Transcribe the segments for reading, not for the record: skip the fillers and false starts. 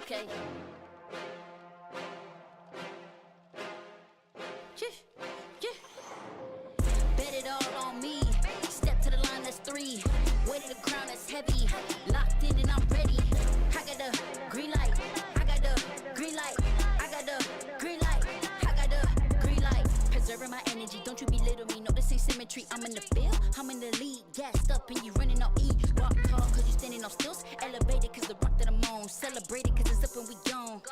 Okay. Bet it all on me. Step to the line, that's 3. Weight of the crown, that's heavy. Locked in and I'm ready. I got the green light. I got the green light. I got the green light. I got the green light. Preserving my energy, don't you belittle me. No, this ain't symmetry. I'm in the field, I'm in the lead. Gassed up and you running on E. Walk tall cause you standing on stilts. Elevated cause the rock that I'm on. Celebrated cause it's up and we gone.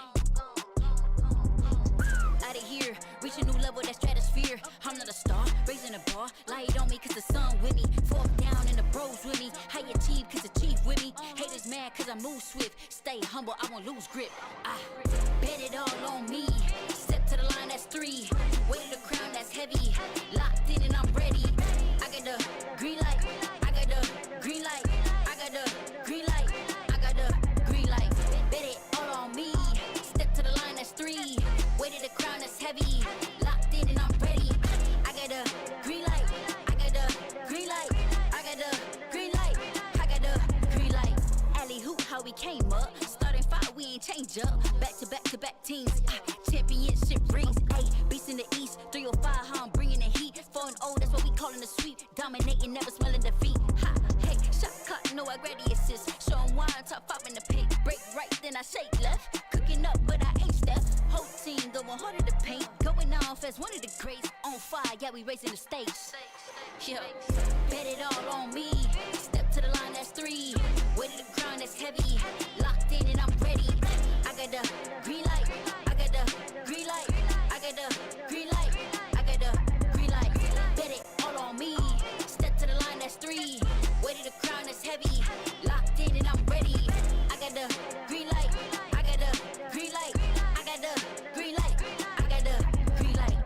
Out of here, reach a new level, that stratosphere. I'm not a star, raising a bar. Light on me cause the sun with me. Fork down and the bros with me. I achieve cause the chief with me. Haters mad cause I move swift. Stay humble, I won't lose grip. I bet it all on me. Step to the line, that's 3. Weight of the crown, that's heavy. Locked in and I'm ready. I got the green light. I got the green light. I got the green light. I got the green light. Bet it all on me. Step to the line, that's 3. Weight of the crown, that's heavy. Locked in and I'm ready. I got the green light. I got the green light. I got the green light. I got the green light. Alley hoop, how we came up. Starting 5, we ain't change up. Back to back to back teams. Championship rings. Ayy, beats in the east. 305, how I'm bringing the heat. 4-0, that's what we callin' the sweep. Dominating, never smelling defeat. Ha, hey, shot clock, no, I grab the assist. Show 'em why I'm top 5 in the pick. Break right, then I shake left. Cooking up, but I ain't step. Whole team going harder to paint. Going off as one of the greats. On fire, yeah, we raising the stage. Yeah, bet it all on me. Step to the line, that's 3. Weight of the crown, that's heavy. Locked in and I'm ready. I got the green light. I got the green light. I got the green light. I got the green light. Bet it all on me. Step to the line, that's 3. Weight of the crown, that's heavy. Locked in and I'm ready. I got the green light. I got the green light. I got the green light. I got the green light.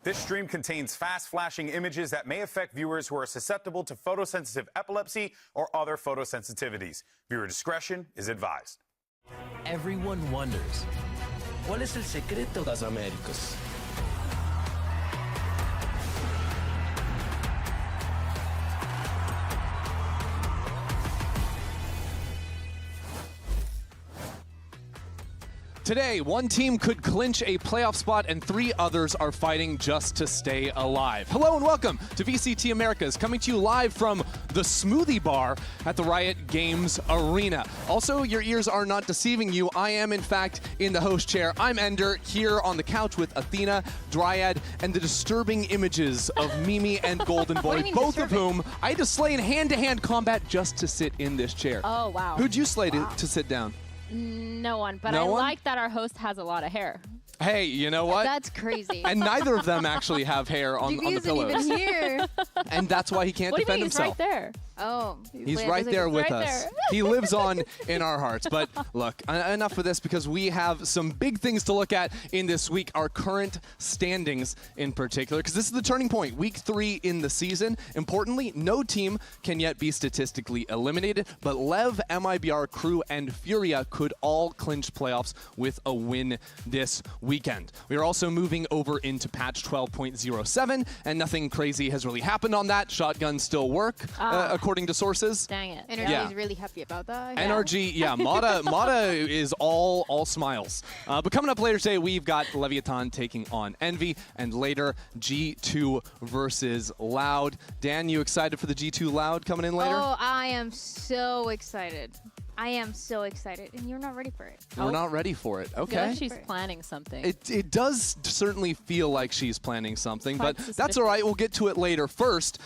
This stream contains fast-flashing images that may affect viewers who are susceptible to photosensitive epilepsy or other photosensitivities. Viewer discretion is advised. Everyone wonders, ¿cuál es el secreto de las Américas? Today, one team could clinch a playoff spot and 3 others are fighting just to stay alive. Hello and welcome to VCT Americas, coming to you live from the Smoothie Bar at the Riot Games Arena. Also, your ears are not deceiving you. I am, in fact, in the host chair. I'm Ender, here on the couch with Athena, Dryad, and the disturbing images of Mimi and Golden Boy, both of whom I had to slay in hand-to-hand combat just to sit in this chair. Oh, wow. Who'd you slay to sit down? No one, but No I one? like that our host has a lot of hair. Hey, you know what? That's crazy. And neither of them actually have hair on the pillows. Isn't even here. And that's why he can't What do you defend mean? He's himself. right there. Oh. He's right there with right us. there. He lives on in our hearts. But look, enough of this, because we have some big things to look at in this week, our current standings in particular, because this is the turning point, week 3 in the season. Importantly, no team can yet be statistically eliminated, but Lev, MIBR, Crew, and FURIA could all clinch playoffs with a win this weekend. We are also moving over into patch 12.07, and nothing crazy has really happened on that. Shotguns still work, according to sources. Dang it. NRG is really happy about that. NRG, yeah, Mata is all smiles. But coming up later today, we've got Leviatan taking on Envy, and later G2 versus Loud. Dan, you excited for the G2 Loud coming in later? Oh, I am so excited. I am so excited, and you're not ready for it. We're not ready for it. I feel Okay. like she's planning something. It does certainly feel like she's planning something, but Quite that's all right. We'll get to it later. First,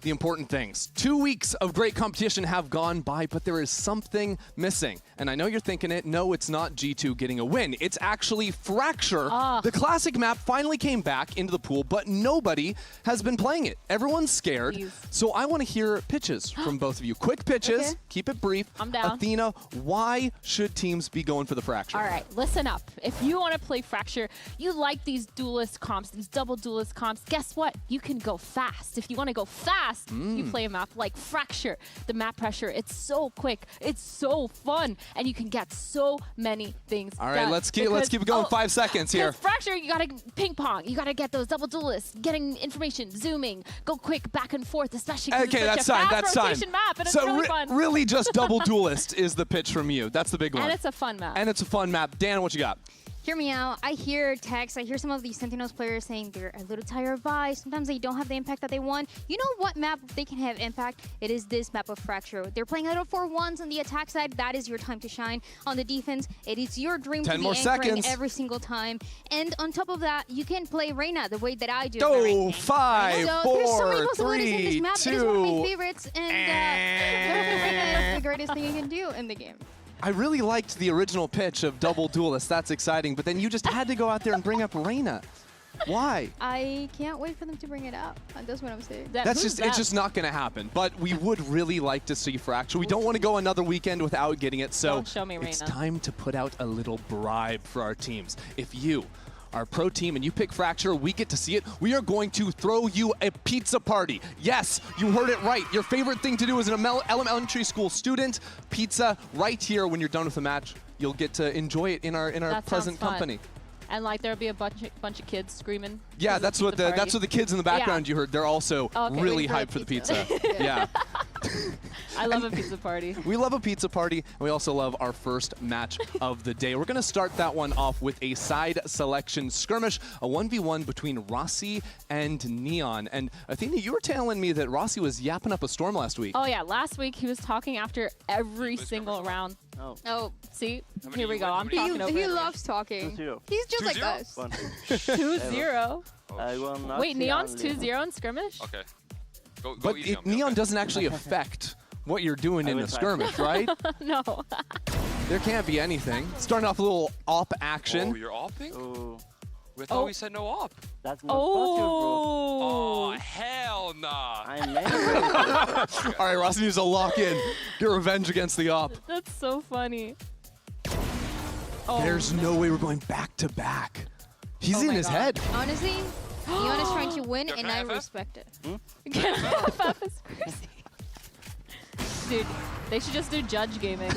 the important things. 2 weeks of great competition have gone by, but there is something missing. And I know you're thinking it. No, it's not G2 getting a win. It's actually Fracture. The classic map finally came back into the pool, but nobody has been playing it. Everyone's scared. Please. So I want to hear pitches from both of you. Quick pitches. Okay. Keep it brief. I'm down. Athena, why should teams be going for the Fracture? All right, listen up. If you want to play Fracture, you like these duelist comps, these double duelist comps, guess what? You can go fast. If you want to go fast, you play a map like Fracture. The map pressure, it's so quick, it's so fun, and you can get so many things All right, done. let's keep it going. 5 seconds here. Fracture, you gotta ping pong. You gotta get those double duelists, getting information, zooming, go quick back and forth, especially because Okay, it's that's such a time. fast That's time. rotation map, and So it's really fun. really just double duelist is the pitch from you. That's the big one. And it's a fun map. And it's a fun map. Dan, what you got? Hear me out. I hear texts. I hear some of these Sentinels players saying they're a little tired of Vi. Sometimes they don't have the impact that they want. You know what map they can have impact? It is this map of Fracture. They're playing little 4-1s on the attack side. That is your time to shine. On the defense, it is your dream 10 to be more anchoring seconds. every single time. And on top of that, you can play Reyna the way that I do. Go, 5, So there's so many 4, possibilities in 3, this map. It is one of 2. my favorites. And Reyna is the greatest thing you can do in the game. I really liked the original pitch of double duelist. That's exciting. But then you just had to go out there and bring up Reyna. Why? I can't wait for them to bring it up. That's what I'm saying. It's just not going to happen. But we would really like to see Fracture. We don't want to go another weekend without getting it. So Don't show me it's Reyna. time to put out a little bribe for our teams. If you are a pro team and you pick Fracture, we get to see it. We are going to throw you a pizza party. Yes, you heard it right. Your favorite thing to do as an elementary school student, pizza right here when you're done with the match. You'll get to enjoy it in our That present sounds fun. company. And like there'll be a bunch of kids screaming. Yeah, that's what the kids in the background Yeah. you heard. They're also Okay, really waiting for hyped for the the pizza. Yeah. I love a pizza party. We love a pizza party, and we also love our first match of the day. We're going to start that one off with a side selection skirmish, a 1v1 between Rossi and Neon. And Athena, you were telling me that Rossi was yapping up a storm last week. Oh yeah, last week he was talking after every single round. Oh, See, many here we you go. win? I'm How many talking over he it. loves talking. 2-0. He's just like 2-0? us. 2-0. I won. Wait, Neon's 2-0 in skirmish? Okay. Go But easy on me, Neon okay? doesn't actually affect what you're doing I in will the try. skirmish, right? No. There can't be anything. Starting off a little op action. Oh, you're opping? Oh, We thought we said no op. that's not possible, Oh, Oh. hell nah. bro. I'm angry. All right, Rossi needs to lock in. Get revenge against the op. That's so funny. Oh, There's no way we're going back to back. He's Oh in my his God. head. Honestly, Neon is trying to win, Yo, and can I I FF? respect it. FF is crazy. Dude, they should just do judge gaming.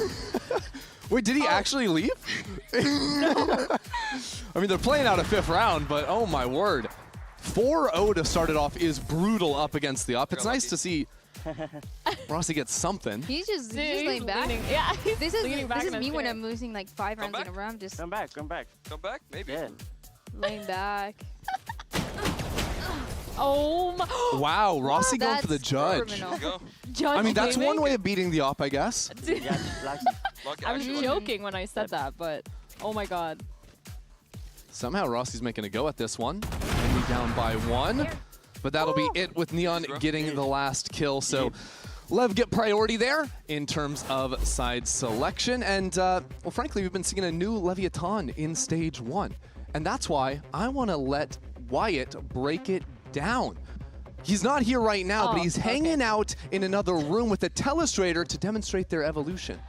Wait, did he actually leave? No. I mean, they're playing out a 5th round, but oh my word. 4-0 to start it off is brutal up against the up. It's nice to see Rossi get something. He's just Dude, laying back. Yeah, he's This is leaning back in his me when chair. I'm losing like 5 rounds in a back. row. I'm just Come back, come back. Come back? Maybe. Yeah. laying back. Oh my. Wow, Rossi going for the That's judge. criminal. Let's go. Judge I mean, that's gaming? one way of beating the op, I guess. Dude, Yeah, lucky. Lucky, I was actually. joking when I said that, but oh my god. Somehow Rossi's making a go at this one. Only down by 1. But that'll be it with Neon getting the last kill. So Lev get priority there in terms of side selection. And, well, frankly, we've been seeing a new Leviatan in Stage 1. And that's why I want to let Wyatt break it down. He's not here right now, but he's hanging out in another room with a telestrator to demonstrate their evolution.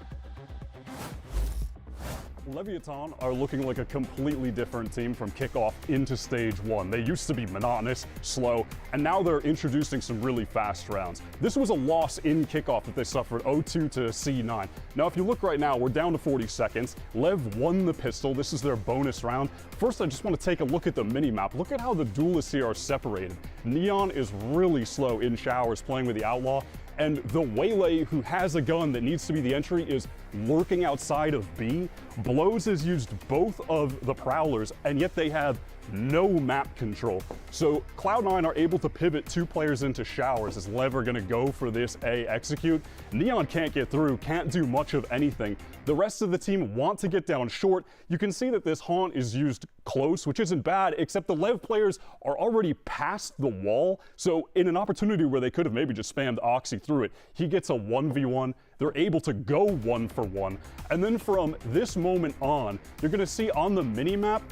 Leviatan are looking like a completely different team from kickoff into Stage 1. They used to be monotonous, slow, and now they're introducing some really fast rounds. This was a loss in kickoff that they suffered 0-2 to C9. Now, if you look right now, we're down to 40 seconds. Lev won the pistol. This is their bonus round. First, I just want to take a look at the mini-map. Look at how the duelists here are separated. Neon is really slow in showers playing with the Outlaw, and the Waylay, who has a gun that needs to be the entry, is lurking outside of B. Blows has used both of the Prowlers, and yet they have no map control. So Cloud9 are able to pivot 2 players into showers as Lev are gonna go for this A execute. Neon can't get through, can't do much of anything. The rest of the team want to get down short. You can see that this haunt is used close, which isn't bad, except the Lev players are already past the wall. So in an opportunity where they could have maybe just spammed Oxy through it, he gets a 1v1. They're able to go 1-for-1. And then from this moment on, you're gonna see on the mini-map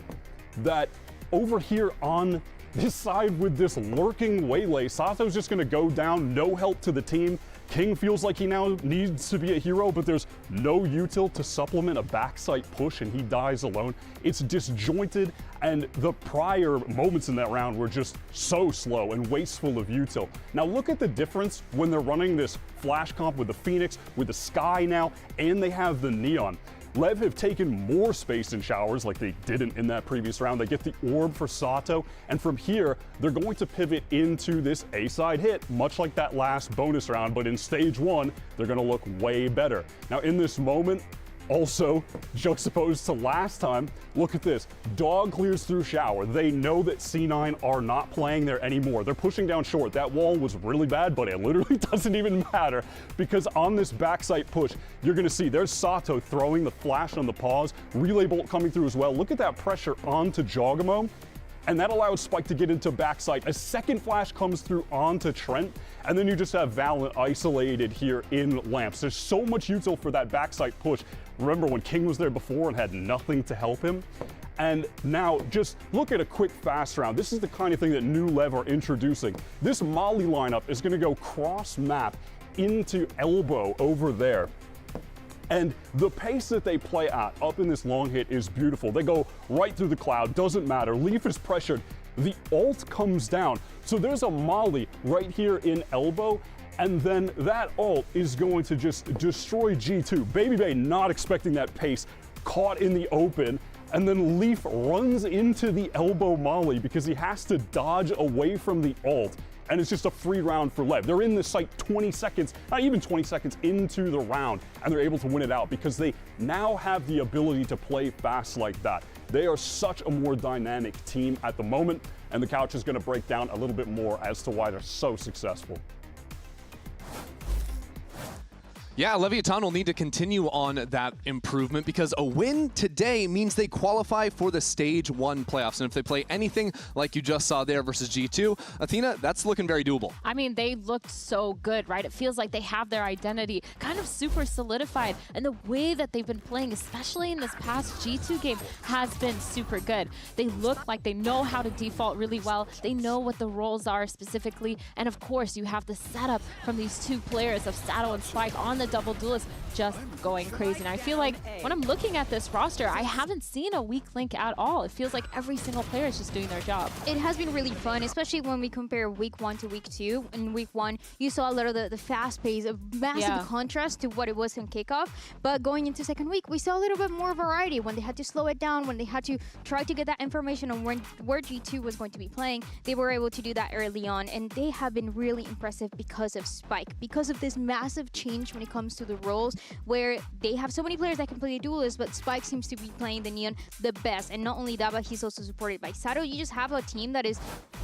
that over here on this side with this lurking Waylay, Sato's just gonna go down, no help to the team. King feels like he now needs to be a hero, but there's no util to supplement a backside push, and he dies alone. It's disjointed, and the prior moments in that round were just so slow and wasteful of util. Now look at the difference when they're running this flash comp with the Phoenix, with the Sky now, and they have the Neon. Lev have taken more space in showers like they didn't in that previous round. They get the orb for Sato, and from here, they're going to pivot into this A-side hit, much like that last bonus round, but in Stage 1, they're gonna look way better. Now in this moment, also juxtaposed to last time, look at this. Dog clears through shower. They know that C9 are not playing there anymore. They're pushing down short. That wall was really bad, but it literally doesn't even matter because on this backside push, you're gonna see there's Sato throwing the flash on the pause, relay bolt coming through as well. Look at that pressure onto Jogamo. And that allows Spike to get into backside. A second flash comes through onto Trent, and then you just have Valorant isolated here in Lamps. There's so much util for that backside push. Remember when King was there before and had nothing to help him? And now just look at a quick fast round. This is the kind of thing that New Lev are introducing. This Molly lineup is gonna go cross map into elbow over there. And the pace that they play at up in this long hit is beautiful. They go right through the cloud, doesn't matter. Leaf is pressured. The ult comes down. So there's a molly right here in elbow, and then that ult is going to just destroy G2. Baby Bay not expecting that pace, caught in the open, and then Leaf runs into the elbow molly because he has to dodge away from the ult. And it's just a free round for Lev. They're in this like 20 seconds, not even 20 seconds into the round, and they're able to win it out because they now have the ability to play fast like that. They are such a more dynamic team at the moment, and the couch is gonna break down a little bit more as to why they're so successful. Yeah, Leviatan will need to continue on that improvement because a win today means they qualify for the Stage 1 playoffs. And if they play anything like you just saw there versus G2, Athena, that's looking very doable. I mean, they looked so good, right? It feels like they have their identity kind of super solidified. And the way that they've been playing, especially in this past G2 game, has been super good. They look like they know how to default really well. They know what the roles are specifically. And of course, you have the setup from these two players of Sato and Spike on the double duelists just going crazy. And I feel like when I'm looking at this roster, I haven't seen a weak link at all. It feels like every single player is just doing their job. It has been really fun, especially when we compare week 1 to week 2. In week 1, you saw a lot of the fast pace, a massive contrast to what it was in kickoff. But going into second week, we saw a little bit more variety when they had to slow it down, when they had to try to get that information on where G2 was going to be playing. They were able to do that early on, and they have been really impressive because of Spike, because of this massive change when it comes to the roles, where they have so many players that can play the duelist, but Spike seems to be playing the Neon the best. And not only that, but he's also supported by Sato. You just have a team that is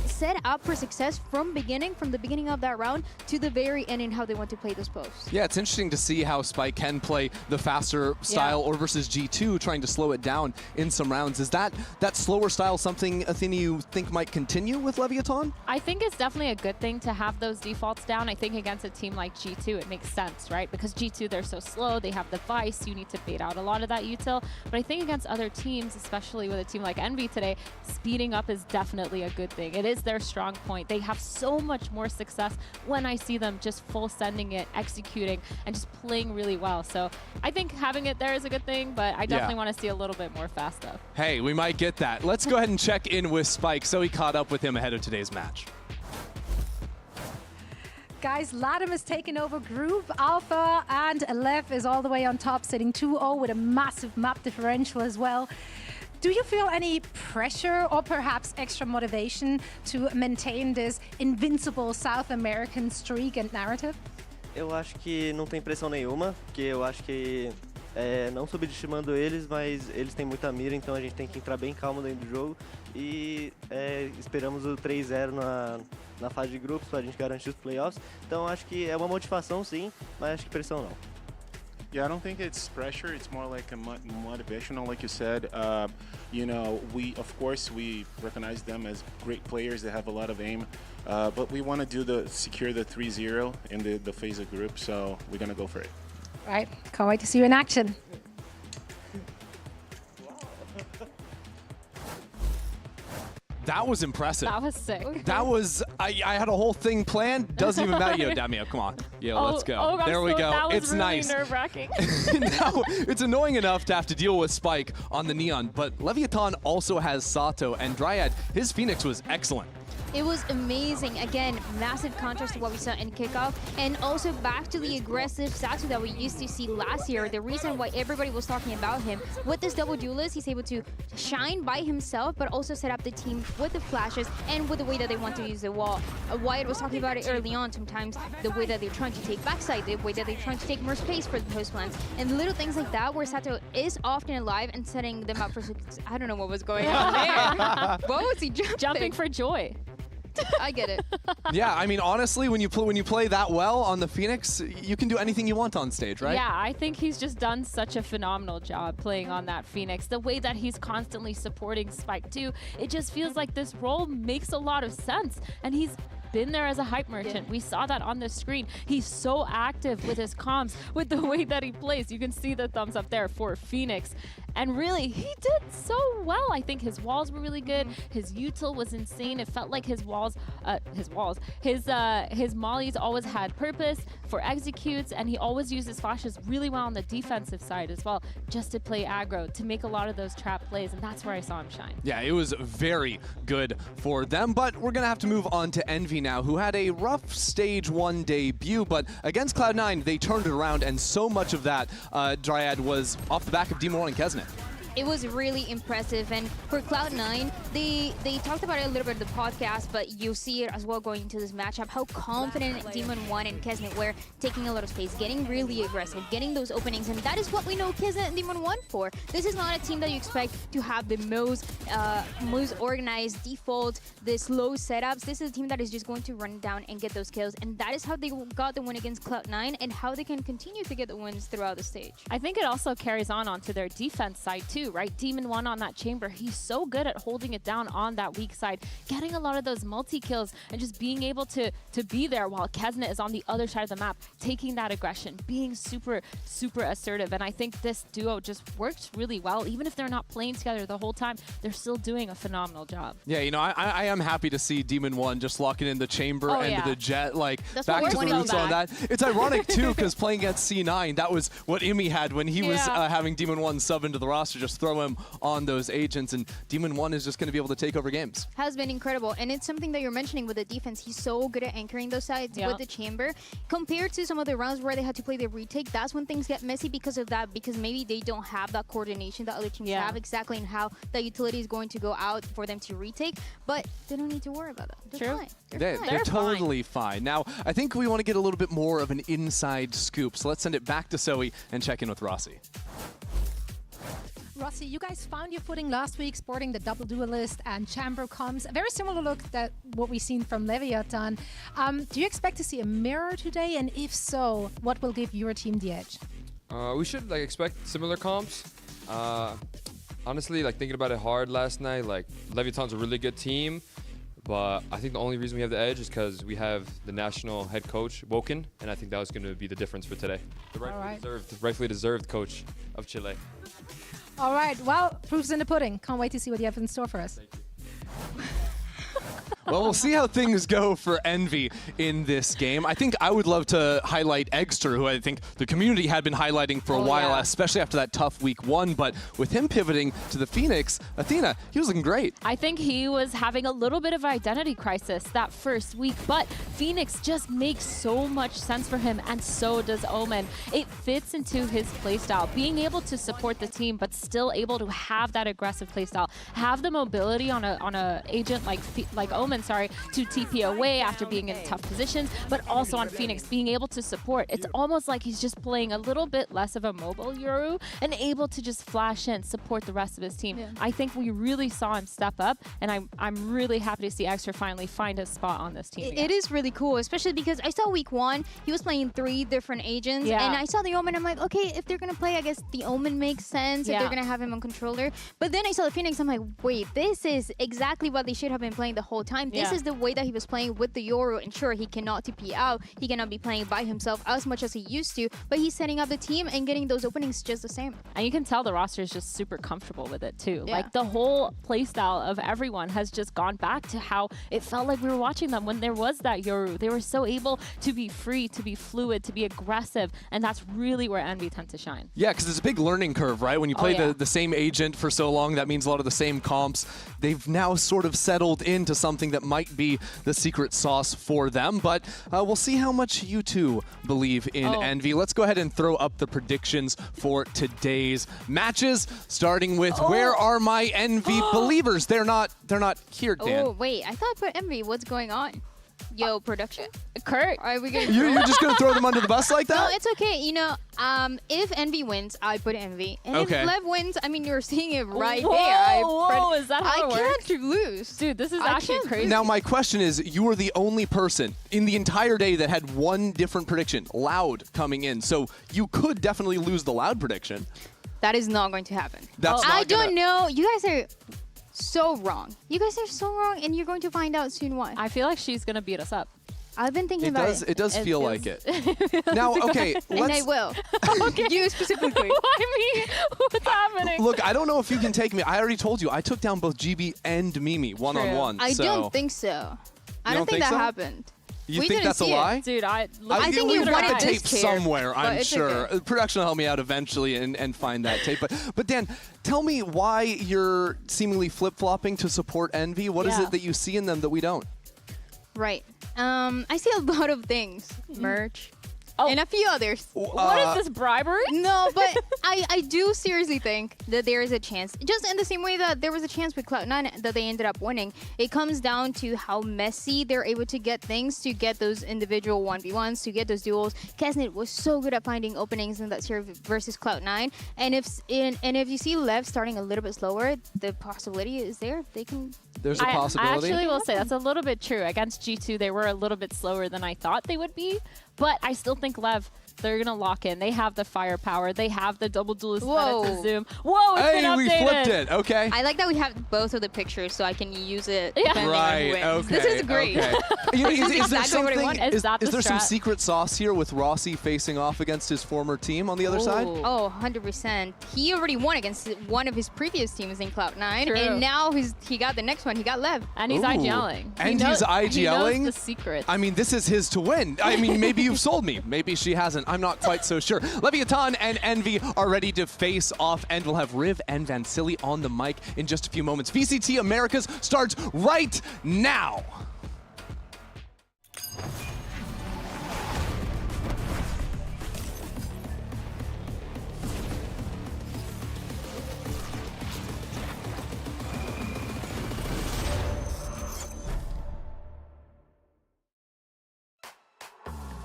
set up for success from the beginning of that round to the very end in how they want to play those posts. Yeah, it's interesting to see how Spike can play the faster style or versus G2, trying to slow it down in some rounds. Is that slower style something, Athena, you think might continue with Leviathan? I think it's definitely a good thing to have those defaults down. I think against a team like G2, it makes sense, right? Because G2, they're so slow, they have the Vice, you need to bait out a lot of that util. But I think against other teams, especially with a team like Envy today, speeding up is definitely a good thing. It is their strong point. They have so much more success when I see them just full sending it, executing, and just playing really well. So I think having it there is a good thing, but I definitely want to see a little bit more fast stuff. Hey, we might get that. Let's go ahead and check in with Spike. So he caught up with him ahead of today's match. Guys, Latam has taken over Group Alpha, and Lev is all the way on top, sitting 2-0 with a massive map differential as well. Do you feel any pressure or perhaps extra motivation to maintain this invincible South American streak and narrative? Eu acho que não tem pressão nenhuma, porque eu acho que não subestimando eles, mas eles têm muita mira, então a gente tem que entrar bem calmo dentro do jogo e esperamos o 3-0 na fase de grupos para a gente garantir os playoffs. Então acho que é uma motivação sim, mas acho que pressão não. Yeah, I don't think it's pressure. It's more like a motivational, like you said. You know, of course we recognize them as great players that have a lot of aim, but we want to secure the 3-0 in the phase of group. So we're gonna go for it. Right, can't wait to see you in action. That was impressive. That was sick. That was, I had a whole thing planned. Doesn't even matter. Yo, Damio, come on. Yo, let's go. Oh, there we go. That was it's really nice. nerve-wracking. Now, it's annoying enough to have to deal with Spike on the Neon, but Leviathan also has Sato, and Dryad, his Phoenix was excellent. It was amazing. Again, massive contrast to what we saw in kickoff, and also back to the aggressive Sato that we used to see last year. The reason why everybody was talking about him with this double duelist, he's able to shine by himself, but also set up the team with the flashes and with the way that they want to use the wall. Wyatt was talking about it early on. Sometimes the way that they're trying to take backside, the way that they're trying to take more space for the post plants, and little things like that, where Sato is often alive and setting them up for success. I don't know what was going on there. What was he jumping? Jumping for joy. I get it. Yeah, I mean, honestly, when you play that well on the Phoenix, you can do anything you want on stage, right? Yeah, I think he's just done such a phenomenal job playing on that Phoenix. The way that he's constantly supporting Spike too, it just feels like this role makes a lot of sense. And he's been there as a hype merchant. We saw that on the screen. He's so active with his comms, with the way that he plays. You can see the thumbs up there for Phoenix. And really, he did so well. I think his walls were really good. His util was insane. It felt like his mollies always had purpose for executes, and he always used his flashes really well on the defensive side as well, just to play aggro, to make a lot of those trap plays, and that's where I saw him shine. Yeah, it was very good for them, but we're gonna have to move on to Envy now, who had a rough Stage 1 debut, but against Cloud9, they turned it around, and so much of that, Dryad, was off the back of Demon 1 and Kesnet. It was really impressive, and for Cloud9, they talked about it a little bit in the podcast, but you see it as well going into this matchup, how confident Demon 1 and Kesnet were, taking a lot of space, getting really aggressive, getting those openings, and that is what we know Kesnet and Demon 1 for. This is not a team that you expect to have the most organized default, the slow setups. This is a team that is just going to run down and get those kills, and that is how they got the win against Cloud9 and how they can continue to get the wins throughout the stage. I think it also carries on onto their defense side too. too, right? Demon 1 on that chamber. He's so good at holding it down on that weak side, getting a lot of those multi-kills and just being able to be there while Kesnet is on the other side of the map, taking that aggression, being super, super assertive. And I think this duo just works really well. Even if they're not playing together the whole time, they're still doing a phenomenal job. Yeah, you know, I am happy to see Demon 1 just locking in the chamber and the jet, like That's back what to we're the going roots back. on that. It's ironic too, because playing against C9, that was what Imi had when he was having Demon 1 sub into the roster, just throw him on those agents, and Demon 1 is just going to be able to take over games. Has been incredible, and it's something that you're mentioning with the defense. He's so good at anchoring those sides with the chamber. Compared to some of the rounds where they had to play the retake, that's when things get messy because of that, because maybe they don't have that coordination that other teams have exactly in how that utility is going to go out for them to retake, but they don't need to worry about that. They're fine. They're totally fine. Now, I think we want to get a little bit more of an inside scoop, so let's send it back to Zoe and check in with Rossi. Rossi, you guys found your footing last week sporting the double duelist and chamber comms. A very similar look that what we've seen from Leviatan. Do you expect to see a mirror today? And if so, what will give your team the edge? We should expect similar comps. Honestly, thinking about it hard last night, Leviatan's a really good team, but I think the only reason we have the edge is because we have the national head coach, Woken, and I think that was going to be the difference for today. The rightfully deserved coach of Chile. All right, well, proof's in the pudding. Can't wait to see what you have in store for us. Well, we'll see how things go for Envy in this game. I think I would love to highlight Eggster, who I think the community had been highlighting for a while, especially after that tough week 1. But with him pivoting to the Phoenix, Athena, he was looking great. I think he was having a little bit of identity crisis that first week, but Phoenix just makes so much sense for him, and so does Omen. It fits into his playstyle, being able to support the team, but still able to have that aggressive playstyle, have the mobility on a agent like Omen, to TP away after being in tough positions, but also on Phoenix being able to support. It's almost like he's just playing a little bit less of a mobile Yoru and able to just flash in, support the rest of his team. I think we really saw him step up, and I'm really happy to see Extra finally find a spot on this team. It is really cool, especially because I saw week 1, he was playing 3 different agents, and I saw the Omen, I'm like, okay, if they're gonna play, I guess the Omen makes sense, if they're gonna have him on controller. But then I saw the Phoenix, I'm like, wait, this is exactly what they should have been playing the whole time. This is the way that he was playing with the Yoru, and sure, he cannot TP out, he cannot be playing by himself as much as he used to, but he's setting up the team and getting those openings just the same. And you can tell the roster is just super comfortable with it too. Like the whole playstyle of everyone has just gone back to how it felt like we were watching them when there was that Yoru. They were so able to be free, to be fluid, to be aggressive, and that's really where Envy tend to shine. Yeah, because it's a big learning curve, right? When you play the same agent for so long, that means a lot of the same comps. They've now sort of settled into something that might be the secret sauce for them, but we'll see how much you two believe in Envy. Let's go ahead and throw up the predictions for today's matches, starting with where are my Envy believers? They're not here, Dan. Oh, wait, I thought I put Envy. What's going on? Yo, production? Kurt, are we gonna You're just gonna throw them under the bus like that? No, it's okay. You know, if Envy wins, I put Envy. And if Lev wins, I mean, you're seeing it right there. Whoa, is that how it works? I can't lose. Dude, this is actually crazy. Now, my question is, you were the only person in the entire day that had one different prediction, Loud, coming in. So you could definitely lose the Loud prediction. That is not going to happen. I don't know. You guys are so wrong. You guys are so wrong, and you're going to find out soon why. I feel like she's going to beat us up. I've been thinking about it. It does feel like it. Now, okay, and I will. Okay. You specifically. Why me? What's happening? Look, I don't know if you can take me. I already told you. I took down both GB and Mimi one-on-one. I don't think so. I don't think that happened. You think that's a lie? Dude, I think you wanted tape this somewhere, I'm sure. Okay. Production will help me out eventually and find that tape. But Dan, tell me why you're seemingly flip-flopping to support Envy. What is it that you see in them that we don't? Right. I see a lot of things. Merch. And a few others. What is this, bribery? No, but I do seriously think that there is a chance. Just in the same way that there was a chance with Cloud9 that they ended up winning. It comes down to how messy they're able to get things, to get those individual 1v1s, to get those duels. Kesnet was so good at finding openings in that series versus Cloud9. And if you see Lev starting a little bit slower, the possibility is there. They can... There's a possibility. I actually will say that's a little bit true. Against G2, they were a little bit slower than I thought they would be. But I still think Lev They're going to lock in. They have the firepower. They have the double duelist Whoa. meta to zoom. Whoa, it's been Hey, updated. we flipped it. Okay. I like that we have both of the pictures so I can use it. Yeah. depending on Right. who wins. Okay. This is great. Okay. You know, is there exactly what I something? wanted. Is that the there some strat? secret sauce here with Rossi facing off against his former team on the other side? Ooh. Oh, 100%. He already won against one of his previous teams in Cloud9, True. and now he got the next one. He got Lev. And he's Ooh. IGLing. And he's IGLing? He knows the secret. I mean, this is his to win. I mean, maybe you've sold me. Maybe she hasn't. I'm not quite so sure. Leviatan and Envy are ready to face off, and we'll have Riv and Vansili on the mic in just a few moments. VCT Americas starts right now.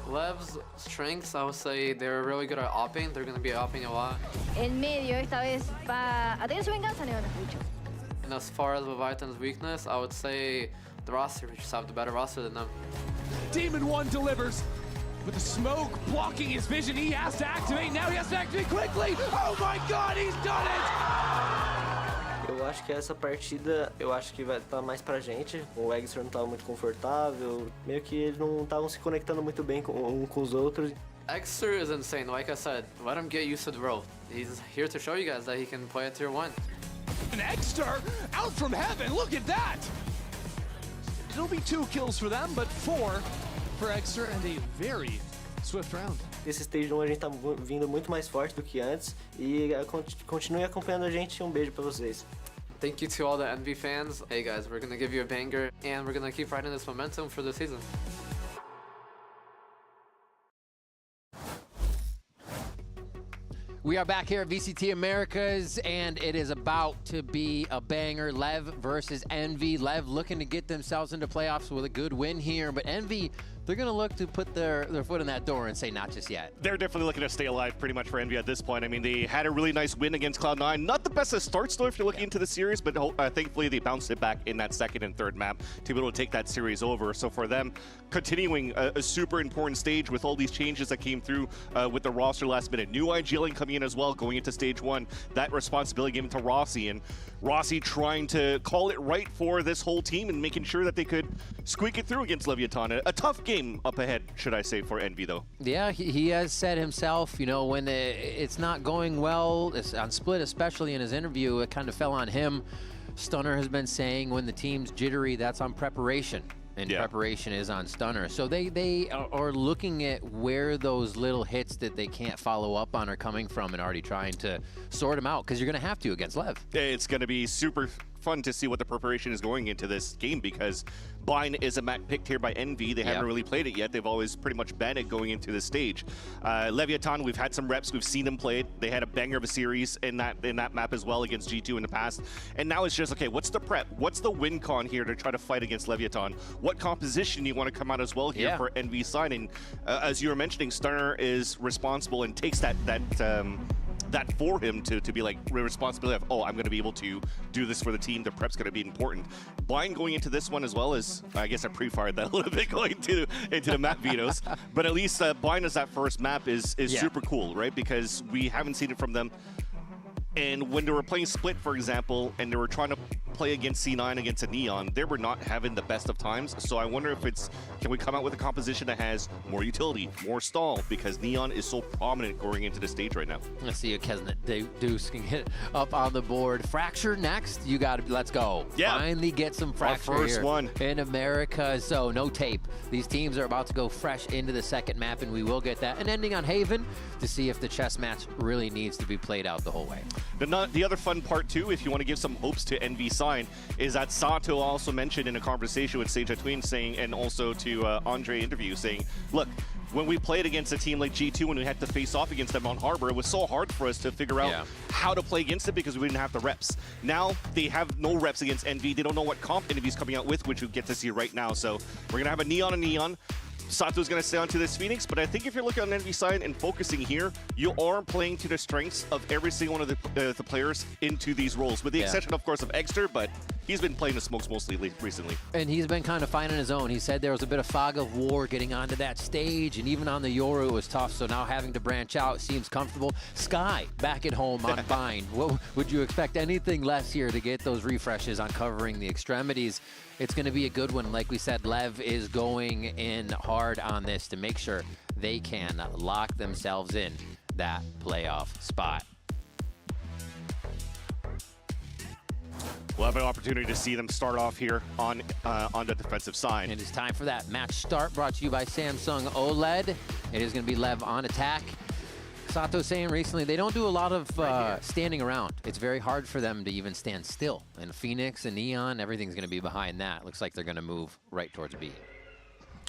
Lev's strengths, I would say they're really good at opping. They're going to be opping a lot. El medio esta vez va a tener su venganza, León, escucho. And as far as Leviatan's weakness, I would say the roster. We just have the better roster than them. Demon 1 delivers. With the smoke blocking his vision, he has to activate. Now he has to activate quickly. Oh my God, he's done it! Eu acho que essa partida, eu acho que vai estar mais pra gente. O Extra não estava muito confortável, meio que eles não estavam se conectando muito bem com os outros. Exter is insane. Like I said, let him get used to the role. He's here to show you guys that he can play at tier 1. An Exter out from heaven, look at that! It'll be 2 kills for them, but 4 for Exter and a very swift round. Esse Stage 1 a gente tá vindo muito mais forte do que antes e continue acompanhando a gente. Um beijo pra vocês. Thank you to all the Envy fans. Hey guys, we're going to give you a banger and we're going to keep riding this momentum for the season. We are back here at VCT Americas, and it is about to be a banger. Lev versus Envy. Lev looking to get themselves into playoffs with a good win here, but Envy, they're going to look to put their foot in that door and say not just yet. They're definitely looking to stay alive pretty much for Envy at this point. I mean, they had a really nice win against Cloud9. Not the best of starts, though, if you're looking into the series, but thankfully they bounced it back in that second and third map to be able to take that series over. So for them, continuing a super important stage with all these changes that came through with the roster last minute. New IGLing coming in as well, going into stage 1. That responsibility given to Rossi, and Rossi trying to call it right for this whole team and making sure that they could squeak it through against Leviatan. A tough game up ahead, should I say, for Envy, though. Yeah, he has said himself, you know, when it's not going well, on Split especially in his interview, it kind of fell on him. Stunner has been saying when the team's jittery, that's on preparation. And preparation is on Stunner. So they are looking at where those little hits that they can't follow up on are coming from and already trying to sort them out, because you're going to have to against Lev. It's going to be super fun to see what the preparation is going into this game, because Bine is a map picked here by Envy. They haven't really played it yet. They've always pretty much banned it going into this stage. Leviatan, we've had some reps. We've seen them play it. They had a banger of a series in that map as well against G2 in the past. And now it's just, okay, what's the prep? What's the win con here to try to fight against Leviatan? What composition do you want to come out as well here for Envy's side? And as you were mentioning, Stunner is responsible and takes that for him to be like responsibility of, oh, I'm going to be able to do this for the team. The prep's going to be important. Blind going into this one as well as, I guess I pre-fired that a little bit going into the map vetoes. But at least Blind as that first map is super cool, right? Because we haven't seen it from them. And when they were playing Split, for example, and they were trying to play against C9 against a Neon, they were not having the best of times. So I wonder if can we come out with a composition that has more utility, more stall, because Neon is so prominent going into the stage right now. Let's see if Deuce can get up on the board. Fracture next. You got to, let's go. Yeah. Finally get some Fracture Our first here one in America. So no tape. These teams are about to go fresh into the second map, and we will get that. And ending on Haven to see if the chess match really needs to be played out the whole way. The other fun part, too, if you want to give some hopes to Envy Sign, is that Sato also mentioned in a conversation with Sage Tween saying, and also to Andre interview saying, look, when we played against a team like G2, when we had to face off against them on Harbor, it was so hard for us to figure out how to play against it because we didn't have the reps. Now they have no reps against Envy. They don't know what comp Envy's coming out with, which we get to see right now. So we're going to have a Neon and Neon. Sato's going to stay onto this Phoenix, but I think if you're looking on Envy side and focusing here, you are playing to the strengths of every single one of the players into these roles, with the exception, of course, of Exter, but he's been playing the smokes mostly recently. And he's been kind of finding his own. He said there was a bit of fog of war getting onto that stage, and even on the Yoru it was tough, so now having to branch out seems comfortable. Sky back at home on Bind. What would you expect anything less here to get those refreshes on covering the extremities? It's going to be a good one. Like we said, Lev is going in hard on this to make sure they can lock themselves in that playoff spot. We'll have an opportunity to see them start off here on the defensive side. It is time for that match start, brought to you by Samsung OLED. It is going to be Lev on attack. Sato saying recently they don't do a lot of standing around. It's very hard for them to even stand still. And Phoenix and Neon, everything's going to be behind that. Looks like they're going to move right towards B.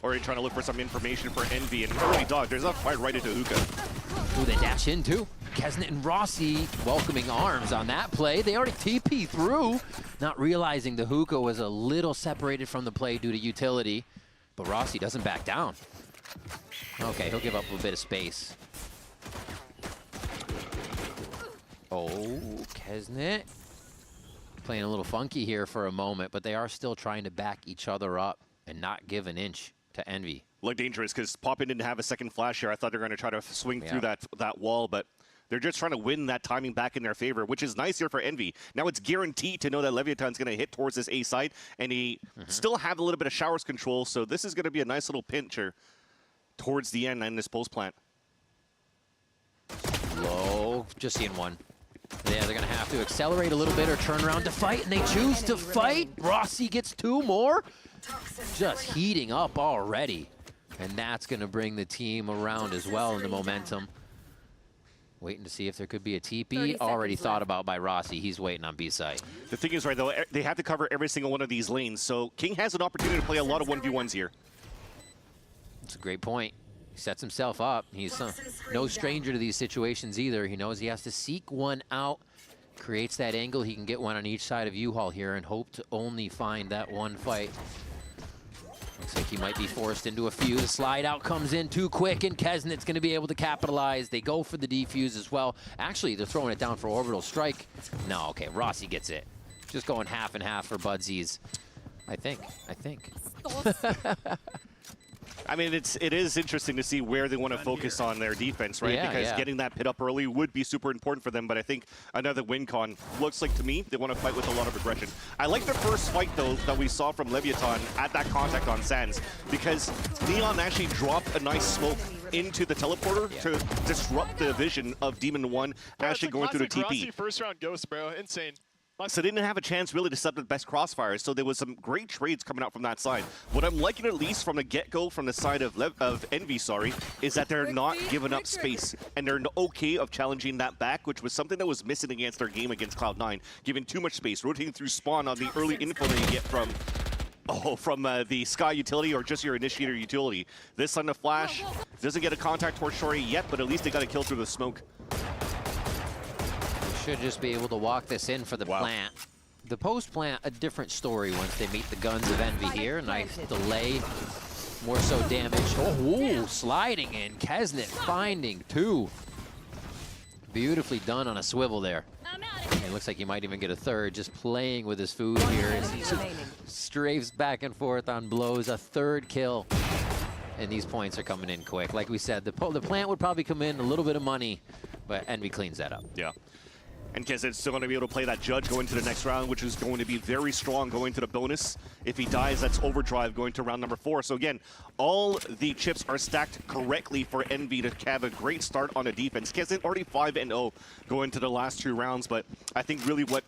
Or you're trying to look for some information for Envy and early dog. There's a fight right into Hookah. Who they dash into? Kesnet and Rossi welcoming arms on that play. They already TP through, not realizing the Hookah was a little separated from the play due to utility. But Rossi doesn't back down. Okay, he'll give up a bit of space. Oh, Kesnet playing a little funky here for a moment, but they are still trying to back each other up and not give an inch to Envy. Look dangerous because Poppin didn't have a second flash here. I thought they were going to try to swing through that wall, but they're just trying to win that timing back in their favor, which is nice here for Envy. Now it's guaranteed to know that Leviatan's going to hit towards this A side, and he still have a little bit of showers control, so this is going to be a nice little pincher towards the end in this post plant. Low, just seeing one. Yeah, they're going to have to accelerate a little bit or turn around to fight, and they choose to fight. Rossi gets 2 more. Just heating up already. And that's going to bring the team around as well in the momentum. Waiting to see if there could be a TP. Already thought about by Rossi. He's waiting on B side. The thing is, right, though, they have to cover every single one of these lanes, so King has an opportunity to play a lot of 1v1s here. That's a great point. He sets himself up. He's no stranger to these situations either. He knows he has to seek one out. Creates that angle. He can get one on each side of U-Haul here and hope to only find that one fight. Looks like he might be forced into a few. The slide out comes in too quick, and Kesnet's going to be able to capitalize. They go for the defuse as well. Actually, they're throwing it down for orbital strike. No, okay, Rossi gets it. Just going half and half for Budsies. I think. I mean, it is interesting to see where they want to focus on their defense, right? Because getting that pit up early would be super important for them, but I think another win con looks like, to me, they want to fight with a lot of aggression. I like the first fight, though, that we saw from Leviatan at that contact on Sands, because Neon actually dropped a nice smoke into the teleporter to disrupt the vision of Demon 1 actually going through the TP. First round ghost, bro. Insane. So they didn't have a chance really to set the best crossfires, so there was some great trades coming out from that side. What I'm liking, at least from the get-go, from the side of Envy, is that they're not giving up space, and they're okay of challenging that back, which was something that was missing against their game against Cloud9, giving too much space, rotating through spawn on the early info that you get from the Sky utility or just your Initiator utility. This on the flash doesn't get a contact towards Shori yet, but at least they got a kill through the smoke. Should just be able to walk this in for the plant. The post plant, a different story once they meet the guns of Envy here. Nice delay, more so damage. Oh, sliding in. Kesnet finding 2. Beautifully done on a swivel there. And it looks like he might even get a third, just playing with his food here as he strafes back and forth on blows. A 3rd kill. And these points are coming in quick. Like we said, the plant would probably come in a little bit of money, but Envy cleans that up. Yeah. And Kesnet's still going to be able to play that Judge going to the next round, which is going to be very strong going to the bonus. If he dies, that's Overdrive going to round number 4. So again, all the chips are stacked correctly for Envy to have a great start on the defense. Kesnet already 5-0 going to the last 2 rounds, but I think really what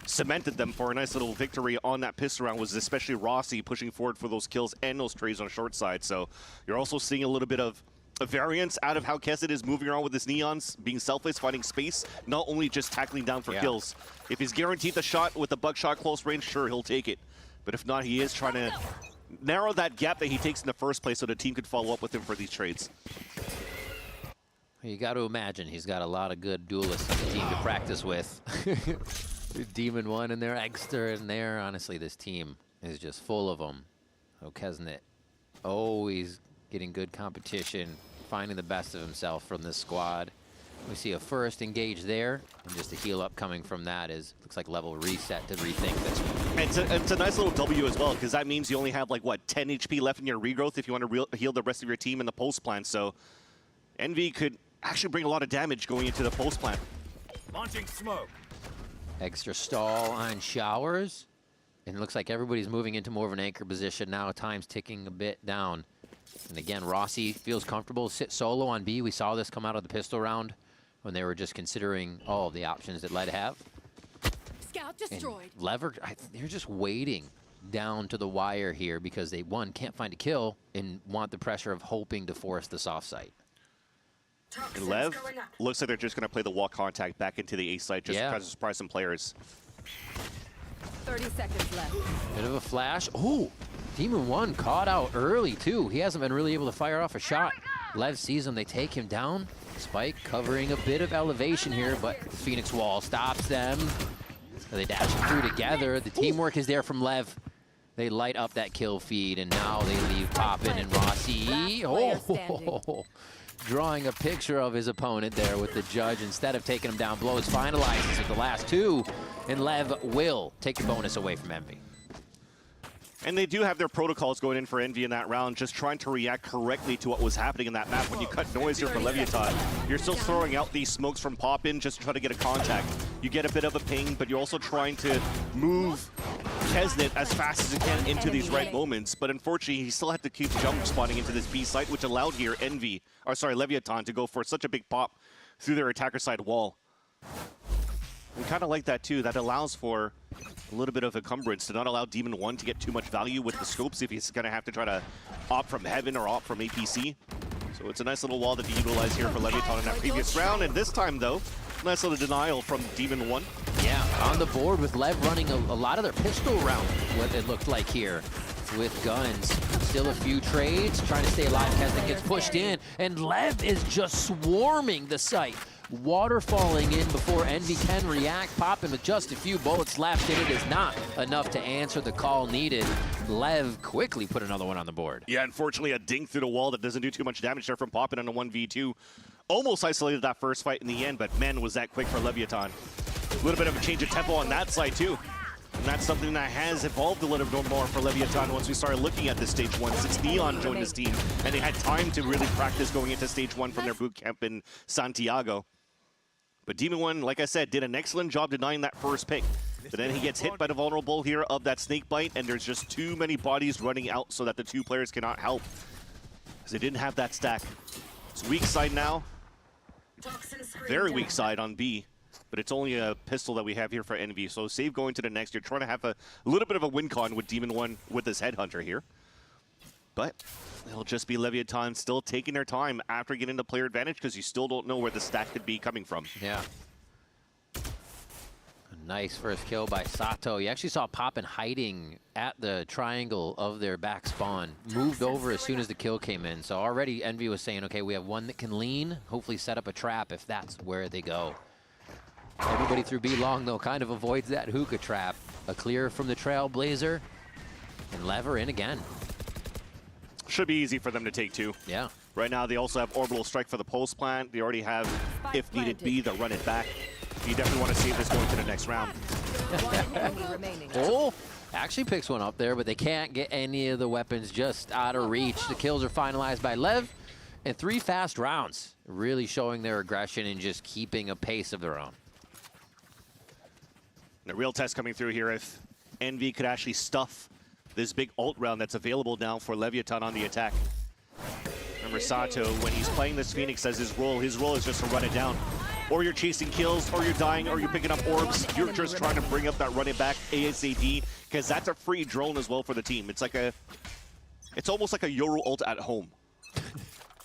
cemented them for a nice little victory on that pistol round was especially Rossi pushing forward for those kills and those trades on the short side. So you're also seeing a little bit of a variance out of how Kesnet is moving around with his Neons, being selfless, finding space, not only just tackling down for kills. If he's guaranteed the shot with the buckshot close range, sure, he'll take it. But if not, he is trying to narrow that gap that he takes in the first place so the team could follow up with him for these trades. You got to imagine he's got a lot of good duelists on the team to practice with. Demon 1 in there, Exter in there. Honestly, this team is just full of them. Oh, Kesnet always getting good competition, finding the best of himself from this squad. We see a first engage there, and just a heal up coming from that is, looks like level reset to rethink this one. It's a nice little W as well, because that means you only have like, what, 10 HP left in your regrowth if you want to heal the rest of your team in the post plant. So Envy could actually bring a lot of damage going into the post plant. Launching smoke. Extra stall on showers, and it looks like everybody's moving into more of an anchor position now. Time's ticking a bit down. And again, Rossi feels comfortable, sit solo on B. We saw this come out of the pistol round when they were just considering all of the options that Led have. Scout destroyed. And Lever, they're just waiting down to the wire here because they, one, can't find a kill and want the pressure of hoping to force this offsite. And Lev looks like they're just going to play the wall contact back into the A site just to try to surprise some players. 30 seconds left. Bit of a flash. Oh, Demon One caught out early too. He hasn't been really able to fire off a shot. Lev sees him, they take him down. Spike covering a bit of elevation here, but the Phoenix Wall stops them. They dash through together. The teamwork is there from Lev. They light up that kill feed, and now they leave Poppin and Rossi. Oh, drawing a picture of his opponent there with the judge. Instead of taking him down, blows finalizes with the last two, and Lev will take the bonus away from Envy. And they do have their protocols going in for Envy in that round, just trying to react correctly to what was happening in that map. When you cut noise here for Leviatan, you're still throwing out these smokes from Poppin just to try to get a contact. You get a bit of a ping, but you're also trying to move Kesnet as fast as you can into these right moments. But unfortunately, he still had to keep jump spawning into this B site, which allowed here Leviatan to go for such a big pop through their attacker side wall. We kind of like that too. That allows for a little bit of encumbrance to not allow Demon One to get too much value with the scopes if he's going to have to try to opt from Heaven or opt from APC. So it's a nice little wall that he utilized here for Leviatan in that previous round. And this time, though, nice little denial from Demon One. Yeah, on the board with Lev running a lot of their pistol round, what it looked like here with guns. Still a few trades, trying to stay alive. Kesnet gets pushed in, and Lev is just swarming the site. Water falling in before Envy can react. Popping with just a few bullets left, and it is not enough to answer the call needed. Lev quickly put another one on the board. Yeah, unfortunately, a dink through the wall that doesn't do too much damage there from Poppin on a 1v2. Almost isolated that first fight in the end, but man, was that quick for Leviatan. A little bit of a change of tempo on that side, too. And that's something that has evolved a little bit more for Leviatan once we started looking at this stage one, since Neon joined his team, and they had time to really practice going into stage one from their boot camp in Santiago. But Demon One, like I said, did an excellent job denying that first pick. But then he gets hit by the vulnerable here of that snake bite, and there's just too many bodies running out so that the two players cannot help, because they didn't have that stack. It's weak side now. Very weak side on B, but it's only a pistol that we have here for Envy. So save going to the next. You're trying to have a little bit of a win con with Demon One with this Headhunter here. But it'll just be Leviatan still taking their time after getting the player advantage, because you still don't know where the stack could be coming from. Yeah. A nice first kill by Sato. You actually saw Poppin hiding at the triangle of their back spawn. Moved over as soon as the kill came in. So already Envy was saying, okay, we have one that can lean, hopefully set up a trap if that's where they go. Everybody through B long, though, kind of avoids that hookah trap. A clear from the Trailblazer, and Lever in again. Should be easy for them to take two. Yeah. Right now, they also have Orbital Strike for the post plant. They already have, if needed be, the run it back. You definitely want to see this going to the next round. Oh, actually picks one up there, but they can't get any of the weapons just out of reach. The kills are finalized by Lev, and 3 fast rounds, really showing their aggression and just keeping a pace of their own. The real test coming through here, if Envy could actually stuff this big ult round that's available now for Leviatan on the attack. Remember, Sato, when he's playing this Phoenix as his role is just to run it down. Or you're chasing kills, or you're dying, or you're picking up orbs. You're just trying to bring up that run it back ASAP, because that's a free drone as well for the team. It's almost like a Yoru ult at home,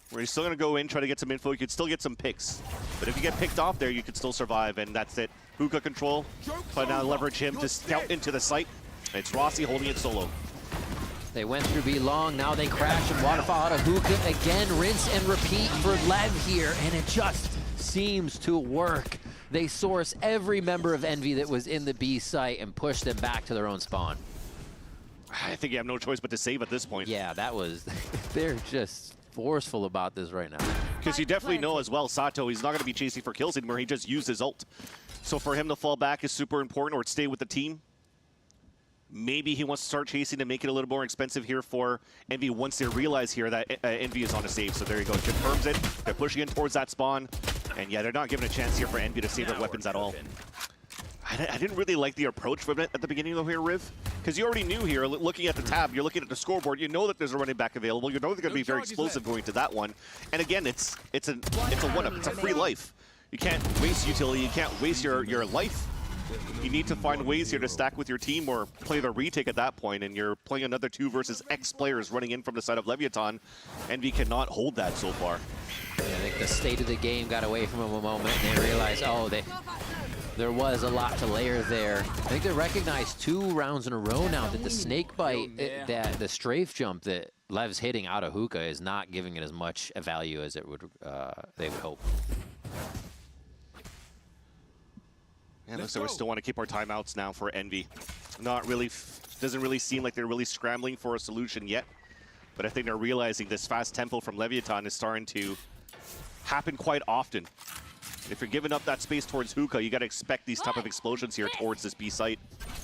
where you're still going to go in, try to get some info. You could still get some picks. But if you get picked off there, you could still survive, and that's it. Hookah control, but now leverage him to scout into the site. It's Rossi holding it solo. They went through B long, now they crash and waterfall out of hookah. Again, rinse and repeat for Lev here, and it just seems to work. They source every member of Envy that was in the B site and push them back to their own spawn. I think you have no choice but to save at this point. Yeah, that was, they're just forceful about this right now. Because you definitely know as well, Sato, he's not going to be chasing for kills anymore. He just used his ult. So for him to fall back is super important, or stay with the team. Maybe he wants to start chasing to make it a little more expensive here for Envy once they realize here that Envy is on a save. So there you go, confirms it. They're pushing in towards that spawn. And yeah, they're not giving a chance here for Envy to save their weapons at all. I didn't really like the approach from it at the beginning though here, Riv. Because you already knew here, looking at the tab, you're looking at the scoreboard, you know that there's a running back available. You know they're going to be very explosive going to that one. And again, it's a one-up. It's a free life. You can't waste utility. You can't waste your life. You need to find ways here to stack with your team or play the retake at that point, and you're playing another 2 versus X players running in from the side of Leviathan. Envy cannot hold that so far. I think the state of the game got away from them a moment, and they realized, oh, there was a lot to layer there. I think they recognized 2 rounds in a row now that the snake bite, that the strafe jump that Lev's hitting out of hookah is not giving it as much value as it would they would hope. Yeah, looks like we still want to keep our timeouts now for Envy. Not really, doesn't really seem like they're really scrambling for a solution yet. But I think they're realizing this fast tempo from Leviathan is starting to happen quite often. If you're giving up that space towards hookah, you got to expect these type of explosions here towards this B site.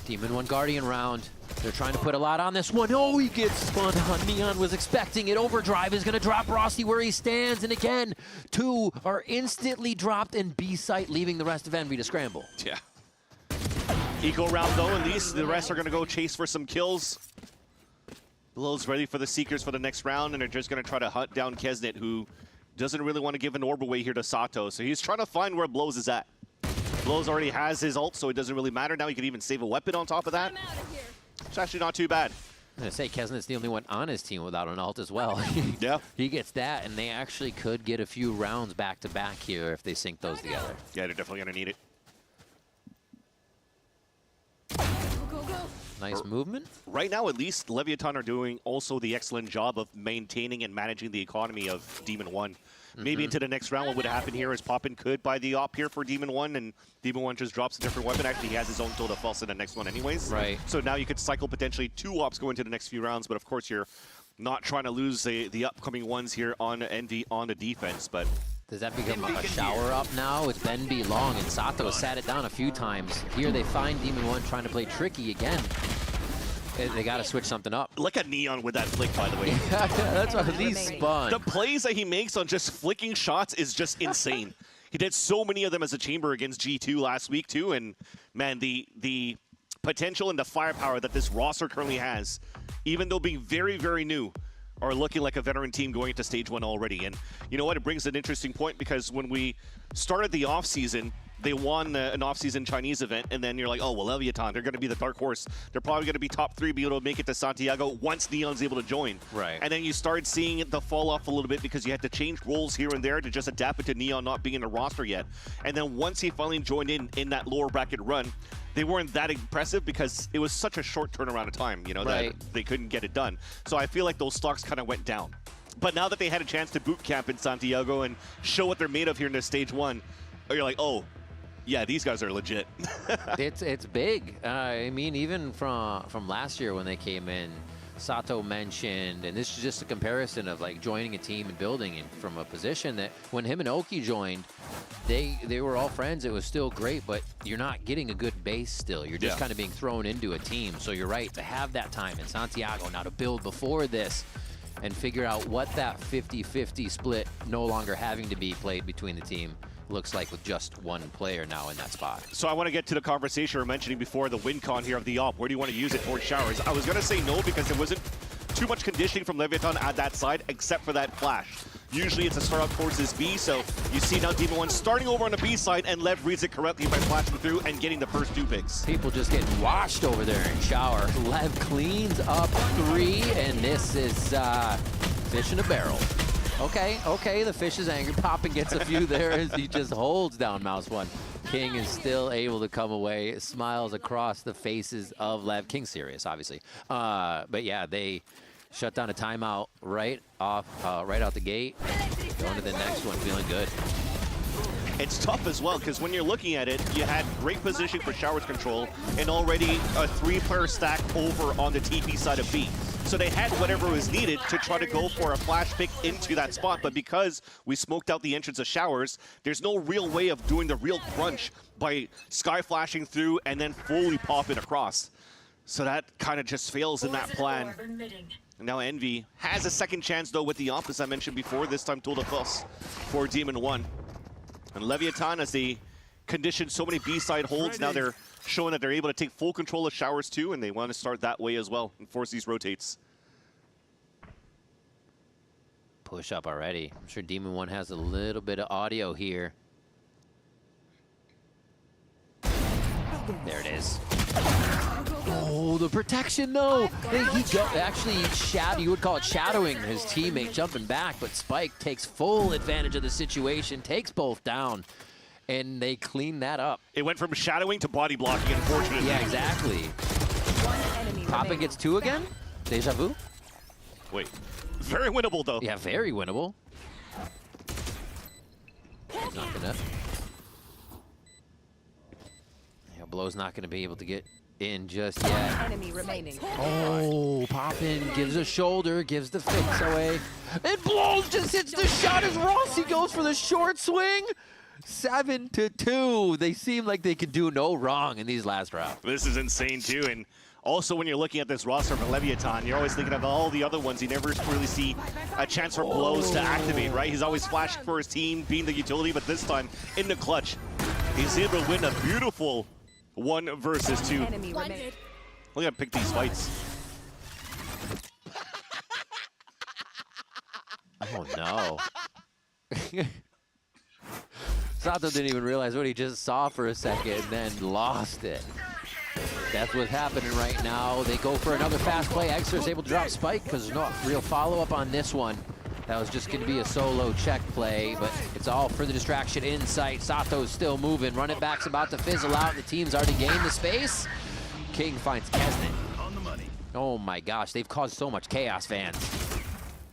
Demon 1 Guardian round. They're trying to put a lot on this one. Oh, he gets spun on. Neon was expecting it. Overdrive is going to drop Rossi where he stands. And again, 2 are instantly dropped in B site, leaving the rest of Envy to scramble. Yeah. Eco round though, at least the rest are going to go chase for some kills. Blow's ready for the Seekers for the next round, and they're just going to try to hunt down Kesnet, who doesn't really want to give an orb away here to Sato. So he's trying to find where Blows is at. Blows already has his ult, so it doesn't really matter. Now he can even save a weapon on top of that. It's actually not too bad. I'm going to say Kesnet's the only one on his team without an ult as well. Yeah. He gets that, and they actually could get a few rounds back-to-back here if they sync those together. Yeah, they're definitely going to need it. Nice movement. Right now, at least, Leviathan are doing also the excellent job of maintaining and managing the economy of Demon 1. Maybe into the next round, what would happen here is Poppin could buy the op here for Demon 1, and Demon 1 just drops a different weapon. Actually, he has his own tool that falls in the next one anyways. Right. So now you could cycle potentially 2 ops going into the next few rounds, but of course you're not trying to lose the upcoming ones here on Envy on the defense. But does that become a shower up now? It's Ben B long, and Sato sat it down a few times. Here they find Demon 1 trying to play tricky again. They got to switch something up. Look at Neon with that flick, by the way. That's what he's spun. The plays that he makes on just flicking shots is just insane. He did so many of them as a chamber against G2 last week, too. And, man, the potential and the firepower that this roster currently has, even though being very, very new, are looking like a veteran team going into Stage 1 already. And you know what? It brings an interesting point, because when we started the offseason, they won an off-season Chinese event, and then you're like, oh, well, Leviathan, they're going to be the dark horse. They're probably going to be top 3, be able to make it to Santiago once Neon's able to join. Right. And then you started seeing the fall off a little bit because you had to change roles here and there to just adapt it to Neon not being in the roster yet. And then once he finally joined in that lower bracket run, they weren't that impressive because it was such a short turnaround of time, you know, that they couldn't get it done. So I feel like those stocks kind of went down. But now that they had a chance to boot camp in Santiago and show what they're made of here in this Stage 1, you're like, oh, yeah, these guys are legit. It's big. I mean, even from last year when they came in, Sato mentioned, and this is just a comparison of like joining a team and building it from a position that when him and Oki joined, they were all friends. It was still great, but you're not getting a good base still. You're just kind of being thrown into a team. So you're right, to have that time in Santiago now to build before this and figure out what that 50-50 split no longer having to be played between the team looks like with just one player now in that spot. So I want to get to the conversation we were mentioning before, the win con here of the op. Where do you want to use it towards showers? I was going to say no because there wasn't too much conditioning from Leviathan at that side except for that flash. Usually it's a start up towards this B, so you see now Demon 1 starting over on the B side, and Lev reads it correctly by flashing through and getting the first 2 picks. People just getting washed over there in shower. Lev cleans up 3, and this is fish in a barrel. Okay, the fish is angry. Poppin gets a few there as he just holds down Mouse 1. King is still able to come away, smiles across the faces of Lev. King's serious, obviously. But yeah, they shut down a timeout right out the gate. Going to the next one, feeling good. It's tough as well, because when you're looking at it, you had great positioning for showers control and already a 3-player stack over on the TP side of B. So they had whatever was needed to try to go for a flash pick into that spot. But because we smoked out the entrance of showers, there's no real way of doing the real crunch by sky flashing through and then fully popping across. So that kind of just fails in that plan. And now Envy has a second chance, though, with the op, as I mentioned before, this time Tour de Force for Demon 1. And Leviatan, as they conditioned so many B-side holds, now they're showing that they're able to take full control of showers, too, and they want to start that way as well and force these rotates. Push up already. I'm sure Demon 1 has a little bit of audio here. There it is. Oh, the protection, though. You would call it shadowing his teammate, jumping back, but Spike takes full advantage of the situation, takes both down, and they clean that up. It went from shadowing to body blocking, unfortunately. Yeah, exactly. Papa gets 2 again? Deja vu? Wait. Very winnable, though. Yeah, very winnable. Not gonna. Yeah, Blow's not gonna be able to get in just yet. Enemy remaining. Oh, Poppin gives a shoulder, gives the fix away. And Blows just hits the shot as Rossi goes for the short swing. 7-2. They seem like they could do no wrong in these last rounds. This is insane, too. And also, when you're looking at this roster for Leviatan, you're always thinking of all the other ones. You never really see a chance for Blows to activate, right? He's always flashing for his team, being the utility, but this time, in the clutch, he's able to win a beautiful 1 versus 2. We're gonna pick these fights. Oh, no. Sato didn't even realize what he just saw for a second and then lost it. That's what's happening right now. They go for another fast play. Extra's able to drop Spike because there's no real follow-up on this one. That was just going to be a solo check play, but it's all for the distraction in sight. Sato's still moving. Running back's about to fizzle out, and the team's already gained the space. King finds Kesnet. Oh my gosh, they've caused so much chaos, fans.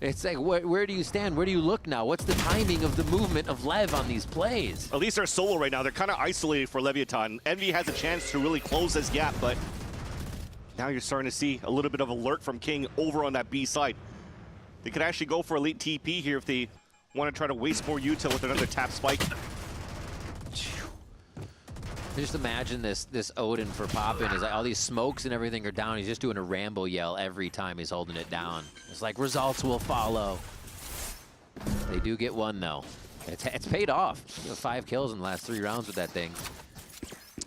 It's like, where do you stand? Where do you look now? What's the timing of the movement of Lev on these plays? At least they're solo right now. They're kind of isolated for Leviatan. Envy has a chance to really close this gap, but now you're starting to see a little bit of alert from King over on that B side. They could actually go for elite TP here if they want to try to waste more util with another tap spike. Just imagine this Odin for Poppin is like all these smokes and everything are down. He's just doing a Rambo yell every time he's holding it down. It's like results will follow. They do get 1 though. It's paid off. 5 kills in the last 3 rounds with that thing.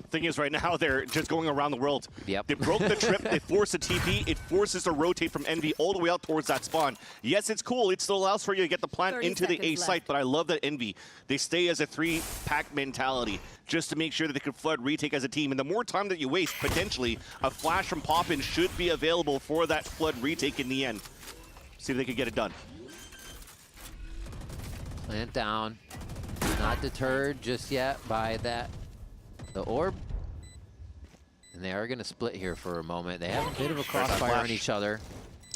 Thing is, right now, they're just going around the world. Yep. They broke the trip. They forced a TP. It forces to rotate from Envy all the way out towards that spawn. Yes, it's cool. It still allows for you to get the plant into the A site, but I love that Envy. They stay as a 3-pack mentality just to make sure that they can flood retake as a team. And the more time that you waste, potentially, a flash from Poppin should be available for that flood retake in the end. See if they can get it done. Plant down. Not deterred just yet by that. The orb. And they are going to split here for a moment. They have a bit of a crossfire on each other.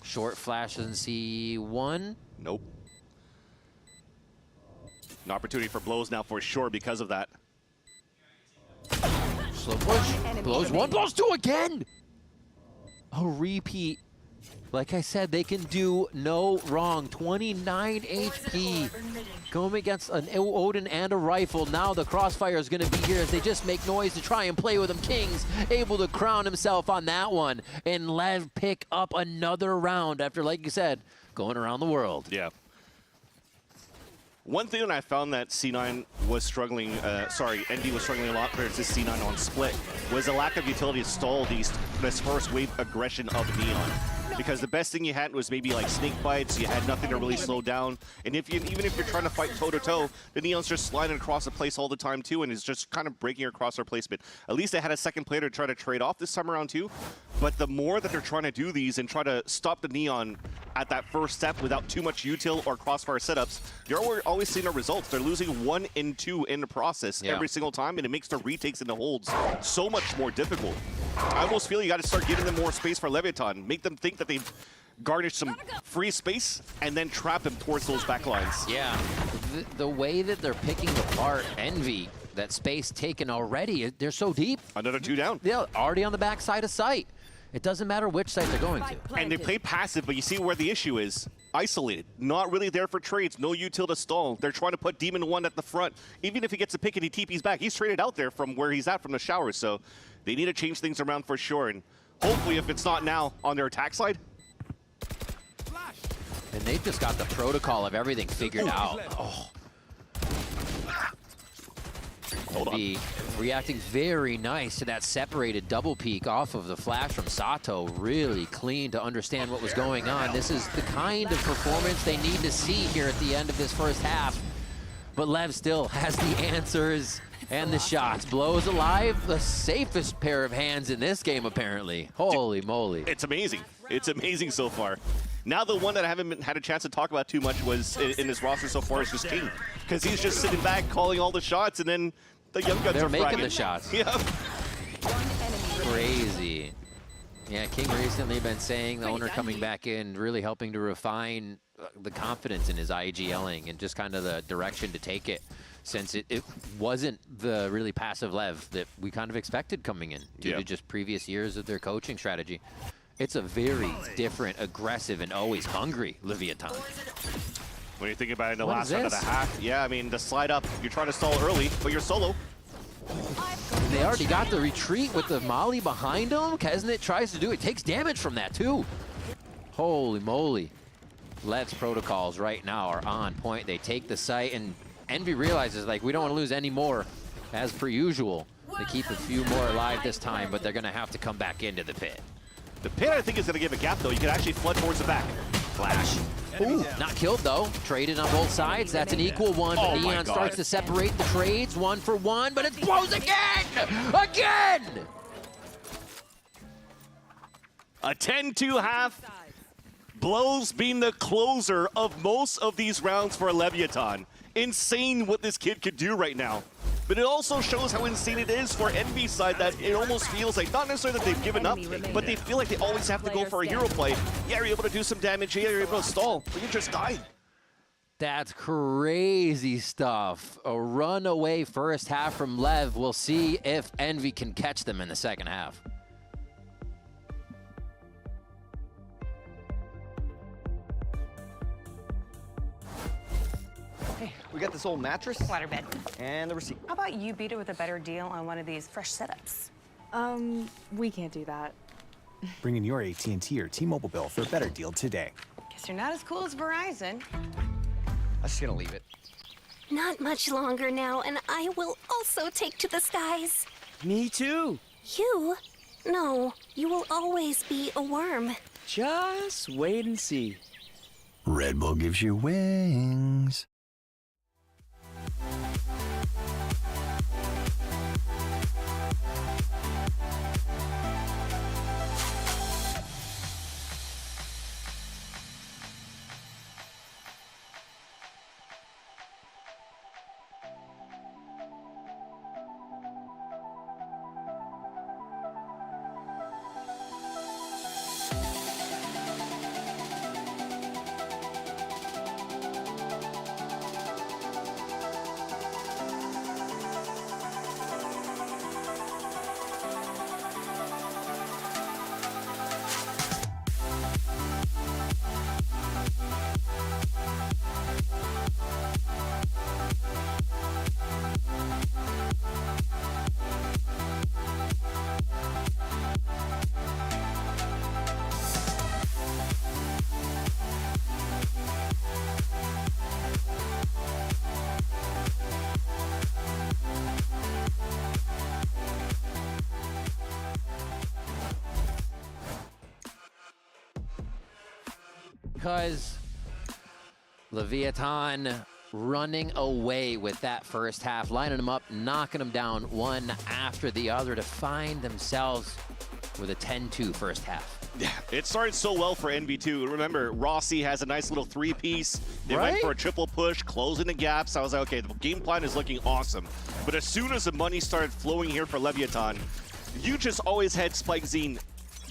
Short flash doesn't see 1. Nope. An opportunity for Blows now for sure because of that. Slow push. Blows 1, blows 2 again. A repeat. Like I said, they can do no wrong. 29 HP. Going against an Odin and a rifle. Now the crossfire is going to be here as they just make noise to try and play with him. King's able to crown himself on that one. And Lev pick up another round after, like you said, going around the world. Yeah. One thing that I found that C9 was struggling, ND was struggling a lot versus C9 on split was the lack of utility to stall this first wave aggression of Neon. Because the best thing you had was maybe like snake bites, you had nothing to really slow down. And even if you're trying to fight toe-to-toe, the Neon's just sliding across the place all the time too, and is just kind of breaking across our placement. At least they had a second player to try to trade off this time around too. But the more that they're trying to do these and try to stop the Neon at that first step without too much util or crossfire setups, you're always seeing the results. They're losing 1 and 2 in the process every single time, and it makes the retakes and the holds so much more difficult. I almost feel you got to start giving them more space for Leviatan. Make them think that they've garnished some free space and then trap them towards those back lines. Yeah, the way that they're picking apart Envy, that space taken already, they're so deep. Another 2 down. Yeah, already on the back side of sight. It doesn't matter which site they're going to. And they play passive, but you see where the issue is. Isolated. Not really there for trades. No util to stall. They're trying to put Demon 1 at the front. Even if he gets a pick and he TP's back, he's traded out there from where he's at from the shower. So they need to change things around for sure. And hopefully, if it's not now on their attack side. And they've just got the protocol of everything figured out. Oh. Hold on. Be reacting very nice to that separated double peek off of the flash from Sato. Really clean to understand what was going on. This is the kind of performance they need to see here at the end of this first half. But Lev still has the answers and the shots. Blows alive, the safest pair of hands in this game, apparently. Holy moly. It's amazing. It's amazing so far. Now the one that I haven't had a chance to talk about too much was in this roster so far is just King. Because he's just sitting back, calling all the shots, and then the young guns They're are making fragging. the shots. Yeah. Crazy. Yeah, King recently been saying, the owner coming back in, really helping to refine the confidence in his IGLing and just kind of the direction to take it, since it wasn't the really passive Lev that we kind of expected coming in due to just previous years of their coaching strategy. It's a very different, aggressive, and always hungry Leviatan. When you think about it in the What last is round of the this? half, yeah, I mean, the slide up, you're trying to stall early, but you're solo. And they already got the retreat with the molly behind him. Kesnet tries to do it. Takes damage from that, too. Holy moly. Lev's protocols right now are on point. They take the site, and Envy realizes, like, we don't want to lose any more, as per usual. They keep a few more alive this time, but they're going to have to come back into the pit. The pit, I think, is going to give a gap, though. You can actually flood towards the back. Flash. Ooh, not killed, though. Traded on both sides. That's an equal one, but Neon starts to separate the trades 1 for 1, but it blows again! Again! A 10-2 half. Blows being the closer of most of these rounds for Leviatan. Insane what this kid could do right now. But it also shows how insane it is for Envy's side that it almost feels like, not necessarily that they've given up, but they feel like they always have to go for a hero play. Yeah, you're able to do some damage here, you're able to stall, but you just died. That's crazy stuff. A runaway first half from Lev. We'll see if Envy can catch them in the second half. Hey, we got this old mattress. Waterbed. And the receipt. How about you beat it with a better deal on one of these fresh setups? We can't do that. Bring in your AT&T or T-Mobile bill for a better deal today. Guess you're not as cool as Verizon. I'm just gonna leave it. Not much longer now, and I will also take to the skies. Me too. You? No, you will always be a worm. Just wait and see. Red Bull gives you wings. Because Leviatan running away with that first half, lining them up, knocking them down one after the other to find themselves with a 10-2 first half. Yeah, it started so well for NV2. Remember, Rossi has a nice little three-piece. They went for a triple push, closing the gaps. I was like, okay, the game plan is looking awesome. But as soon as the money started flowing here for Leviatan, you just always had Spike Zine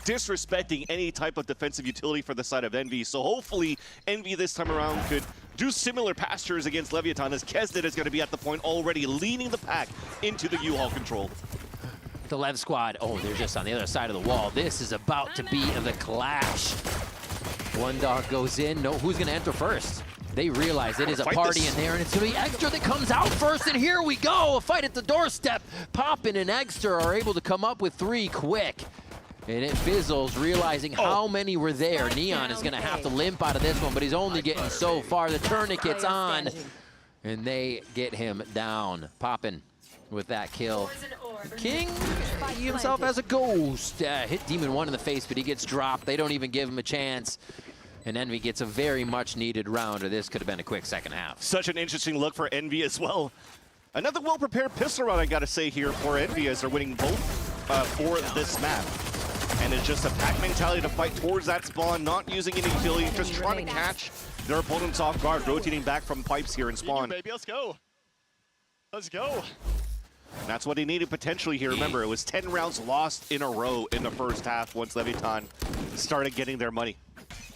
disrespecting any type of defensive utility for the side of Envy. So hopefully Envy this time around could do similar pastures against Leviatan, as Kesnet is going to be at the point already leading the pack into the U-Haul control. The Lev squad, oh, they're just on the other side of the wall. This is about to be the clash. One dog goes in. No, who's going to enter first? They realize it is a party in there, and it's going to be Extra that comes out first, and here we go. A fight at the doorstep. Poppin and Extra are able to come up with 3 quick. And it fizzles, realizing how many were there. Neon is going to have to limp out of this one, but he's only getting so far. The tourniquet's on, and they get him down. Poppin with that kill. King, he himself as a ghost. Hit Demon 1 in the face, but he gets dropped. They don't even give him a chance. And Envy gets a very much needed round, or this could have been a quick second half. Such an interesting look for Envy as well. Another well-prepared pistol round, I got to say here, for Envy, as they're winning both for this map. And it's just a pack mentality to fight towards that spawn, not using any utility, just trying to catch their opponents off guard, rotating back from pipes here in spawn. Baby, let's go. Let's go. And that's what he needed potentially here. Remember, it was 10 rounds lost in a row in the first half once Leviatan started getting their money.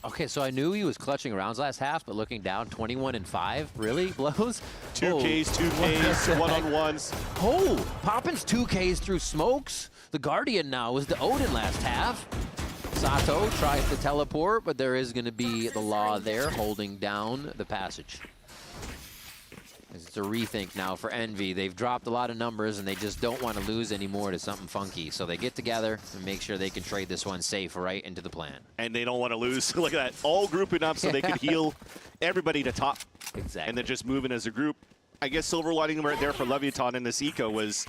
Okay, so I knew he was clutching rounds last half, but looking down, 21-5, really? Blows? 2 Ks, 2 Ks, one-on-ones. Oh, Poppin's 2 Ks through smokes. The Guardian now was the Odin last half. Sato tries to teleport, but there is going to be the Law there holding down the passage. It's a rethink now for Envy. They've dropped a lot of numbers, and they just don't want to lose anymore to something funky. So they get together and make sure they can trade this one safe right into the plan. And they don't want to lose. Look at that. All grouping up so they can heal everybody to top. Exactly. And then just moving as a group. I guess silver lining right there for Leviatan in this eco was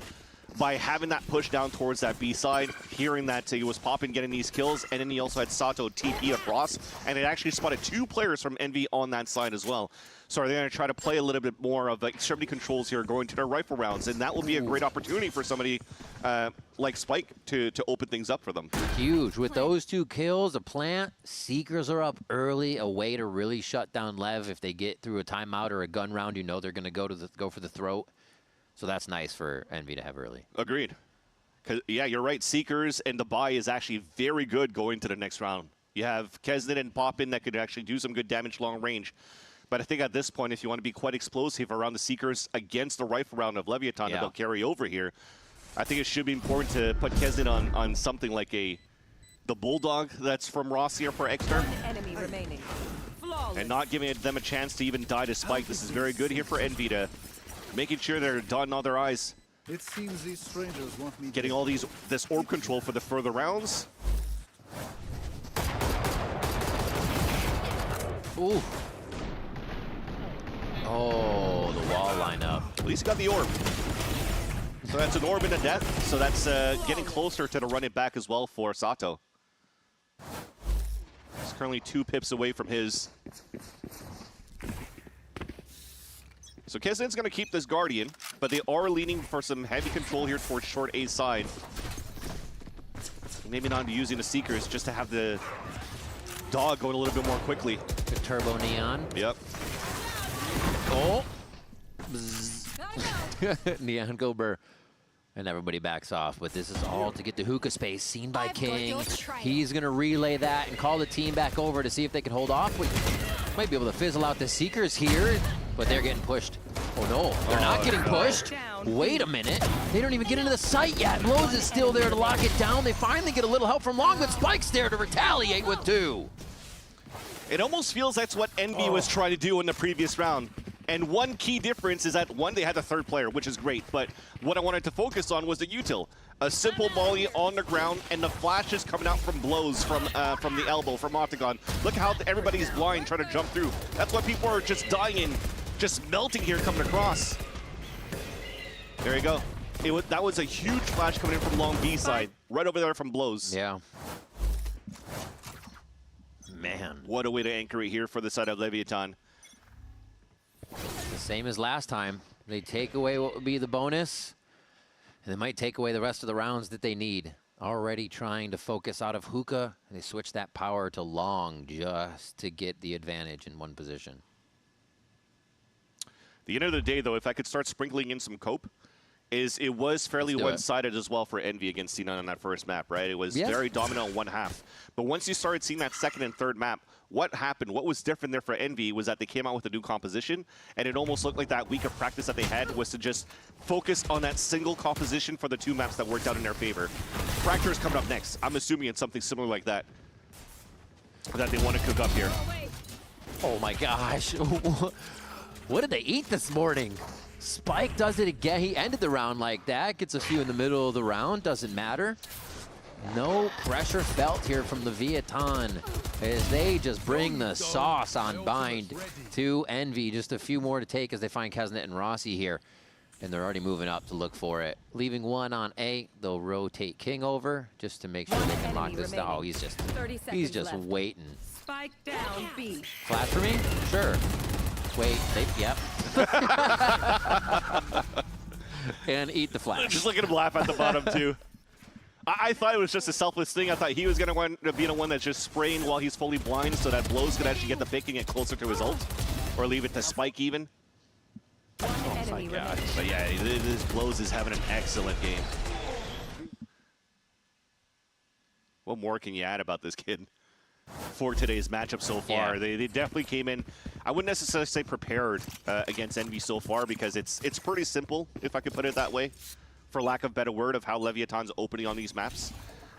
by having that push down towards that B side, hearing that he was popping, getting these kills, and then he also had Sato TP across, and it actually spotted 2 players from Envy on that side as well. So are they going to try to play a little bit more of extremity controls here, going to their rifle rounds, and that will be a great opportunity for somebody like Spike to open things up for them. Huge. With those 2 kills, a plant, Seekers are up early, a way to really shut down Lev. If they get through a timeout or a gun round, you know they're going to go for the throat. So that's nice for Envy to have early. Agreed. Yeah, you're right. Seekers and the buy is actually very good going to the next round. You have Kesnet and Poppin that could actually do some good damage long range. But I think at this point, if you want to be quite explosive around the Seekers against the rifle round of Leviatan that they'll carry over here, I think it should be important to put Kesnet on something like the Bulldog that's from Ross here for Exter. Enemy remaining. And not giving them a chance to even die to Spike. This is very good here for Envy to making sure they're dotting all their I's. It seems these strangers want me getting all this orb control for the further rounds. Ooh. Oh, the wall lineup. At least got the orb. So that's an orb and a death. So that's getting closer to the run it back as well for Sato. He's currently 2 pips away from his. So Kesnet's going to keep this Guardian, but they are leaning for some heavy control here towards short A side. Maybe not using the Seekers just to have the dog going a little bit more quickly. Good turbo Neon. Yep. Oh. Neon Gober. And everybody backs off, but this is all to get the hookah space seen by King. He's going to relay that and call the team back over to see if they can hold off. We might be able to fizzle out the Seekers here, but they're getting pushed. Oh no, they're not getting pushed. Wait a minute. They don't even get into the site yet. Blows is still there to lock it down. They finally get a little help from Long, but Spike's there to retaliate with 2. It almost feels that's what Envy was trying to do in the previous round. And one key difference is that, one, they had the 3rd player, which is great, but what I wanted to focus on was the util. A simple molly on the ground, and the flashes coming out from blows from the elbow, from Octagon. Look how everybody's blind trying to jump through. That's why people are just dying and just melting here coming across. There you go. That was a huge flash coming in from long B side, right over there from blows. Yeah. Man. What a way to anchor it here for the side of Leviatan. The same as last time. They take away what would be the bonus, and they might take away the rest of the rounds that they need. Already trying to focus out of hookah. They switch that power to long just to get the advantage in one position. The end of the day, though, if I could start sprinkling in some cope, is it was fairly Let's do it. one-sided as well for Envy against C9 on that first map, right? It was Yes. very dominant on one half. But once you started seeing that second and third map, what happened? What was different there for Envy was that they came out with a new composition, and it almost looked like that week of practice that they had was to just focus on that single composition for the two maps that worked out in their favor. Fracture is coming up next. I'm assuming it's something similar like that that they want to cook up here. Oh my gosh. What did they eat this morning? Spike does it again. He ended the round like that. Gets a few in the middle of the round. Doesn't matter. No pressure felt here from Leviatan as they just bring the sauce on Bind to Envy. Just a few more to take as they find Kaznet and Rossi here. And they're already moving up to look for it. Leaving one on A, they'll rotate King over just to make sure they can lock this down. Oh, he's just waiting. Spike down B. Flash for me? Sure. Wait, yep. And eat the flash. Just look at him laugh at the bottom, too. I thought it was just a selfless thing. I thought he was going to be the one that's just spraying while he's fully blind so that Blows could actually get the pick and get closer to his ult. Or leave it to Spike, even. Oh, my God. But yeah, this Blows is having an excellent game. What more can you add about this kid for today's matchup so far? Yeah. They definitely came in, I wouldn't necessarily say prepared against Envy so far, because it's pretty simple, if I could put it that way, for lack of a better word, of how Leviatan's opening on these maps.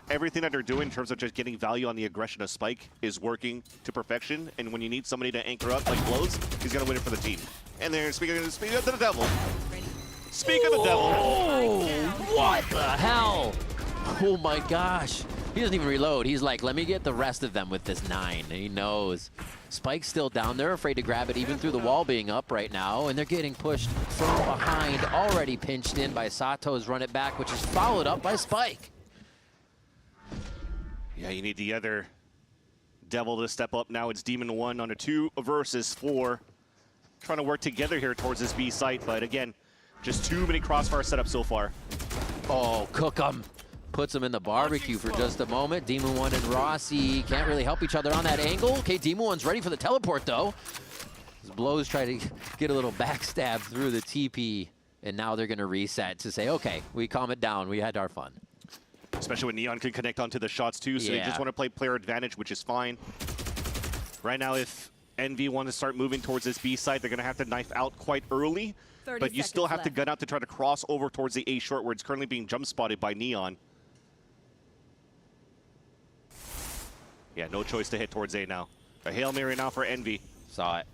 Everything that they're doing in terms of just getting value on the aggression of Spike is working to perfection, and when you need somebody to anchor up like Blows, he's going to win it for the team. And they're speaking of the devil. Speak of the devil. Oh, what the hell? Oh my gosh. He doesn't even reload. He's like, let me get the rest of them with this 9. He knows. Spike's still down there, afraid to grab it even through the wall being up right now, and they're getting pushed from behind, already pinched in by Sato's run it back, which is followed up by Spike. Yeah, you need the other devil to step up now. It's Demon 1 on a 2 versus 4. Trying to work together here towards this B site, but again, just too many crossfire setups so far. Oh, cook 'em. Puts him in the barbecue for just a moment. Demon 1 and Rossi can't really help each other on that angle. Okay, Demon 1's ready for the teleport, though. His Blows try to get a little backstab through the TP, and now they're going to reset to say, okay, we calm it down. We had our fun. Especially when Neon can connect onto the shots, too, so they just want to play player advantage, which is fine. Right now, if Envy want to start moving towards this B site, they're going to have to knife out quite early, but you still have to gun out to try to cross over towards the A short, where it's currently being jump spotted by Neon. Yeah, no choice to hit towards A now. A Hail Mary now for Envy. Saw it.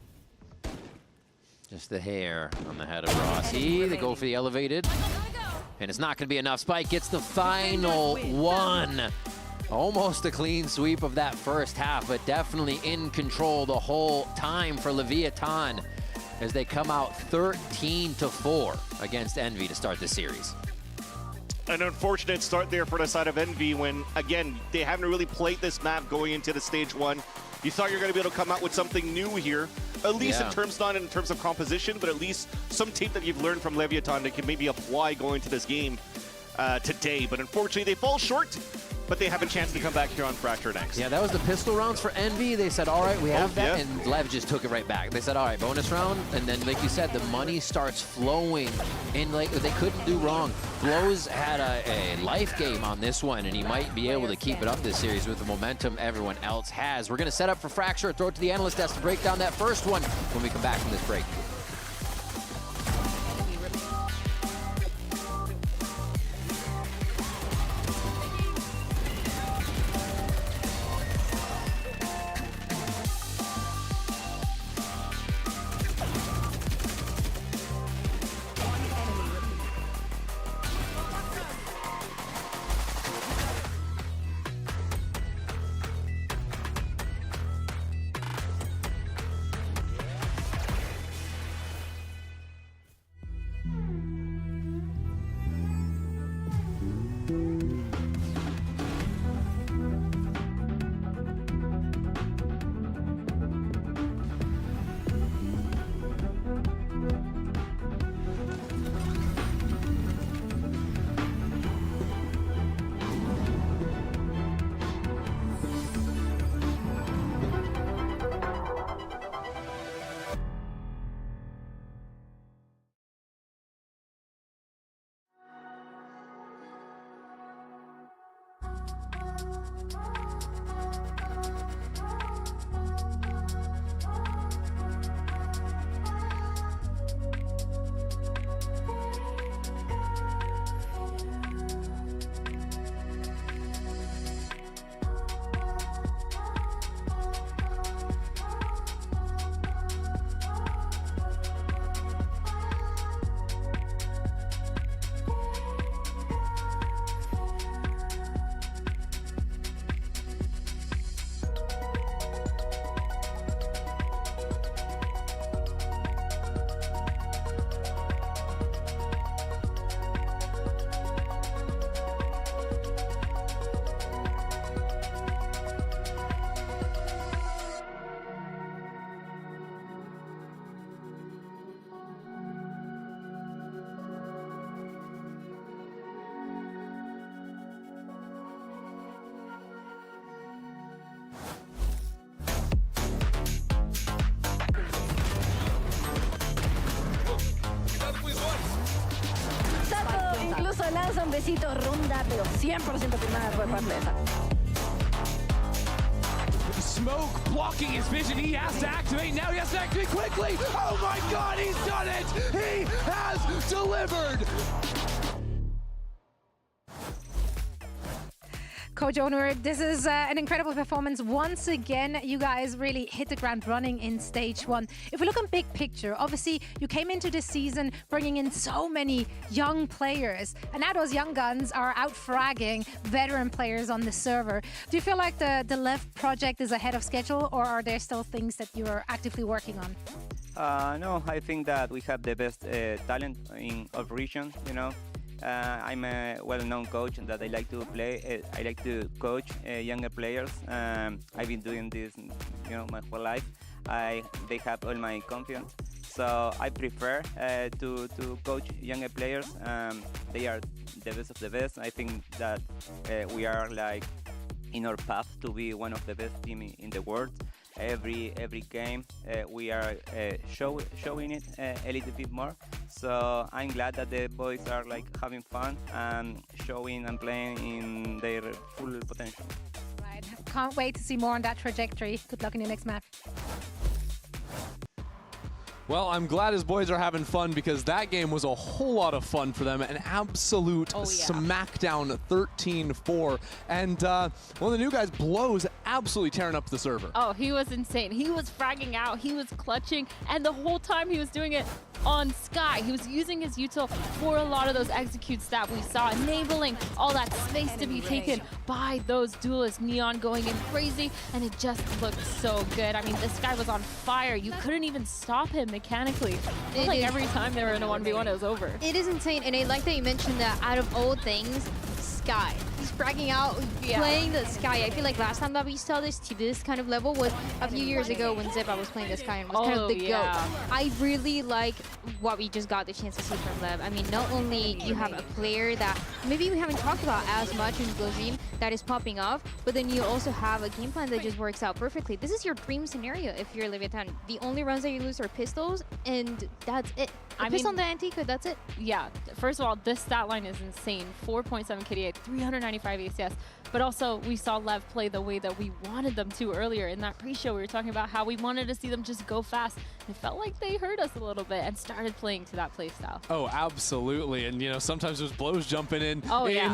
Just the hair on the head of Rossi. They go for the elevated. And it's not going to be enough. Spike gets the final one. Almost a clean sweep of that first half, but definitely in control the whole time for Leviatan as they come out 13-4 against Envy to start the series. An unfortunate start there for the side of Envy when, again, they haven't really played this map going into the stage 1. You thought you were going to be able to come out with something new here, at least in terms, not in terms of composition, but at least some tape that you've learned from Leviatan that can maybe apply going to this game today. But unfortunately, they fall short, but they have a chance to come back here on Fracture next. Yeah, that was the pistol rounds for Envy. They said, all right, we have that, and Lev just took it right back. They said, all right, bonus round, and then, like you said, the money starts flowing, and like they couldn't do wrong. Blows had a life game on this one, and he might be able to keep it up this series with the momentum everyone else has. We're going to set up for Fracture, throw it to the analyst desk to break down that first one when we come back from this break. se lanza un besito ronda, pero 100% firmada por parte de esa. Smoke blocking his vision. He has to activate now. He has to activate quickly. Oh my God, he's done it. He has delivered. Coach Onur, this is an incredible performance. Once again, you guys really hit the ground running in stage one. If we look on big picture, obviously you came into this season bringing in so many young players, and now those young guns are out fragging veteran players on the server. Do you feel like the Lev project is ahead of schedule, or are there still things that you are actively working on? No, I think that we have the best talent in of region, you know. I'm a well-known coach that I like to play. I like to coach younger players. I've been doing this, you know, my whole life. They have all my confidence, so I prefer to coach younger players. They are the best of the best. I think that we are like in our path to be one of the best team in the world. Every game we are showing it a little bit more. So I'm glad that the boys are like having fun and showing and playing in their full potential. Right. Can't wait to see more on that trajectory. Good luck in your next match. Well, I'm glad his boys are having fun, because that game was a whole lot of fun for them. An absolute smackdown, 13-4. And one of the new guys, Blows, absolutely tearing up the server. Oh, he was insane. He was fragging out, he was clutching, and the whole time he was doing it on Sky. He was using his util for a lot of those executes that we saw, enabling all that space to be taken by those duelists. Neon going in crazy, and it just looked so good. I mean, this guy was on fire. You couldn't even stop him mechanically. It was like every time they were in a 1v1, it was over. It is insane, and I like that you mentioned that out of all things, Sky. He's bragging out, playing the Sky. I feel like last time that we saw this to this kind of level was a few years ago when Zepa was playing the Sky and was kind of the GOAT. I really like what we just got the chance to see from Lev. I mean, not only you have a player that maybe we haven't talked about as much in Blozim that is popping off, but then you also have a game plan that just works out perfectly. This is your dream scenario if you're Leviatan. The only runs that you lose are pistols, and that's it. A pistol on the Antica, that's it. Yeah, first of all, this stat line is insane. 4.7 KDA, 395 ACS. But also, we saw Lev play the way that we wanted them to earlier. In that pre-show, we were talking about how we wanted to see them just go fast. It felt like they heard us a little bit and started playing to that play style. Oh, absolutely. And, you know, sometimes it was Blows jumping in.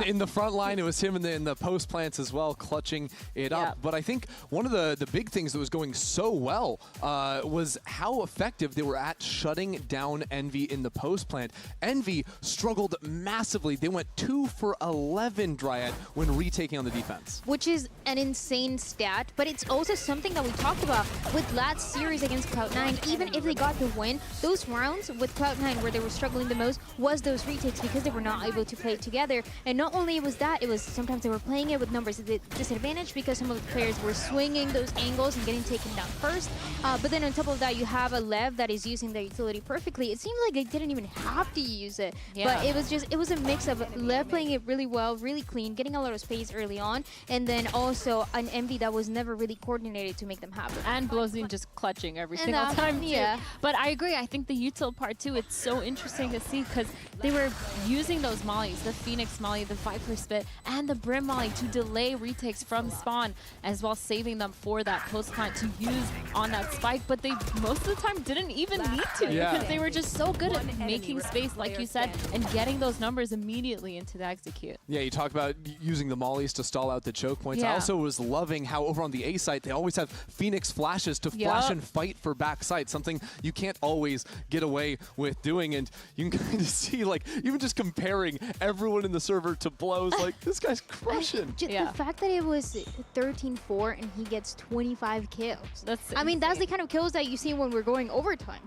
In the front line, it was him in the post plants as well, clutching it up. But I think one of the big things that was going so well was how effective they were at shutting down Envy in the post plant. Envy struggled massively. They went 2 for 11 Dryad when retaking on the defense. Which is an insane stat, but it's also something that we talked about with last series against Cloud9. Even if they got the win, those rounds with Cloud9 where they were struggling the most was those retakes because they were not able to play together. And not only was that, it was sometimes they were playing it with numbers at disadvantage because some of the players were swinging those angles and getting taken down first. But then on top of that, you have a Lev that is using their utility perfectly. It seemed like they didn't even have to use it. But it was a mix of Lev playing it really well, really clean, getting a lot of space early on, and then also an Envy that was never really coordinated to make them happen. And Blozin just clutching every single time too. But I agree, I think the util part too, it's so interesting to see because they were using those mollies, the Phoenix molly, the Viper spit, and the Brim molly to delay retakes from spawn, as well saving them for that post plant to use on that spike, but they most of the time didn't even need to because they were just so good at making space, like you said, and getting those numbers immediately into the execute. Yeah, you talk about using the mollies to stall out the choke points. I also was loving how over on the A site, they always have Phoenix flashes to flash and fight for backside, something you can't always get away with doing. And you can kind of see, like, even just comparing everyone in the server to Blows, like, this guy's crushing. The fact that it was 13-4 and he gets 25 kills. I mean, that's the kind of kills that you see when we're going overtime.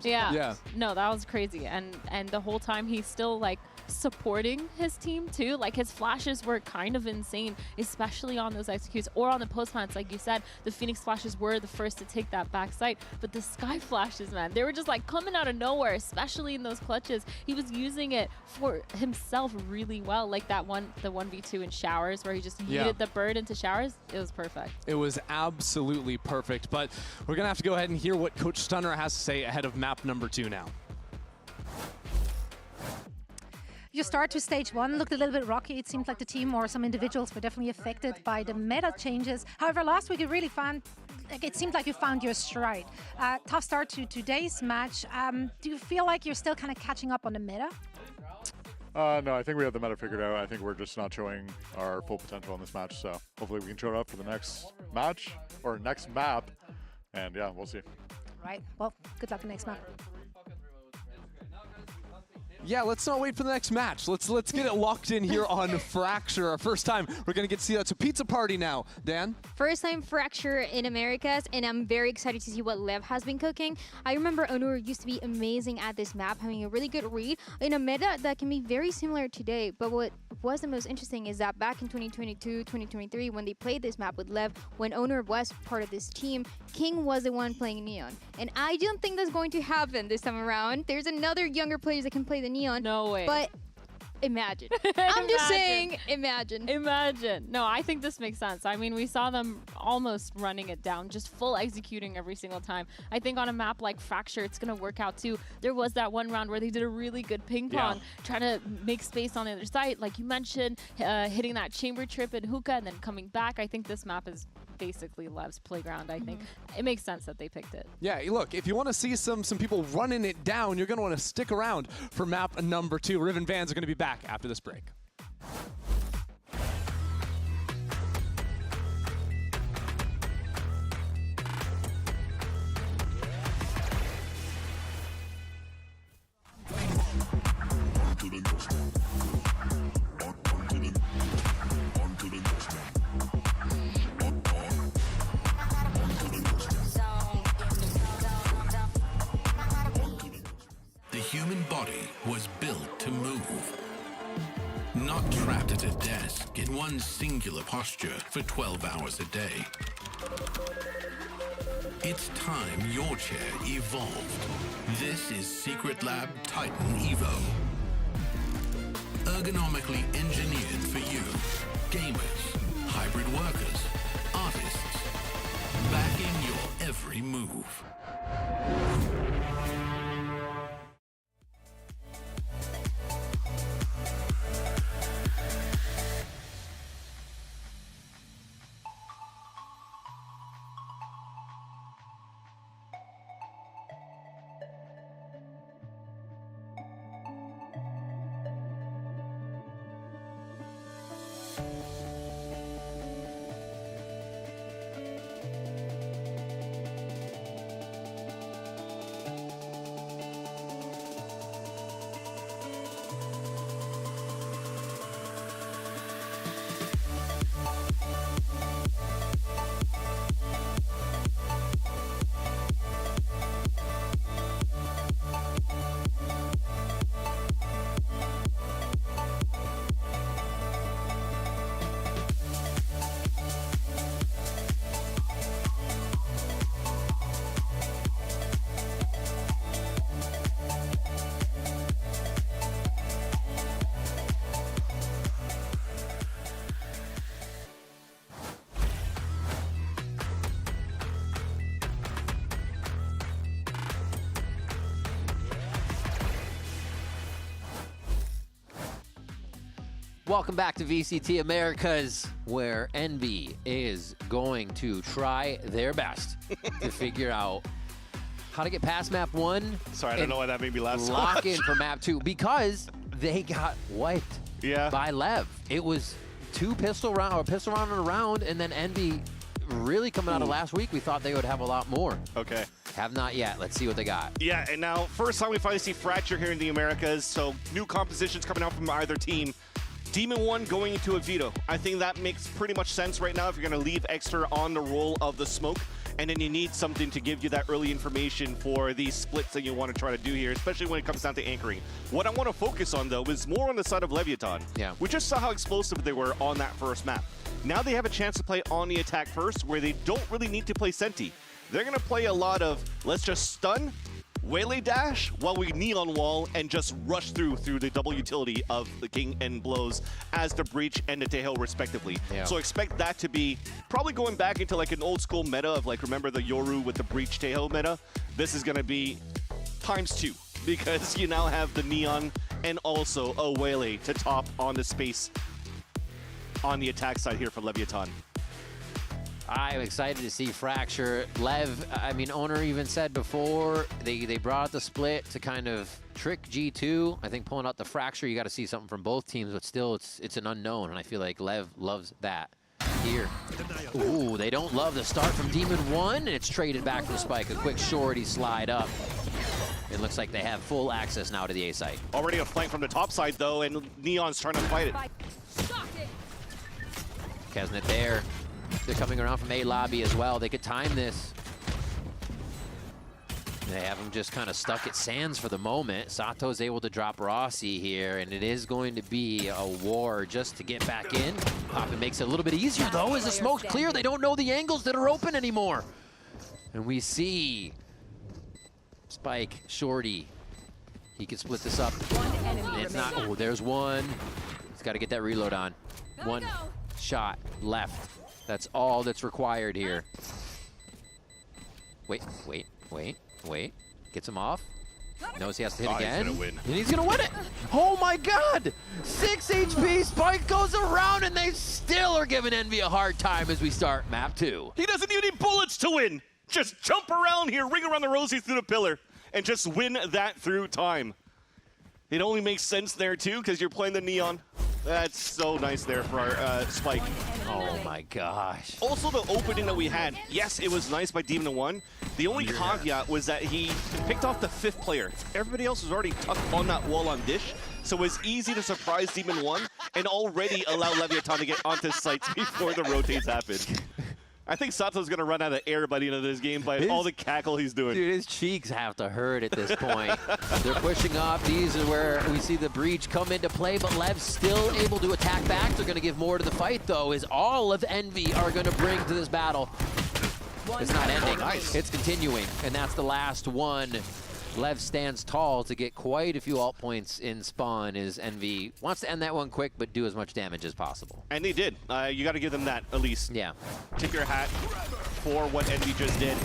No, that was crazy. And the whole time he's still, like, supporting his team too. Like, his flashes were kind of insane, especially on those executes or on the post plants. Like you said, the Phoenix flashes were the first to take that back site, but the Sky flashes, man, they were just like coming out of nowhere, especially in those clutches. He was using it for himself really well, like that one, the 1v2 in showers where he just yeeted the bird into showers. It was perfect. It was absolutely perfect, but we're gonna have to go ahead and hear what Coach Stunner has to say ahead of map number 2 now. Your start to stage 1 looked a little bit rocky. It seemed like the team or some individuals were definitely affected by the meta changes. However, last week it seemed like you found your stride. Tough start to today's match. Do you feel like you're still kind of catching up on the meta? No, I think we have the meta figured out. I think we're just not showing our full potential in this match. So hopefully we can show it up for the next match or next map. And yeah, we'll see. Right. Well, good luck the next map. Yeah, let's not wait for the next match. Let's get it locked in here on Fracture. Our first time we're going to get to see that's a pizza party now. Dan? First time Fracture in Americas, and I'm very excited to see what Lev has been cooking. I remember Onur used to be amazing at this map, having a really good read in a meta that can be very similar today. But what was the most interesting is that back in 2022, 2023, when they played this map with Lev, when Onur was part of this team, King was the one playing Neon. And I don't think that's going to happen this time around. There's another younger players that can play the Neon. No way. But imagine. I'm just saying, imagine. Imagine. No, I think this makes sense. I mean, we saw them almost running it down, just full executing every single time. I think on a map like Fracture, it's going to work out too. There was that one round where they did a really good ping pong, trying to make space on the other side. Like you mentioned, hitting that chamber trip in hookah and then coming back. I think this map is basically Lev's playground. I think it makes sense that they picked it. Yeah, look, if you want to see some people running it down, you're going to want to stick around for map number 2. Riven Vans are going to be back after this break. The human body was built to move. Not trapped at a desk in one singular posture for 12 hours a day. It's time your chair evolved. This is Secretlab Titan Evo. Ergonomically engineered for you, gamers, hybrid workers, artists, backing your every move. Welcome back to VCT Americas, where NB is going to try their best to figure out how to get past map 1. Sorry, I don't know why that made me laugh so lock much. in for map 2, because they got wiped by Lev. It was pistol round and a round, and then NB really coming out of last week, we thought they would have a lot more. Okay. Have not yet. Let's see what they got. Yeah, and now first time we finally see Fracture here in the Americas, so new compositions coming out from either team. Demon 1 going into a veto. I think that makes pretty much sense right now if you're going to leave Extra on the role of the smoke, and then you need something to give you that early information for these splits that you want to try to do here, especially when it comes down to anchoring. What I want to focus on, though, is more on the side of Leviathan. Yeah. We just saw how explosive they were on that first map. Now they have a chance to play on the attack first, where they don't really need to play Senti. They're going to play a lot of, let's just stun, waylay dash while we neon wall and just rush through the double utility of the King and Blows as the Breach and the Tejo respectively. Yeah. So expect that to be probably going back into like an old school meta of like, remember the Yoru with the Breach Tejo meta? This is going to be ×2 because you now have the neon and also a Wele to top on the space on the attack side here for Leviathan. I'm excited to see Fracture. Lev, I mean, owner even said before, they brought out the split to kind of trick G2. I think pulling out the Fracture, you got to see something from both teams, but still, it's an unknown, and I feel like Lev loves that here. Ooh, they don't love the start from Demon 1, and it's traded back from Spike. A quick shorty slide up. It looks like they have full access now to the A site. Already a flank from the top side, though, and Neon's trying to fight it. Kesnet there. They're coming around from A lobby as well. They could time this. They have him just kind of stuck at Sands for the moment. Sato's able to drop Rossi here, and it is going to be a war just to get back in. Poppin makes it a little bit easier, though, as the smoke's clear. They don't know the angles that are open anymore. And we see Spike, Shorty. He can split this up. It's not, oh, there's one. He's got to get that reload on. One shot left. That's all that's required here. Wait. Gets him off. Knows he has to hit again. He's gonna win. And he's gonna win it. Oh my God! 6 HP, Spike goes around, and they still are giving Envy a hard time as we start map 2. He doesn't even need bullets to win. Just jump around here, ring around the rosy through the pillar, and just win that through time. It only makes sense there too, because you're playing the Neon. That's so nice there for our Spike. Oh my gosh. Also the opening that we had, yes, it was nice by Demon 1. The only caveat was that he picked off the 5th player. Everybody else was already tucked on that wall on Dish, so it was easy to surprise Demon 1 and already allow Leviathan to get onto sites before the rotates happened. I think Sato's going to run out of air by the end of this game by all the cackle he's doing. Dude, his cheeks have to hurt at this point. They're pushing up. These are where we see the breach come into play, but Lev's still able to attack back. They're going to give more to the fight, though, as all of Envy are going to bring to this battle. It's not ending. Nice. It's continuing, and that's the last one. Lev stands tall to get quite a few alt points in spawn as Envy wants to end that one quick, but do as much damage as possible. And they did. You got to give them that, at least. Yeah. Tip your hat for what Envy just did.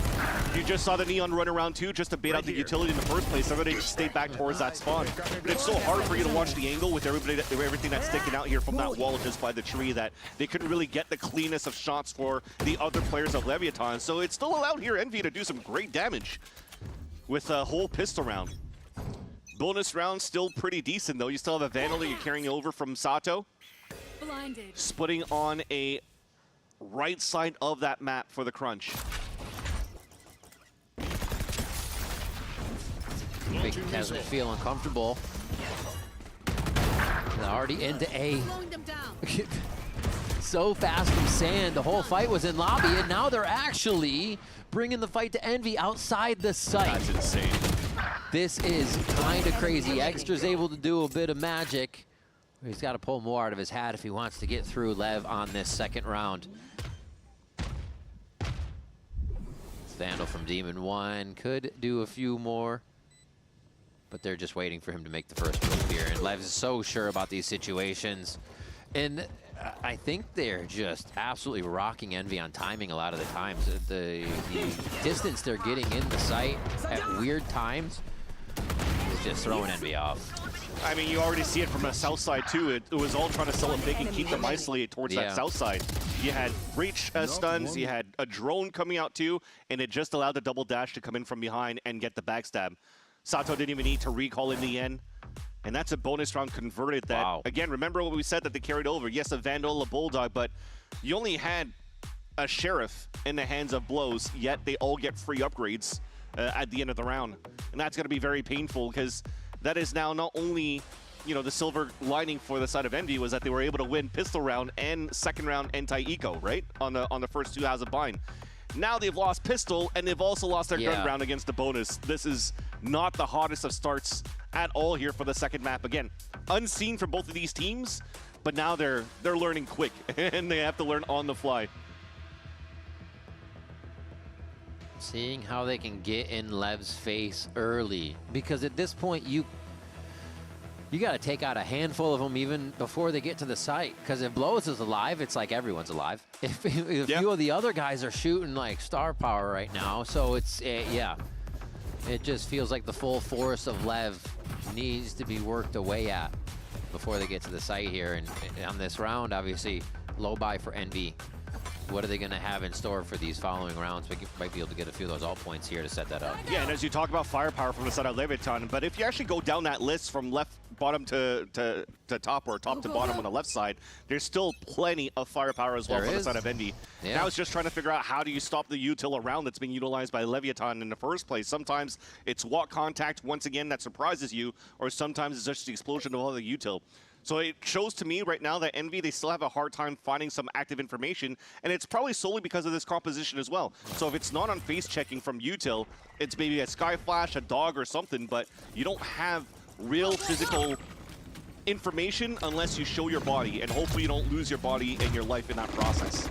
You just saw the Neon run around too, just to bait out the utility in the first place. Everybody stayed back towards that spawn. But it's so hard for you to watch the angle with everything that's sticking out here from that wall just by the tree that they couldn't really get the cleanest of shots for the other players of Leviathan. So it's still allowed here Envy to do some great damage with a whole pistol round. Bonus round still pretty decent though. You still have a Vandal that you're carrying over from Sato. Blinded. Splitting on a right side of that map for the crunch. Big Kesnet feel uncomfortable. They're already into A. So fast from Sand. The whole fight was in lobby, and now they're actually bringing the fight to Envy outside the site. That's insane. This is kind of crazy. Extra's able to do a bit of magic. He's got to pull more out of his hat if he wants to get through Lev on this second round. Vandal from Demon 1 could do a few more, but they're just waiting for him to make the first move here. And Lev's so sure about these situations. And I think they're just absolutely rocking Envy on timing a lot of the times. The distance they're getting in the site at weird times is just throwing Envy off. I mean, you already see it from the south side too. It was all trying to sell it big and keep them isolated towards that south side. You had breach stuns, you had a drone coming out too, and it just allowed the double dash to come in from behind and get the backstab. Sato didn't even need to recall in the end. And that's a bonus round converted that, again, remember what we said that they carried over. Yes, a Vandal, a Bulldog, but you only had a Sheriff in the hands of Blows, yet they all get free upgrades at the end of the round. And that's going to be very painful because that is now not only, you know, the silver lining for the side of Envy was that they were able to win pistol round and second round anti-eco, right? On the first 2 House of Bind. Now they've lost pistol and they've also lost their gun round against the bonus. This is not the hottest of starts at all here for the second map. Again, unseen from both of these teams, but now they're learning quick and they have to learn on the fly. Seeing how they can get in Lev's face early, because at this point you got to take out a handful of them even before they get to the site, because if Blows is alive, it's like everyone's alive. If a few of the other guys are shooting like star power right now, so it's it just feels like the full force of Lev needs to be worked away at before they get to the site here. And on this round, obviously, low buy for Envy. What are they going to have in store for these following rounds? We might be able to get a few of those alt points here to set that up. Yeah, and as you talk about firepower from the side of Leviathan, but if you actually go down that list from bottom to top, or top to bottom on the left side, there's still plenty of firepower as well from the side of Envy. Yeah. Now it's just trying to figure out how do you stop the util around that's being utilized by Leviathan in the first place. Sometimes it's walk contact once again that surprises you, or sometimes it's just the explosion of all the util. So it shows to me right now that Envy, they still have a hard time finding some active information, and it's probably solely because of this composition as well. So if it's not on face checking from util, it's maybe a sky flash, a dog, or something, but you don't have real physical information unless you show your body, and hopefully you don't lose your body and your life in that process.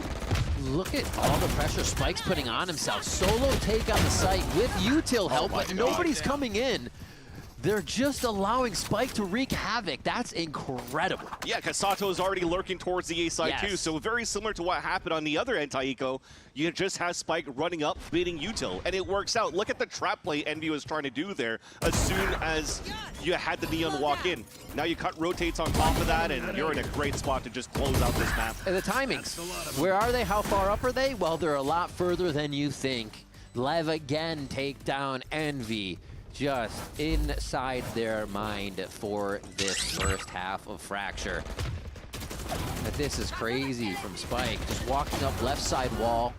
Look at all the pressure Spike's putting on himself. Solo take on the site with util help, but nobody's coming in. They're just allowing Spike to wreak havoc. That's incredible. Yeah, because Sato is already lurking towards the A side too, so very similar to what happened on the other anti-eco. You just have Spike running up, baiting util, and it works out. Look at the trap play Envy was trying to do there as soon as you had the Neon walk in. Now you cut rotates on top of that, and you're in a great spot to just close out this map. And the timings, where are they? How far up are they? Well, they're a lot further than you think. Lev again take down Envy. Just inside their mind for this first half of Fracture. But this is crazy from Spike. Just walking up left side wall.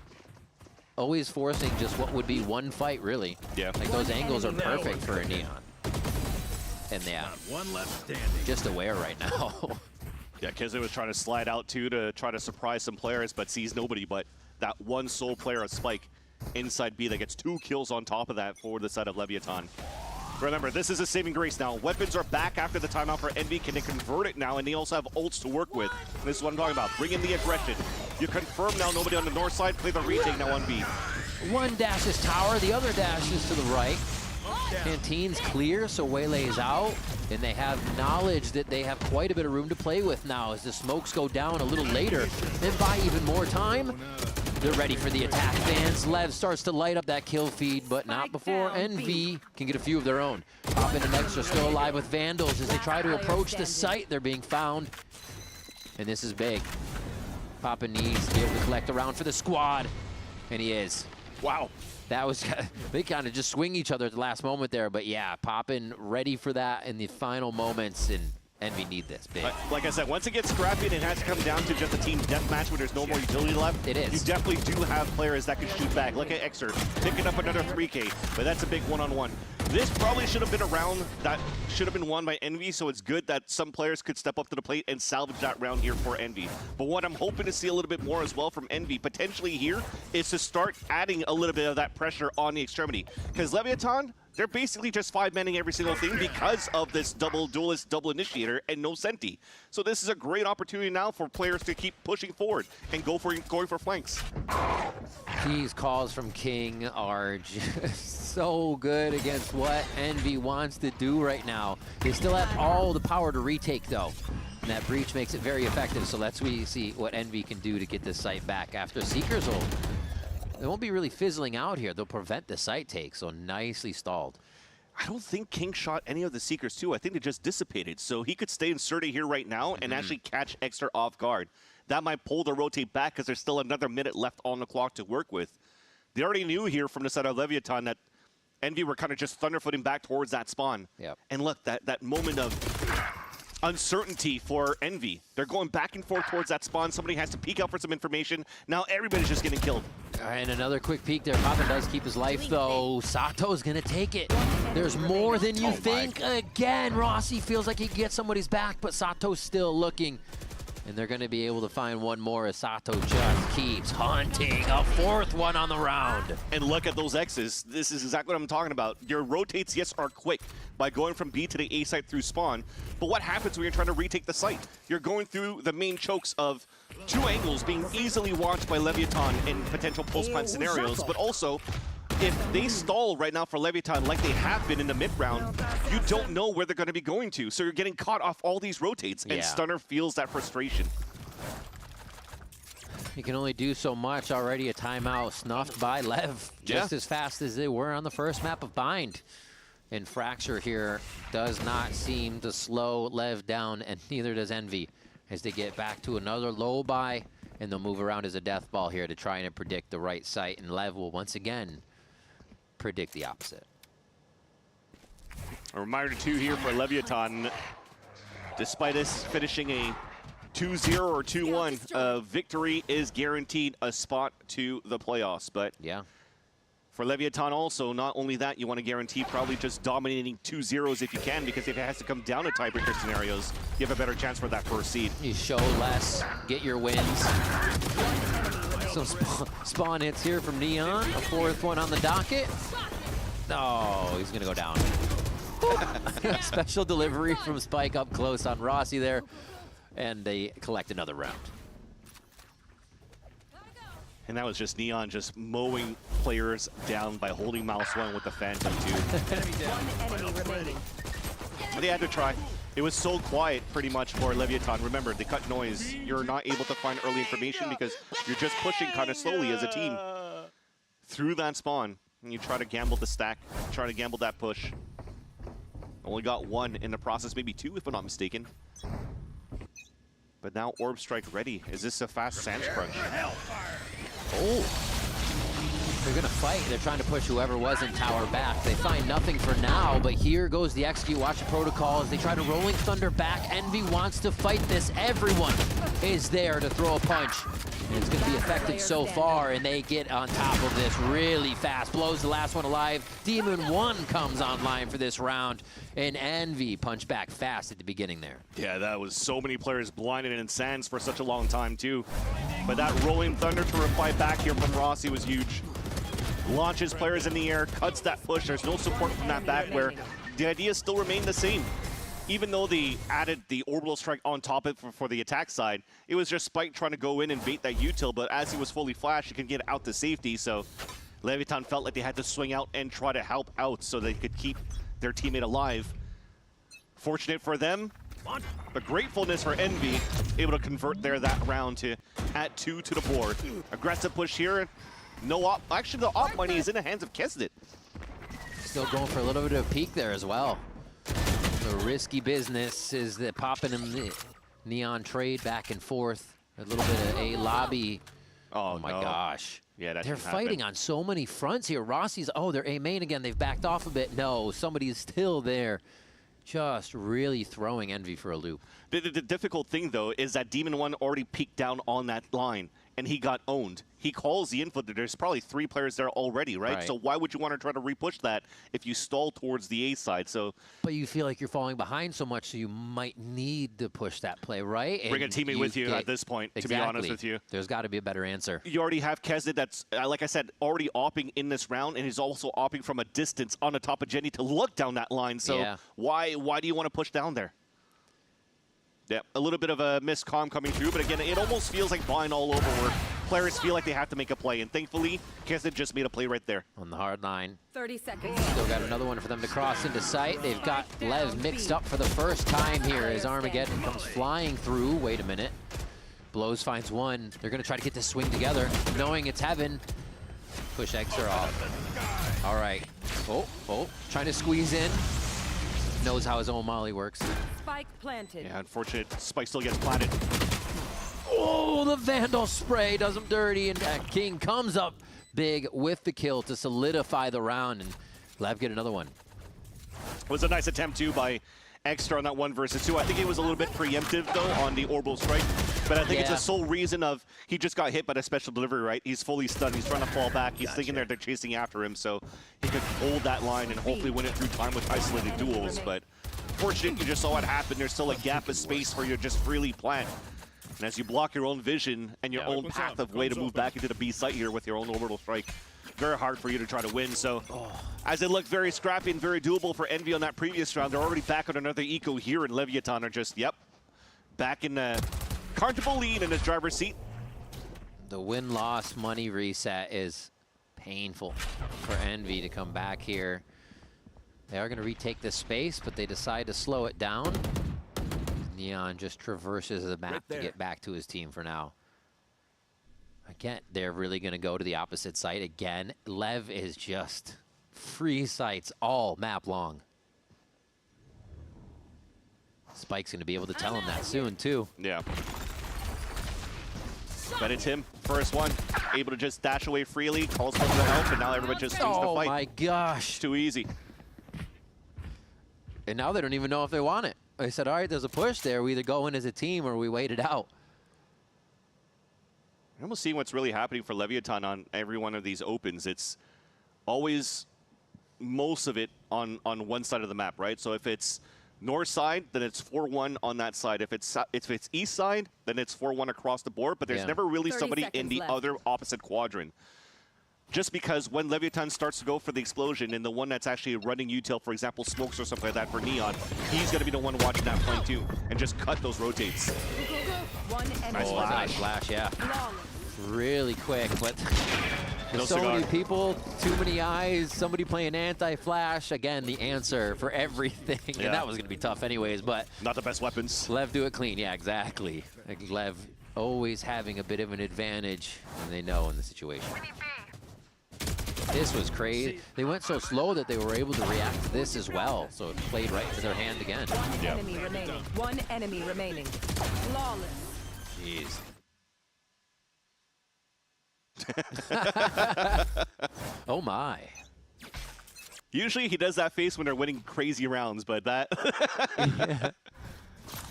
Always forcing just what would be one fight, really. Yeah. Like those angles are perfect for a Neon. And yeah, one left standing. Just aware right now. Yeah, Kizzy was trying to slide out too to try to surprise some players, but sees nobody but that one sole player of Spike inside B that gets 2 kills on top of that for the side of Leviathan. Remember, this is a saving grace now. Weapons are back after the timeout for Envy. Can they convert it now? And they also have ults to work with. And this is what I'm talking about. Bring in the aggression. You confirm now nobody on the north side. Play the retake now on B. One dashes tower, the other dashes to the right. Canteen's clear, so Waylay's out. And they have knowledge that they have quite a bit of room to play with now as the smokes go down a little later and buy even more time. They're ready for the attack, fans. Lev starts to light up that kill feed, but not before Envy can get a few of their own. Pop in an extra, still alive with Vandals as they try to approach the site. They're being found, and this is big. Poppin needs to be able to collect around for the squad, and he is. Wow. That was, they kind of just swing each other at the last moment there, but yeah, Poppin ready for that in the final moments, and Envy need this big. Like I said, once it gets scrappy and it has to come down to just a team deathmatch where there's no more utility left, it is. You definitely do have players that can shoot back. Look at Exer picking up another 3K, but that's a big one-on-one. This probably should have been a round that should have been won by Envy, so it's good that some players could step up to the plate and salvage that round here for Envy. But what I'm hoping to see a little bit more as well from Envy, potentially here, is to start adding a little bit of that pressure on the extremity. Because Leviathan, they're basically just 5-manning every single thing because of this double duelist, double initiator, and no Senti. So this is a great opportunity now for players to keep pushing forward and going for flanks. These calls from King are just so good against what Envy wants to do right now. They still have all the power to retake, though. And that breach makes it very effective, so let's see what Envy can do to get this site back after Seeker's ult. They won't be really fizzling out here. They'll prevent the site take, so nicely stalled. I don't think King shot any of the Seekers too. I think they just dissipated. So he could stay inserted here right now and actually catch Extra off guard. That might pull the rotate back because there's still another minute left on the clock to work with. They already knew here from the side of Leviathan that Envy were kind of just thunderfooting back towards that spawn. Yep. And look, that moment of uncertainty for Envy. They're going back and forth towards that spawn. Somebody has to peek out for some information. Now everybody's just getting killed. And another quick peek there. Poppin does keep his life, though. Sato's going to take it. There's more than you think. Again, Rossi feels like he can get somebody's back, but Sato's still looking. And they're going to be able to find one more as Sato just keeps hunting a 4th one on the round. And look at those X's. This is exactly what I'm talking about. Your rotates, yes, are quick by going from B to the A site through spawn. But what happens when you're trying to retake the site? You're going through the main chokes of 2 angles being easily watched by Leviathan in potential pulse plant scenarios, but also if they stall right now for Leviathan like they have been in the mid-round, you don't know where they're going to be going to. So you're getting caught off all these rotates, and Stunner feels that frustration. You can only do so much. Already a timeout snuffed by Lev just as fast as they were on the first map of Bind. And Fracture here does not seem to slow Lev down, and neither does Envy, as they get back to another low buy, and they'll move around as a death ball here to try and predict the right site, and Lev will once again predict the opposite. A reminder too here for Leviatan, despite us finishing a 2-0 or 2-1, victory is guaranteed a spot to the playoffs. But yeah, for Leviatan also, not only that, you want to guarantee probably just dominating 2-0s if you can, because if it has to come down to tiebreaker scenarios, you have a better chance for that first seed. You show less, get your wins. Some spawn hits here from Neon, a fourth one on the docket. Oh, he's gonna go down. Special delivery from Spike up close on Rossi there, and they collect another round. And that was just Neon just mowing players down by holding mouse 1 with the Phantom 2. One enemy remaining. But they had to try. It was so quiet pretty much for Leviatan. Remember, they cut noise. You're not able to find early information because you're just pushing kind of slowly as a team through that spawn. And you try to gamble the stack, try to gamble that push. Only got 1 in the process, maybe 2 if I'm not mistaken. But now Orb Strike ready. Is this a fast Sands crunch? Oh, they're gonna fight. They're trying to push whoever was in tower back. They find nothing for now, but here goes the execute. Watch the protocol as they try to Rolling Thunder back. Envy wants to fight this. Everyone is there to throw a punch. And it's gonna be effective so far, and they get on top of this really fast. Blows the last one alive. Demon 1 comes online for this round, and Envy punch back fast at the beginning there. Yeah, that was so many players blinded in Sands for such a long time too. But that Rolling Thunder to reply back here from Rossi was huge. Launches players in the air, cuts that push. There's no support from that back where the idea still remained the same. Even though they added the orbital strike on top of it for the attack side, it was just Spike trying to go in and bait that util, but as he was fully flashed, he can get out to safety, so Leviatan felt like they had to swing out and try to help out so they could keep their teammate alive. Fortunate for them, but gratefulness for Envy, able to convert there that round to add 2 to the board. Aggressive push here. No op. Actually, the op money is in the hands of Kesnet. Still going for a little bit of a peek there as well. The risky business is the popping in the Neon trade back and forth. A little bit of a lobby. Oh my gosh. Yeah, that they're fighting on so many fronts here. Rossi's, oh, they're A main again. They've backed off a bit. No, somebody is still there. Just really throwing Envy for a loop. The difficult thing, though, is that Demon 1 already peeked down on that line, and he got owned. He calls the info. There's probably 3 players there already, right? So why would you want to try to repush that if you stall towards the A side? So, but you feel like you're falling behind so much, so you might need to push that play, right? Bring a teammate with you at this point, to be honest with you. There's got to be a better answer. You already have Kesnet that's, like I said, already opping in this round, and he's also opping from a distance on the top of Jenny to look down that line. So why do you want to push down there? Yeah, a little bit of a miscomm coming through, but again, it almost feels like blind all over where players feel like they have to make a play, and thankfully, Kesnet just made a play right there. On the hard line. 30 seconds. Still got another one for them to cross into sight. They've got Lev mixed up for the first time here as Armageddon comes flying through. Wait a minute. Blows finds 1. They're going to try to get this swing together, knowing it's heaven. Push X are off. All right. Oh, trying to squeeze in. Knows how his own molly works. Spike planted. Yeah, unfortunate. Spike still gets planted. Oh, the Vandal spray does him dirty, and King comes up big with the kill to solidify the round, and Lev get another one. It was a nice attempt, too, by Extra on that 1 versus 2. I think it was a little bit preemptive, though, on the orbital strike. But I think it's the sole reason of he just got hit by the special delivery, right? He's fully stunned. He's trying to fall back. He's thinking they're chasing after him, so he could hold that line and hopefully win it through time with isolated duels. But fortunate, you just saw what happened. There's still a gap of space for you to just freely plant. And as you block your own vision and your own path of way to move back into the B site here with your own orbital strike, very hard for you to try to win. So as it looked very scrappy and very doable for Envy on that previous round, they're already back on another eco here, and Leviatan are just, back in the comfortable lead in his driver's seat. The win-loss money reset is painful for Envy to come back here. They are going to retake this space, but they decide to slow it down. Neon just traverses the map to get back to his team for now. Again, they're really going to go to the opposite site again. Lev is just free sites all map long. Spike's going to be able to tell him that soon, too. Yeah. But it's him, first one, able to just dash away freely, calls for the help, and now everybody just seems to fight. Oh my gosh. Too easy. And now they don't even know if they want it. They said, all right, there's a push there. We either go in as a team or we wait it out. I'm almost seeing what's really happening for Leviathan on every one of these opens. It's always most of it on one side of the map, right? So if it's north side, then it's 4-1 on that side. If it's east side, then it's 4-1 across the board. But there's never really somebody in the other opposite quadrant. Just because when Leviathan starts to go for the explosion and the one that's actually running util, for example, smokes or something like that for Neon, he's going to be the one watching that flank too and just cut those rotates. Nice flash, yeah. Really quick, but there's so many people, too many eyes, somebody playing anti-flash. Again, the answer for everything. Yeah. And that was going to be tough anyways, but... Not the best weapons. Lev do it clean, yeah, exactly. Like Lev always having a bit of an advantage, and they know in the situation. This was crazy. They went so slow that they were able to react to this as well, so it played right into their hand again. One enemy remaining. Flawless. Jeez. Oh my. Usually he does that face when they're winning crazy rounds, but that... Yeah.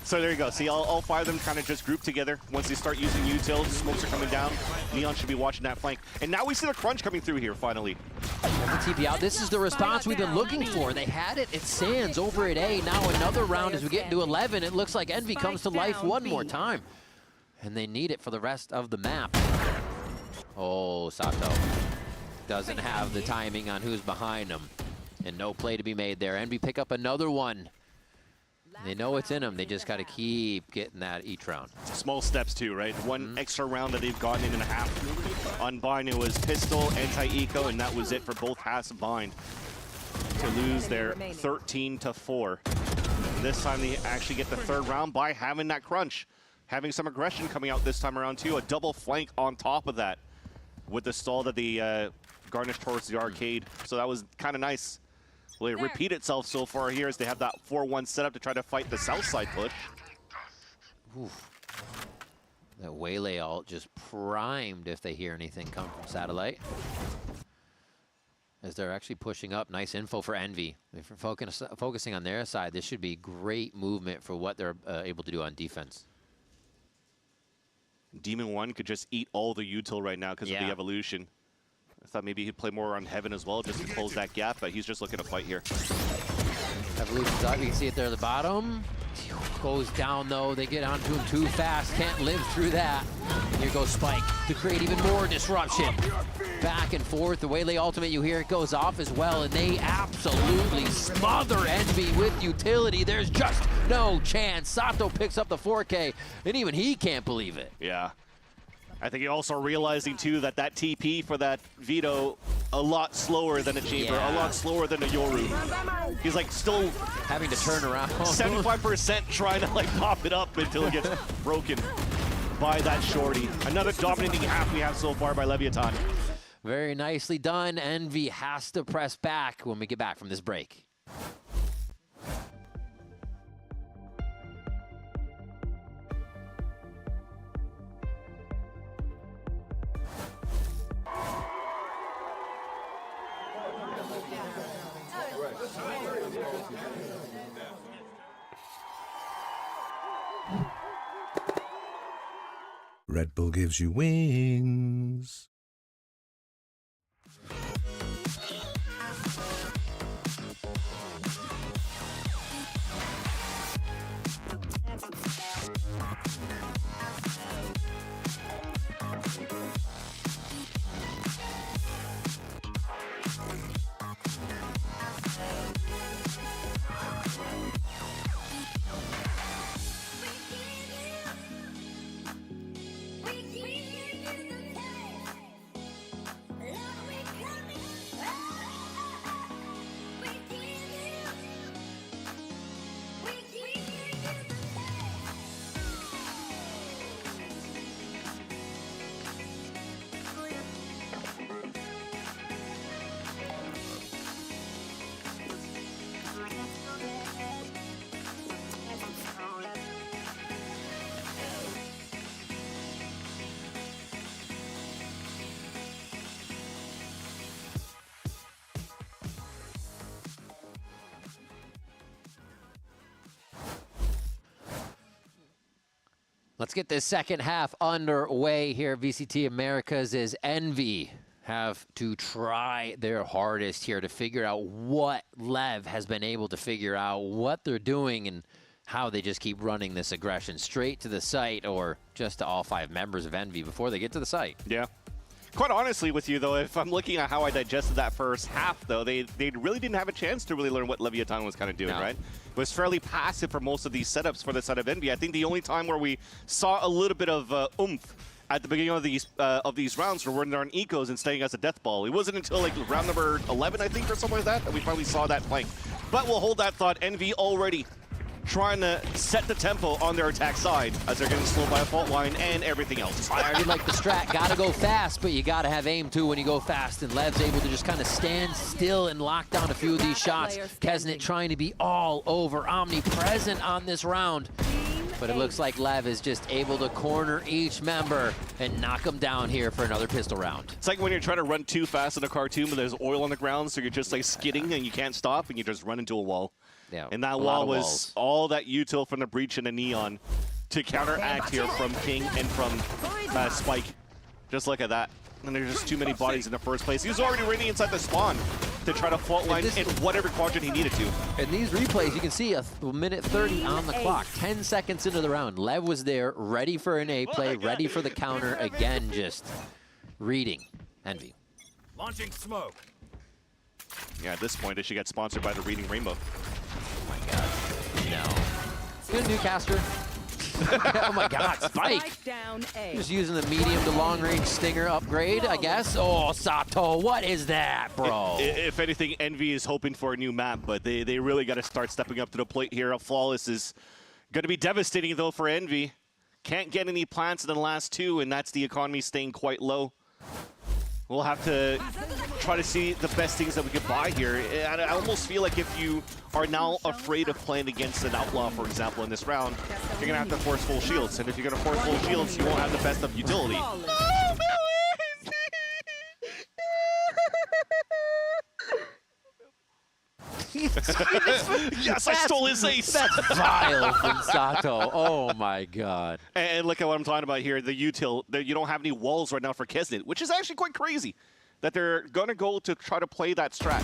So there you go. See, all five of them kind of just group together. Once they start using util, smokes are coming down. Neon should be watching that flank. And now we see the crunch coming through here, finally. The TP out. This is the response we've been looking for. They had it at Sands over at A. Now another round as we get into 11. It looks like Envy comes to life one more time. And they need it for the rest of the map. Oh, Sato doesn't have the timing on who's behind him. And no play to be made there. Envy pick up another one. They know it's in them. They just got to keep getting that each round. Small steps too, right? One extra round that they've gotten in and a half. On Bind, it was pistol, anti-eco, and that was it for both halves of Bind to lose their 13-4. This time they actually get the third round by having that crunch. Having some aggression coming out this time around too. A double flank on top of that with the stall that they garnished towards the arcade. So that was kind of nice. Will it repeat itself so far here as they have that 4-1 setup to try to fight the south side push? Oof. That Waylay ult just primed if they hear anything come from Satellite. As they're actually pushing up. Nice info for Envy. If we're focusing on their side, this should be great movement for what they're able to do on defense. Demon 1 could just eat all the util right now because of the evolution. I thought maybe he'd play more on Heaven as well just to close that gap, but he's just looking to fight here. Evolution's up. You can see it there at the bottom. Goes down, though. They get onto him too fast. Can't live through that. Here goes Spike to create even more disruption. Back and forth. The Waylay ultimate, you hear it goes off as well, and they absolutely smother Envy with utility. There's just no chance. Sato picks up the 4K, and even he can't believe it. Yeah. I think you're also realizing, too, that TP for that Vito, a lot slower than a Chamber, a lot slower than a Yoru. He's, like, still... having to turn around. 75% trying to, like, pop it up until it gets broken by that shorty. Another dominating half we have so far by Leviathan. Very nicely done. Envy has to press back when we get back from this break. Red Bull gives you wings. Let's get this second half underway here. VCT Americas is Envy have to try their hardest here to figure out what Lev has been able to figure out, what they're doing, and how they just keep running this aggression straight to the site or just to all 5 members of Envy before they get to the site. Yeah. Quite honestly with you, though, if I'm looking at how I digested that first half, though, they really didn't have a chance to really learn what Leviatan was kind of doing, right? It was fairly passive for most of these setups for the side of Envy. I think the only time where we saw a little bit of oomph at the beginning of these rounds were when they're on ecos and staying as a death ball. It wasn't until like round number 11, I think, or something like that, that we finally saw that flank. But we'll hold that thought. Envy already trying to set the tempo on their attack side as they're getting slowed by a fault line and everything else. I already like the strat. Gotta go fast, but you gotta have aim too when you go fast. And Lev's able to just kind of stand still and lock down a few of these shots. Kesnet trying to be all over, omnipresent on this round. But it looks like Lev is just able to corner each member and knock them down here for another pistol round. It's like when you're trying to run too fast in a cartoon, but there's oil on the ground, so you're just like skidding and you can't stop and you just run into a wall. Yeah, and that wall was all that util from the breach and the neon to counteract here from King and from Spike. Just look at that. And there's just too many bodies in the first place. He was already running inside the spawn to try to fault line in whatever quadrant he needed to. In these replays, you can see a minute 30 on the clock, 10 seconds into the round. Lev was there, ready for an A play, ready for the counter. Again, just reading Envy. Launching smoke. Yeah, at this point, they should get sponsored by the Reading Rainbow. Oh my God, no. Good Newcaster. Oh my God, Spike. Down A. Just using the medium to long range stinger upgrade, I guess. Oh, Sato, what is that, bro? If anything, Envy is hoping for a new map, but they really got to start stepping up to the plate here. A flawless is going to be devastating, though, for Envy. Can't get any plants in the last 2, and that's the economy staying quite low. We'll have to try to see the best things that we could buy here. I almost feel like if you are now afraid of playing against an outlaw, for example, in this round, you're going to have to force full shields. And if you're going to force full shields, you won't have the best of utility. Yes, I stole his ace. That's vile from Sato. Oh my God. And look at what I'm talking about here. The util, you don't have any walls right now for Kesnet, which is actually quite crazy that they're going to go to try to play that strat,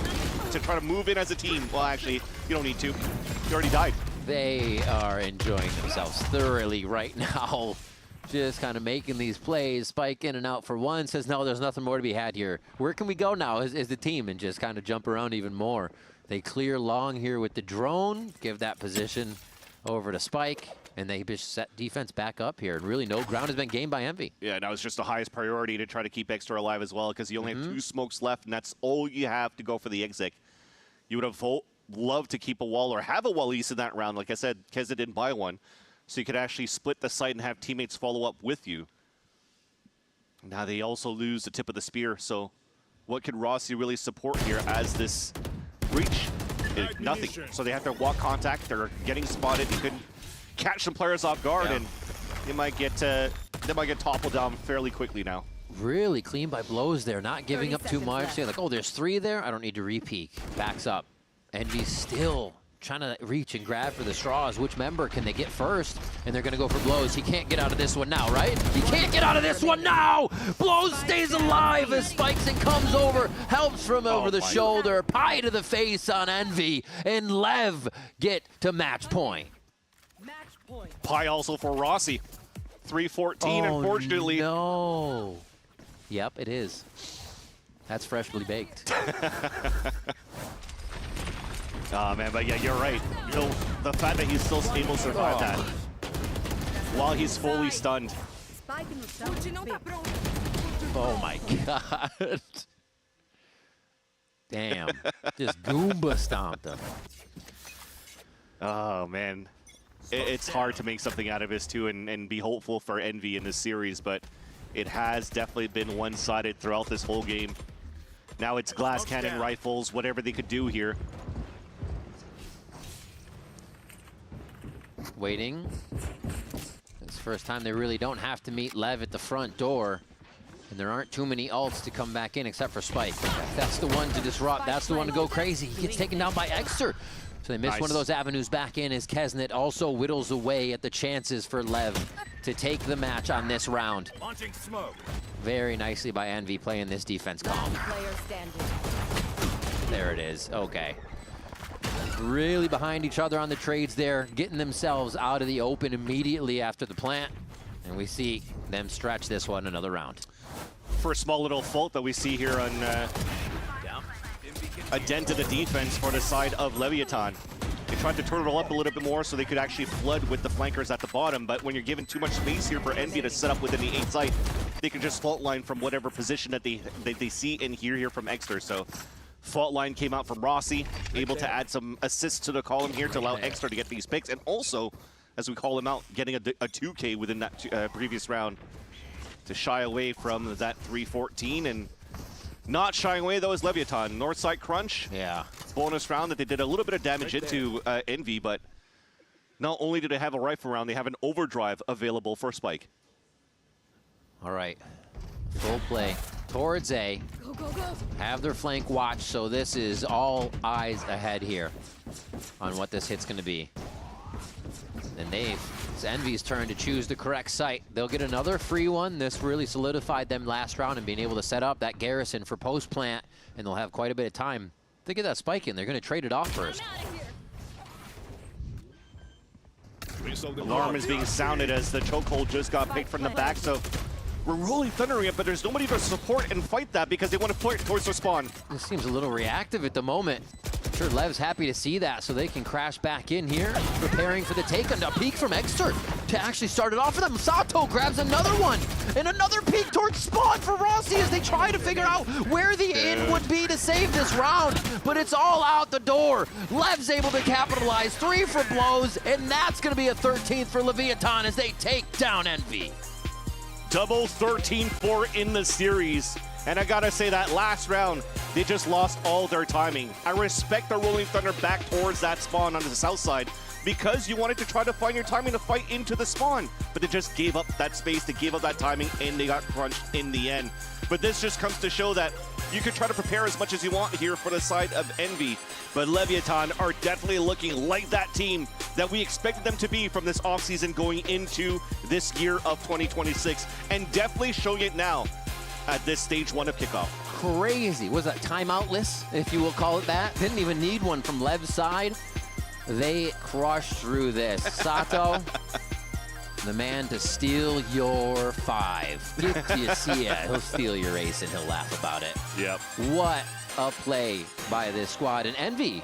to try to move in as a team. Well, actually, you don't need to. You already died. They are enjoying themselves thoroughly right now. Just kind of making these plays. Spike in and out for one. Says, no, there's nothing more to be had here. Where can we go now as the team and just kind of jump around even more? They clear long here with the drone, give that position over to Spike, and they just set defense back up here. And really, no ground has been gained by Envy. Yeah, now it's just the highest priority to try to keep Extra alive as well, because you only have 2 smokes left, and that's all you have to go for the exec. You would have loved to keep a wall or have a wall at least in that round. Like I said, Keza didn't buy one, so you could actually split the site and have teammates follow up with you. Now they also lose the tip of the spear, so what could Rossi really support here as this breach? Nothing. So they have to walk contact. They're getting spotted. You could catch some players off guard, and they might get toppled down fairly quickly now. Really clean by blows there, not giving up too much. Saying like, oh, there's 3 there. I don't need to re-peek. Backs up. Envy's still trying to reach and grab for the straws. Which member can they get first? And they're going to go for blows. He can't get out of this one now, right? He can't get out of this one now! Blows stays alive as Spikes and comes over, helps from over the shoulder, pie to the face on Envy, and Lev get to match point. Pie also for Rossi. 3-14, unfortunately. No. Yep, it is. That's freshly baked. Oh, man, but yeah, you're right. The fact that he's still able to survive that while he's fully stunned. Oh, my God. Damn. Just Goomba stomped him. Oh, man. It's hard to make something out of this, too, and be hopeful for Envy in this series, but it has definitely been one-sided throughout this whole game. Now it's glass cannon rifles, whatever they could do here. Waiting. It's the first time they really don't have to meet Lev at the front door. And there aren't too many ults to come back in except for Spike. That's the one to disrupt. That's the one to go crazy. He gets taken down by Exter. So they missed one of those avenues back in as Kesnet also whittles away at the chances for Lev to take the match on this round. Launching smoke. Very nicely by Envy playing this defense calm. Player standing. There it is. Okay. Really behind each other on the trades there, getting themselves out of the open immediately after the plant. And we see them stretch this one another round. For a small little fault that we see here on a dent to the defense for the side of Leviathan. They tried to turn it up a little bit more so they could actually flood with the flankers at the bottom, but when you're given too much space here for Envy to set up within the 8 site, they can just fault line from whatever position that they see and hear here from Exter. So fault line came out from Rossi, able to add some assists to the column here to allow Exter to get these picks, and also, as we call him out, getting a 2K within that previous round to shy away from that 314. And not shying away, though, is Leviathan. North side crunch. Yeah. Bonus round that they did a little bit of damage into Envy, but not only do they have a rifle round, they have an overdrive available for Spike. All right. Full play towards A. Go, go, go. Have their flank watch, so this is all eyes ahead here on what this hit's going to be. And it's Envy's turn to choose the correct site. They'll get another free one. This really solidified them last round and being able to set up that garrison for post-plant, and they'll have quite a bit of time to get that spike in. They're going to trade it off first. Alarm is being sounded as the chokehold just got picked from the back, so we're rolling thundering it, but there's nobody to support and fight that because they want to put it towards their spawn. This seems a little reactive at the moment. I'm sure Lev's happy to see that, so they can crash back in here, preparing for the take. And a peek from Exter to actually start it off for them. Sato grabs another one, and another peek towards spawn for Rossi as they try to figure out where the in would be to save this round, but it's all out the door. Lev's able to capitalize, 3 for blows, and that's going to be a 13th for Leviathan as they take down Envy. Double 13-4 in the series. And I gotta say, that last round, they just lost all their timing. I respect the Rolling Thunder back towards that spawn on the south side because you wanted to try to find your timing to fight into the spawn, but they just gave up that space, they gave up that timing, and they got crunched in the end. But this just comes to show that you can try to prepare as much as you want here for the side of Envy, but Leviathan are definitely looking like that team that we expected them to be from this offseason going into this year of 2026, and definitely showing it now at this stage 1 of kickoff. Crazy. Was that timeoutless, if you will call it that? Didn't even need one from Lev's side. They crushed through this. Sato, the man to steal your 5. Get to see it. He'll steal your ace and he'll laugh about it. Yep. What a play by this squad. And Envy,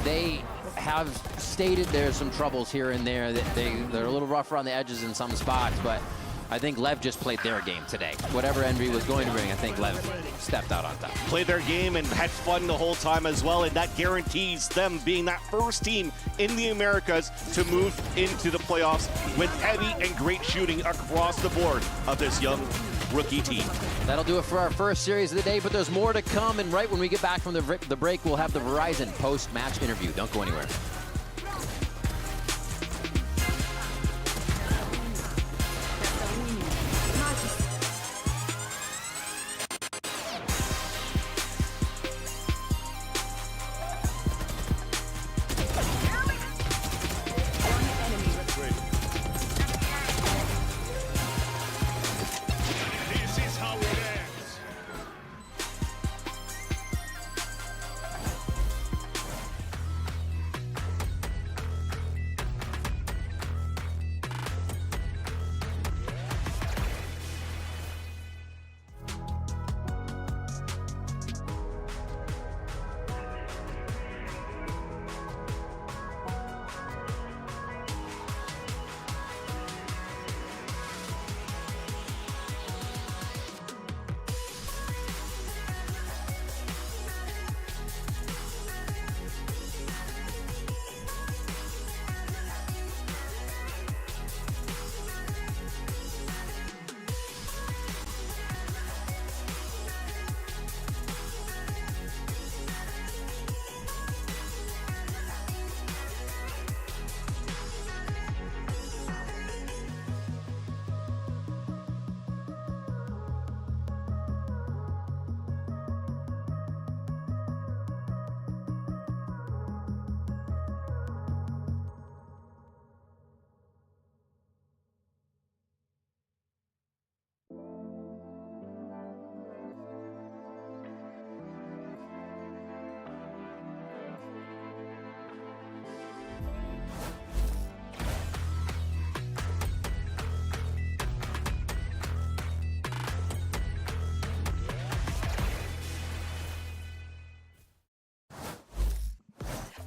they have stated there's some troubles here and there. That they're a little rough around the edges in some spots, but I think Lev just played their game today. Whatever Envy was going to bring, I think Lev stepped out on top. Played their game and had fun the whole time as well, and that guarantees them being that first team in the Americas to move into the playoffs with heavy and great shooting across the board of this young rookie team. That'll do it for our first series of the day, but there's more to come, and right when we get back from the break, we'll have the Verizon post-match interview. Don't go anywhere.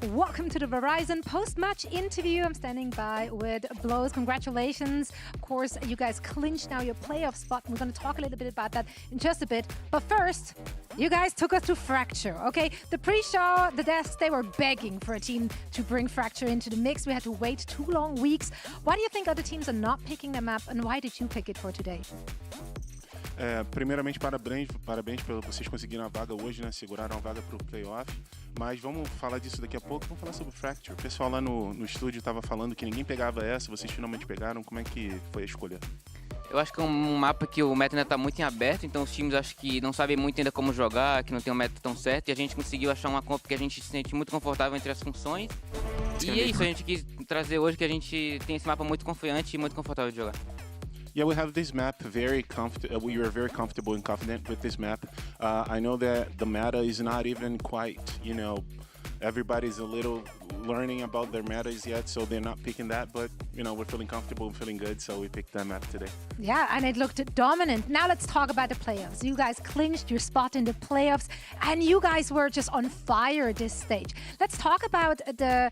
welcome to the Verizon post-match interview. I'm standing by with Blows. Congratulations. Of course, you guys clinched now your playoff spot. We're going to talk a little bit about that in just a bit. But first, you guys took us to Fracture, okay? The pre-show, the devs, they were begging for a team to bring Fracture into the mix. We had to wait 2 long weeks. Why do you think other teams are not picking the map, and why did you pick it for today? Primeiramente, parabéns por vocês conseguiram a vaga hoje, né? Seguraram a vaga para o playoff. Mas vamos falar disso daqui a pouco. Vamos falar sobre o Fracture. O pessoal lá no estúdio estava falando que ninguém pegava essa. Vocês finalmente pegaram. Como é que foi a escolha? Eu acho que é um mapa que o meta ainda está muito em aberto, então os times acho que não sabem muito ainda como jogar, que não tem um meta tão certo, e a gente conseguiu achar uma comp que a gente se sente muito confortável entre as funções. E é isso, a gente quis trazer hoje que a gente tem esse mapa muito confiante e muito confortável de jogar. Yeah, we have this map very comfortable. We are very comfortable and confident with this map. I know that the meta is not even quite, you know, everybody's a little learning about their metas yet, so they're not picking that. But, you know, we're feeling comfortable and feeling good, so we picked that map today. Yeah, and it looked dominant. Now let's talk about the playoffs. You guys clinched your spot in the playoffs, and you guys were just on fire at this stage. Let's talk about the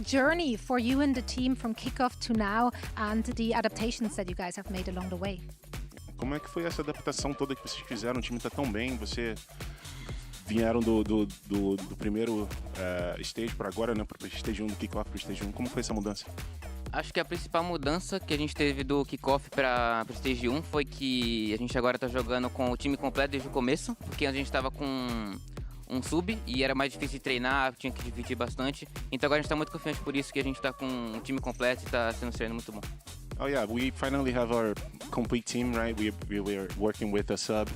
journey for you and the team from kickoff to now and the adaptations that you guys have made along the way. Como é que foi essa adaptação toda que vocês fizeram? O time tá tão bem, vocês vieram do primeiro stage para agora, né, para o stage 1, do kickoff para o stage 1. Como foi essa mudança? Acho que a principal mudança que a gente teve do kickoff para o stage 1 foi que a gente agora tá jogando com o time completo desde o começo, porque a gente tava com um sub e era mais difícil de treinar, tinha que dividir bastante. Então agora a gente tá muito confiante por isso que a gente tá com um time completo e tá sendo um treino muito bom. Oh yeah, we finally have our complete team, right? We are working with a sub.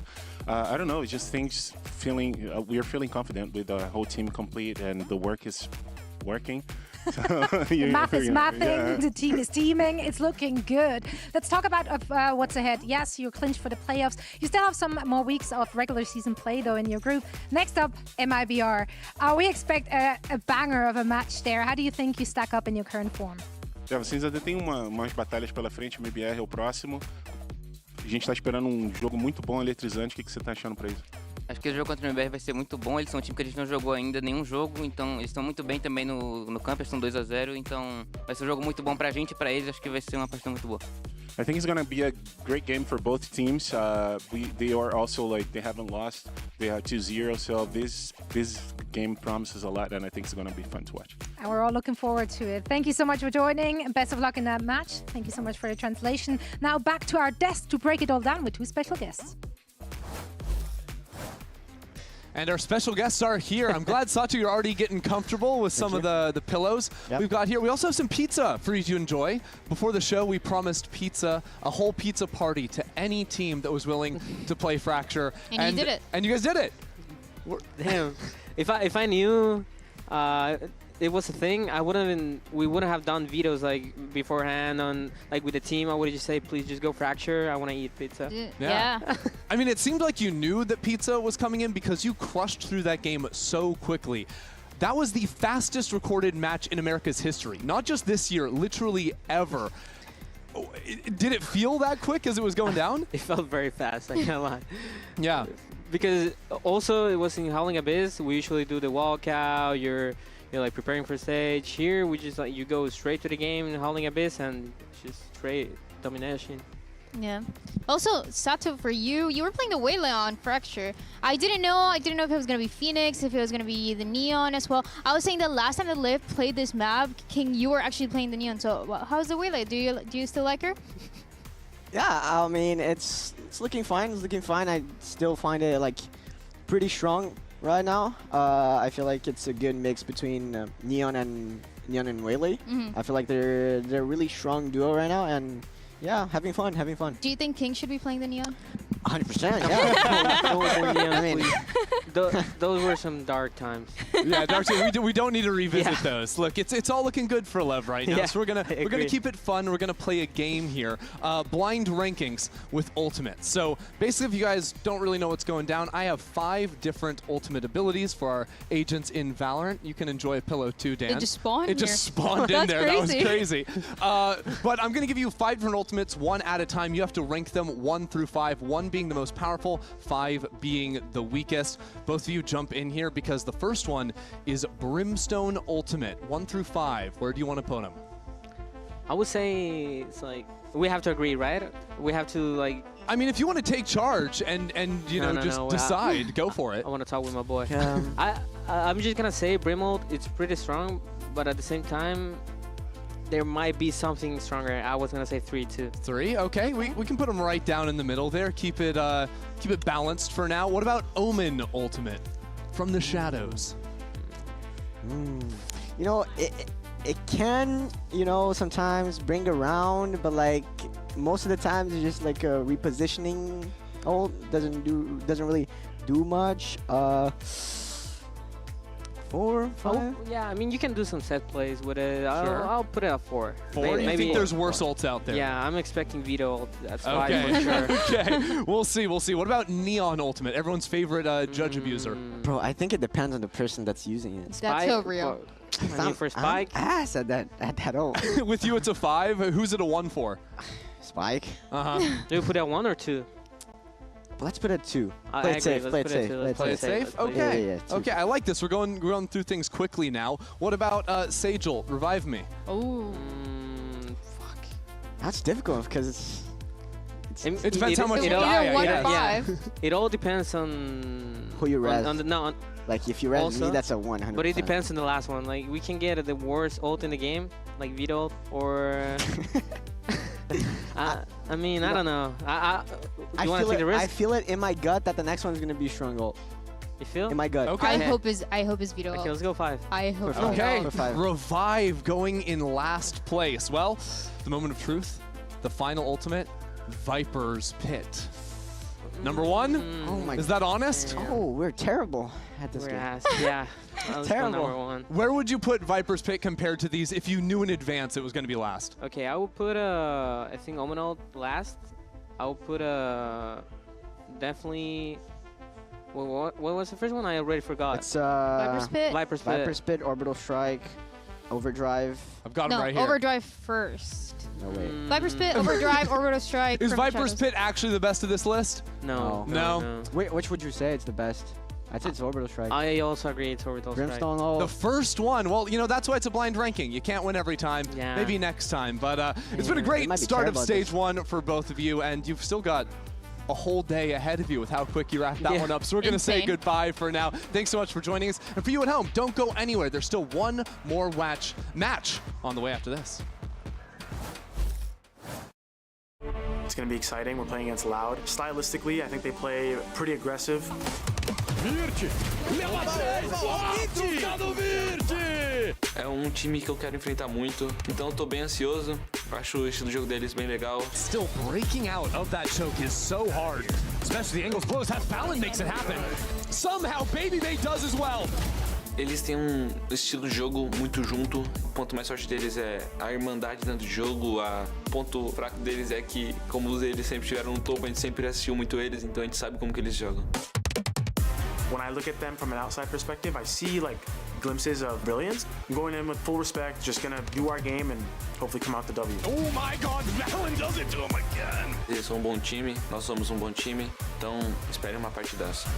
I don't know, it's just things feeling, we are feeling confident with the whole team complete and the work is working. The math is mathing, the team is teaming, it's looking good. Let's talk about what's ahead. Yes, you're clinched for the playoffs. You still have some more weeks of regular season play though in your group. Next up, MIBR. We expect a banger of a match there. How do you think you stack up in your current form? Vocês ainda tem umas batalhas pela frente, o MIBR é o próximo. A gente tá esperando um jogo muito bom, eletrizante. O que você tá achando pra isso? Acho que o jogo contra o MIBR vai ser muito bom. Eles são um time que a gente não jogou ainda nenhum jogo, então eles estão muito bem também no campo, estão 2-0, então vai ser um jogo muito bom pra gente e pra eles. Acho que vai ser uma partida muito boa. I think it's going to be a great game for both teams. They are also they haven't lost. They are 2-0, so this game promises a lot, and I think it's going to be fun to watch. And we're all looking forward to it. Thank you so much for joining, and best of luck in that match. Thank you so much for the translation. Now back to our desk to break it all down with 2 special guests. And our special guests are here. I'm glad, Satu, you're already getting comfortable with some of the pillows we've got here. We also have some pizza for you to enjoy. Before the show, we promised pizza, a whole pizza party to any team that was willing to play Fracture. And you did it. And you guys did it. Damn. If I knew it was a thing, we wouldn't have done vetoes beforehand on with the team. I would just say, please just go Fracture. I want to eat pizza. Yeah. I mean, it seemed like you knew that pizza was coming in because you crushed through that game so quickly. That was the fastest recorded match in America's history. Not just this year, literally ever. Did it feel that quick as it was going down? It felt very fast, I can't lie. Yeah. Because also it was in Howling Abyss. We usually do the walkout, you're preparing for stage. Here we just you go straight to the game in Howling Abyss and just straight domination. Yeah. Also, Sato, for you were playing the Waylay on Fracture. I didn't know if it was gonna be Phoenix, if it was gonna be the Neon as well. I was saying that last time that Liv played this map, King, you were actually playing the Neon. So how's the Waylay? Do you still like her? Yeah, I mean it's looking fine. It's looking fine. I still find it pretty strong right now. I feel like it's a good mix between Neon and Waylay. I feel like they're a really strong duo right now, and yeah, having fun. Do you think King should be playing the Neon? 100%, yeah. I mean, those were some dark times. Yeah, dark times. We don't need to revisit those. Look, it's all looking good for Lev right now. So we're gonna keep it fun. We're gonna play a game here. Blind rankings with ultimates. So basically, if you guys don't really know what's going down, I have 5 different ultimate abilities for our agents in Valorant. You can enjoy a pillow too, Dan. It just spawned. It just spawned in there. That was crazy. But I'm gonna give you 5 different ultimates, one at a time. You have to rank them 1 through 5, 1 being the most powerful, 5 being the weakest. Both of you jump in here because the first one is Brimstone Ultimate, 1 through 5. Where do you want to put them? I would say it's like we have to agree, right? We have to like. I mean, if you want to take charge and decide, go for it. I want to talk with my boy. I'm just gonna say Brimald, it's pretty strong, but at the same time, there might be something stronger. I was gonna say 3 too. 3, okay. We can put them right down in the middle there. Keep it balanced for now. What about Omen Ultimate from the shadows? You know, it can, you know, sometimes bring around, but like most of the times it's just like a repositioning ult. Doesn't really do much. 4, 5. Yeah, I mean you can do some set plays with it. Sure. I'll put it at 4. 4? You think there's worse ults out there? Yeah, I'm expecting Vito ult at 5 okay. for sure. Okay, we'll see. What about Neon Ultimate, everyone's favorite judge abuser? Bro, I think it depends on the person that's using it. That's so real. I mean, for Spike. I'm ass at that ult. With you, it's a 5. Who's it a 1 for? Spike. Do you put it at 1 or 2? Let's put it 2. I Play it agree. safe. Let's Play it put it safe. two. Play it Play it safe. safe? Okay. Yeah, okay, I like this. We're going through things quickly now. What about Sagel? Revive me. Oh. Fuck. That's difficult because it depends how much you either 1 or 5. Yeah. It all depends on who you res. Like if you res also, me, that's a 100%. But it depends on the last one. Like we can get the worst ult in the game, like Vito ult, or I mean, I don't know. You want to take the risk? I feel it in my gut that the next one's gonna be strong ult. You feel? In my gut. Okay. I hope is Vito. Okay, let's go 5. I hope. Okay. For 5. Revive going in last place. Well, the moment of truth, the final ultimate, Viper's Pit. Number 1? Oh my. Is that honest? Oh, we're terrible at this We're game. ass. Yeah. Let's go Terrible. number 1. Where would you put Viper's Pit compared to these if you knew in advance it was going to be last? Okay, I would put I think Omen ult last. I would put definitely. What was the first one? I already forgot. It's Viper's Pit. Viper's Pit. Viper's Pit, Orbital Strike, Overdrive. I've got them right here. Overdrive first. No wait. Viper's Pit, Overdrive, Orbital Strike. Is from Viper's Shadows. Pit actually the best of this list? No. Wait, which would you say it's the best? I'd say it's Orbital Strike. I also agree it's Orbital Strike. Brimstone ult. The first one. Well, you know, that's why it's a blind ranking. You can't win every time. Yeah. Maybe next time. But it's been a great might be start of terrible at stage this. 1 for both of you, and you've still got a whole day ahead of you with how quick you wrapped that one up. So we're going to say Insane. goodbye for now. Thanks so much for joining us. And for you at home, don't go anywhere. There's still one more match on the way after this. It's going to be exciting. We're playing against Loud. Stylistically, I think they play pretty aggressive. É time que eu quero enfrentar muito, então eu tô bem ansioso. Eu acho o estilo de jogo deles bem legal. Still breaking out of that choke is so hard. Especially the angles close. Half Fallon makes it happen. Somehow Babybay does as well. Eles têm um estilo de jogo muito junto. O ponto mais forte deles é a irmandade dentro do jogo. O ponto fraco deles é que, como eles sempre estiveram no topo, a gente sempre assistiu muito eles, então a gente sabe como que eles jogam. When I look at them from an outside perspective, I see like glimpses of brilliance. I'm going in with full respect, just gonna do our game and hopefully come out the W. Oh my God, Fallon does it to him again. Eles são um bom time, nós somos um bom time, então esperem uma partidaça.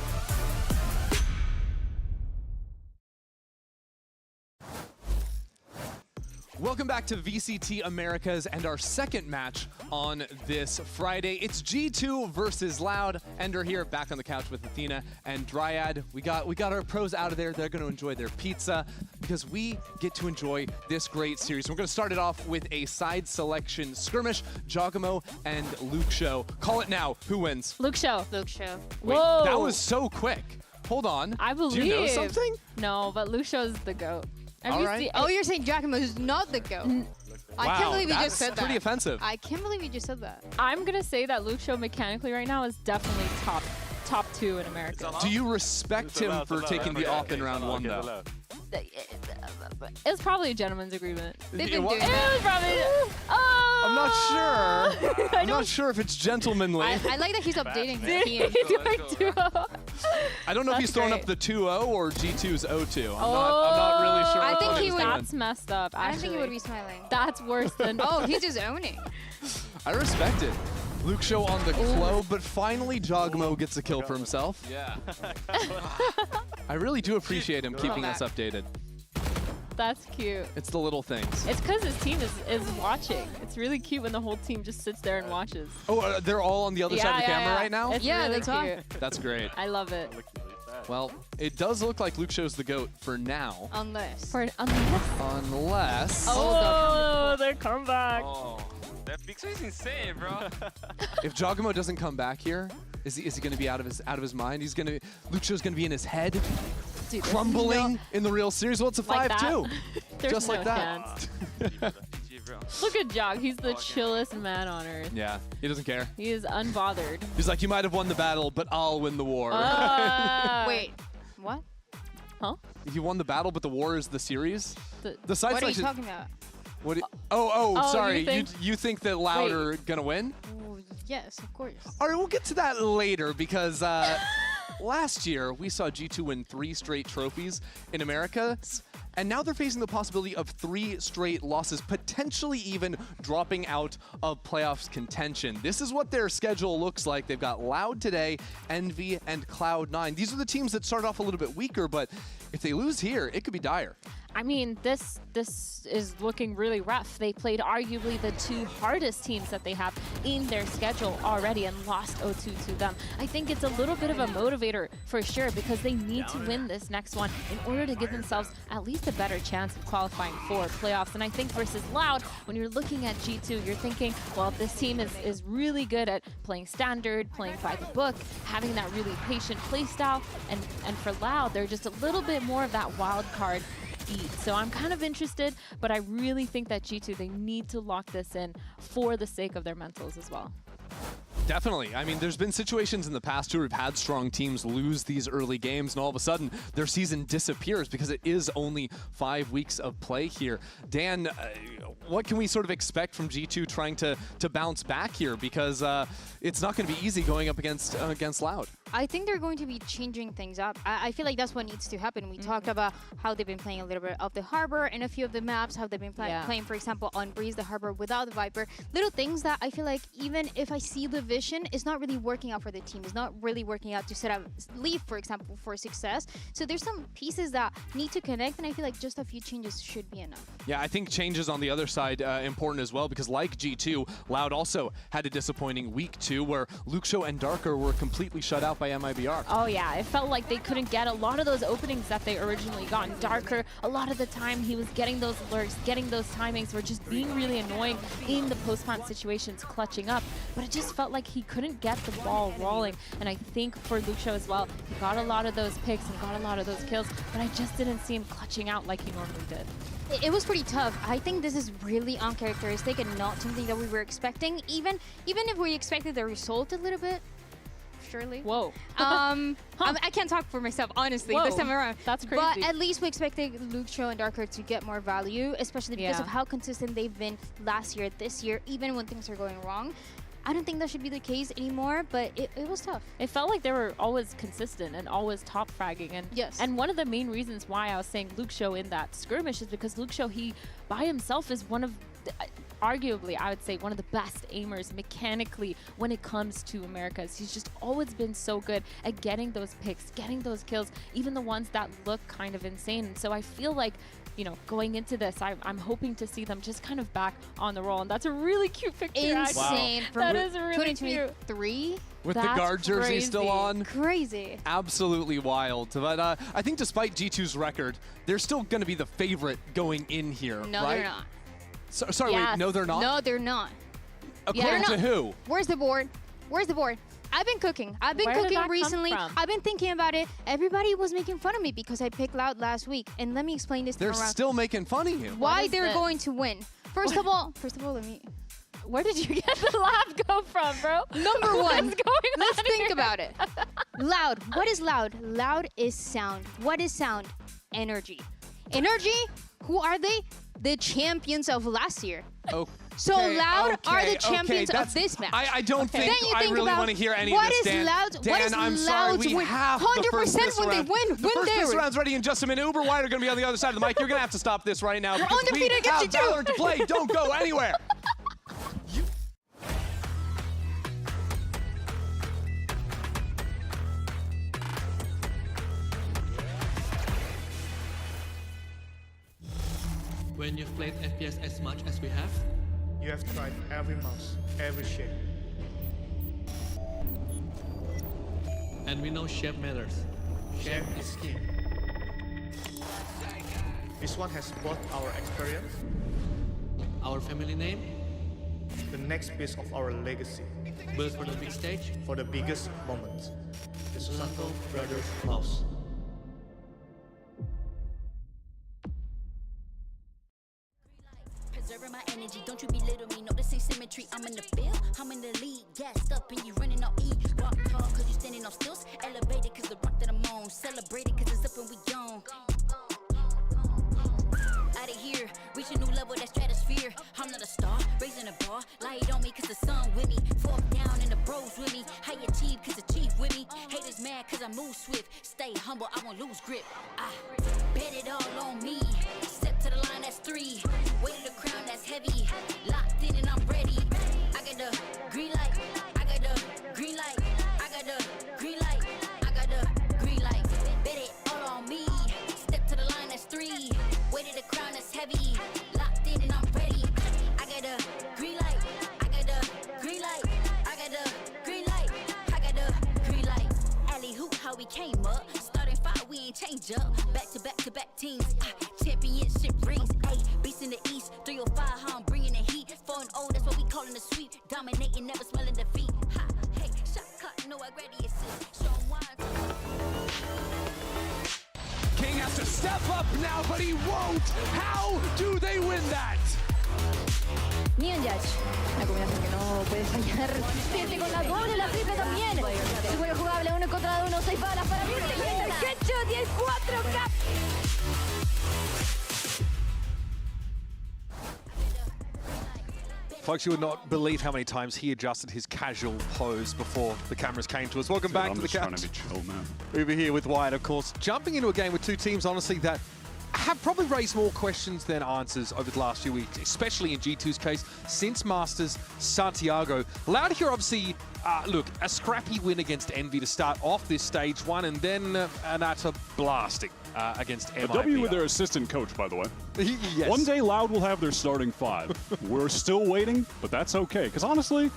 Welcome back to VCT Americas and our second match on this Friday. It's G2 versus Loud. Ender here, back on the couch with Athena and Dryad. We got our pros out of there. They're going to enjoy their pizza because we get to enjoy this great series. We're going to start it off with a side selection skirmish. Jogamo and Luke Show. Call it now. Who wins? Luke Show. Luke Show. Wait, Whoa. that was so quick. Hold on. I believe. Do you know something? No, but Luke Show's the GOAT. All right. Oh, you're saying Giacomo is not the GOAT. I can't believe you just said that. That's pretty offensive. I can't believe you just said that. I'm going to say that Luke Show mechanically right now is definitely top 2 in America. Do you respect him for taking the off in round 1, though? It's probably a gentleman's agreement. They've been doing It was probably. Oh! I'm not sure. I'm not sure if it's gentlemanly. I like that he's updating his team. I don't know if That's he's throwing great. up the 2-0 or G2's 0-2. I'm not really sure. I think he would. That's messed up. I Actually. think he would be smiling. That's worse than. Oh, he's just owning. I respect it. Luxio on the Clo, but finally Jogmo gets a kill for himself. Yeah. I really do appreciate him keeping us updated. That's cute. It's the little things. It's because his team is watching. It's really cute when the whole team just sits there and watches. Oh, they're all on the other side of the camera right now? It's really cute. That's great. I love it. Well, it does look like Luxio's the GOAT for now. Unless. Unless. Oh, they're coming back. That Pixel is insane, bro. If Jogmo doesn't come back here, is he going to be out of his mind? Luxio's going to be in his head, dude, crumbling in the real series. Well, it's a 5-2. There's Just no like that. chance. Look at Jog. He's the chillest man on earth. Yeah, he doesn't care. He is unbothered. He's like, you might have won the battle, but I'll win the war. Wait, what? Huh? You won the battle, but the war is the series? The side What are you selection. talking about? What? Oh, Sorry. you You think that Loud are gonna win? Ooh, yes, of course. All right, we'll get to that later because last year we saw G2 win 3 straight trophies in America, and now they're facing the possibility of 3 straight losses, potentially even dropping out of playoffs contention. This is what their schedule looks like. They've got Loud today, Envy, and Cloud9. These are the teams that start off a little bit weaker, but if they lose here, it could be dire. I mean, this is looking really rough. They played arguably the 2 hardest teams that they have in their schedule already and lost 0-2 to them. I think it's a little bit of a motivator for sure because they need to win this next one in order to give themselves at least a better chance of qualifying for playoffs. And I think versus Loud, when you're looking at G2, you're thinking, well, this team is really good at playing standard, playing by the book, having that really patient play style. And for Loud, they're just a little bit more of that wild card beat. So I'm kind of interested, but I really think that G2, they need to lock this in for the sake of their mentals as well. Definitely. I mean, there's been situations in the past too where we've had strong teams lose these early games and all of a sudden their season disappears because it is only 5 weeks of play here. Dan, what can we sort of expect from G2 trying to bounce back here? Because it's not going to be easy going up against Loud. I think they're going to be changing things up. I feel like that's what needs to happen. We talked about how they've been playing a little bit of the Harbor and a few of the maps, how they've been playing, for example, on Breeze, the Harbor without the Viper. Little things that I feel like even if I see the vision, it's not really working out for the team. It's not really working out to set up Leaf, for example, for success. So there's some pieces that need to connect, and I feel like just a few changes should be enough. Yeah, I think changes on the other side important as well because like G2, Loud also had a disappointing week 2 where Luxio and Darker were completely shut out by MIBR. Oh yeah, it felt like they couldn't get a lot of those openings that they originally got. And Darker, a lot of the time he was getting those lurks, getting those timings, were just being really annoying in the post-plant situations, clutching up. But it just felt like he couldn't get the ball rolling. And I think for Luxio as well, he got a lot of those picks and got a lot of those kills, but I just didn't see him clutching out like he normally did. It was pretty tough. I think this is really uncharacteristic and not something that we were expecting, even if we expected the result a little bit. Surely. Whoa. I can't talk for myself, honestly, this time around. That's crazy. But at least we expected Luxio and Darker to get more value, especially because of how consistent they've been last year, this year, even when things are going wrong. I don't think that should be the case anymore, but it was tough. It felt like they were always consistent and always top fragging. And yes. And one of the main reasons why I was saying Luxio in that skirmish is because Luxio, he by himself is one of arguably, I would say, one of the best aimers mechanically when it comes to Americas. He's just always been so good at getting those picks, getting those kills, even the ones that look kind of insane. And so I feel like, you know, going into this, I'm hoping to see them just kind of back on the roll. And that's a really cute picture. Insane. Wow. That is really cute. 2023? With the guard jersey still on. Crazy. Absolutely wild. But I think despite G2's record, they're still going to be the favorite going in here, No, right? they're not. So, sorry, wait, no, they're not? No, they're not. According to who? Where's the board? Where's the board? I've been cooking. I've been cooking recently. I've been thinking about it. Everybody was making fun of me because I picked Loud last week. And let me explain this. They're still making fun of you. Why they're going to win. First of all, let me... Where did you get the laugh go from, bro? Number one, let's think here? about it. Loud. What is loud? Loud is sound. What is sound? Energy. Energy? Who are they? The champions of last year. Oh. So Loud are the champions of this match. I don't think I really want to hear any of this, Dan. What is I'm sorry, we win? have the first 100% when they win. The first this round's ready in just a minute. Uber White are going to be on the other side of the mic. You're going to have to stop this right now. We're because undefeated we against have you too. VALORANT to play. Don't go anywhere. When you've played FPS as much as we have, you have tried every mouse, every shape. And we know shape matters. Shape is king. This one has both our experience, our family name, the next piece of our legacy. Built for the big stage, for the biggest moments. The Susanto Brothers Mouse. Preserving my energy, don't you belittle me. No, this ain't symmetry. I'm in the field, I'm in the lead. Gassed up and you running on E. Walk tall cause you standing on stilts. Elevated cause the rock that I'm on. Celebrated cause it's up and we gone. Out of here, reach a new level, that stratosphere. I'm not a star, raising a bar. Light on me cause the sun with me. Fork down and the bros with me. High achieve cause achieve with me. Haters mad cause I move swift. Stay humble, I won't lose grip. I bet it all on me. Step to the line, that's 3. Weight of the crown, that's heavy. Locked in and I'm ready. I got the green light. I got the green light. I got the green light. I got the green light. Bet it all on me. Step to the line, that's 3. Weight of the crown, that's heavy. Locked in and I'm ready. I got the green light. I got the green light. I got the green light. I got the green light. Alley hoop, how we came up. Starting 5, we ain't change up. Back to back to back teams. Championship rings. Ayy, beast in the east. 305, how I'm bringing the heat. 4-0, that's what we calling the sweep. Dominating, never smelling defeat. Ha, hey, shot clock, no, I ready assist. Show 'em why. King has to step up now, but he won't. How do they win that? Neon Judge, la combinación que no puede fallar. Siente con la doble, la triple también. Super jugable, 1 contra 1, 6 balas para Virte. Y el headshot y el 4K. Folks, you would not believe how many times he adjusted his casual pose before the cameras came to us. Welcome back to the couch. I'm just trying to be chill, man. Over here with Wyatt, of course. Jumping into a game with two teams, honestly, that have probably raised more questions than answers over the last few weeks, especially in G2's case, since Masters Santiago. Loud here, obviously, look, a scrappy win against Envy to start off this stage 1, and then an utter blasting against MIBR. A W with their assistant coach, by the way. Yes. One day Loud will have their starting 5. We're still waiting, but that's okay. Because honestly,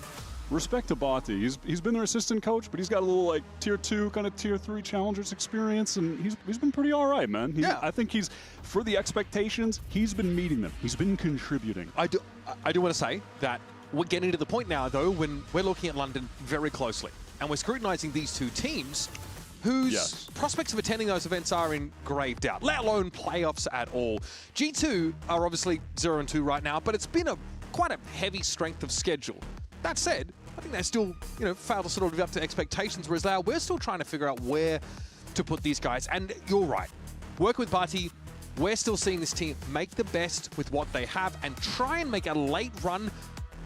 respect to Bati. He's been their assistant coach, but he's got a little like tier 2, kind of tier 3 challengers experience, and he's been pretty all right, man. I think he's, for the expectations, he's been meeting them. He's been contributing. I do want to say that we're getting to the point now, though, when we're looking at London very closely, and we're scrutinizing these two teams whose prospects of attending those events are in grave doubt, let alone playoffs at all. G2 are obviously 0-2 right now, but it's been quite a heavy strength of schedule. That said, I think they still, fail to sort of live up to expectations, whereas now we're still trying to figure out where to put these guys. And you're right. Work with Bati, we're still seeing this team make the best with what they have and try and make a late run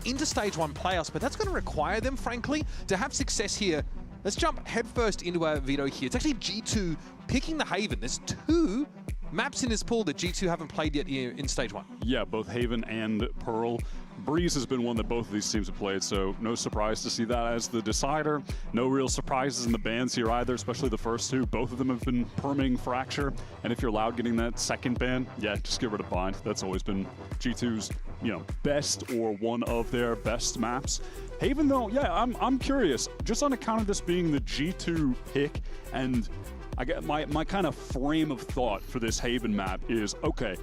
into Stage 1 playoffs, but that's going to require them, frankly, to have success here. Let's jump headfirst into our video here. It's actually G2 picking the Haven. There's 2 maps in this pool that G2 haven't played yet in Stage 1. Yeah, both Haven and Pearl. Breeze has been one that both of these teams have played, so no surprise to see that as the decider. No real surprises in the bans here either, especially the first 2. Both of them have been perming Fracture, and if you're Loud getting that second ban, yeah, just get rid of Bind. That's always been G2's, best or one of their best maps. Haven, though, yeah, I'm curious, just on account of this being the G2 pick, and I get my kind of frame of thought for this Haven map is, okay,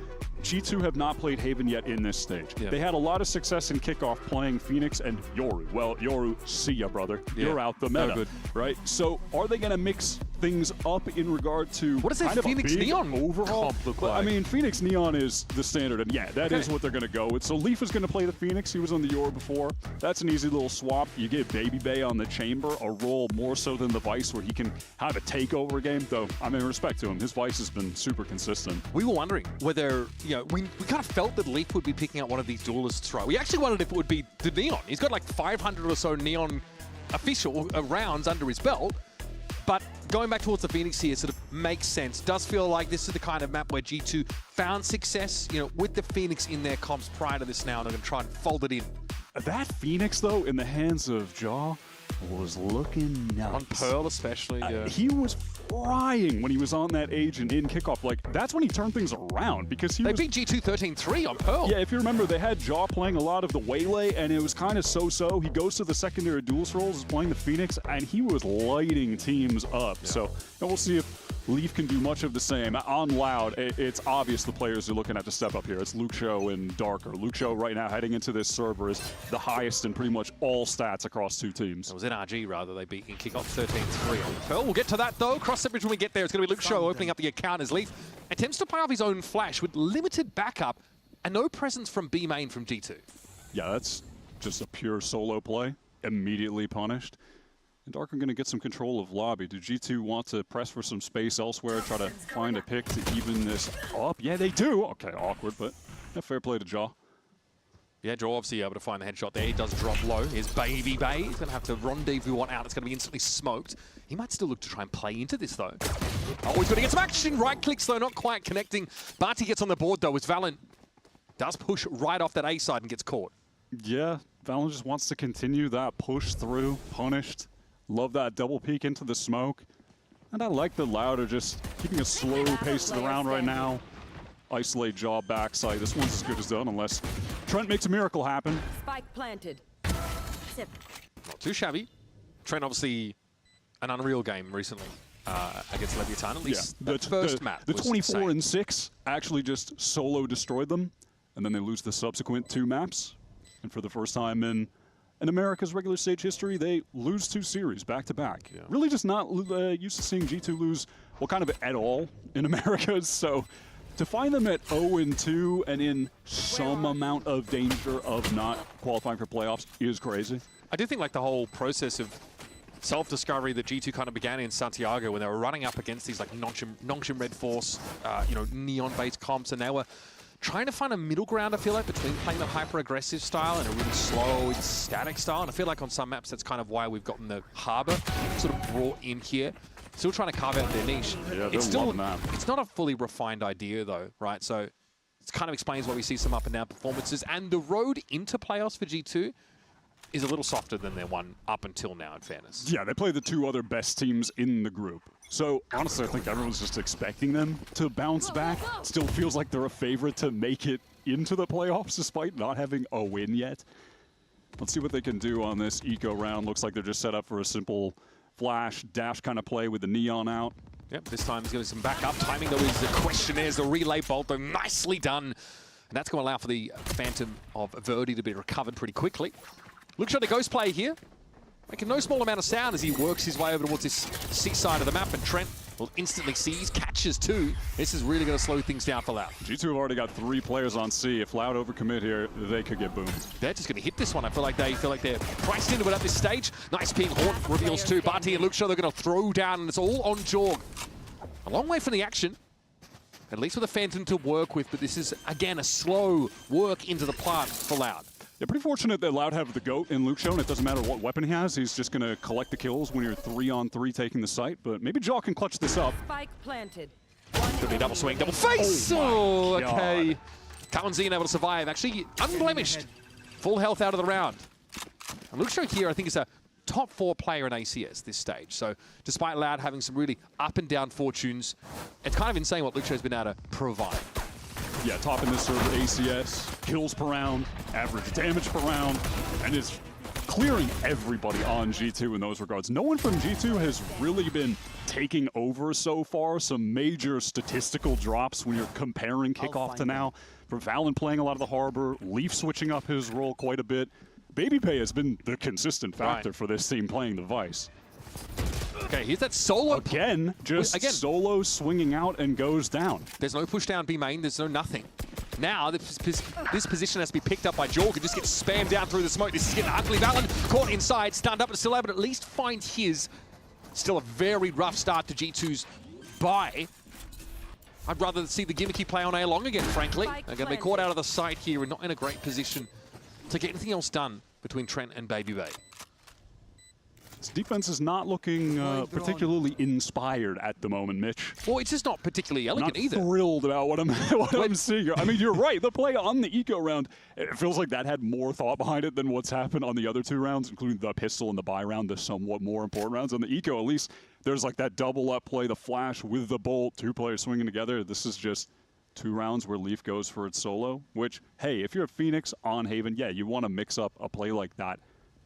G2 have not played Haven yet in this stage. Yeah. They had a lot of success in kickoff playing Phoenix and Yoru. Well, Yoru, see ya, brother. Yeah. You're out the meta, right? So are they going to mix things up in regard to what does that Phoenix Neon overhaul look like? I mean, Phoenix Neon is the standard, and yeah, that is what they're going to go with. So Leaf is going to play the Phoenix. He was on the Yoru before. That's an easy little swap. You get Baby Bay on the Chamber, a role more so than the Vice where he can have a takeover game, though, I mean, respect to him. His Vice has been super consistent. We were wondering whether, we kind of felt that Leaf would be picking out one of these duelists, right? We actually wondered if it would be the Neon. He's got like 500 or so Neon official rounds under his belt. But going back towards the Phoenix here sort of makes sense. Does feel like this is the kind of map where G2 found success, with the Phoenix in their comps prior to this now, and they're going to try and fold it in. That Phoenix, though, in the hands of Jaw was looking nuts. On Pearl especially, yeah. He was crying when he was on that agent in kickoff. Like, that's when he turned things around because They beat G2 13-3 on Pearl. Yeah, if you remember, they had Jaw playing a lot of the Waylay, and it was kind of so-so. He goes to the secondary duels roles, is playing the Phoenix, and he was lighting teams up. Yeah. So, and we'll see if Leaf can do much of the same. On Loud, it's obvious the players are looking at to step up here. It's Luke Show and Darker. Luke Show right now heading into this server is the highest in pretty much all stats across two teams. It was NRG, rather. They beat in kickoff 13-3 on Pearl. We'll get to that, though. Cross the bridge when we get there. It's going to be Luke Show opening up the account as Leaf attempts to play off his own flash with limited backup and no presence from B main from G2. Yeah, that's just a pure solo play. Immediately punished. And Darker going to get some control of lobby. Do G2 want to press for some space elsewhere, try to find a pick to even this up? Yeah, they do. Okay, awkward, but yeah, fair play to Jaw. Yeah, Jaw obviously able to find the headshot there. He does drop low. Here's Baby Bay. He's going to have to rendezvous one out. It's going to be instantly smoked. He might still look to try and play into this, though. Oh, he's going to get some action. Right clicks, though, not quite connecting. Barty gets on the board, though, as Valorant does push right off that A side and gets caught. Yeah, Valorant just wants to continue that push through, punished. Love that double peek into the smoke. And I like the Louder just keeping a slow pace to the round right now. Isolate Jaw backside. This one's as good as done unless Trent makes a miracle happen. Spike planted. Not too shabby. Trent obviously an unreal game recently against Leviatan. At least the first map. The was 24-6 actually just solo destroyed them. And then they lose the subsequent 2 maps. And for the first time in America's regular stage history, they lose 2 series back-to-back. Yeah. Really just not used to seeing G2 lose, well, kind of at all in America. So to find them at 0-2 and in some amount of danger of not qualifying for playoffs is crazy. I do think like the whole process of self-discovery that G2 kind of began in Santiago when they were running up against these like Nongshim Red Force, neon-based comps, and they were trying to find a middle ground, I feel like, between playing the hyper-aggressive style and a really slow, static style. And I feel like on some maps, that's kind of why we've gotten the Harbor sort of brought in here. Still trying to carve out their niche. Yeah, it's not a fully refined idea, though, right? So it kind of explains why we see some up-and-down performances. And the road into playoffs for G2 is a little softer than their one up until now, in fairness. Yeah, they play the 2 other best teams in the group. So, honestly, I think everyone's just expecting them to bounce back. Still feels like they're a favorite to make it into the playoffs despite not having a win yet. Let's see what they can do on this eco round. Looks like they're just set up for a simple flash, dash kind of play with the neon out. Yep, this time he's getting some backup. Timing, though, is the question. There's the relay bolt, though, nicely done. And that's going to allow for the Phantom of Verdi to be recovered pretty quickly. Looks like the Ghost play here. Making no small amount of sound as he works his way over towards this C side of the map, and Trent will instantly seize, catches 2. This is really going to slow things down for Loud. G2 have already got 3 players on C. If Loud overcommit here, they could get boomed. They're just going to hit this one. I feel like they're priced into it at this stage. Nice ping. Haunt reveals 2. Barty and Luke Shaw, they're going to throw down, and it's all on Jorg. A long way from the action. At least with a Phantom to work with, but this is, again, a slow work into the plant for Loud. Yeah, pretty fortunate that Loud have the GOAT in Luke Show, and it doesn't matter what weapon he has. He's just going to collect the kills when you're 3-on-3 taking the site. But maybe Jaw can clutch this up. Spike planted. Could be double swing, double face! Oh, okay. Kawanzin able to survive. Actually, unblemished. Full health out of the round. And Luke Show here, I think, is a top 4 player in ACS this stage. So despite Loud having some really up and down fortunes, it's kind of insane what Luke Show's been able to provide. Yeah, top in this server, ACS, kills per round, average damage per round, and is clearing everybody on G2 in those regards. No one from G2 has really been taking over so far. Some major statistical drops when you're comparing kickoff to now. For Valen playing a lot of the Harbor, Leaf switching up his role quite a bit. BabyPay has been the consistent factor for this team playing the Vice. Okay, here's that solo. Again, solo swinging out and goes down. There's no push down B main, there's no nothing. Now, this position has to be picked up by Jorg and just gets spammed down through the smoke. This is getting ugly. Valen caught inside, stunned up, but still able to at least find his. Still a very rough start to G2's buy. I'd rather see the gimmicky play on A long again, frankly. They're going to be caught out of the sight here and not in a great position to get anything else done between Trent and Baby Bay. Its defense is not looking particularly inspired at the moment, Mitch. Well, it's just not particularly elegant not either. Thrilled about what I'm seeing here. I mean, you're right. The play on the eco round, it feels like that had more thought behind it than what's happened on the other 2 rounds, including the pistol and the buy round, the somewhat more important rounds. On the eco, at least, there's like that double up play, the flash with the bolt, 2 players swinging together. This is just 2 rounds where Leaf goes for its solo, which, hey, if you're a Phoenix on Haven, yeah, you want to mix up a play like that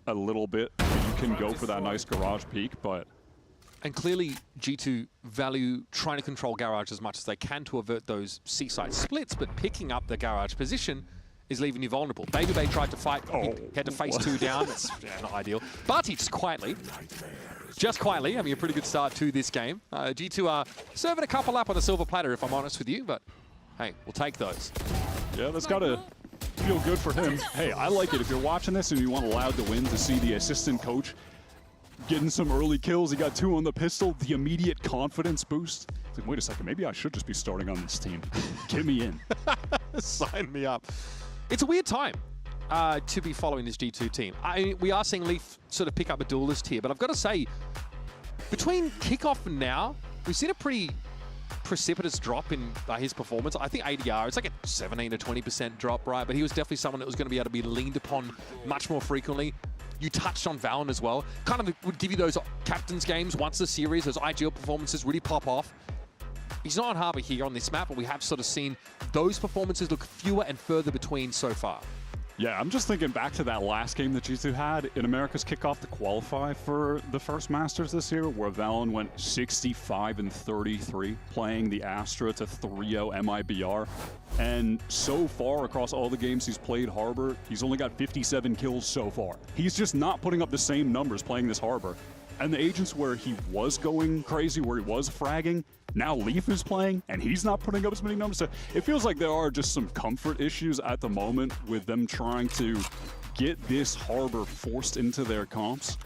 a little bit. You can go for that nice garage peek, but... And clearly, G2 value trying to control garage as much as they can to avert those C-side splits, but picking up the garage position is leaving you vulnerable. Baby Bay tried to fight, had to face 2 down. That's not ideal. Barty just quietly, having a pretty good start to this game. G2 are serving a couple up on the silver platter, if I'm honest with you, but hey, we'll take those. Yeah, that's got to feel good for him. Hey, I like it. If you're watching this and you want Loud to win, to see the assistant coach getting some early kills. He got 2 on the pistol, the immediate confidence boost. It's like, wait a second, maybe I should just be starting on this team. Get me in. Sign me up. It's a weird time to be following this G2 team. We are seeing Leaf sort of pick up a duelist here, but I've got to say, between kickoff and now, we've seen a pretty precipitous drop in his performance. I think ADR, it's like a 17 to 20% drop, right? But he was definitely someone that was going to be able to be leaned upon much more frequently. You touched on Valorant as well. Kind of would give you those captain's games once the series, those ideal performances really pop off. He's not on Harbor here on this map, but we have sort of seen those performances look fewer and further between so far. Yeah, I'm just thinking back to that last game that G2 had in America's kickoff to qualify for the first Masters this year, where Valorant went 65-33, playing the Astra to 3-0 MIBR. And so far, across all the games he's played Harbor, he's only got 57 kills so far. He's just not putting up the same numbers playing this Harbor. And the agents where he was going crazy, where he was fragging, now Leaf is playing, and he's not putting up as many numbers. So it feels like there are just some comfort issues at the moment with them trying to get this Harbor forced into their comps.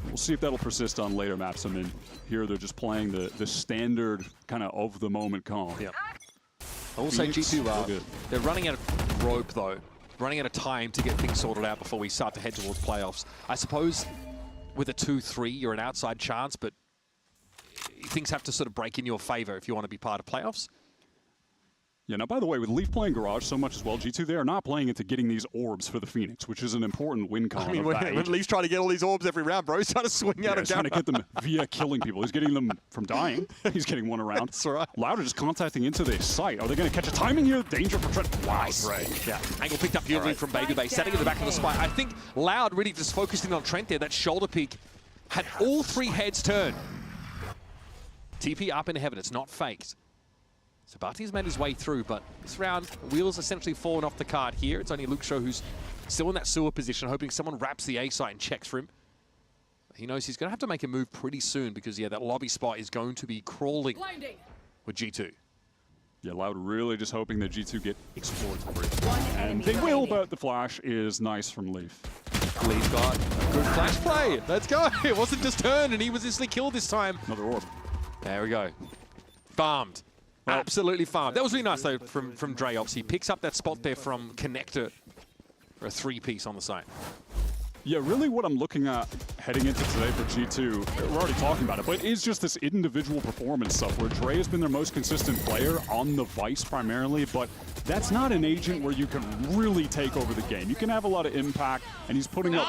We'll see if that'll persist on later maps. I mean, here they're just playing the standard kind of the moment comp. Yeah. I will say G2, they're running out of rope, though. Running out of time to get things sorted out before we start to head towards playoffs. I suppose with a 2-3, you're an outside chance, but things have to sort of break in your favor if you want to be part of playoffs. Yeah, now, by the way, with Leaf playing Garage so much as well, G2, they are not playing into getting these orbs for the Phoenix, which is an important win con. I mean, when Leaf's trying to get all these orbs every round, bro, he's trying to swing out of trying to get them via killing people. He's getting them from dying. He's getting one around. That's right. Louder just contacting into their site. Are they going to catch a timing here? Danger for Trent. Wow, right. Yeah, angle picked up beautifully from Baby Bay, setting in the back of the spike. I think Loud really just focused in on Trent there. That shoulder peek had all 3 heads turn. TP up in heaven, it's not faked. So Barty's made his way through, but this round, wheels essentially fallen off the card here. It's only Luke Shaw who's still in that sewer position, hoping someone wraps the A site and checks for him. He knows he's going to have to make a move pretty soon because, yeah, that lobby spot is going to be crawling with G2. Yeah, Loud really just hoping that G2 get exploratory. And they will, but the flash is nice from Leaf. Leaf got a good flash play. Let's go. It wasn't just turned, and he was instantly killed this time. Another orb. There we go. Farmed. Absolutely farmed. That was really nice, though, from Dreops. He picks up that spot there from Connector for a 3-piece on the site. Yeah, really what I'm looking at heading into today for G2, we're already talking about it, but it's just this individual performance stuff where Dre has been their most consistent player on the Vice primarily, but that's not an agent where you can really take over the game. You can have a lot of impact, and he's putting up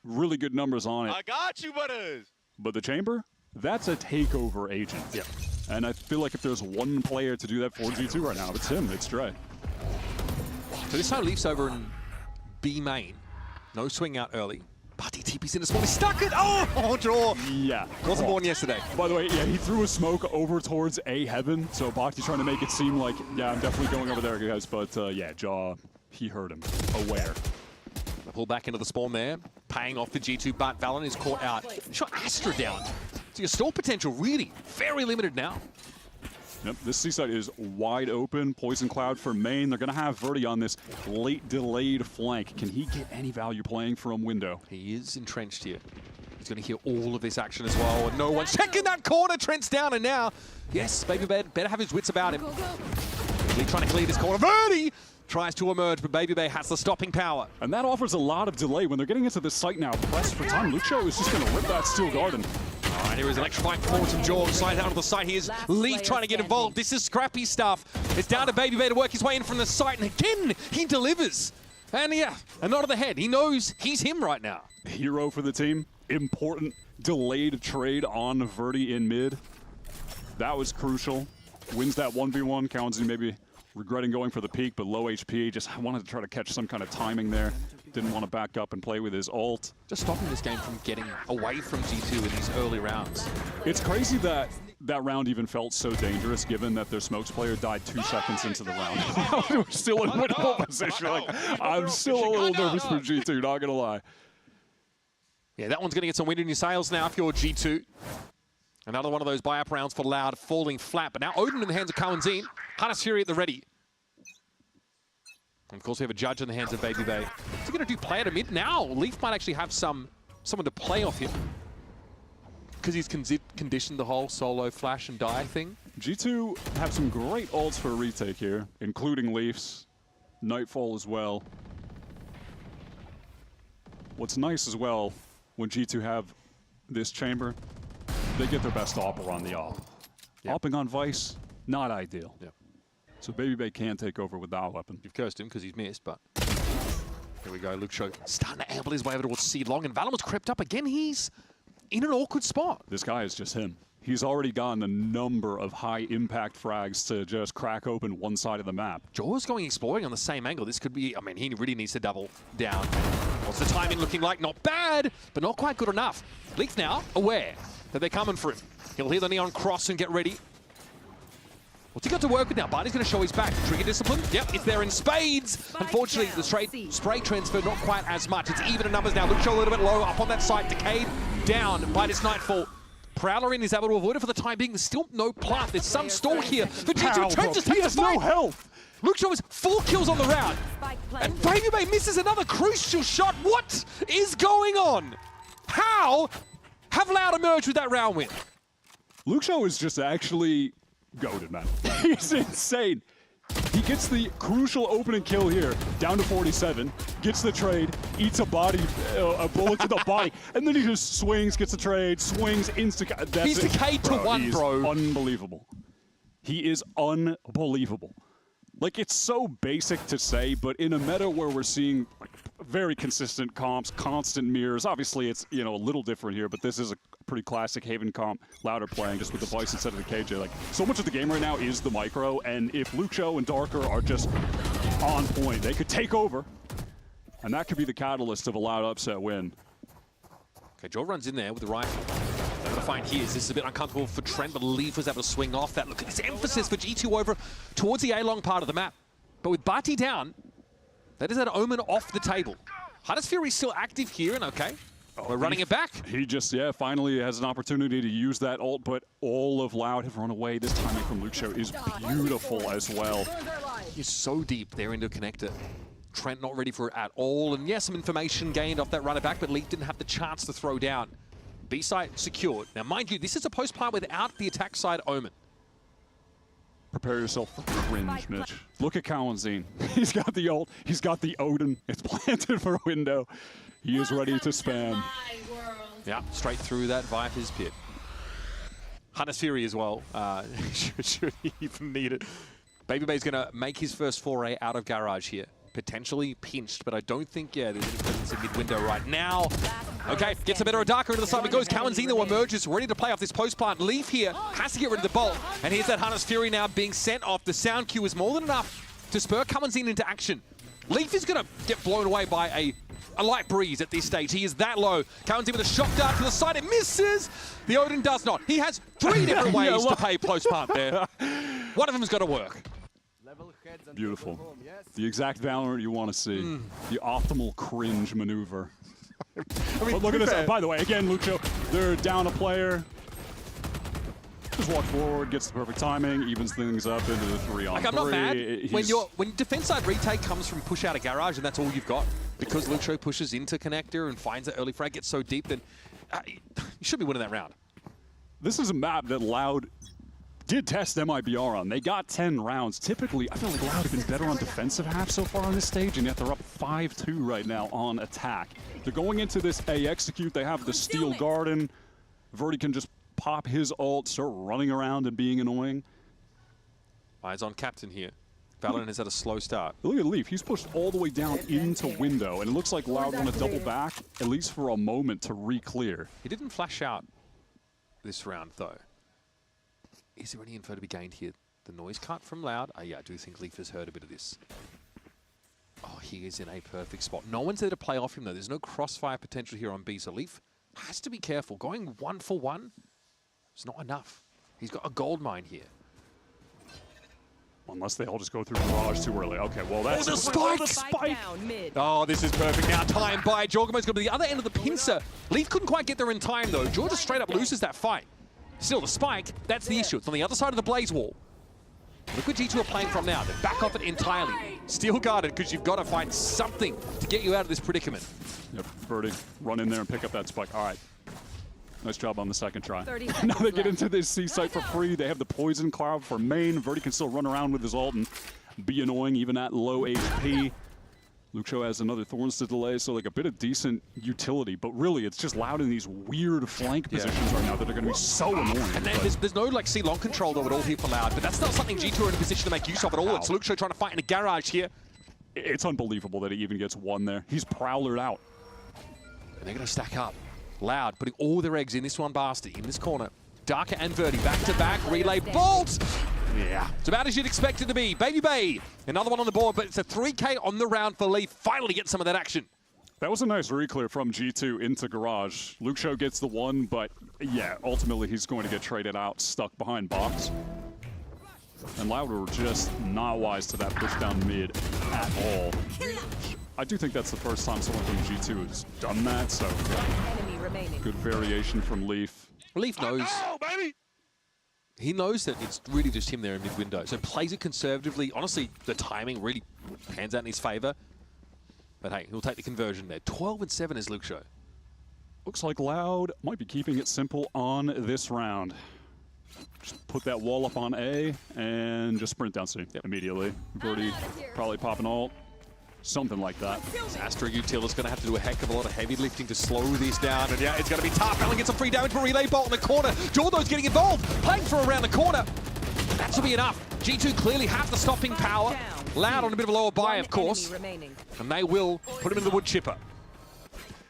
really good numbers on it. I got you, butters. But the Chamber, that's a takeover agent. Yeah. And I feel like if there's one player to do that for G2 right now, it's him, it's Dre. So this time Leaf's over in B main. No swing out early. Barty TP's in a small. He stuck it! Oh, draw! Yeah. Wasn't born yesterday. By the way, yeah, he threw a smoke over towards A heaven, so Barty's trying to make it seem like, yeah, I'm definitely going over there, guys. But yeah, Jaw, he heard him. Aware. Pull back into the spawn there, paying off the G2, but Valorant is caught out. Shot Astra down. So your stall potential really very limited now. Yep, this C-side is wide open. Poison Cloud for main. They're going to have Verdi on this late delayed flank. Can he get any value playing from window? He is entrenched here. He's going to hear all of this action as well. And no one's checking that corner. Trent's down, and now, yes, Baby better have his wits about him. He's trying to clear this corner. Verdi tries to emerge, but Baby Bay has the stopping power. And that offers a lot of delay. When they're getting into this site now, pressed for time, Lucho is just going to rip that steel garden. All right, here is electrifying performance from Jaw. Side out of the site. Here's Leaf trying to get involved. This is scrappy stuff. It's down to Baby Bay to work his way in from the site, and again, he delivers. And yeah, a nod of the head. He knows he's him right now. Hero for the team. Important delayed trade on Verdi in mid. That was crucial. Wins that 1v1. Kawanzi maybe regretting going for the peak, but low HP. Just wanted to try to catch some kind of timing there. Didn't want to back up and play with his ult. Just stopping this game from getting away from G2 in these early rounds. It's crazy that that round even felt so dangerous, given that their smokes player died 2 seconds into the round. We're still in winnable position. Like, I'm still a little nervous for G2, not gonna lie. Yeah, that one's gonna get some wind in your sails now if you're G2. Another one of those buy-up rounds for Loud, falling flat. But now Odin in the hands of Kawanzin. Hannes Fury at the ready. And of course, we have a judge in the hands of Baby Bay. What's he going to do? Play at a mid? Now, Leaf might actually have someone to play off him. Because he's conditioned the whole solo flash and die thing. G2 have some great ults for a retake here, including Leafs, Nightfall as well. What's nice as well, when G2 have this chamber, they get their best opper on the op. Yep. Opping on Vice, not ideal. Yep. So Baby Bay can take over with that weapon. You've cursed him because he's missed, but here we go. Luke Show starting to amble his way over towards C long, and Valorant's crept up again. He's in an awkward spot. This guy is just him. He's already gotten a number of high impact frags to just crack open one side of the map. Jaw's going exploring on the same angle. This could be, I mean, he really needs to double down. What's the timing looking like? Not bad, but not quite good enough. Leaf now aware that they're coming for him. He'll hear the neon cross and get ready. What's he got to work with now? Barney's going to show his back. Trigger discipline? Yep, it's there in spades. Unfortunately, the spray transfer not quite as much. It's even in numbers now. Luke Show a little bit low up on that side. Decayed down by this Nightfall. Prowler in is able to avoid it for the time being. There's still no plant. There's some stall here for G2. Trent just takes a fight. No health. Luke Shaw has 4 kills on the round. And Baby Bay misses another crucial shot. What is going on? How have Loud emerged with that round win? Luke Shaw is just actually goated, man. He's insane. He gets the crucial opening kill here, down to 47, gets the trade, eats a bullet to the body, and then he just swings, gets the trade, swings, insta. He's decayed to 1, bro. Unbelievable. He is unbelievable. Like, it's so basic to say, but in a meta where we're seeing like very consistent comps, constant mirrors, obviously it's, you know, a little different here, but this is a pretty classic Haven comp, Louder playing just with the Vice instead of the KJ. Like, so much of the game right now is the micro, and if Luke Show and Darker are just on point, they could take over, and that could be the catalyst of a Loud upset win. Okay, Joe runs in there with the rifle. They're going to find his. This is a bit uncomfortable for Trent, but Leaf was able to swing off that. Look at this emphasis for G2 over towards the A-long part of the map. But with Bati down, that is an Omen off the table. Hannes Fury still active here, and okay. We're running it back. He just, yeah, finally has an opportunity to use that ult, but all of Loud have run away. This timing from Luke Show is beautiful as well. He's so deep there into connector. Trent not ready for it at all, and yes, some information gained off that runner back, but Leaf didn't have the chance to throw down. B-site secured. Now, mind you, this is a post plant without the attack side Omen. Prepare yourself for cringe, Mitch. Look at Kawanzin. He's got the ult, he's got the Odin. It's planted for a window. He is ready to spam. Yeah, straight through that Viper's pit. Hannes Fury as well. Should he even need it? Baby Bay's going to make his first foray out of Garage here. Potentially pinched, but I don't think, yeah, there's any presence in mid-window right now. Okay, gets a better of Darker into the side, but goes. Kawanzino emerges, ready to play off this post plant. Leaf here has to get rid of the bolt, and here's that Hannes Fury now being sent off. The sound cue is more than enough to spur Kawanzino into action. Leaf is going to get blown away by a light breeze at this stage. He is that low. Kawanzino with a shock dart to the side. It misses. The Odin does not. He has 3 different ways to play post plant there. One of them has got to work. Beautiful. The exact Valorant you want to see. The optimal cringe maneuver. I mean, but look at this. By the way, again, Luke Show, they're down a player. Just walk forward, gets the perfect timing, evens things up into the 3-on-3. Like, I'm not mad. When defense side retake comes from push out of Garage and that's all you've got, because Luke Show pushes into connector and finds that early frag, gets so deep, then you should be winning that round. This is a map that Loud did test MIBR on. They got 10 rounds. Typically, I feel like Loud have been better on defensive half so far on this stage, and yet they're up 5-2 right now on attack. They're going into this A execute. They have the Steel Garden. Verdi can just pop his ult, start running around and being annoying. Eyes on Captain here. VALORANT has had a slow start. Look at Leaf. He's pushed all the way down into window, and it looks like Loud want to double back, at least for a moment, to re-clear. He didn't flash out this round, though. Is there any info to be gained here? The noise cut from Loud. Oh, yeah, I do think Leaf has heard a bit of this. Oh, he is in a perfect spot. No one's there to play off him, though. There's no crossfire potential here on B, so Leaf has to be careful. Going 1 for 1 is not enough. He's got a gold mine here. Unless they all just go through Garage too early. Okay, well, that's... Oh, the spike! Oh, this is perfect now. Time by Jorgamo's going to the other end of the pincer. Leaf couldn't quite get there in time, though. Georgia straight up loses that fight. Still, the spike, that's the issue. It's on the other side of the blaze wall. Look where G2 are playing from now. They back off it entirely. Steel guarded, because you've got to find something to get you out of this predicament. Yep, Verdi, run in there and pick up that spike. All right. Nice job on the second try. Now they get into this C site for free. They have the poison cloud for main. Verdi can still run around with his ult and be annoying even at low HP. Luxo has another Thorns to delay, so like a bit of decent utility, but really it's just Loud in these weird flank positions right now that are going to be so annoying. And then there's no like C-long control though at all here for Loud, but that's not something G2 are in a position to make use of at all. It's Luxo trying to fight in a garage here. It's unbelievable that he even gets one there. He's prowlered out. And they're going to stack up. Loud putting all their eggs in this one basket, in this corner. Darker and Verdi back-to-back, relay bolt! Yeah, it's about as you'd expect it to be. Baby Bay, another one on the board, but it's a 3K on the round for Leaf. Finally get some of that action. That was a nice re-clear from G2 into Garage. Luxo gets the one, but yeah, ultimately he's going to get traded out, stuck behind box. And Loud were just not wise to that push down mid at all. I do think that's the first time someone from G2 has done that, so good variation from Leaf. Leaf knows. He knows that it's really just him there in mid-window, so plays it conservatively. Honestly, the timing really pans out in his favor. But hey, he'll take the conversion there. 12-7 is Luxo. Looks like Loud might be keeping it simple on this round. Just put that wall up on A and just sprint down C immediately. Verdi probably popping ult. Something like that. Astra Util is going to have to do a heck of a lot of heavy lifting to slow these down. And yeah, it's going to be tough. Allen gets some free damage for relay bolt in the corner. Jordo's getting involved. Playing for around the corner. That should be enough. G2 clearly have the stopping power. Loud on a bit of a lower buy, of course. And they will put him in the wood chipper.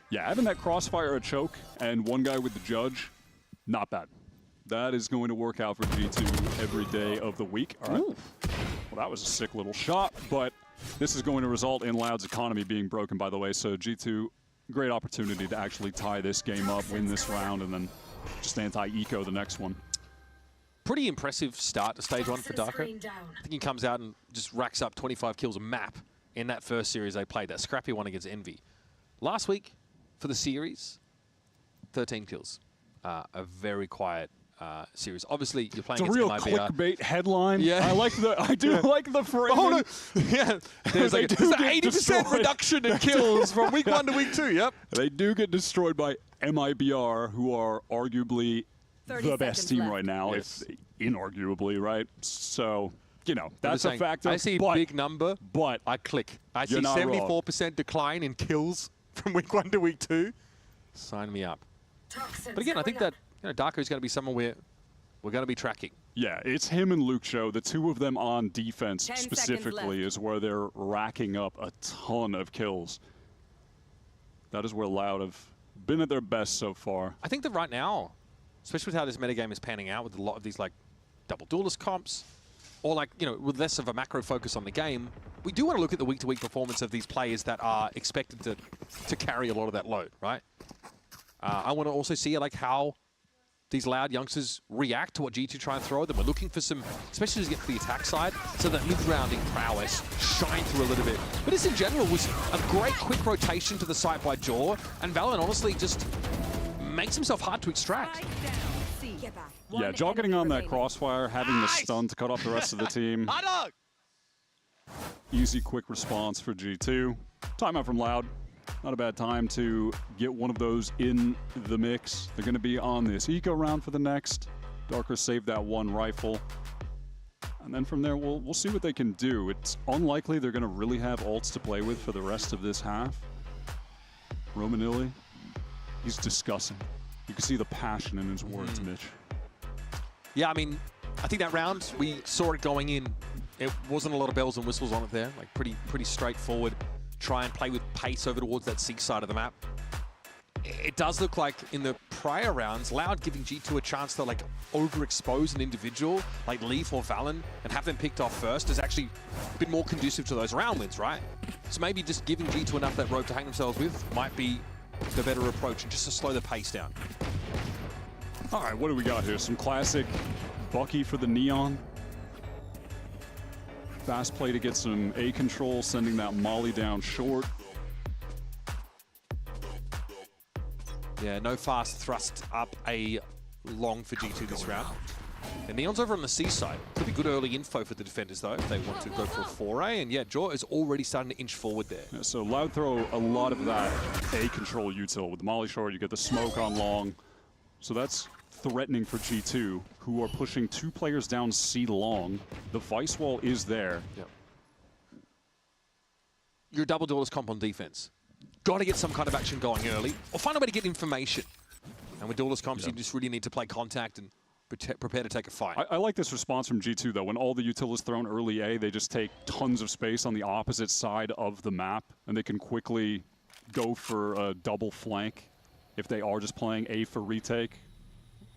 Yeah, having that crossfire a choke and one guy with the judge, not bad. That is going to work out for G2 every day of the week. All right. Well, that was a sick little shot, but this is going to result in Loud's economy being broken, by the way. So G2, great opportunity to actually tie this game up, win this round, and then just anti-eco the next one. Pretty impressive start to stage 1 for Darko. I think he comes out and just racks up 25 kills a map in that first series they played, that scrappy one against Envy. Last week, for the series, 13 kills. A very quiet series. Obviously, you're playing against MIBR. It's a real clickbait headline. Yeah. I do like the framing. Oh, no. Yeah. There's like an 80% reduction in kills from week 1 to week 2, yep. They do get destroyed by MIBR, who are arguably the best team right now, if inarguably, right? So, you know, that's a factor. I see a big number, but I click. I see 74% decline in kills from week 1 to week 2. Sign me up. But again, I think that Darko's going to be someone we're going to be tracking. Yeah, it's him and Luxo. The two of them on defense specifically is where they're racking up a ton of kills. That is where Loud have been at their best so far. I think that right now, especially with how this metagame is panning out with a lot of these like double duelist comps, or like, you know, with less of a macro focus on the game, we do want to look at the week-to-week performance of these players that are expected to carry a lot of that load, right? I want to also see like how these Loud youngsters react to what G2 try and throw at them. We're looking for some, especially as you get to the attack side, so that mid-rounding prowess shine through a little bit. But this in general was a great quick rotation to the site by Jaw, and VALORANT honestly just makes himself hard to extract. Yeah, Jaw getting on that crossfire, having the stun to cut off the rest of the team. Easy, quick response for G2. Timeout from Loud. Not a bad time to get one of those in the mix. They're going to be on this eco round for the next Darker saved that one rifle. And then from there, we'll see what they can do. It's unlikely they're going to really have ults to play with for the rest of this half. Romanilli, he's discussing. You can see the passion in his words, Mitch. Yeah, I mean, I think that round, we saw it going in. It wasn't a lot of bells and whistles on it there. Like, pretty straightforward. Try and play with pace over towards that C side of the map. It does look like in the prior rounds, Loud giving G2 a chance to like overexpose an individual like Leaf or Valen and have them picked off first has actually been more conducive to those round wins, right? So maybe just giving G2 enough that rope to hang themselves with might be the better approach, and just to slow the pace down. All right, what do we got here? Some classic Bucky for the Neon. Fast play to get some A control, sending that molly down short. Yeah, no fast thrust up A long for G2 this round. And Neon's over on the C side. Could be good early info for the defenders, though, if they want to go for a foray. And yeah, Jaw is already starting to inch forward there. Yeah, so Loud throw a lot of that A control util. With the molly short, you get the smoke on long. So that's threatening for G2, who are pushing 2 players down C long. The Vice wall is there. Yep. You're a double duelist comp on defense. Got to get some kind of action going early, or find a way to get information. And with duelist comps, you just really need to play contact and prepare to take a fight. I like this response from G2, though. When all the util is thrown early A, they just take tons of space on the opposite side of the map, and they can quickly go for a double flank if they are just playing A for retake,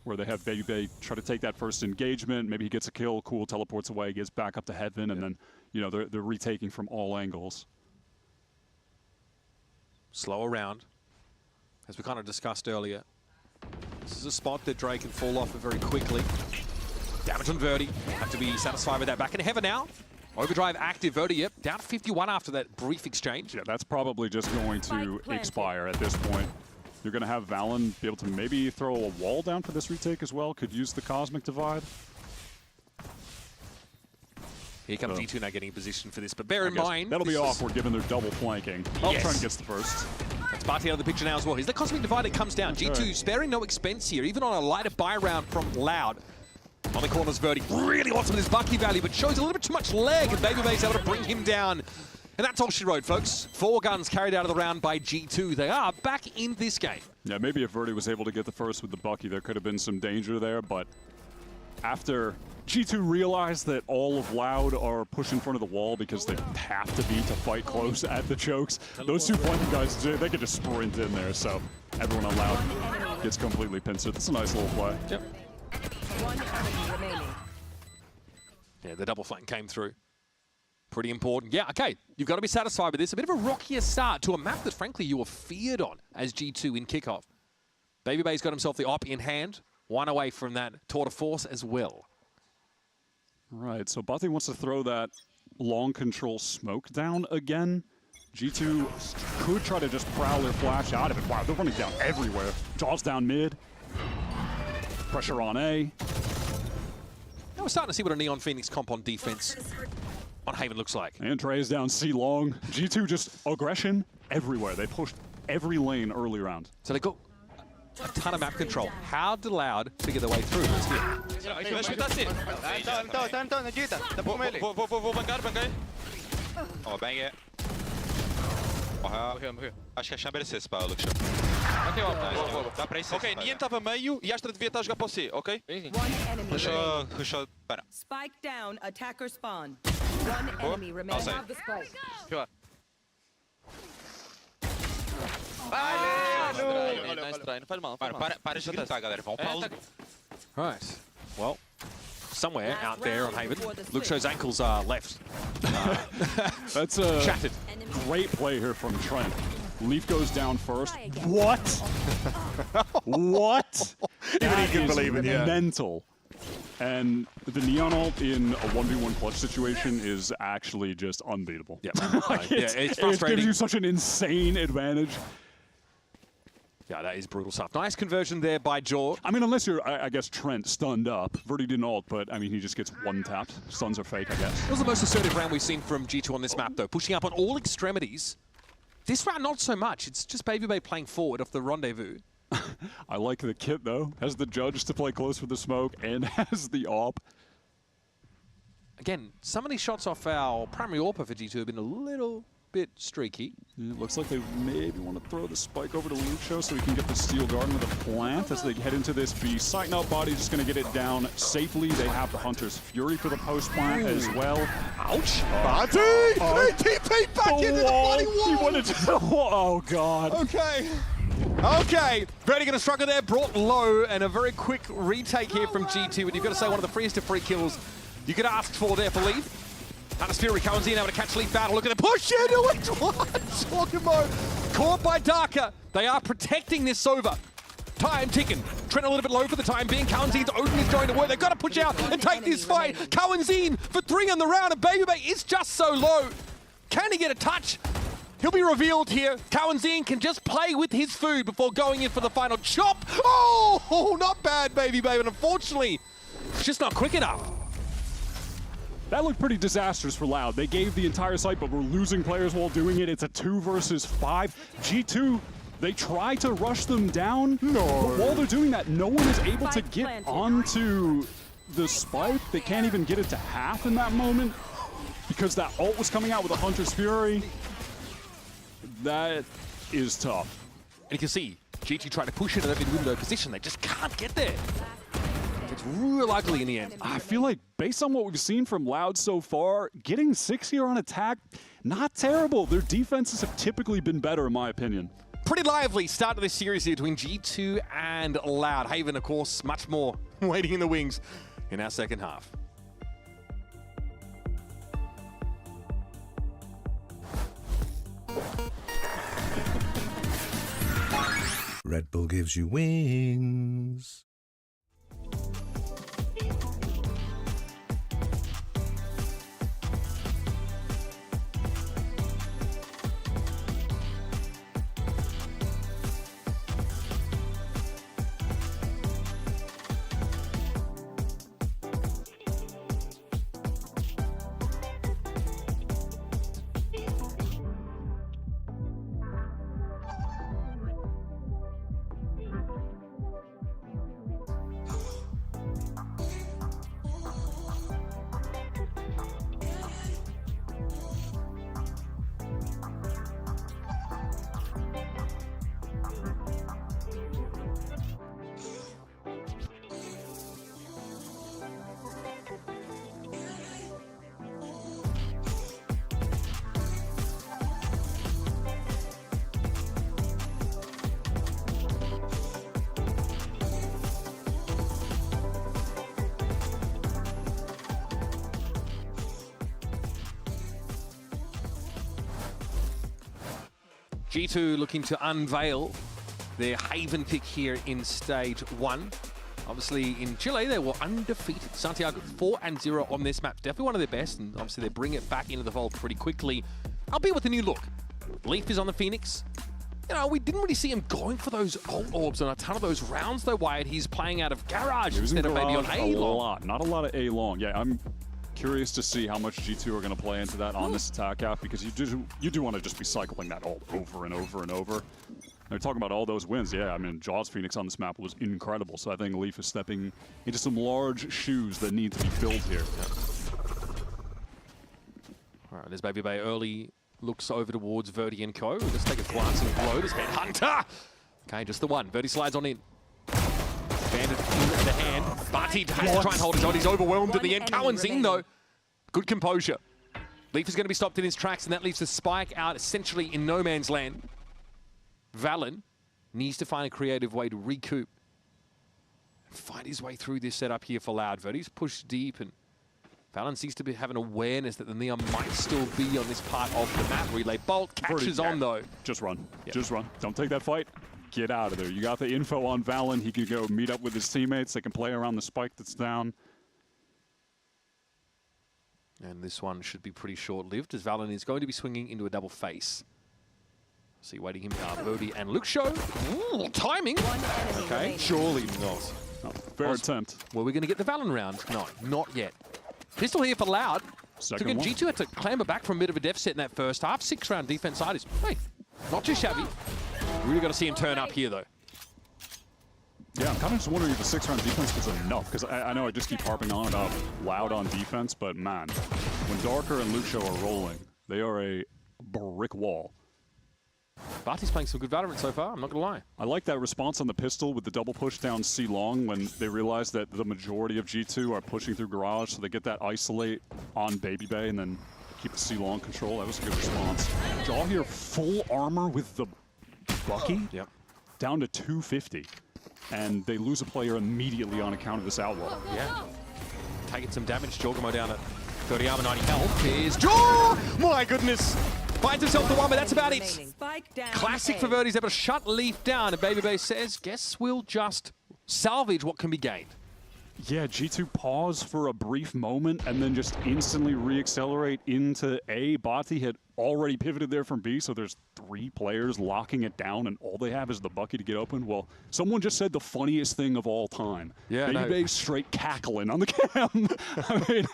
where they have Baby Bay try to take that first engagement. Maybe he gets a kill, cool, teleports away, gets back up to heaven, and then, you know, they're retaking from all angles. Slow around, as we kind of discussed earlier. This is a spot that Drake can fall off very quickly. Damage on Verdi. Have to be satisfied with that. Back in heaven now. Overdrive active. Verdi, yep, down to 51 after that brief exchange. Yeah, that's probably just going to expire at this point. You're going to have Valen be able to maybe throw a wall down for this retake as well. Could use the Cosmic Divide. Here comes G2 now getting in position for this, but bear in mind... That'll be awkward given they're double flanking. Yes. Trent gets the first. That's Barty out of the picture now as well. Here's the Cosmic Divide that comes down. G2 sparing no expense here, even on a lighter buy round from Loud. On the corners, Verdi really wants some of this Bucky value, but shows a little bit too much leg, and Baby Bay's able to bring him down. And that's all she wrote, folks. 4 guns carried out of the round by G2. They are back in this game. Yeah, maybe if Verdi was able to get the first with the Bucky, there could have been some danger there, but after G2 realized that all of Loud are pushed in front of the wall because they have to be to fight close at the chokes, those 2 flanking guys, they could just sprint in there, so everyone on Loud gets completely pincered. That's a nice little play. Yep. 1 enemy remaining. Yeah, the double flank came through. Pretty important. Yeah, okay, you've got to be satisfied with this. A bit of a rockier start to a map that, frankly, you were feared on as G2 in kickoff. Baby Bay's got himself the op in hand. 1 away from that tour de force as well. Right, so Bati wants to throw that long control smoke down again. G2 could try to just prowl their flash out of it. Wow, they're running down everywhere. Jaws down mid. Pressure on A. Now we're starting to see what a Neon Phoenix comp on defense on Haven looks like. And Trey's down C long. G2 just aggression everywhere. They pushed every lane early round. So they got a ton of map control. How did Loud figure their way through? Let's hear. Vou bangar, banguei. Ó, bang Morreu. Acho que a Chamber é C, pá, Luke. Dá pra ir C. Ok, Nian tava meio e Astra devia estar a jogar para o C, ok? Rushou, pera. Spike down, attacker spawn. 1 enemy remaining. Have the spike. Nice try, não faz mal. Para de gritar, galera. Vamos pausa. Right. Well, somewhere out there on Haven, Luke Show's ankles are left. That's a shattered. Great play here from Trent. Leaf goes down first. What? What? Even he can believe it, yeah. Mental. And the Neon ult in a 1v1 clutch situation is actually just unbeatable. Yeah, it's frustrating. It gives you such an insane advantage. Yeah, that is brutal stuff. Nice conversion there by Jaw. I mean, unless you're, I guess, Trent stunned up. Verdi didn't ult, but, I mean, he just gets one-tapped. Stuns are fake, I guess. It was the most assertive round we've seen from G2 on this map, though. Pushing up on all extremities. This round, not so much. It's just Baby Bay playing forward off the rendezvous. I like the kit, though. Has the judge to play close with the smoke and has the AWP. Again, some of these shots off our primary AWPer for G2 have been a little bit streaky. It looks like they maybe want to throw the spike over to Lucho so he can get the steel garden with a plant as they head into this B. Sight out body just going to get it down safely. They have the Hunter's Fury for the post plant as well. Ouch! Body! TP back into the bloody wall! He wanted to, oh, God. Okay. Okay, Verdi gonna struggle there, brought low, and a very quick retake here from G2, but you've got to say one of the freest of free kills you could ask for there for Leaf. Hunter's Fury comes in, able to catch Leaf out. Look at the push into it. Talkimo caught by Darker. They are protecting this over. Time ticking. Trent a little bit low for the time being. Kawanzin's Odin is going to work. They've got to push out and take this fight. Kawanzin for 3 on the round, and Baby Bay is just so low. Can he get a touch? He'll be revealed here. Kawanzin can just play with his food before going in for the final chop. Oh, not bad, Baby Bay, but unfortunately, it's just not quick enough. That looked pretty disastrous for Loud. They gave the entire site, but we're losing players while doing it. It's a 2 versus 5. G2, they try to rush them down. No. But while they're doing that, no one is able to get onto the spike. They can't even get it to half in that moment because that ult was coming out with a Hunter's Fury. That is tough. And you can see G2 trying to push into that mid-window position. They just can't get there. It's real ugly in the end. I feel like, based on what we've seen from Loud so far, getting 6 here on attack, not terrible. Their defenses have typically been better, in my opinion. Pretty lively start to this series here between G2 and Loud. Haven, of course, much more waiting in the wings in our second half. Red Bull gives you wings. G2 looking to unveil their Haven pick here in Stage 1. Obviously, in Chile, they were undefeated. Santiago 4-0 on this map. Definitely one of their best, and obviously they bring it back into the fold pretty quickly, albeit with a new look. Leaf is on the Phoenix. You know, we didn't really see him going for those ult orbs on a ton of those rounds, though, Wyatt. He's playing out of Garage instead of maybe on A-Long. Not a lot of A-Long. Yeah, I'm curious to see how much G2 are going to play into that on this attack app, because you do want to just be cycling that ult over and over and over. They're talking about all those wins. Yeah, I mean, Jaws Phoenix on this map was incredible, so I think Leaf is stepping into some large shoes that need to be filled here. All right, there's Baby Bay early, looks over towards Verdi and Co. Let's take a glancing blow. This Headhunter! Okay, just the one. Verdi slides on in. Bandit in the hand. Barty has to try and hold his own. He's overwhelmed in the end. Kawanzin, though, good composure. Leaf is going to be stopped in his tracks, and that leaves the spike out essentially in no man's land. Valen needs to find a creative way to recoup and find his way through this setup here for Loud. Verdi's pushed deep, and Valen seems to have an awareness that the Neon might still be on this part of the map. Relay Bolt catches on, though. Just run. Yep. Just run. Don't take that fight. Get out of there. You got the info on Valen. He can go meet up with his teammates. They can play around the spike that's down. And this one should be pretty short-lived, as Valen is going to be swinging into a double face. See, waiting him out, Verdi and Luxo. Ooh, timing. Okay, surely not. No, fair attempt. Were we going to get the Valen round? No, not yet. Pistol here for Loud. Second again, one. G2 had to clamber back from a bit of a deficit in that first half. 6-round defense side is, hey, not too shabby. Really got to see him turn up here, though. Yeah, I'm kind of just wondering if the 6-round defense was enough, because I know I just keep harping on about Loud on defense, but man, when Darker and Lucio are rolling, they are a brick wall. Barty's playing some good Valorant so far, I'm not going to lie. I like that response on the pistol with the double push down C long when they realize that the majority of G2 are pushing through Garage, so they get that isolate on Baby Bay and then keep the C long control. That was a good response. Jaw here, full armor with the Bucky, down to 250. And they lose a player immediately on account of this outlaw. Yeah. Taking some damage. Jorgamo down at 30 armor, 90 health. Here's Jaw! My goodness! Finds himself the one, but that's about it. Classic for Verdi's able to shut Leaf down. And Baby Bay says, guess we'll just salvage what can be gained. Yeah, G2 pause for a brief moment and then just instantly reaccelerate into A. Bati had already pivoted there from B, so there's 3 players locking it down, and all they have is the Bucky to get open. Well, someone just said the funniest thing of all time. Yeah, Baby Bay straight cackling on the cam. I mean,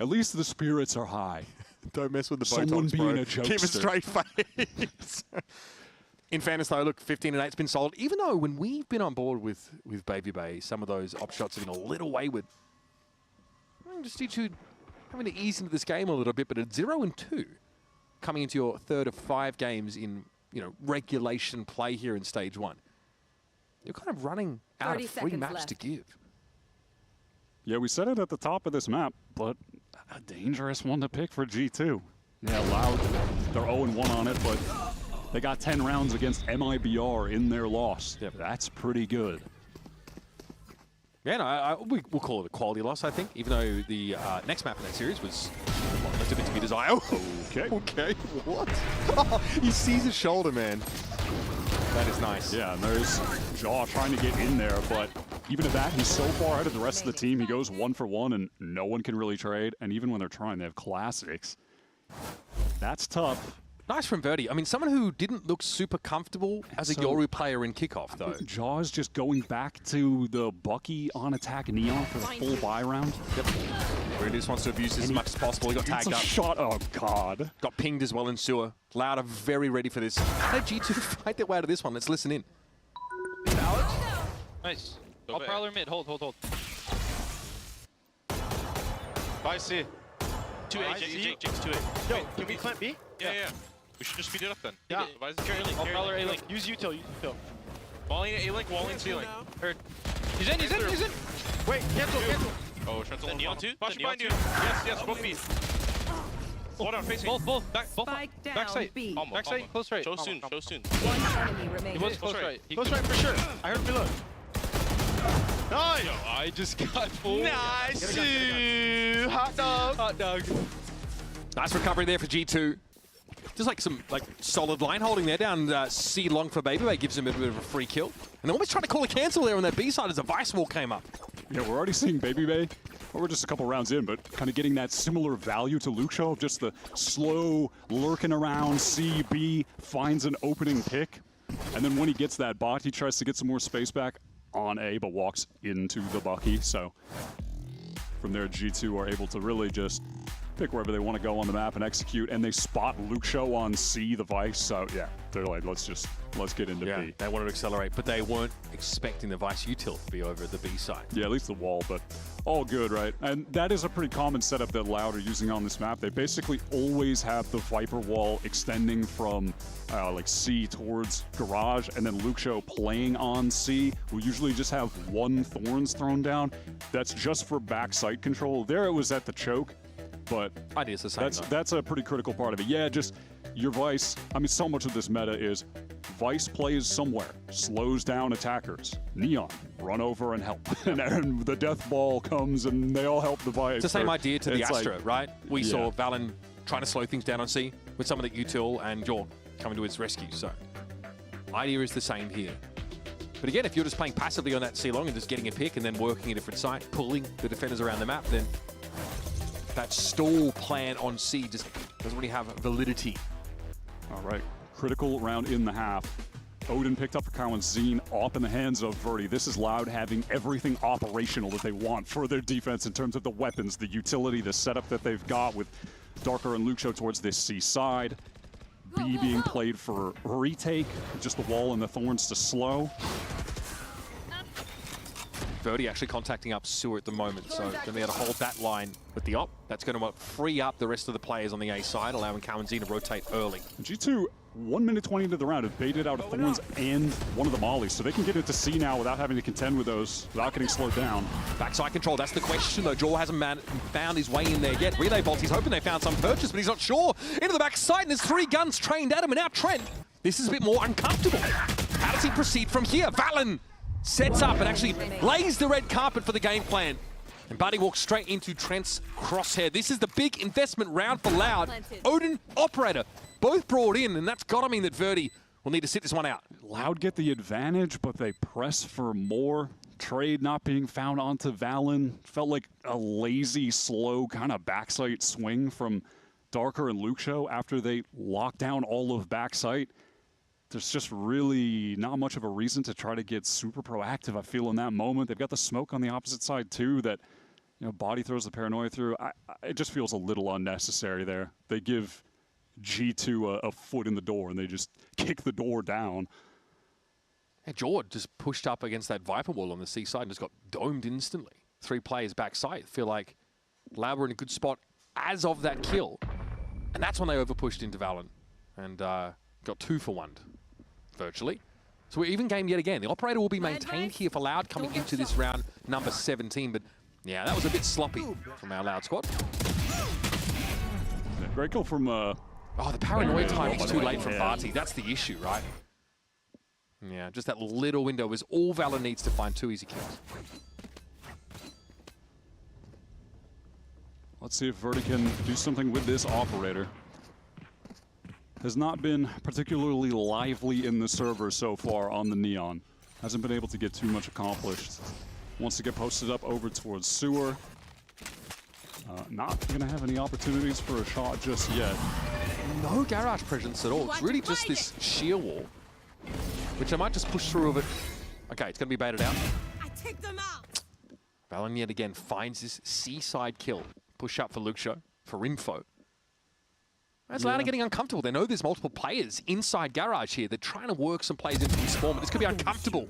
at least the spirits are high. Don't mess with the Someone Botox, being bro. a jokester. Keep a straight face. In fairness, though, look, 15-8's been solid. Even though when we've been on board with Baby Bay, some of those op shots have been a little wayward. Just G2 having to ease into this game a little bit, but at 0-2, coming into your 3rd of 5 games in regulation play here in Stage 1, you're kind of running out of free maps to give. Yeah, we said it at the top of this map, but a dangerous one to pick for G2. Yeah, Loud, they're 0-1 on it, but they got 10 rounds against MIBR in their loss. Yeah, that's pretty good. Yeah, no, we'll call it a quality loss, I think, even though the next map in that series was left a bit to be desired. Okay. Okay, what? He sees his shoulder, man. That is nice. Yeah, and there's Jaw trying to get in there, but even at that, he's so far ahead of the rest of the team. He goes 1 for 1, and no one can really trade. And even when they're trying, they have classics. That's tough. Nice from Verdi. I mean, someone who didn't look super comfortable as a Yoru player in kickoff, though. Jaw's just going back to the Bucky on attack Neon for the full buy round. Yep. Really just wants to abuse this as much as possible. He got tagged up. Shot. Oh, God. Got pinged as well in sewer. Loud are very ready for this. How did G2 fight their way out of this one? Let's listen in. Nice. I'll prowler mid. Hold. Bye, C. 2A, Jake's 2A. Yo, can we plant B? Yeah. We should just speed it up then. Yeah. I'll prowler A-Link. Use util. Walling A-Link, walling C-Link. Heard. He's in. Wait, cancel. Oh, Shrentzel. Then Neon 2. Flash behind you. Yes, both B. Hold on, facing. Both. Back side. Almost. Back side, close right. Show soon. One enemy remaining. He was close right. Close right for sure. I heard him reload. Nice! Yo, I just got full. Nice! Hot dog. Nice recovery there for G2. Just like some solid line holding there down C long for Baby Bay gives him a bit of a free kill. And they're almost trying to call a cancel there on that B side as a Vice Wall came up. Yeah, we're already seeing Baby Bay. Well, we're just a couple rounds in, but kind of getting that similar value to Lucio, just the slow lurking around C, B, finds an opening pick. And then when he gets that bot, he tries to get some more space back on A, but walks into the Bucky. So from there, G2 are able to really just pick wherever they want to go on the map and execute, and they spot Lucio on C, the Vice. So yeah, they're like, let's get into B. They wanted to accelerate, but they weren't expecting the Vice util to be over at the B side. Yeah, at least the wall, but all good, right? And that is a pretty common setup that Loud are using on this map. They basically always have the Viper wall extending from like C towards Garage, and then Lucio playing on C. We'll usually just have 1 Thorns thrown down. That's just for back sight control. There it was at the choke. But idea's the same. That's a pretty critical part of it. Yeah, just your Vice. I mean, so much of this meta is Vice plays somewhere, slows down attackers. Neon, run over and help. and the death ball comes and they all help the Vice. It's the same idea to the It's Astra, like, right? We saw Valen trying to slow things down on C with some of the util and York coming to its rescue. So idea is the same here. But again, if you're just playing passively on that C long and just getting a pick and then working a different site, pulling the defenders around the map, then that stall plan on C just doesn't really have validity. All right, critical round in the half. Odin picked up for Cowan, Zine off in the hands of Verdi. This is Loud having everything operational that they want for their defense in terms of the weapons, the utility, the setup that they've got with Darker and Lucio towards this C side. B being played for retake, just the wall and the Thorns to slow. Verdi actually contacting up Sewer at the moment, so going to be able to hold that line with the op. That's going to free up the rest of the players on the A side, allowing Cowan-Z to rotate early. G2, 1 minute 20 into the round, have baited out a Thorns and one of the Mollies, so they can get into C now without having to contend with those, without getting slowed down. Backside control, that's the question though. Jaw hasn't found his way in there yet. Relay Bolt, he's hoping they found some purchase, but he's not sure. Into the backside, and there's 3 guns trained at him, and now Trent, this is a bit more uncomfortable. How does he proceed from here? Valen sets up and actually lays the red carpet for the game plan. And Buddy walks straight into Trent's crosshair. This is the big investment round for Loud. Odin, Operator, both brought in, and that's got to mean that Verdi will need to sit this one out. Loud get the advantage, but they press for more. Trade not being found onto Valen. Felt like a lazy, slow kind of backside swing from Darker and Luxo after they locked down all of backside. There's just really not much of a reason to try to get super proactive, I feel, in that moment. They've got the smoke on the opposite side, too, that, you know, Body throws the paranoia through. It just feels a little unnecessary there. They give G2 a foot in the door, and they just kick the door down. Yeah, Jord just pushed up against that Viper wall on the C side and just got domed instantly. 3 players backside. Feel like Loud were in a good spot as of that kill. And that's when they overpushed into Valen and got 2 for 1. Virtually. So we're even game yet again. The Operator will be maintained here for Loud coming into this round number 17, but yeah, that was a bit sloppy from our Loud squad. Yeah, great goal from... oh, the paranoia timing's too late from Barty. That's the issue, right? Yeah, just that little window is all Valor needs to find 2 easy kills. Let's see if Verdi can do something with this Operator. Has not been particularly lively in the server so far on the Neon. Hasn't been able to get too much accomplished. Wants to get posted up over towards Sewer. Not going to have any opportunities for a shot just yet. No garage presence at all. It's really just this sheer wall, which I might just push through of it. Okay, it's going to be baited out. I take them out. Valen yet again finds this C-side kill. Push up for Luxo, for info. That's Loud getting uncomfortable. They know there's multiple players inside garage here. They're trying to work some plays into the spawn, but this could be uncomfortable.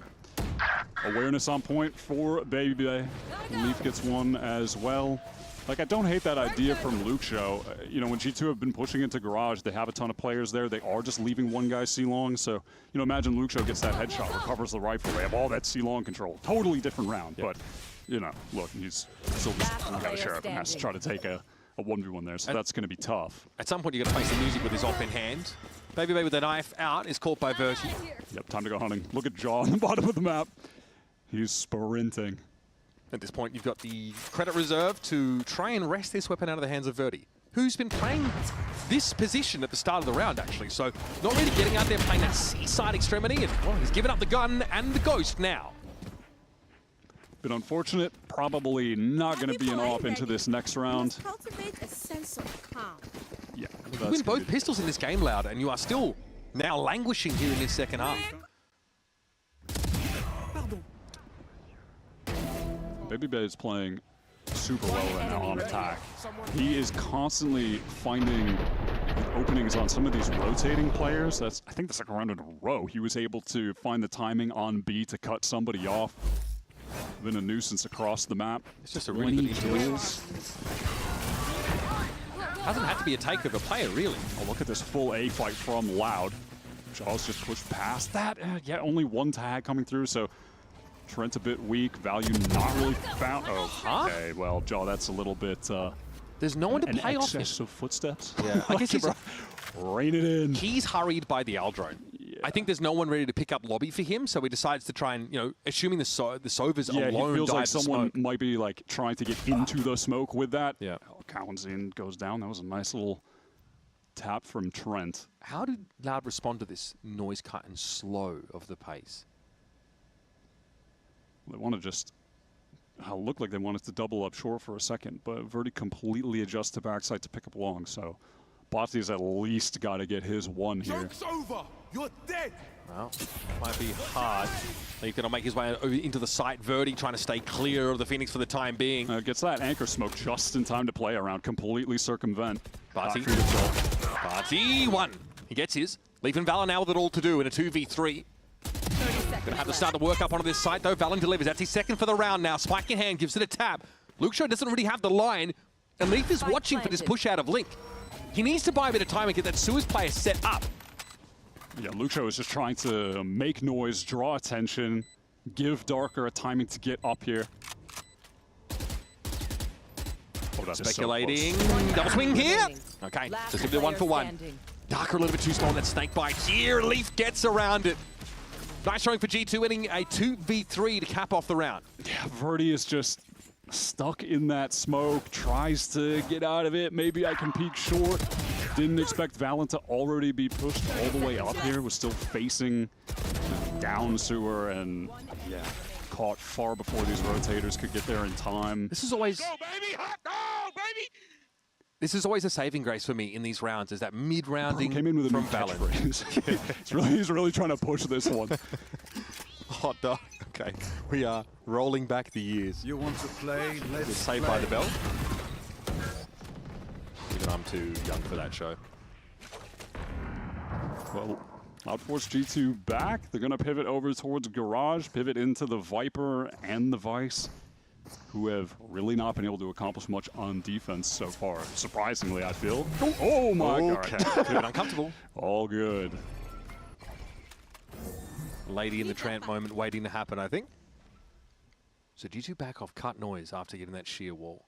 Awareness on point for Baby. Leaf gets one as well. Like, I don't hate that idea from Luxo. You know, when G2 have been pushing into garage, they have a ton of players there. They are just leaving one guy C-long. So, you know, imagine Luxo gets that headshot, recovers the rifle. They have all that C-long control. Totally different round. But, you know, look, he's still just got a sheriff and has to try to take a 1v1 there, so that's going to be tough. At some point, you're going to face the music with his op in hand. Baby with the knife out is caught by Verti. Yep, time to go hunting. Look at Jaw on the bottom of the map. He's sprinting. At this point, you've got the credit reserve to try and wrest this weapon out of the hands of Verti, who's been playing this position at the start of the round, actually. So not really getting out there playing that C-side extremity, and well, he's given up the gun and the ghost now. Bit unfortunate. Probably not going to be an op into this next round. Cultivate a sense of calm. Yeah, you win both pistols in this game, Loud, and you are still now languishing here in this second half. Baby Bay is playing super well right now on attack. He is constantly finding openings on some of these rotating players. That's, I think, the second round in a row. He was able to find the timing on B to cut somebody off. Been a nuisance across the map. It's just a really good intuition. Hasn't had to be a takeover player, really. Oh, look at this full A fight from Loud. Jaw's just pushed past that. Yeah, only 1 tag coming through, so Trent's a bit weak. Value not really found. Oh, okay. Well, Jaw, that's a little bit. There's no one to play off him. An excess of footsteps. Yeah, I guess he's rein it in. He's hurried by the Aldrone. I think there's no one ready to pick up lobby for him, so he decides to try and, you know, assuming the Sovers alone he feels like someone smoke. might be like trying to get into the smoke with that. Yeah. Oh, Cowan-Z goes down. That was a nice little tap from Trent. How did Loud respond to this noise cut and slow of the pace? They want to just look like they wanted to double up short for a second, but Verdi completely adjusts to backside to pick up long, so Botsy's at least got to get his one here. Joke's over! You're dead! Well, might be hard. He's going to make his way into the site. Verdi trying to stay clear of the Phoenix for the time being. Gets that anchor smoke just in time to play around, completely circumvent. Barty. Barty, 1. He gets his. Leaf and Valor now with it all to do in a 2v3. 30 seconds. Gonna have to start the work up onto this site though. Valen delivers. That's his second for the round now. Spike in hand, gives it a tap. Luxo doesn't really have the line, and Leaf is watching for this push out of Link. He needs to buy a bit of time and get that Suez player set up. Yeah, Luxo is just trying to make noise, draw attention, give Darker a timing to get up here. Oh, that's Speculating. So Double swing here. Okay, so simply 1 for 1. Darker a little bit too slow on that snake bite here. Leaf gets around it. Nice showing for G2, winning a 2v3 to cap off the round. Yeah, Verdi is just stuck in that smoke, tries to get out of it. Maybe I can peek short. Didn't expect Valen to already be pushed all the way up here. Was still facing down sewer and caught far before these rotators could get there in time. This is always... Go, baby! Hot dog, baby! This is always a saving grace for me in these rounds, is that mid-rounding came in with a from new Valen. He's really trying to push this one. Hot dog. Okay, we are rolling back the years. You want to play? Let's Saved by the Bell. Even I'm too young for that show. Well, Outforce G2 back. They're going to pivot over towards Garage, pivot into the Viper and the Vice, who have really not been able to accomplish much on defense so far. Surprisingly, I feel. Oh my god. Pivot uncomfortable. All good. Lady in the Trant moment waiting to happen, I think. So G2 back off cut noise after getting that sheer wall.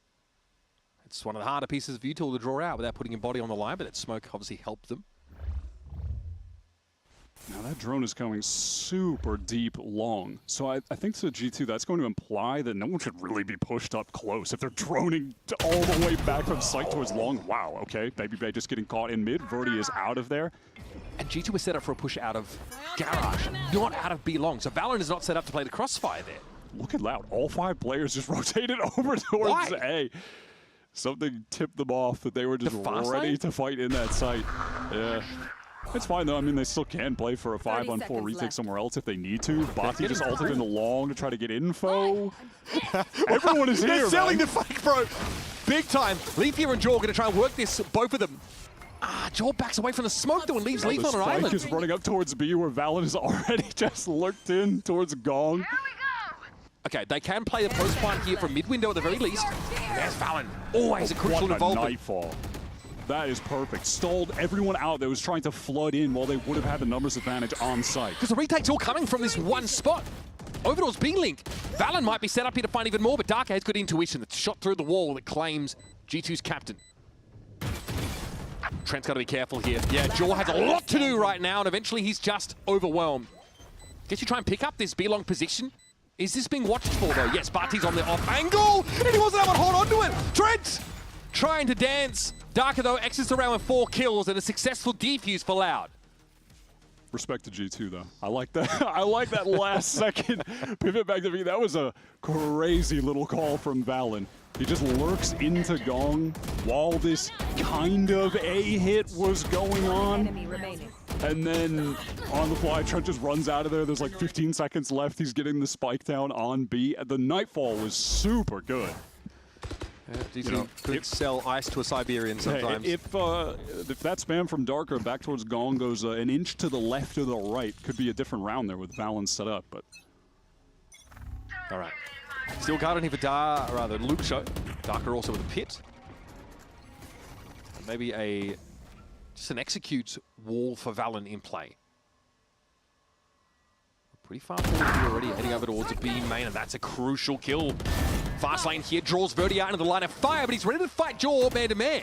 It's one of the harder pieces of util to draw out without putting your body on the line, but that smoke obviously helped them. Now that drone is going super deep long. So I think to G2, that's going to imply that no one should really be pushed up close. If they're droning all the way back from site towards long, wow, okay. Baby Bay just getting caught in mid. Verdi is out of there. And G2 was set up for a push out of Garage, not out of B long. So VALORANT is not set up to play the crossfire there. Look at Loud. All 5 players just rotated over towards A. Something tipped them off that they were just ready to fight in that site. Yeah. It's fine though. I mean, they still can play for a 5-on-4 retake somewhere else if they need to. Bati just ulted in the long to try to get info. Everyone is here, They're selling man. the fake, bro. Big time. Leaf here and Jaw going to try and work this, both of them. Jaw backs away from the smoke though and leaves Leaf on an island. Spike is running up towards B where Valen is already just lurked in towards Gong. Okay, they can play the post plant here from mid-window at the very least. There's Valen. Always a crucial involvement. Nightfall. That is perfect. Stalled everyone out that was trying to flood in while they would have had the numbers advantage on site. Because the retake's all coming from this one spot. Overdoor's B-Link. Valen might be set up here to find even more, but Darker has good intuition. That's shot through the wall that claims G2's captain. Trent's got to be careful here. Yeah, Jaw has a lot to do right now, and eventually he's just overwhelmed. Guess you try and pick up this B-Long position. Is this being watched for, though? Yes, Bati's on the off angle, and he wasn't able to hold on to it. Trent trying to dance. Darker, though, exits the round with 4 kills and a successful defuse for Loud. Respect to G2, though. I like that. I like that last second pivot back to B. That was a crazy little call from Valen. He just lurks into Gong while this kind of A hit was going on. And then on the fly, Trent just runs out of there. There's like 15 seconds left. He's getting the spike down on B. The Nightfall was super good. Yeah, could sell ice to a Siberian sometimes. Hey, if that spam from Darker back towards Gong goes an inch to the left or the right, could be a different round there with Valen set up. But all right, still guarding here for Luxo. Darker also with a pit. Maybe just an execute wall for Valen in play. Pretty far forward here already, heading over towards a B main, and that's a crucial kill. Fast lane here draws Verdi out into the line of fire, but he's ready to fight Jaw man to man.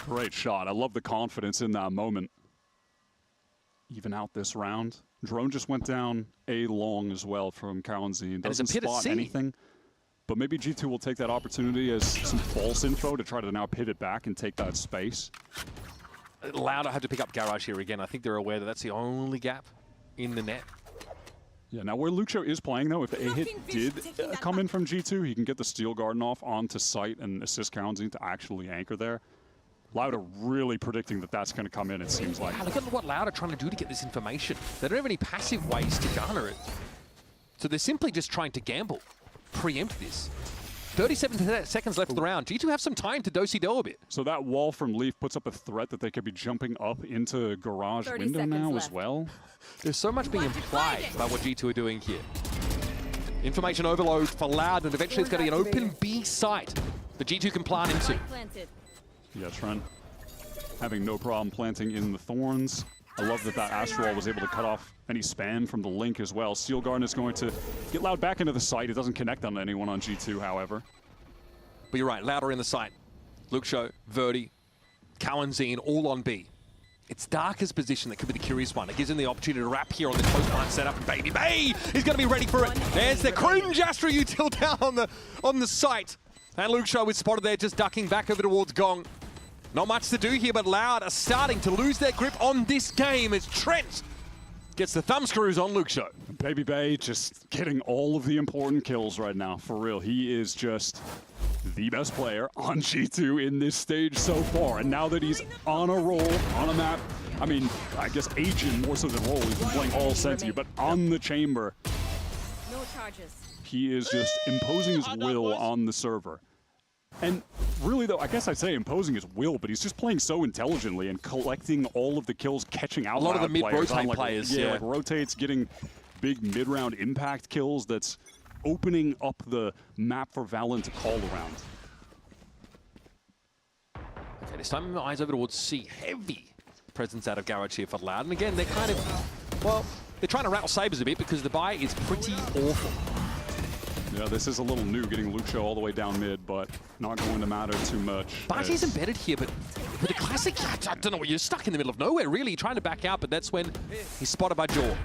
Great shot. I love the confidence in that moment. Even out this round. Drone just went down A long as well from Kalenzi. Doesn't spot anything. But maybe G2 will take that opportunity as some false info to try to now pivot back and take that space. Louder had to pick up Garage here again. I think they're aware that that's the only gap in the net. Yeah, now where Luxo is playing, though, if the A-hit did come in from G2, he can get the Steel Garden off onto site and assist Kalenzi to actually anchor there. Loud are really predicting that that's going to come in, it seems like. Look at what Loud are trying to do to get this information. They don't have any passive ways to garner it. So they're simply just trying to gamble, preempt this. 37 seconds left of the round. G2 have some time to do-si-do a bit. So that wall from Leaf puts up a threat that they could be jumping up into garage window now as well. There's so much being implied about what G2 are doing here. Information overload for Loud, and eventually it's going to be an open B site that G2 can plant into. Yeah, Trent having no problem planting in the Thorns. I love that Astral was able to cut off any spam from the link as well. Steel Garden is going to get Loud back into the site. It doesn't connect on anyone on G2, however. But you're right, Loud are in the site. Luxo, Verdi, Cowanzine, all on B. It's Darker's position that could be the curious one. It gives him the opportunity to wrap here on the close line setup. And Baby Bay is going to be ready for it. There's the cringe Astra util down on the site. And Luxo is spotted there, just ducking back over towards Gong. Not much to do here, but Loud are starting to lose their grip on this game as Trent gets the thumb screws on Luxo. Baby Bay just getting all of the important kills right now, for real. He is just the best player on G2 in this stage so far. And now that he's on a roll, on a map, I mean, I guess Agent more so than roll, he's been playing all Senti, but on the chamber, No charges. he is just imposing his will on the server. And really, though, I guess I'd say imposing his will, but he's just playing so intelligently and collecting all of the kills, catching out a lot of the mid-rotate players. Yeah, like rotates, getting big mid-round impact kills. That's opening up the map for Valorant to call around. Okay, this time eyes over towards C. Heavy presence out of Garage here for Loud. And again, they're kind of, well, they're trying to rattle Sabres a bit because the buy is pretty awful. Yeah, this is a little new, getting Luxo all the way down mid, but not going to matter too much. Barty's embedded here, but with the classic, I don't know, you're stuck in the middle of nowhere, really, trying to back out, but that's when he's spotted by Jaw.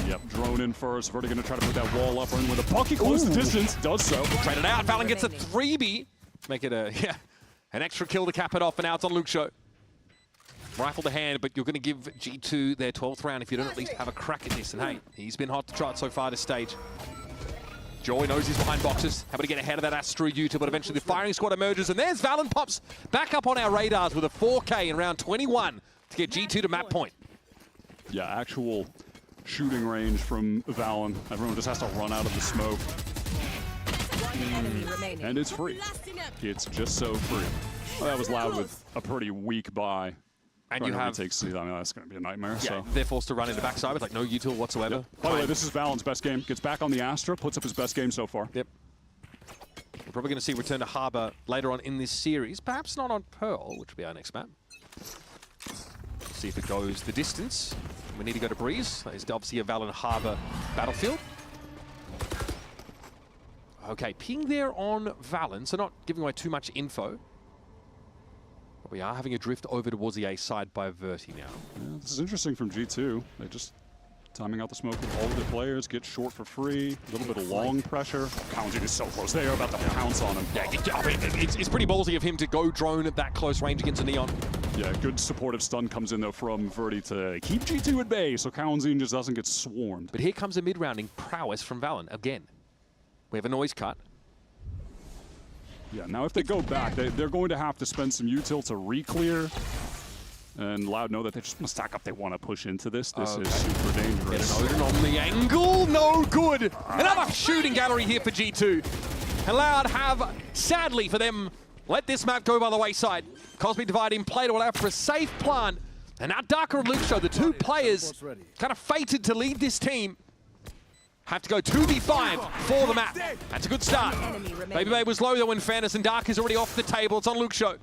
Yep, drone in first. Verdi going to try to put that wall up in with a bucket close to distance. Does so. Traded out. Valen gets a 3B. Make it an extra kill to cap it off, and now it's on Luxo. Rifle the hand, but you're going to give G2 their 12th round if you don't at least have a crack at this. And hey, he's been hot to trot so far this stage. Joy knows he's behind boxes, able to get ahead of that Astra Uta, but eventually the firing squad emerges, and there's Valen pops back up on our radars with a 4K in round 21 to get G2 to map point. Yeah, actual shooting range from Valen. Everyone just has to run out of the smoke. And it's free. It's just so free. Well, that was Loud with a pretty weak buy. And you have... takes, I mean, that's going to be a nightmare. Yeah, so. they're forced to run into backside with like no util whatsoever. Yep. By the way, this is Valen's best game. Gets back on the Astra, puts up his best game so far. Yep. We're probably going to see return to Harbor later on in this series. Perhaps not on Pearl, which will be our next map. Let's see if it goes the distance. We need to go to Breeze. That is obviously a Valen Harbor battlefield. Okay, ping there on Valen, so not giving away too much info. But we are having a drift over towards the A side by Verti now. Yeah, this is interesting from G2. They just timing out the smoke with all of the players, get short for free, a little bit of long pressure. Counting is so close. They are about to pounce on him. Yeah, I mean, it's pretty ballsy of him to go drone at that close range against a Neon. Yeah, good supportive stun comes in, though, from Verti to keep G2 at bay, so Cowanzine just doesn't get swarmed. But here comes a mid-rounding prowess from Valen again. We have a noise cut. Yeah, now if they go back, they're going to have to spend some util to re-clear. And Loud know that they just want to stack up. They want to push into this. This is super dangerous. Get an Odin on the angle. No good. Another shooting gallery here for G2. And Loud have, sadly for them, let this map go by the wayside. Cosmic Divide in play to allow for a safe plant. And now Darker and Luxo, the two players kind of fated to lead this team, have to go 2v5 for the map. That's a good start. Baby Babe was low though in fairness, and Dark is already off the table. It's on Luxo.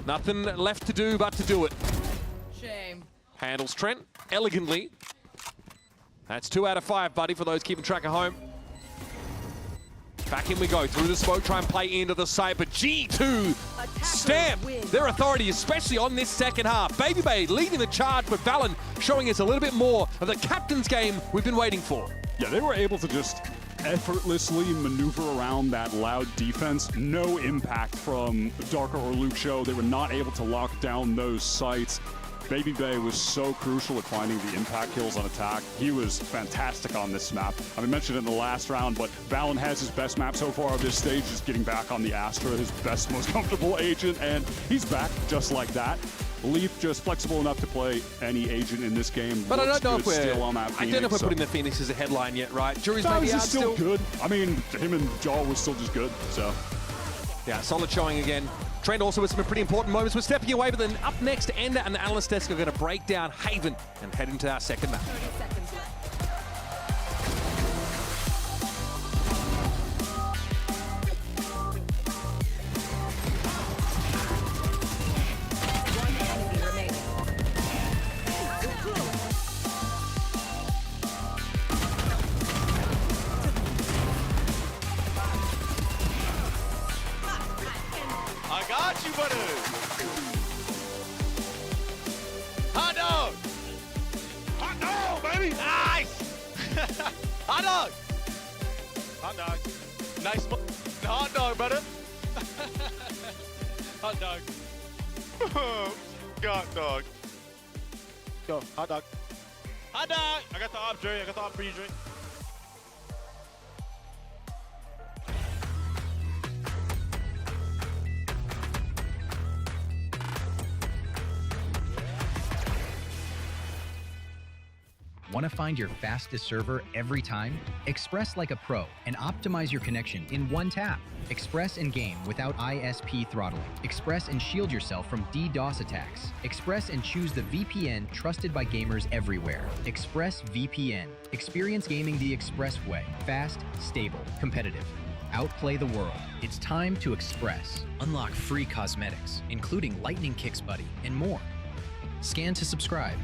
Nothing left to do but to do it. Shame. Handles Trent elegantly. That's 2 out of 5, buddy, for those keeping track at home. Back in we go, through the smoke, try and play into the side, but G2 stamp their authority, especially on this second half. Baby Bay leading the charge, but Valen showing us a little bit more of the captain's game we've been waiting for. Yeah, they were able to just effortlessly maneuver around that Loud defense. No impact from Darker or Luxo. They were not able to lock down those sites. Baby Bay was so crucial at finding the impact kills on attack. He was fantastic on this map. I mentioned it in the last round, but Valen has his best map so far of this stage, just getting back on the Astra, his best, most comfortable agent, and he's back just like that. Leaf just flexible enough to play any agent in this game. But I don't know if we're still on that I don't know if we're putting the Phoenix as a headline yet, right? Jury's maybe out still good. I mean, him and Jaw was still just good, so. Yeah, solid showing again. Trent also with some pretty important moments. We're stepping away, but then up next, Ender and the analyst desk are going to break down Haven and head into our second map. 30 seconds left. One enemy remaining. I got you, buddy. Hot dog. Hot dog, baby. Nice. Hot dog. Hot dog. Nice hot dog, brother. Hot dog. God dog. Go, hot dog. Hot dog. I got the op, Jerry. I got the op for you, Jerry. Want to find your fastest server every time? Express like a pro and optimize your connection in one tap. Express and game without ISP throttling. Express and shield yourself from DDoS attacks. Express and choose the VPN trusted by gamers everywhere. ExpressVPN. Experience gaming the Express way. Fast, stable, competitive. Outplay the world. It's time to Express. Unlock free cosmetics, including Lightning Kicks Buddy and more. Scan to subscribe.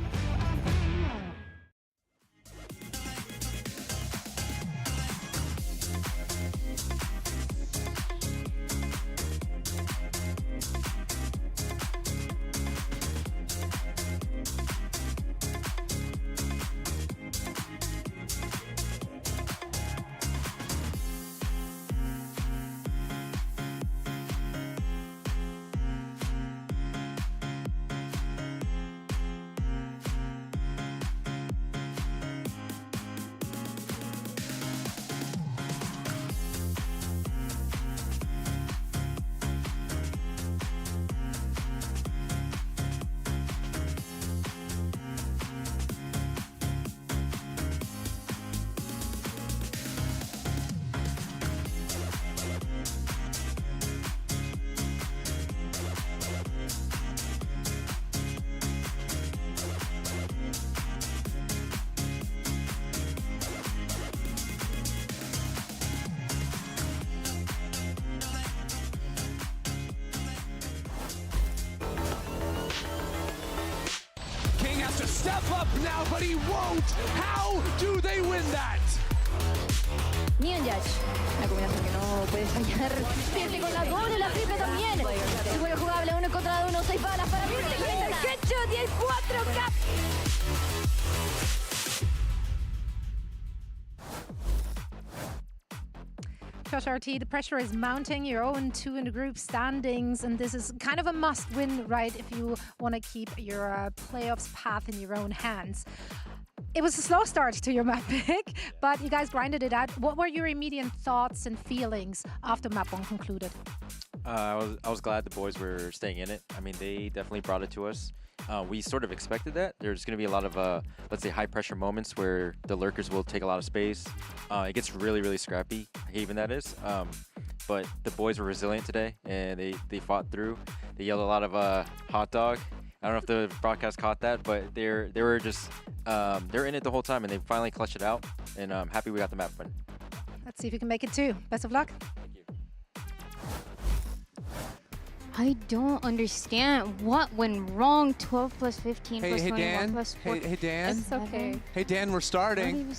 To step up now, but he won't. How do they win that? Neon Judge, una combinación que no puede fallar. Siente con la doble, la triple también. Se vuelve jugable 1 contra 1, 6 balas para Virte. Headshot y el 4K. Josh RT, the pressure is mounting. You're 0-2 in the group standings, and this is kind of a must-win, right, if you want to keep your playoffs path in your own hands. It was a slow start to your map pick, but you guys grinded it out. What were your immediate thoughts and feelings after map 1 concluded? I was glad the boys were staying in it. I mean, they definitely brought it to us. We sort of expected that. There's going to be a lot of, let's say, high-pressure moments where the lurkers will take a lot of space. It gets really, really scrappy, even that is. But the boys were resilient today, and they fought through. They yelled a lot of hot dog. I don't know if the broadcast caught that, but they were just they're in it the whole time, and they finally clutched it out. And I'm happy we got the map win. Let's see if we can make it too. Best of luck. I don't understand what went wrong. 12 plus 15 plus 21 plus 4. Hey, Dan. It's okay. Hey, Dan, we're starting.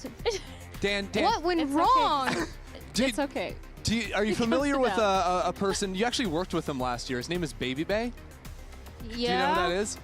Dan. What went wrong? It's okay. Are you familiar with a person? You actually worked with him last year. His name is Baby Bay. Yeah. Do you know who that is?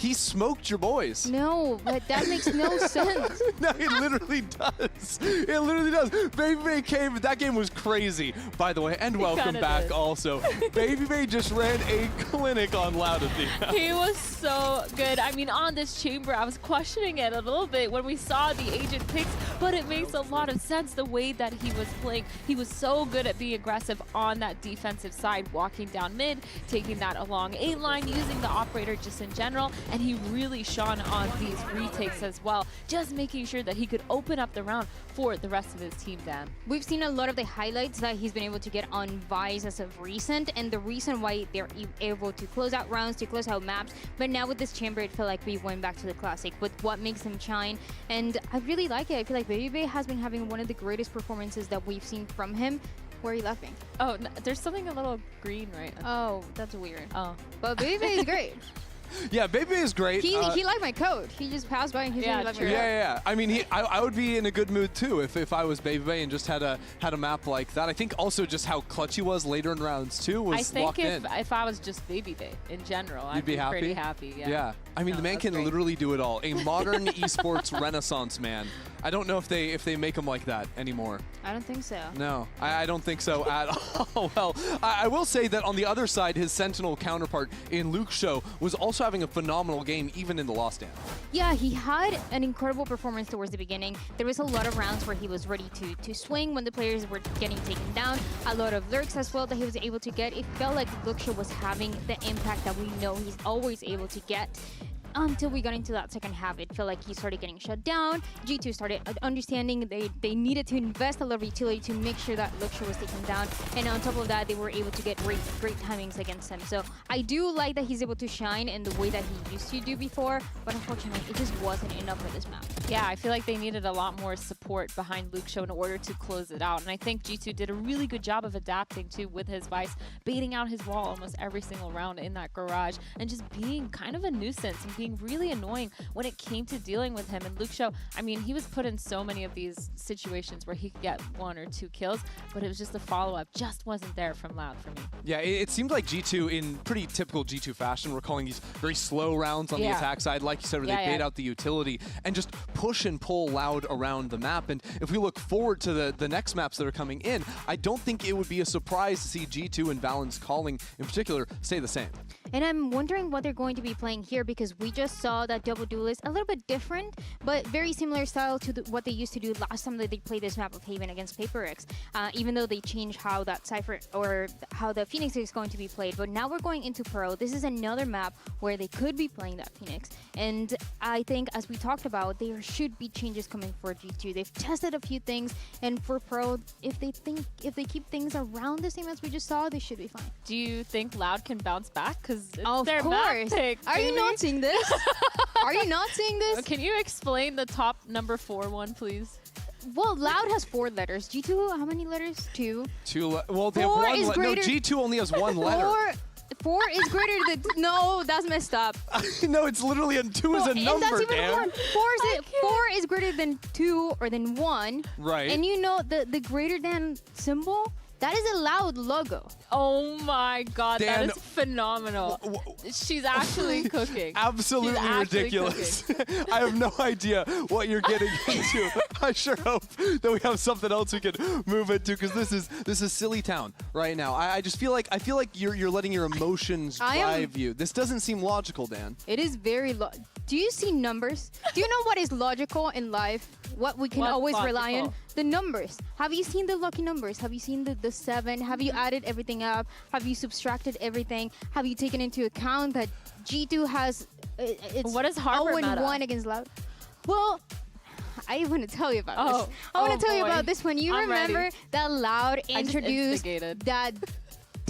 He smoked your boys. No, but that makes no sense. No, it literally does. It literally does. Baby Bay came. That game was crazy, by the way. And welcome back did. also. Baby Bay just ran a clinic on Loud at the end. He was so good. I mean, on this chamber, I was questioning it a little bit when we saw the agent picks, but it makes a lot of sense the way that he was playing. He was so good at being aggressive on that defensive side, walking down mid, taking that along A line, using the operator just in general, and he really shone on these retakes as well, just making sure that he could open up the round for the rest of his team, Dan. We've seen a lot of the highlights that he's been able to get on Vice as of recent, and the reason why they're able to close out rounds, to close out maps. But now with this chamber, it felt like we went back to the classic with what makes him shine, and I really like it. I feel like Baby Bay has been having one of the greatest performances that we've seen from him. Where are you laughing? Oh, there's something a little green right now. Oh, that's weird. Oh. But Baby Bay is great. Yeah, Baby is great. He liked my code. He just passed by and he really liked my code. Yeah. I mean, I would be in a good mood too if I was Baby Bay and just had a map like that. I think also just how clutch he was later in rounds too was locked in. I think if I was just Baby Bay in general, I'd be happy? pretty happy. Yeah. Yeah. I mean, the man can literally do it all. A modern esports renaissance man. I don't know if they make him like that anymore. I don't think so. No, I don't think so at all. Well, I will say that on the other side, his Sentinel counterpart in Luke Show was also having a phenomenal game, even in the lost stand. Yeah, he had an incredible performance towards the beginning. There was a lot of rounds where he was ready to swing when the players were getting taken down. A lot of lurks as well that he was able to get. It felt like Luke Show was having the impact that we know he's always able to get. Until we got into that second half, it felt like he started getting shut down. G2 started understanding they needed to invest a lot of utility to make sure that Luxor was taken down. And on top of that, they were able to get great timings against him. So I do like that he's able to shine in the way that he used to do before, but unfortunately, it just wasn't enough for this map. Yeah, I feel like they needed a lot more support behind Luke Show in order to close it out. And I think G2 did a really good job of adapting too with his Vice, baiting out his wall almost every single round in that garage, and just being kind of a nuisance and being really annoying when it came to dealing with him. And Luke Show, I mean, he was put in so many of these situations where he could get 1 or 2 kills, but it was just the follow-up just wasn't there from Loud for me. Yeah, it seemed like G2, in pretty typical G2 fashion, we're calling these very slow rounds on the attack side, like you said, where they bait out the utility and just push and pull Loud around the map. And if we look forward to the next maps that are coming in, I don't think it would be a surprise to see G2 and Valorant's calling in particular stay the same. And I'm wondering what they're going to be playing here, because we just saw that Double Duelist a little bit different, but very similar style to what they used to do last time that they played this map of Haven against PaperX, even though they changed how that Cypher or how the Phoenix is going to be played. But now we're going into Pro. This is another map where they could be playing that Phoenix. And I think, as we talked about, there should be changes coming for G2. They've tested a few things, and for Pro, if they keep things around the same as we just saw, they should be fine. Do you think Loud can bounce back? Because of their course. Pick, are you not seeing this? Are you not seeing this? Can you explain the top number 4 one, please? Well, Loud has 4 letters. G2, how many letters? 2. Well, they have 1 letter. No, G2 only has 1 letter. 4 is greater than... No, that's messed up. No, it's literally 2 is a number, and that's even Dan. 1. 4 is greater than 2 or than 1. Right. And you know the greater than symbol? That is a Loud logo. Oh my God, Dan, that is phenomenal. She's actually cooking. Absolutely ridiculous. I have no idea what you're getting into. I sure hope that we have something else we can move into, because this is silly town right now. I just feel like you're letting your emotions drive you. This doesn't seem logical, Dan. It is very do you see numbers? Do you know what is logical in life? What we can always rely on? The numbers. Have you seen the lucky numbers? Have you seen the 7? Have you added everything up? Have you subtracted everything? Have you taken into account that G2 has what is Harbor 0-1 against Loud? Well, I want to tell you about this. I want to tell you about this one. You remember that Loud introduced that...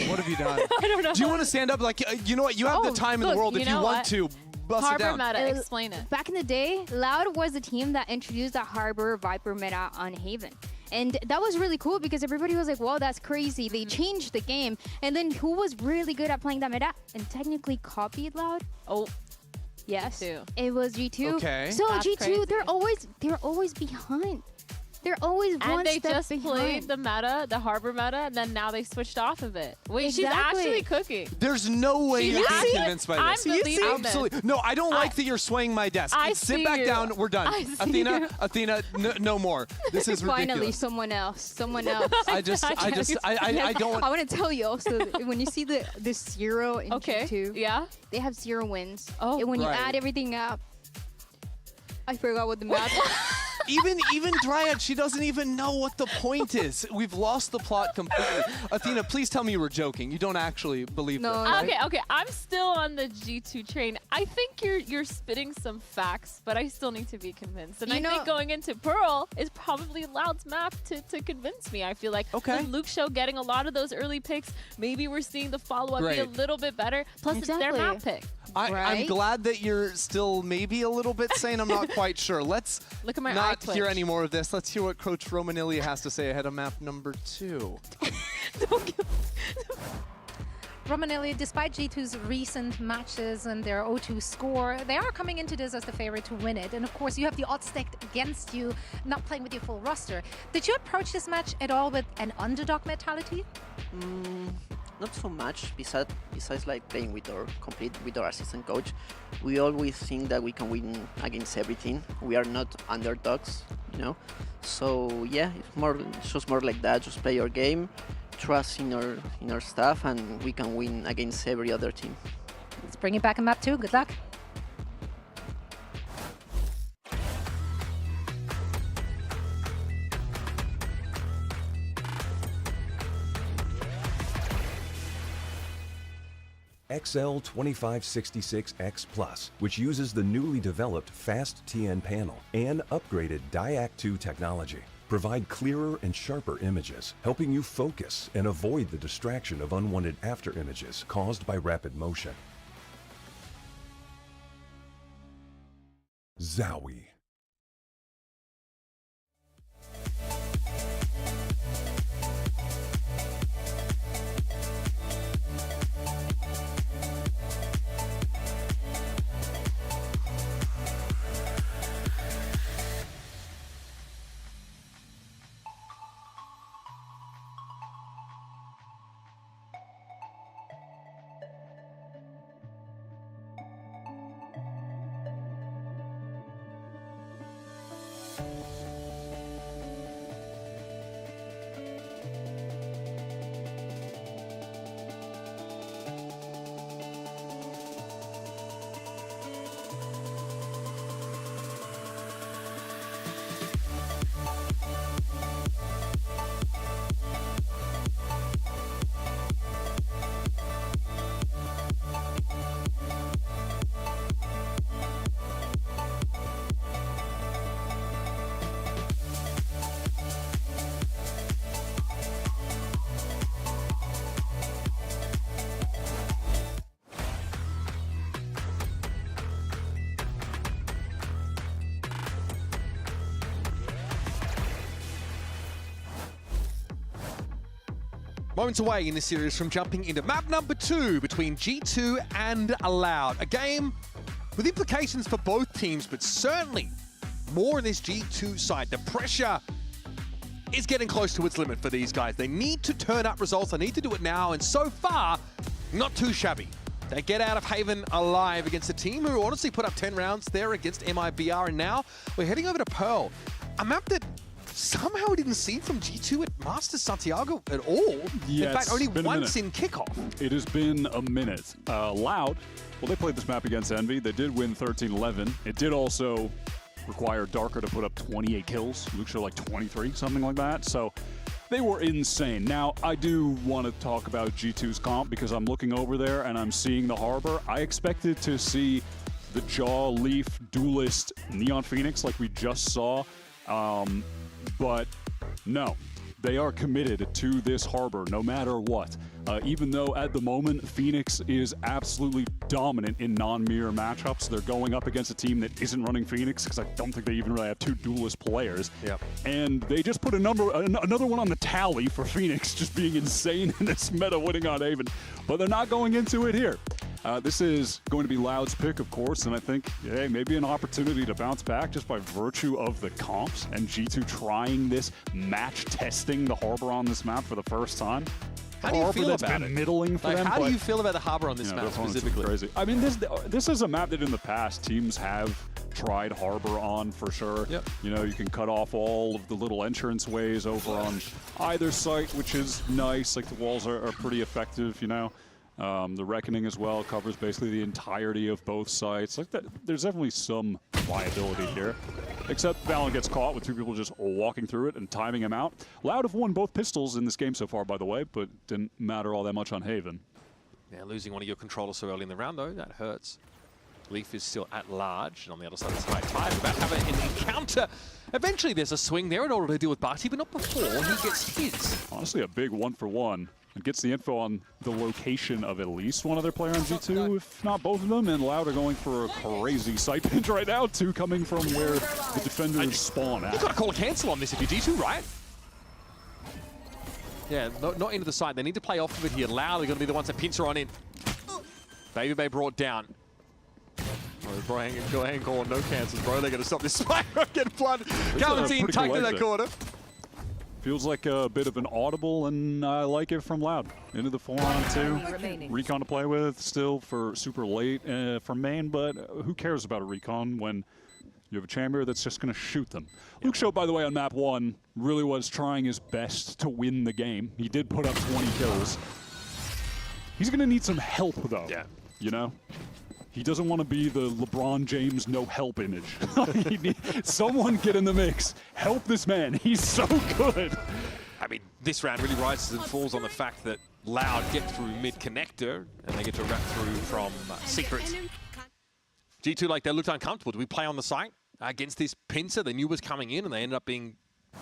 What have you done? I don't know. Do you want to stand up? Like, you know what? You have the time in the world if you want to. Bust Harbor it down. meta, explain it. Back in the day, Loud was the team that introduced the Harbor Viper meta on Haven. And that was really cool because everybody was like, whoa, that's crazy. They changed the game. And then who was really good at playing that meta and technically copied Loud? Oh, yes. G2. It was G2. Okay. So That's G2, crazy. they're always behind. They're always one And they step just behind. played the meta, the Harbor meta, and then now they switched off of it. Wait, Exactly. she's actually cooking. There's no way She's you're actually- convinced by I'm this. believing this. Absolutely. No, I don't like that you're swaying my desk. I Sit see back you. down. We're done. I see Athena, you. Athena, no more. This is ridiculous. Finally, someone else. Someone else. I don't. I want to tell you also that when you see the 0 in G2, yeah, they have 0 wins. Oh, and when you Right. add everything up, I forgot what the math was. Even Dryad, she doesn't even know what the point is. We've lost the plot completely. Athena, please tell me you were joking. You don't actually believe No, this, right? Okay, I'm still on the G2 train. I think you're spitting some facts, but I still need to be convinced. And I think going into Pearl is probably Loud's map to convince me. I feel like with Luke Show getting a lot of those early picks, maybe we're seeing the follow-up be a Right. little bit better. Plus, it's their map pick. I'm glad that you're still maybe a little bit sane. I'm not quite sure. Let's Look at my eye not twitch. hear any more of this. Let's hear what Coach Romanilli has to say ahead of map number 2. Romanelli, despite G2's recent matches and their 0-2 score, they are coming into this as the favorite to win it. And of course, you have the odds stacked against you, not playing with your full roster. Did you approach this match at all with an underdog mentality? Not so much, besides like playing with our assistant coach. We always think that we can win against everything. We are not underdogs, you know. So yeah, it's just more like that. Just play your game, trust in our staff, and we can win against every other team. Let's bring it back in map 2. Good luck. XL2566X Plus, which uses the newly developed Fast TN panel and upgraded Diac 2 technology, provide clearer and sharper images, helping you focus and avoid the distraction of unwanted after images caused by rapid motion. Zowie. Moments away in this series from jumping into map number 2 between G2 and Loud. A game with implications for both teams, but certainly more on this G2 side. The pressure is getting close to its limit for these guys. They need to turn up results. They need to do it now, and so far, not too shabby. They get out of Haven alive against a team who honestly put up 10 rounds there against MIBR, and now we're heading over to Pearl. A map that somehow we didn't see from G2 at Masters Santiago at all. Yeah, in fact, it's only been a once minute. in kickoff. It has been a minute. Loud, well, they played this map against Envy. They did win 13-11. It did also require Darker to put up 28 kills. Luke showed like 23, something like that. So they were insane. Now, I do want to talk about G2's comp because I'm looking over there and I'm seeing the Harbor. I expected to see the Jaw, Leaf, Duelist, Neon Phoenix like we just saw. But no, they are committed to this Harbor no matter what. even though at the moment Phoenix is absolutely dominant in non-mirror matchups. They're going up against a team that isn't running Phoenix because I don't think they even really have two duelist players. Yep. And they just put another one on the tally for Phoenix just being insane in this meta winning on Haven. But they're not going into it here. This is going to be Loud's pick, of course, and I think, hey, maybe an opportunity to bounce back just by virtue of the comps and G2 trying this match testing the Harbor on this map for the first time. How do you feel about it? Middling for like, them, how do you feel about the Harbor on this map that's specifically? crazy. I mean, this is a map that in the past teams have tried Harbor on for sure. Yep. You know, you can cut off all of the little entrance ways over on either site, which is nice. Like the walls are pretty effective, you know. The Reckoning as well covers basically the entirety of both sites. Like that, there's definitely some viability here. Except VALORANT gets caught with two people just walking through it and timing him out. Loud have won both pistols in this game so far, by the way, but didn't matter all that much on Haven. Yeah, losing one of your controllers so early in the round, though, that hurts. Leaf is still at large, and on the other side of the Tide about to have an encounter. Eventually there's a swing there in order to deal with Barty, but not before he gets his. Honestly, a big 1-for-1. And gets the info on the location of at least one other player on G2, if not both of them. And Loud are going for a crazy site pinch right now, two coming from where the defenders spawn at. You've got to call a cancel on this if you're G2, right? Yeah, not into the side. They need to play off of it here. Loud are going to be the ones that pinch her on in. Baby Bay brought down. Oh, go ahead and call no cancels, bro. They're going to stop this spike from getting flooded. Galantine tucked in that corner. Feels like a bit of an audible, and I like it from Loud. Into the 4-on-2. Recon to play with still for super late for main, but who cares about a recon when you have a chamber that's just going to shoot them. Luke Show, by the way, on map 1, really was trying his best to win the game. He did put up 20 kills. He's going to need some help, though. Yeah. You know? He doesn't want to be the LeBron James no help image. Someone get in the mix. Help this man. He's so good. I mean, this round really rises and falls on the fact that Loud get through mid-connector, and they get to wrap through from Secret. G2, like, they looked uncomfortable. Do we play on the site against this pincer they knew was coming in, and they ended up being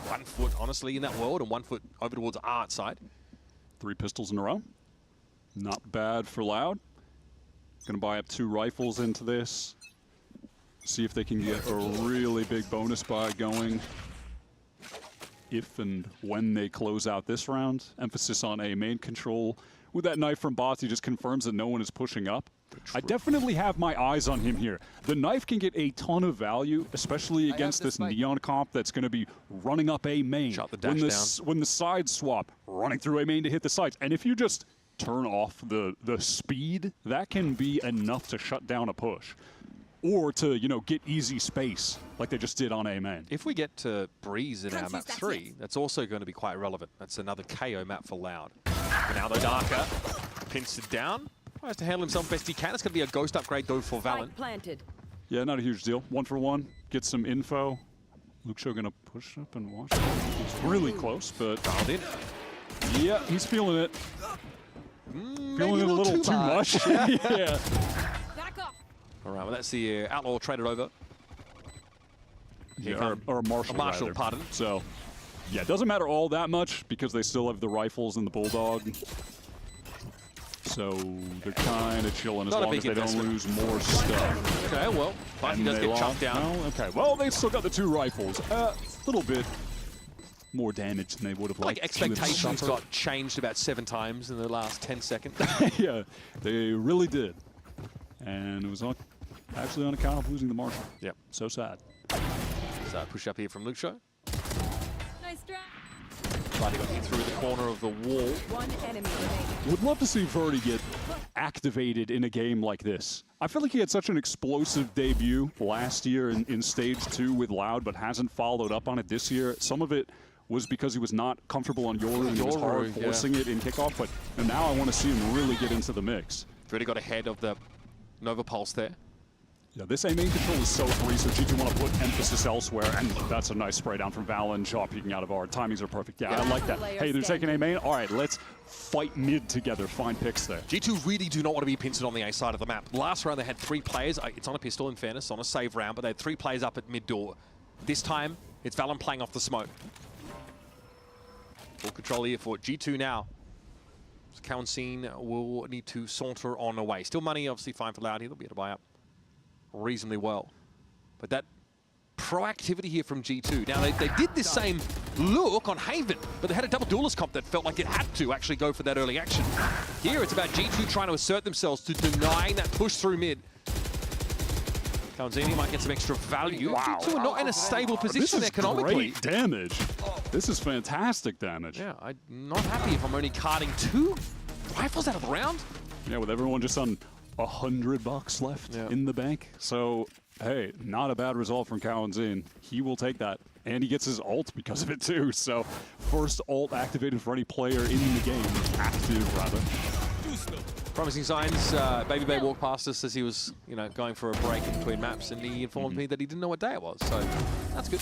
1 foot, honestly, in that world, and 1 foot over towards Art side. 3 pistols in a row. Not bad for Loud. Gonna buy up 2 rifles into this. See if they can get a really big bonus buy going. If and when they close out this round. Emphasis on A main control. With that knife from Bots, he just confirms that no one is pushing up. I definitely have my eyes on him here. The knife can get a ton of value, especially against this Neon comp that's going to be running up A main. Shot the dash when the side swap, running through A main to hit the sides. And if you just turn off the speed, that can be enough to shut down a push. Or to, you know, get easy space like they just did on A main. If we get to Breeze in our map 3, that's also going to be quite relevant. That's another KO map for Loud. And now the Darker pins it down. Tries to handle himself best he can. It's going to be a ghost upgrade though for VALORANT. Planted. Yeah, not a huge deal. 1-for-1, get some info. Luke Show gonna push up and watch it. He's really close, but dialed in. Yeah, he's feeling it. Feeling it a little too much. Yeah. All right, well, that's the Outlaw traded over. Yeah, or a Marshal, rather. Pardon. So, yeah, it doesn't matter all that much because they still have the rifles and the Bulldog. So they're kind of chilling as long as they don't lose more stuff. Okay, well, Barty does get chopped down. No? Okay, well, they still got the 2 rifles. A little bit more damage than they would have liked. Like expectations got changed about 7 times in the last 10 seconds. Yeah, they really did. And it was actually on account of losing the Marshal. Yep. So sad. So push up here from Luke Show. Nice try. Barty got hit through the corner of the wall. 1 enemy remaining. Would love to see Verdi get activated in a game like this. I feel like he had such an explosive debut last year in Stage 2 with Loud, but hasn't followed up on it this year. Some of it was because he was not comfortable on Yoru and it was hard forcing it in kickoff, but now I want to see him really get into the mix. Verdi got ahead of the Nova Pulse there. Yeah, this A main control is so free, so G2 want to put emphasis elsewhere, and that's a nice spray down from Valen. Shaw peeking out of our timings are perfect. Yeah, I like that. Hey, they're taking A main. All right, let's fight mid together. Find picks there. G2 really do not want to be pincered on the A side of the map. Last round they had 3 players. It's on a pistol in fairness, on a save round, but they had 3 players up at mid door. This time, it's Valen playing off the smoke. Full control here for G2 now. So Kaoncine will need to saunter on away. Still money, obviously, fine for Loud here. They'll be able to buy up reasonably well. But that proactivity here from G2. Now, they did this same look on Haven, but they had a double duelist comp that felt like it had to actually go for that early action. Here, it's about G2 trying to assert themselves to denying that push through mid. Kaoncine might get some extra value. Wow. G2 are not in a stable position economically. This is great damage. This is fantastic damage. Yeah, I'm not happy if I'm only carting 2 rifles out of the round. Yeah, with everyone just on $100 left in the bank. So, hey, not a bad result from Kaoncine. He will take that. And he gets his ult because of it too. So, first ult activated for any player in the game. Active, rather. Promising signs. Baby Bay walked past us as he was, going for a break in between maps, and he informed me that he didn't know what day it was. So that's good.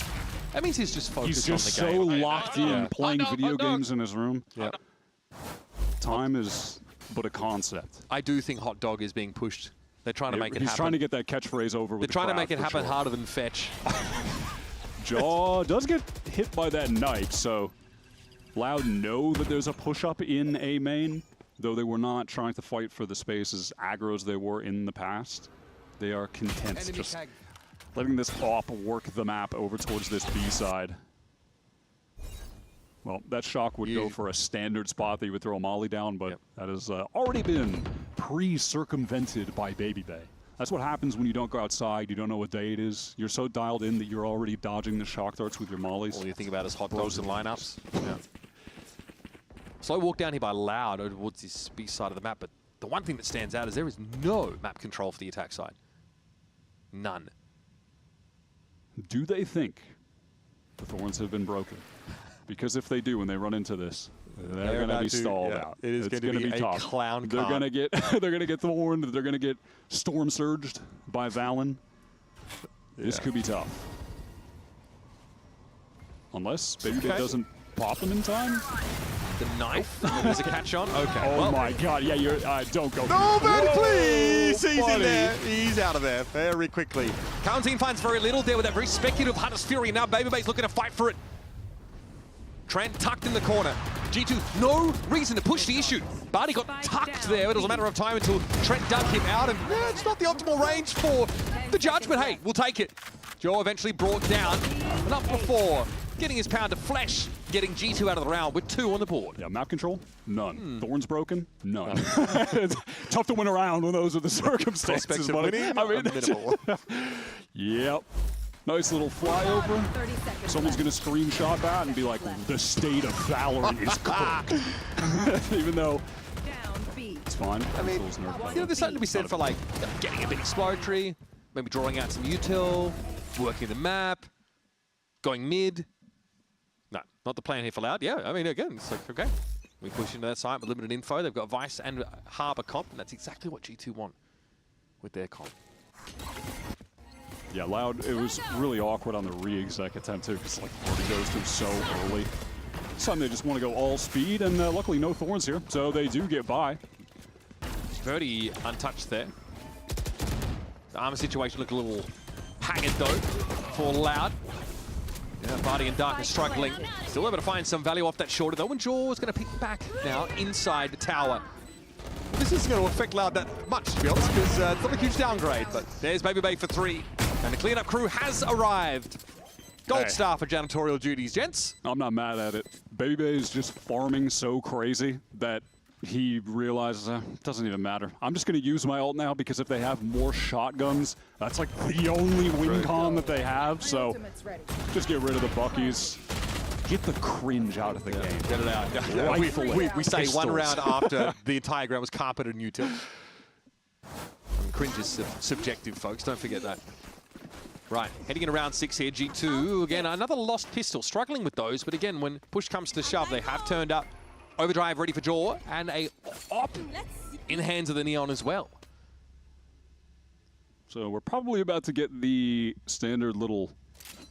That means he's just focused on the game. He's just so locked in playing video games in his room. Yeah. Time is but a concept. I do think Hot Dog is being pushed. They're trying to make it happen. He's trying to get that catchphrase over with They're the trying to crowd, make it for happen sure. harder than Fetch. Jaw does get hit by that knife, so Loud know that there's a push-up in A main, though they were not trying to fight for the space as aggro as they were in the past. They are content just letting this op work the map over towards this B side. Well, that shock would go for a standard spot that you would throw a molly down, but that has already been pre-circumvented by Baby Bay. That's what happens when you don't go outside, you don't know what day it is. You're so dialed in that you're already dodging the shock darts with your mollies. All you think about is Hot Dogs and lineups. Yeah. Slow walk down here by Loud towards this B side of the map, but the one thing that stands out is there is no map control for the attack side. None. Do they think the Thorns have been broken? Because if they do, when they run into this, they're going to be stalled out. It is going to be a tough. clown They're car. going to get they're going to get thorned. They're going to get storm surged by Valen. This could be tough. Unless Baby Bay doesn't pop them in time. The knife? There's a catch on? Okay. Oh my god, yeah, you're don't go. No, man, please! He's buddy. in there. He's out of there very quickly. Kaoncine finds very little there with that very speculative Hunter's Fury. Now Baby Bay's looking to fight for it. Trent tucked in the corner. G2, no reason to push the issue. Barty got tucked there. It was a matter of time until Trent dug him out, and it's not the optimal range for the judge, but hey, we'll take it. Joe eventually brought down, and up before, getting his pound of flesh, getting G2 out of the round with 2 on the board. Yeah, map control? None. Thorns broken? None. It's tough to win around when those are the circumstances. Prospects of winning? Minimal. Yep. Nice little flyover. Someone's going to screenshot that and be like, the state of Valorant is cooked. Even though it's fine. I mean, there's something to be said for like getting a bit exploratory, maybe drawing out some util, working the map, going mid. No, not the plan here for Loud. Yeah, I mean, again, it's like, okay, we push into that site with limited info. They've got Vice and Harbor comp, and that's exactly what G2 want with their comp. Yeah, Loud, it was really awkward on the re-exec attempt too, because like party goes through so early. This time they just want to go all speed, and luckily no Thorns here, so they do get by. Verdi untouched there. The armor situation looked a little haggard though for Loud. Yeah, Barty and Dark are struggling. Still able to find some value off that shorter though, and Jaw is going to pick back now inside the tower. This isn't going to affect Loud that much, to be honest, because it's not a huge downgrade, but there's Baby Bay for 3. And the cleanup crew has arrived. Gold star for janitorial duties, gents. I'm not mad at it. Baby Bay is just farming so crazy that he realizes it doesn't even matter. I'm just going to use my ult now because if they have more shotguns, that's like the only win con that they have. So just get rid of the Buckies. Get the cringe out of the game. Get it out. We say one round after the entire ground was carpeted and util. Cringe is subjective, folks. Don't forget that. Right, heading in round 6 here. G2, again, another lost pistol. Struggling with those, but again, when push comes to shove, they have turned up. Overdrive ready for Jaw, and a op in the hands of the Neon as well. So we're probably about to get the standard little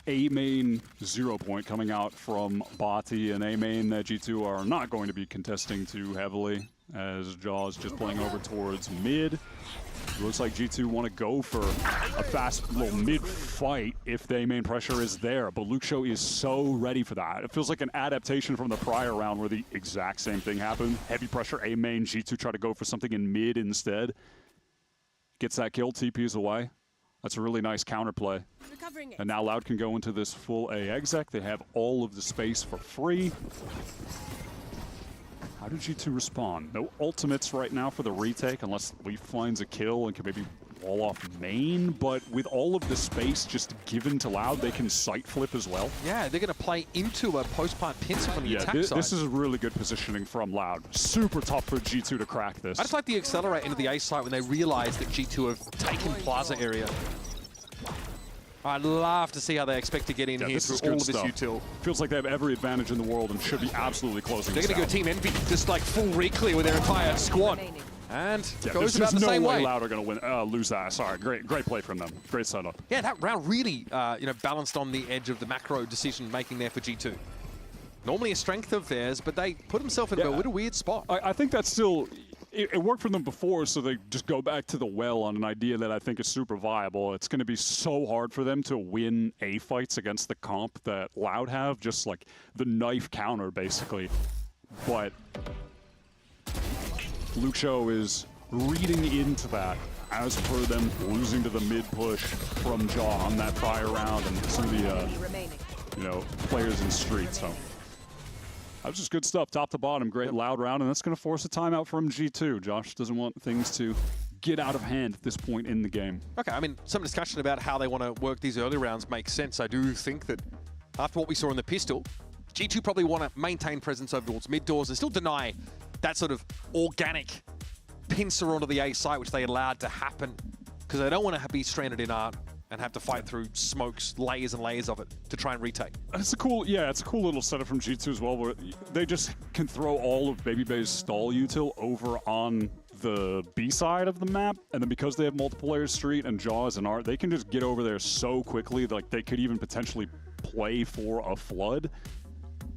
A main 0 point coming out from Bati, and A main G2 are not going to be contesting too heavily, as Jaws just playing over towards mid. It looks like G2 want to go for a fast little mid fight if the A main pressure is there, but Luxio is so ready for that. It feels like an adaptation from the prior round where the exact same thing happened. Heavy pressure A main, G2 try to go for something in mid instead. Gets that kill, TPs away. That's a really nice counterplay. And now Loud can go into this full A exec. They have all of the space for free. How did G2 respond? No ultimates right now for the retake, unless Leaf finds a kill and can maybe wall off main, but with all of the space just given to Loud, they can sight flip as well. Yeah, they're going to play into a post-plant pincer from the attack side. This is really good positioning from Loud. Super tough for G2 to crack this. I just like the accelerate into the A site when they realize that G2 have taken Plaza area. I'd love to see how they expect to get in here through all of this util. Feels like they have every advantage in the world and should be absolutely closing They're going to go Team Envy, just like full re-clear with their entire squad. And goes about the same way. There's no way Loud are going to lose that. Sorry, great play from them. Great setup. Yeah, that round really balanced on the edge of the macro decision making there for G2. Normally a strength of theirs, but they put themselves in a little weird spot. I think that's still... It worked for them before, so they just go back to the well on an idea that I think is super viable. It's going to be so hard for them to win A fights against the comp that Loud have, just like the knife counter, basically. But Luxio is reading into that as per them losing to the mid push from Jaw on that prior round and some of the players in Street. So that was just good stuff, top to bottom. Great Loud round, and that's going to force a timeout from G2. Josh doesn't want things to get out of hand at this point in the game. Okay, I mean, some discussion about how they want to work these early rounds makes sense. I do think that after what we saw in the pistol, G2 probably want to maintain presence over towards mid doors and still deny that sort of organic pincer onto the A site, which they allowed to happen, because they don't want to be stranded in art and have to fight through smokes, layers and layers of it to try and retake. It's a cool little setup from G2 as well, where they just can throw all of Baby Bay's stall util over on the B side of the map, and then because they have multiplayer Street and Jaws and Art, they can just get over there so quickly, like they could even potentially play for a flood,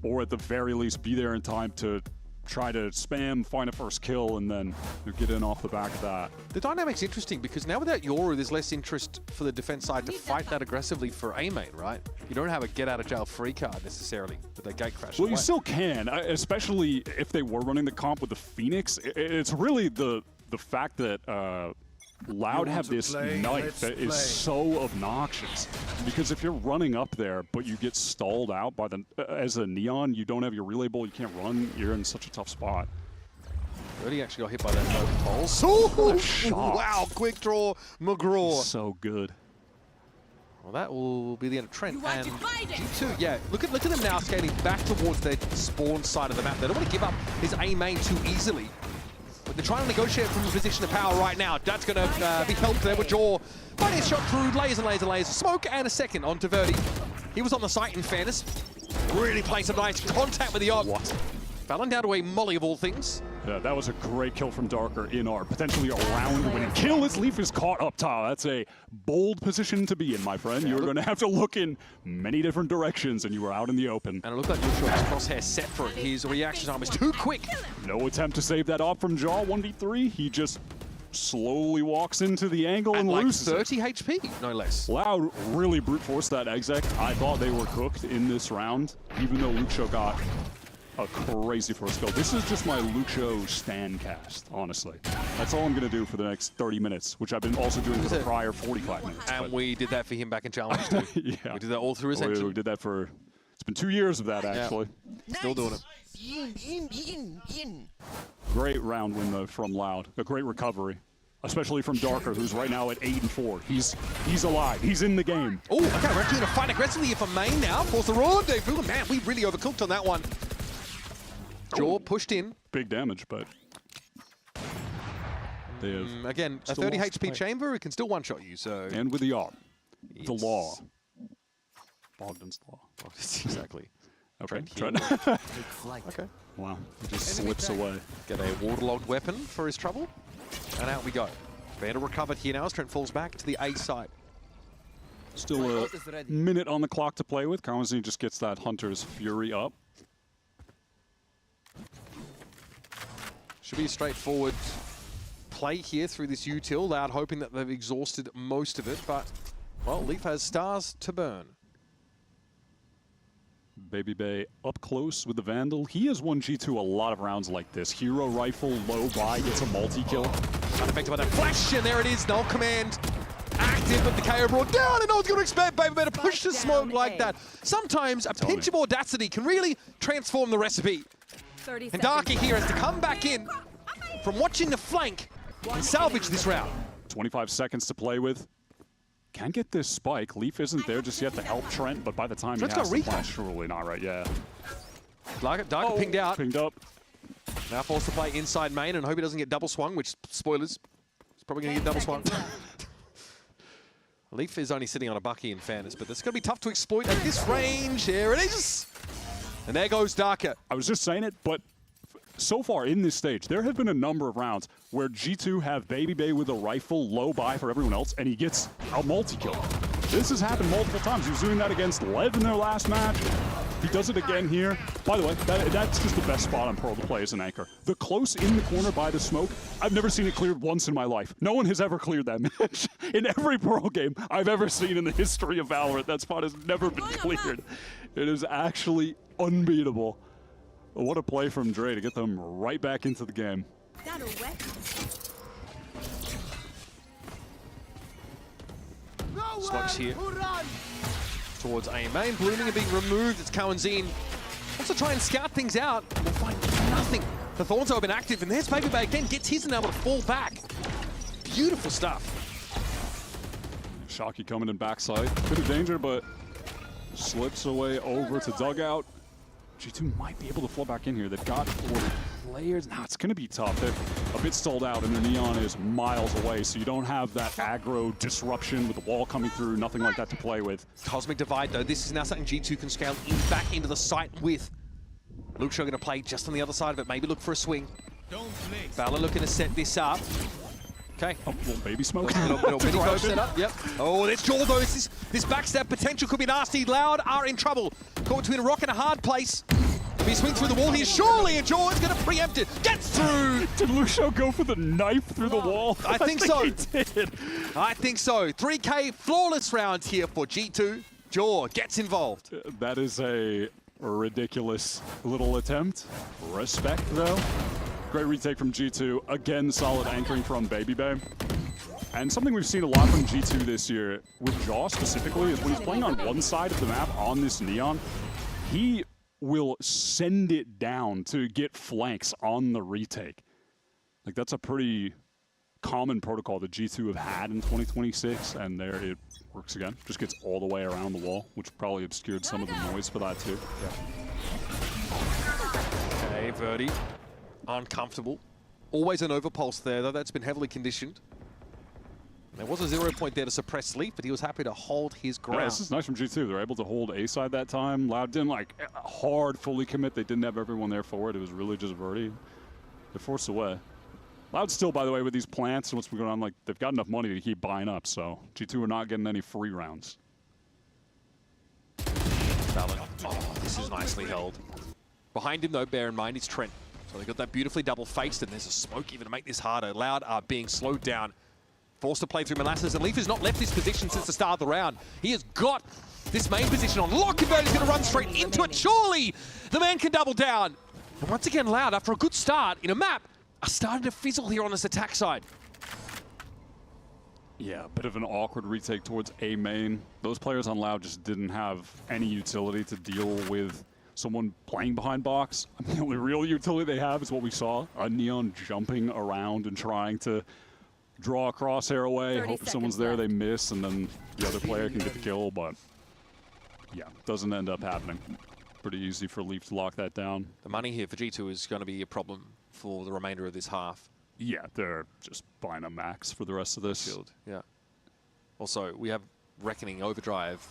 or at the very least be there in time to try to spam, find a first kill, and then get in off the back of that. The dynamic's interesting because now without Yoru, there's less interest for the defense side to fight that aggressively for A main, right? You don't have a get-out-of-jail-free card necessarily, but they gate crash. Well, you still can, especially if they were running the comp with the Phoenix. It's really the fact that Loud have this knife that is so obnoxious, because if you're running up there but you get stalled out by the as a Neon, you don't have your relay bowl, you can't run, you're in such a tough spot. Really actually got hit by that pulse. Oh, wow, quick draw McGraw. So good. Well, that will be the end of Trent. And G2, yeah, look at them now skating back towards their spawn side of the map. They don't want to give up his A main too easily. But they're trying to negotiate from a position of power right now. That's going to be helped there with Jaw. But he's shot through, layers and layers and layers. Smoke and a second onto Verdi. He was on the site in fairness. Really playing some nice contact with the op. Fallon down to a molly of all things. Yeah, that was a great kill from Darker in our potentially a round-winning kill as Leaf is caught up top. That's a bold position to be in, my friend. You're going to have to look in many different directions, and you were out in the open. And it looked like Luxio's crosshair set for it. His reaction time is too quick. No attempt to save that op from Jaw, 1v3. He just slowly walks into the angle and like loses 30 HP, no less. Loud really brute forced that exec. I thought they were cooked in this round, even though Luxio got a crazy first goal. This is just my Luxio stand cast, honestly. That's all I'm going to do for the next 30 minutes, which I've been also doing for the prior 45 minutes. And we did that for him back in Challenge too. Yeah. We did that all through Ascension. We did that for, it's been 2 years of that, actually. Yeah. Still doing it. Great round win, though, from Loud. A great recovery, especially from Darker, who's right now at 8-4. He's alive. He's in the game. Oh, okay, we're actually going to fight aggressively here for main now. Force the rendezvous. Man, we really overcooked on that one. Jaw pushed in. Big damage, but they have again, a 30 HP chamber, it can still one-shot you, so... And with the AWP. The law. Bogdan's law. Exactly. Okay. Okay. Wow. He just slips away. Get a waterlogged weapon for his trouble. And out we go. Vandal recovered here now as Trent falls back to the A site. Still a minute on the clock to play with. Karmazine just gets that Hunter's Fury up. Should be a straightforward play here through this util. Loud hoping that they've exhausted most of it, but, well, Leaf has stars to burn. Baby Bay up close with the Vandal. He has won G2 a lot of rounds like this. Hero rifle, low buy, gets a multi-kill. Unaffected by that flash, and there it is. Null command active, but the KO brought down, and no one's going to expect Baby Bay to push the smoke like that. Sometimes a pinch of audacity can really transform the recipe. And Darky here has to come back in from watching the flank and salvage this round. 25 seconds to play with. Can get this spike. Leaf isn't there just yet to help Trent, but by the time Trent's he has got to flash, surely not right, yeah. Dark pinged out. Pinged up. Now forced to play inside main and hope he doesn't get double swung, which, spoilers, he's probably going to get double swung. Leaf is only sitting on a Bucky in fairness, but it's going to be tough to exploit at this range. Here it is. And there goes Darker. I was just saying it, but so far in this stage, there have been a number of rounds where G2 have Baby Bay with a rifle, low buy for everyone else, and he gets a multi-kill. This has happened multiple times. He was doing that against Lev in their last match. He does it again here. By the way, that's just the best spot on Pearl to play as an anchor. The close in the corner by the smoke, I've never seen it cleared once in my life. No one has ever cleared that match. In every Pearl game I've ever seen in the history of Valorant, that spot has never been cleared. It is actually unbeatable. What a play from Dre to get them right back into the game. Smokes here towards A main. Blooming are being removed. It's Karmazine. Also try and scout things out. We'll find nothing. The Thorns have been active, and there's Baby Bay again. Gets his and able to fall back. Beautiful stuff. Shocky coming in backside. Bit of danger, but slips away over to dugout. G2 might be able to flow back in here. They've got 4 players. Now it's going to be tough. They're a bit stalled out, and their Neon is miles away, so you don't have that aggro disruption with the wall coming through, nothing like that to play with. Cosmic Divide, though. This is now something G2 can scale back into the site with. Luke Shaw going to play just on the other side of it. Maybe look for a swing. Valor looking to set this up. Okay. Oh, little baby smoke. Little mini go set up. Yep. Oh, there's Jaw, though. This backstab potential could be nasty. Loud are in trouble. Caught between a rock and a hard place. If he swings through the wall here, surely, and Jaw is going to preempt it. Gets through. Did Lucio go for the knife through the wall? I think so. He did. I think so. 3K flawless round here for G2. Jaw gets involved. That is a ridiculous little attempt. Respect, though. Great retake from G2. Again, solid anchoring from Baby Bay. And something we've seen a lot from G2 this year, with Jaw specifically, is when he's playing on one side of the map on this Neon, he will send it down to get flanks on the retake. Like, that's a pretty common protocol that G2 have had in 2026, and there it works again. Just gets all the way around the wall, which probably obscured some of the noise for that too. Yeah. Okay, Verdi. Uncomfortable. Always an overpulse there, though. That's been heavily conditioned. There was a 0 point there to suppress Leaf, but he was happy to hold his ground. Yeah, this is nice from G2. They're able to hold A side that time. Loud didn't like hard fully commit. They didn't have everyone there for it. It was really just Verdi. They're forced away. Loud still, by the way, with these plants and what's been going on, like they've got enough money to keep buying up, so G2 are not getting any free rounds. Fallon. Oh, this is nicely held. Behind him, though, bear in mind, is Trent. So they got that beautifully double-faced, and there's a smoke even to make this harder. Loud are being slowed down. Forced to play through Molasses, and Leaf has not left this position since the start of the round. He has got this main position on lock, and he's going to run straight into it. Surely the man can double down. And once again, Loud, after a good start in a map, are starting to fizzle here on this attack side. Yeah, a bit of an awkward retake towards A main. Those players on Loud just didn't have any utility to deal with someone playing behind box. I mean, the only real utility they have is what we saw, a Neon jumping around and trying to draw a crosshair away, hope someone's there, they miss, and then the other player can get the kill, but yeah, doesn't end up happening. Pretty easy for Leaf to lock that down. The money here for G2 is going to be a problem for the remainder of this half. Yeah, they're just buying a max for the rest of this. Field. Yeah. Also, we have Reckoning, Overdrive,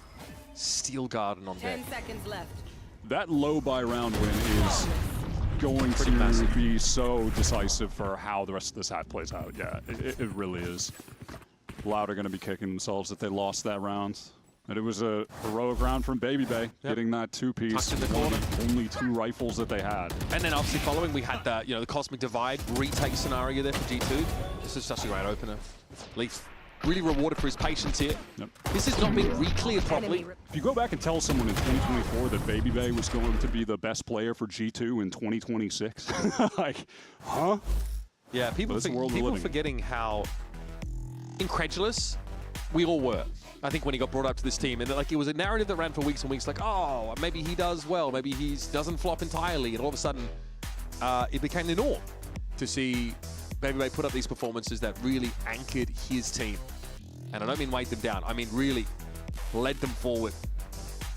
Steel Garden on deck. 10 seconds left. That low buy round win is going to be so decisive for how the rest of this hat plays out. Yeah, it really is. Loud are going to be kicking themselves if they lost that round. And it was a heroic round from Baby Bay, getting that two-piece. Tucked in the corner. Only 2 rifles that they had. And then obviously following, we had the the Cosmic Divide retake scenario there for G2. This is such a great opener. Leaf really rewarded for his patience here. Yep. This has not been re-cleared properly. If you go back and tell someone in 2024 that Baby Bay was going to be the best player for G2 in 2026, like, huh? Yeah, people forgetting how incredulous we all were. I think when he got brought up to this team, and like it was a narrative that ran for weeks and weeks, like, oh, maybe he does well, maybe he doesn't flop entirely, and all of a sudden, it became the norm to see Baby Bay put up these performances that really anchored his team. And I don't mean weighed them down, I mean really led them forward.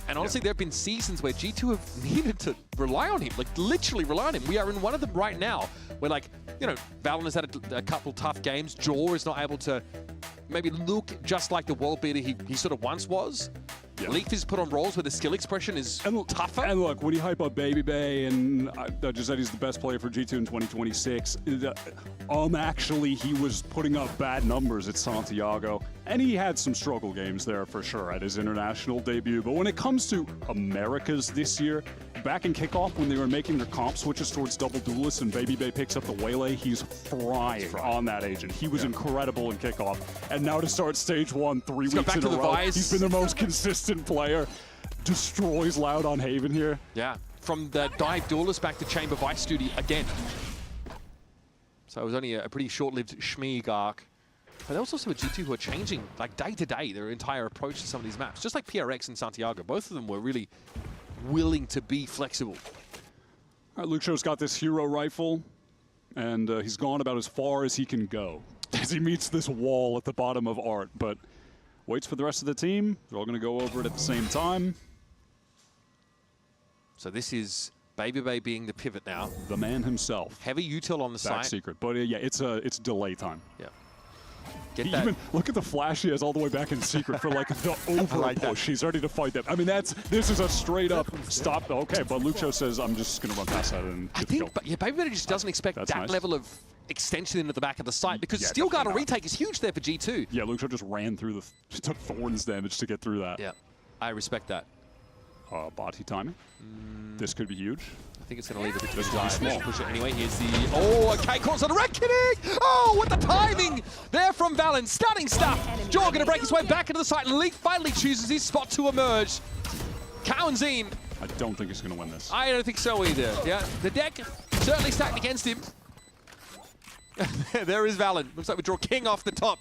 And honestly, there have been seasons where G2 have needed to rely on him, like literally rely on him. We are in one of them right now, where like, VALORANT has had a couple tough games. Jaw is not able to maybe look just like the world beater he sort of once was. Yeah. Leaf is put on roles where the skill expression is tougher. And look, when you hype up Baby Bay, and I just said he's the best player for G2 in 2026, actually he was putting up bad numbers at Santiago, and he had some struggle games there for sure at his international debut. But when it comes to Americas this year, back in kickoff when they were making their comp switches towards double duelists and Baby Bay picks up the Waylay, he's frying on that agent. He was incredible in kickoff. And now to start stage 1 3 weeks in a row, he's been the most consistent player. Destroys Loud on Haven here. Yeah, from the dive duelist back to chamber vice duty again. So it was only a pretty short-lived Schmieg arc. But there was also a G2 who are changing, like day to day, their entire approach to some of these maps. Just like PRX and Santiago, both of them were really willing to be flexible. All right, Luke Show's got this hero rifle, and he's gone about as far as he can go as he meets this wall at the bottom of Art, but waits for the rest of the team. They're all going to go over it at the same time. So this is Baby Bay being the pivot now. The man himself. Heavy util on the side. Secret, but yeah, it's delay time. Yeah. Even look at the flash he has all the way back in Secret for like the over push. He's ready to fight them. I mean, this is a straight up stop. Okay, but Luke Show says I'm just going to run past that and I think, but yeah, Baby Bay just doesn't expect that level of extension into the back of the site because Steel Guard retake is huge there for G2. Yeah, Luke Show just ran through took Thorns damage to get through that. Yeah, I respect that. Body timing. This could be huge. I think it's going to leave a bit too small. Push it anyway. Here's the okay, calls on a reckoning. Oh, what the timing there from Valen. Stunning stuff. Jaw going to break his way back into the site, and Leaf finally chooses his spot to emerge. Kaunzine. I don't think he's going to win this. I don't think so either. Yeah, the deck certainly stacked against him. There is Valen. Looks like we draw King off the top.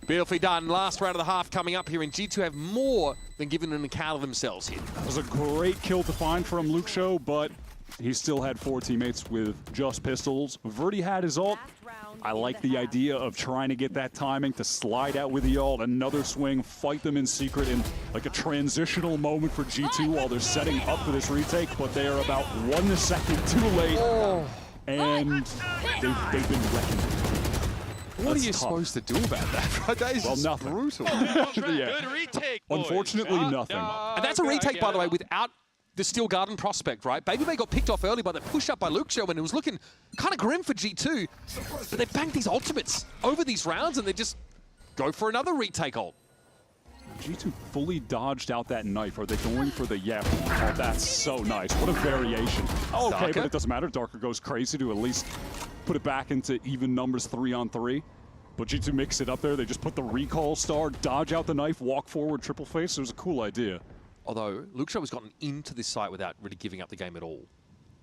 Beautifully done. Last round of the half coming up here, and G2 have more than given an account of themselves here. That was a great kill to find from Luke Show, but he still had 4 teammates with just pistols. Verdi had his ult. I like the idea of trying to get that timing to slide out with the ult, another swing, fight them in secret in like a transitional moment for G2 while they're setting up for this retake, but they are about 1 second too late. And they've been reckoned. What are you supposed to do about that? That is nothing. Brutal. Good retake, Unfortunately, nothing. And that's a retake, by the way, without the Steel Garden prospect, right? Baby Bay got picked off early by the push up by Luke Show, and it was looking kind of grim for G2. But they banked these ultimates over these rounds, and they just go for another retake ult. G2 fully dodged out that knife. Are they going for the yep? Oh, that's so nice. What a variation. Oh, okay, but it doesn't matter. Darker goes crazy to at least put it back into even numbers 3-on-3. But G2 mix it up there. They just put the recall star, dodge out the knife, walk forward, triple face. It was a cool idea. Although, Luke Show has gotten into this site without really giving up the game at all.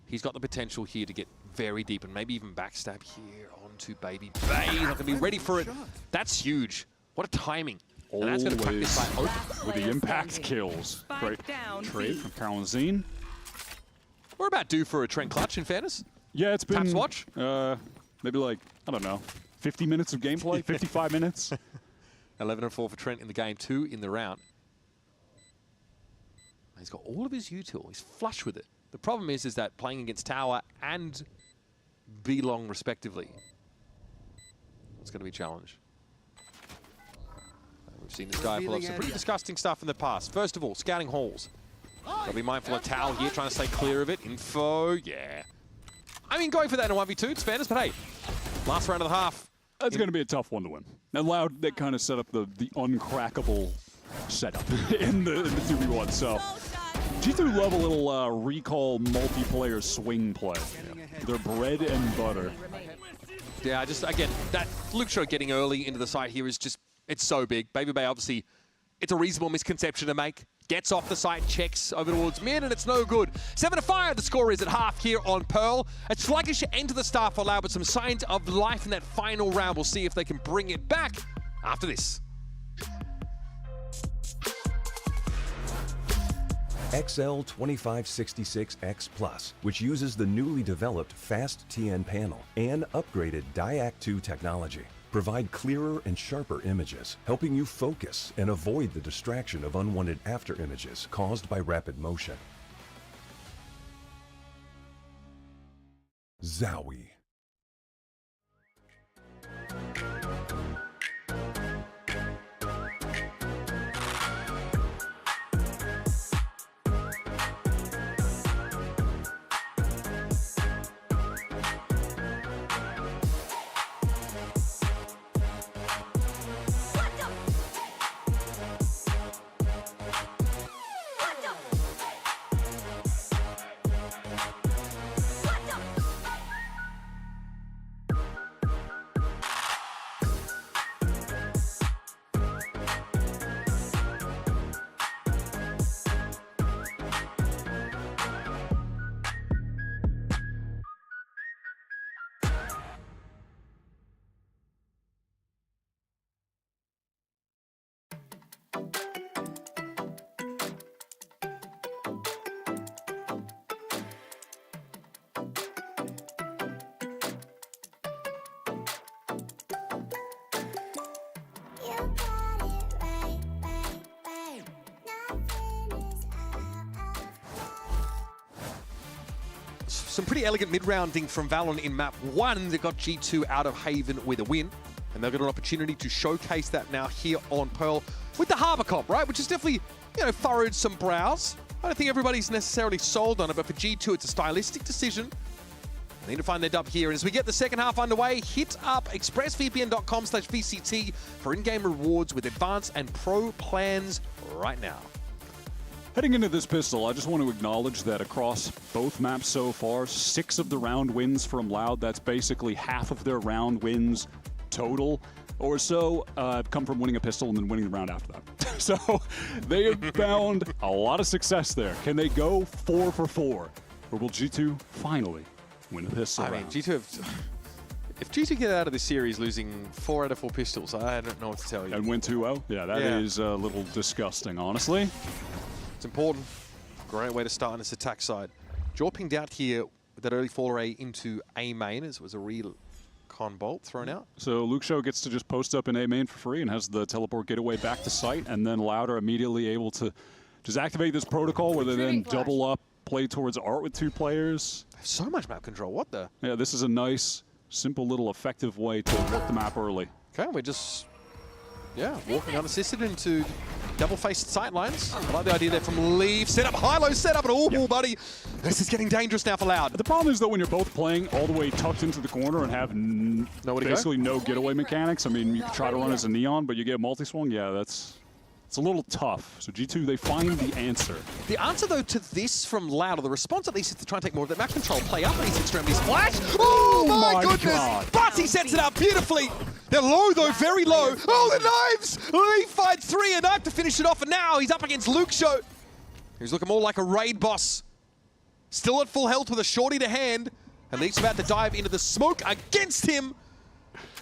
He's got the potential here to get very deep and maybe even backstab here onto Baby Bay. Not going to be ready for it. That's huge. What a timing. And that's going to crack this site open. With the impact kills. Great trade from Kaunzine. We're about due for a Trent clutch, in fairness. Yeah, it's been... Taps watch? Maybe like, I don't know, 50 minutes of gameplay, 55 minutes. 11-4 for Trent in the game, 2 in the round. He's got all of his util. He's flush with it. The problem is that playing against Tower and B-Long, respectively, it's going to be a challenge. We've seen this guy pull up some pretty disgusting stuff in the past. First of all, scouting halls. Gotta be mindful of Tao here, trying to stay clear of it. Info, yeah. I mean, going for that in a 1v2, it's fairness, but hey, last round of the half. That's going to be a tough one to win. And Loud, they kind of set up the uncrackable setup in the 2v1. So G2 love a little recall multiplayer swing play. Their bread and butter. Yeah, just again, that Luxo getting early into the site here is just, it's so big. Baby Bay, obviously, it's a reasonable misconception to make. Gets off the site, checks over towards mid, and it's no good. 7-5, the score is at half here on Pearl. A sluggish end to the start for Loud, but some signs of life in that final round. We'll see if they can bring it back after this. XL2566X Plus, which uses the newly developed Fast TN panel and upgraded Diac 2 technology, provide clearer and sharper images, helping you focus and avoid the distraction of unwanted after images caused by rapid motion. Zowie. Some pretty elegant mid-rounding from VALORANT in map 1 that got G2 out of Haven with a win. And they've got an opportunity to showcase that now here on Pearl with the Harbor comp, right? Which is definitely, you know, furrowed some brows. I don't think everybody's necessarily sold on it, but for G2, it's a stylistic decision. They need to find their dub here. And as we get the second half underway, hit up expressvpn.com/VCT for in-game rewards with advanced and pro plans right now. Heading into this pistol, I just want to acknowledge that across both maps so far, 6 of the round wins from Loud, that's basically half of their round wins total or so, come from winning a pistol and then winning the round after that. So they have found a lot of success there. Can they go 4 for 4? Or will G2 finally win a pistol round? I mean, G2 have... If G2 get out of this series losing 4 out of 4 pistols, I don't know what to tell you. And win 2-0? Yeah, that is a little disgusting, honestly. It's important. Great way to start on this attack side. Jaw pinged out here with that early foray into A main as it was a real con bolt thrown out. So Luxo gets to just post up in A main for free and has the teleport getaway back to site, and then Loud are immediately able to just activate this protocol where they then double up, play towards Art with 2 players. So much map control, what the? Yeah, this is a nice, simple little effective way to work the map early. Okay, we're just, walking unassisted into double-faced sightlines. I like the idea there from Leave. Set up, high-low setup, and buddy, this is getting dangerous now for Loud. The problem is, though, when you're both playing all the way tucked into the corner and have basically no getaway mechanics. I mean, you can try to run as a Neon, but you get multi-swung. Yeah, it's a little tough. So G2, they find the answer. The answer, though, to this from Loud, or the response at least, is to try and take more of that map control, play up these extremities. Flash! Oh my goodness! God. Barty sets it up beautifully. They're low, though, very low. Oh, the knives! Lee finds 3, a knife to finish it off, and now he's up against Luxo, who's looking more like a raid boss. Still at full health with a shorty to hand, and Leaf's about to dive into the smoke against him.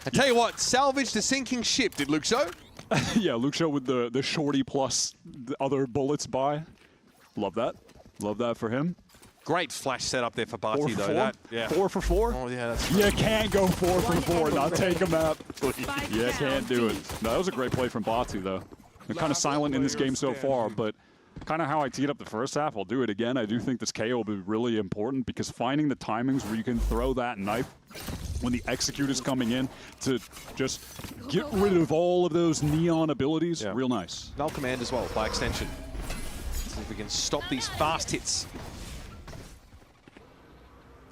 I tell you what, salvaged a sinking ship, did Luxo? Yeah, Luxo with the shorty plus the other bullets by. Love that. Love that for him. Great flash setup there for Barty, though. 4 for 4? Oh, yeah, that's... You can't go 4 for 4, not take a map. You can't do it. No, that was a great play from Batu, though. They're kind of silent in this game so far, but kind of how I teed up the first half, I'll do it again. I do think this KO will be really important because finding the timings where you can throw that knife when the execute is coming in to just get rid of all of those Neon abilities, real nice. Null command as well, by extension. See if we can stop these fast hits.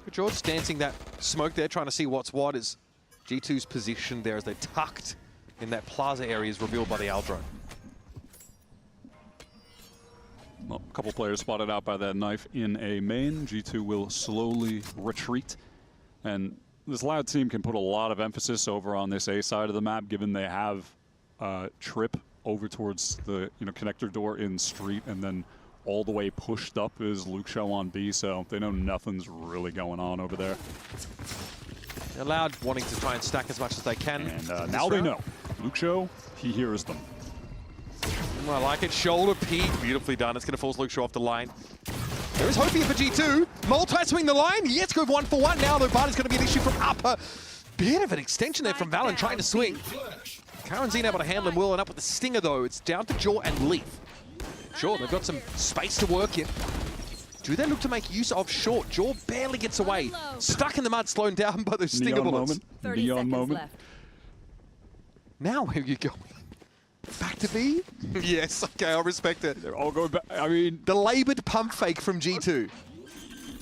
Good George dancing that smoke there, trying to see what's what as G2's position there as they're tucked in that plaza area is revealed by the Aldrone. couple players spotted out by that knife in A main. G2 will slowly retreat. And this Loud team can put a lot of emphasis over on this A side of the map, given they have Trip over towards the connector door in street, and then all the way pushed up is Luxo on B, so they know nothing's really going on over there. They're Loud wanting to try and stack as much as they can. And now they know. Luxo, he hears them. I like it. Shoulder peek. Beautifully done. It's going to force Luxo off the line. There is hope here for G2. Multi-swing the line. Yes, go 1-for-1 now, though. But it's going to be an issue from upper. Bit of an extension there from VALORANT trying to swing. Karanzine able to handle him well, and up with the stinger, though. It's down to Jaw and Leaf. Sure, they've got some space to work in. Do they look to make use of short? Jaw barely gets away. Stuck in the mud, slowed down by those stinger bullets. Neon moment. Now where are you going? Back to B? Yes, okay, I'll respect it. They're all going back. I mean, the laboured pump fake from G2.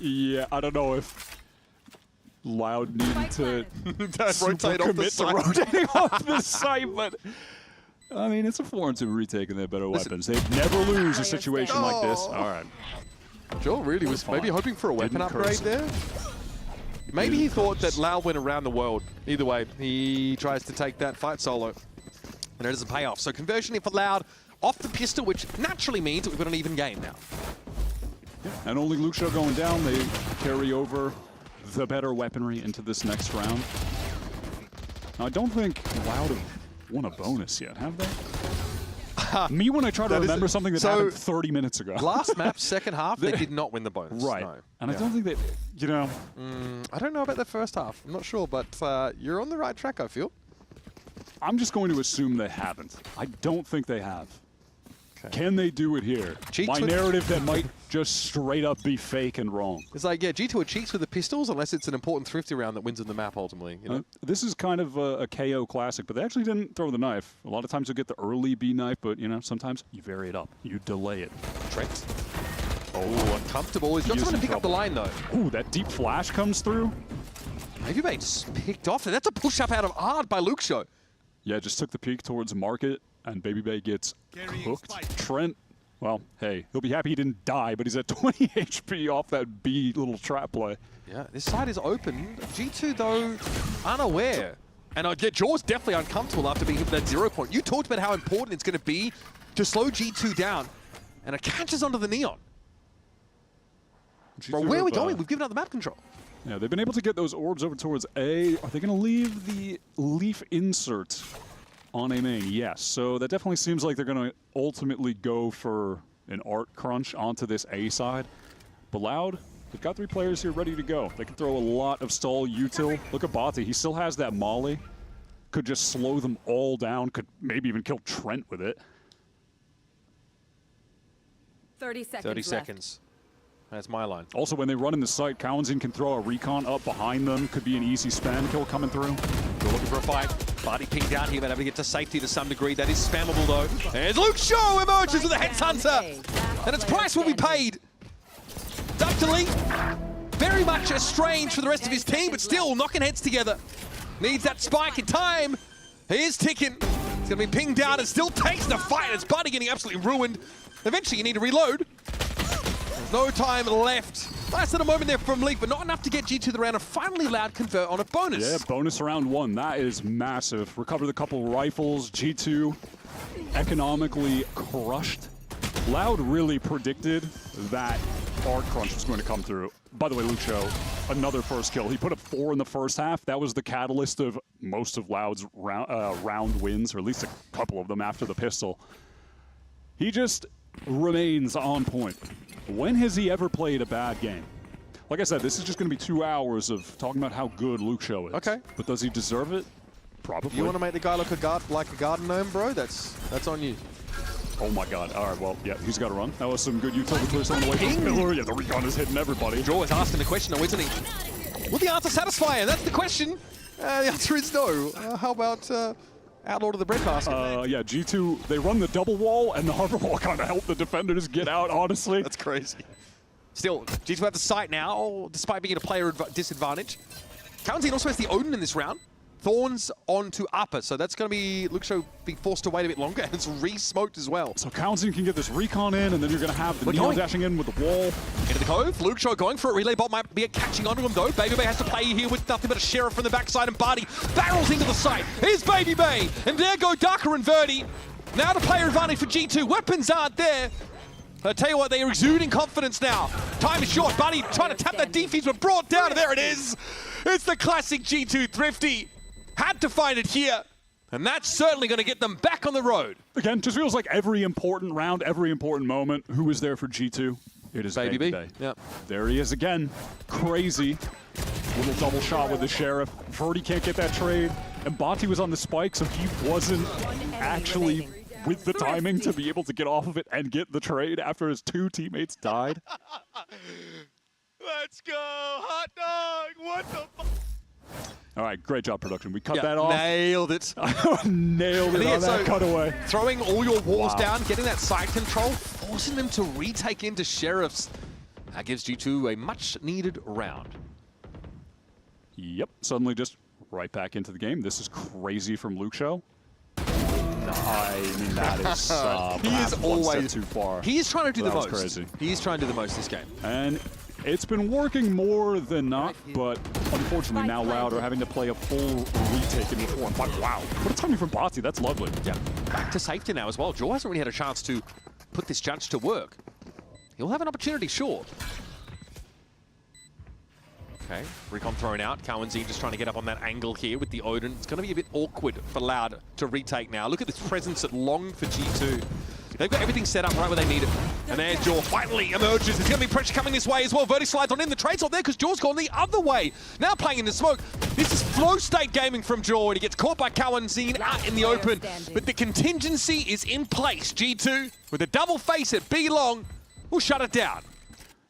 Yeah, I don't know if Loud needed to rotate off the site. Rotating off the site, but I mean, it's a 4-2 retake and they're better weapons. They'd never lose a situation like this. All right. Joel really was maybe hoping for a weapon upgrade there. Maybe he thought that Loud went around the world. Either way, he tries to take that fight solo. And it doesn't pay off. So conversion here for Loud off the pistol, which naturally means that we've got an even game now. Yeah, and only Luxo going down, they carry over the better weaponry into this next round. Now, I don't think Loud have won a bonus yet, have they? Me, when I try to remember something that happened 30 minutes ago. Last map, second half, they did not win the bonus. Right. No. And I don't think they, I don't know about the first half. I'm not sure, but you're on the right track, I feel. I'm just going to assume they haven't. I don't think they have. Okay. Can they do it here? My narrative that might just straight up be fake and wrong. It's like, yeah, G2 are cheats with the pistols unless it's an important thrifty round that wins in the map ultimately. You know? This is kind of a KO classic, but they actually didn't throw the knife. A lot of times you get the early B knife, but sometimes you vary it up. You delay it. Trent. Oh, uncomfortable. He's got someone to pick up the line though. Ooh, that deep flash comes through. Maybe they just picked off. That's a push up out of art by Luxo. Yeah, just took the peek towards Market, and Baby Bay gets hooked. Trent, well, hey, he'll be happy he didn't die, but he's at 20 HP off that B little trap play. Yeah, this side is open. G2, though, unaware. And Jaw's definitely uncomfortable after being hit with that 0 point. You talked about how important it's going to be to slow G2 down, and it catches onto the Neon. Bro, where are we going? We've given up the map control. Yeah, they've been able to get those orbs over towards A. Are they going to leave the Leaf insert on A main? Yes. So that definitely seems like they're going to ultimately go for an art crunch onto this A side. But Loud, they've got 3 players here ready to go. They can throw a lot of stall util. Look at Bati. He still has that molly. Could just slow them all down. Could maybe even kill Trent with it. 30 seconds 30 seconds. That's my line. Also, when they run in the site, Kawanzin can throw a recon up behind them. Could be an easy spam kill coming through. We're looking for a fight. Body pinged out here, but able to get to safety to some degree. That is spammable, though. There's Luke Shaw emerges with a headhunter. And its price will be paid. Dr. Lee, very much estranged for the rest of his team, but still knocking heads together. Needs that spike in time. He is ticking. It's going to be pinged down and still takes the fight. It's Buddy getting absolutely ruined. Eventually, you need to reload. No time left. Nice little moment there from Leaf, but not enough to get G2 the round and finally Loud convert on a bonus. Yeah, bonus round 1. That is massive. Recovered a couple rifles. G2 economically crushed. Loud really predicted that Art Crunch was going to come through. By the way, Luxo, another first kill. He put up 4 in the first half. That was the catalyst of most of Loud's round wins, or at least a couple of them after the pistol. He just remains on point. When has he ever played a bad game? Like I said, this is just going to be 2 hours of talking about how good Luxo is. Okay. But does he deserve it? Probably. You want to make the guy look like a garden gnome, bro? That's on you. Oh my god. All right, well, yeah, he's got to run. That was some good utility first on the way from Pillar. Yeah, the recon is hitting everybody. Jaw is asking the question, though, isn't he? Will the answer satisfy him? That's the question. The answer is no. How about Outlaw to the breadbasket? Yeah, G2, they run the double wall, and the hover wall kind of helped the defenders get out, honestly. That's crazy. Still, G2 have the site now, despite being at a player disadvantage. Kawanzin also has the Odin in this round. Thorns onto Aspas, so that's going to be Luxo being forced to wait a bit longer, and it's re-smoked as well. So Counting can get this recon in, and then you're going to have the Neon dashing in with the wall. Into the cove, Luxo going for a relay bot, might be catching onto him though. Baby Bay has to play here with nothing but a Sheriff from the backside, and Barty barrels into the site. Here's Baby Bay, and there go Darker and Verdi. Now the player advantage for G2, weapons aren't there. I tell you what, they are exuding confidence now. Time is short, Barty trying to tap that defense, but brought down, and there it is. It's the classic G2 Thrifty. Had to find it here, and that's certainly going to get them back on the road. Again, just feels like every important round, every important moment, who is there for G2? It is Baby B. Yep. There he is again. Crazy. Little double shot with the Sheriff. Verdi can't get that trade. And Bati was on the spike, so he wasn't actually with the timing to be able to get off of it and get the trade after his 2 teammates died. Let's go, hot dog! What the fuck? All right, great job, production. We cut that off. Nailed it. Nailed it on that cutaway. Throwing all your walls down, getting that side control, forcing them to retake into Sheriffs. That gives G2 a much-needed round. Yep, suddenly just right back into the game. This is crazy from Luxo. I mean, that is he is always too far. He is trying to do the most. Crazy. He is trying to do the most this game. And it's been working more than not, but unfortunately now Loud are having to play a full retake in reform. But wow, what a timing from Bati. That's lovely. Yeah, back to safety now as well. Jaw hasn't really had a chance to put this judge to work. He'll have an opportunity, sure. Okay, recon thrown out. Cowanzine just trying to get up on that angle here with the Odin. It's going to be a bit awkward for Loud to retake now. Look at this presence at long for G2. They've got everything set up right where they need it. And there Jaw finally emerges. There's going to be pressure coming this way as well. Verdi slides on in. The trade's not there because Jaw's gone the other way. Now playing in the smoke. This is flow state gaming from Jaw, and he gets caught by Cowanzine out in the open. But the contingency is in place. G2 with a double face at B long will shut it down.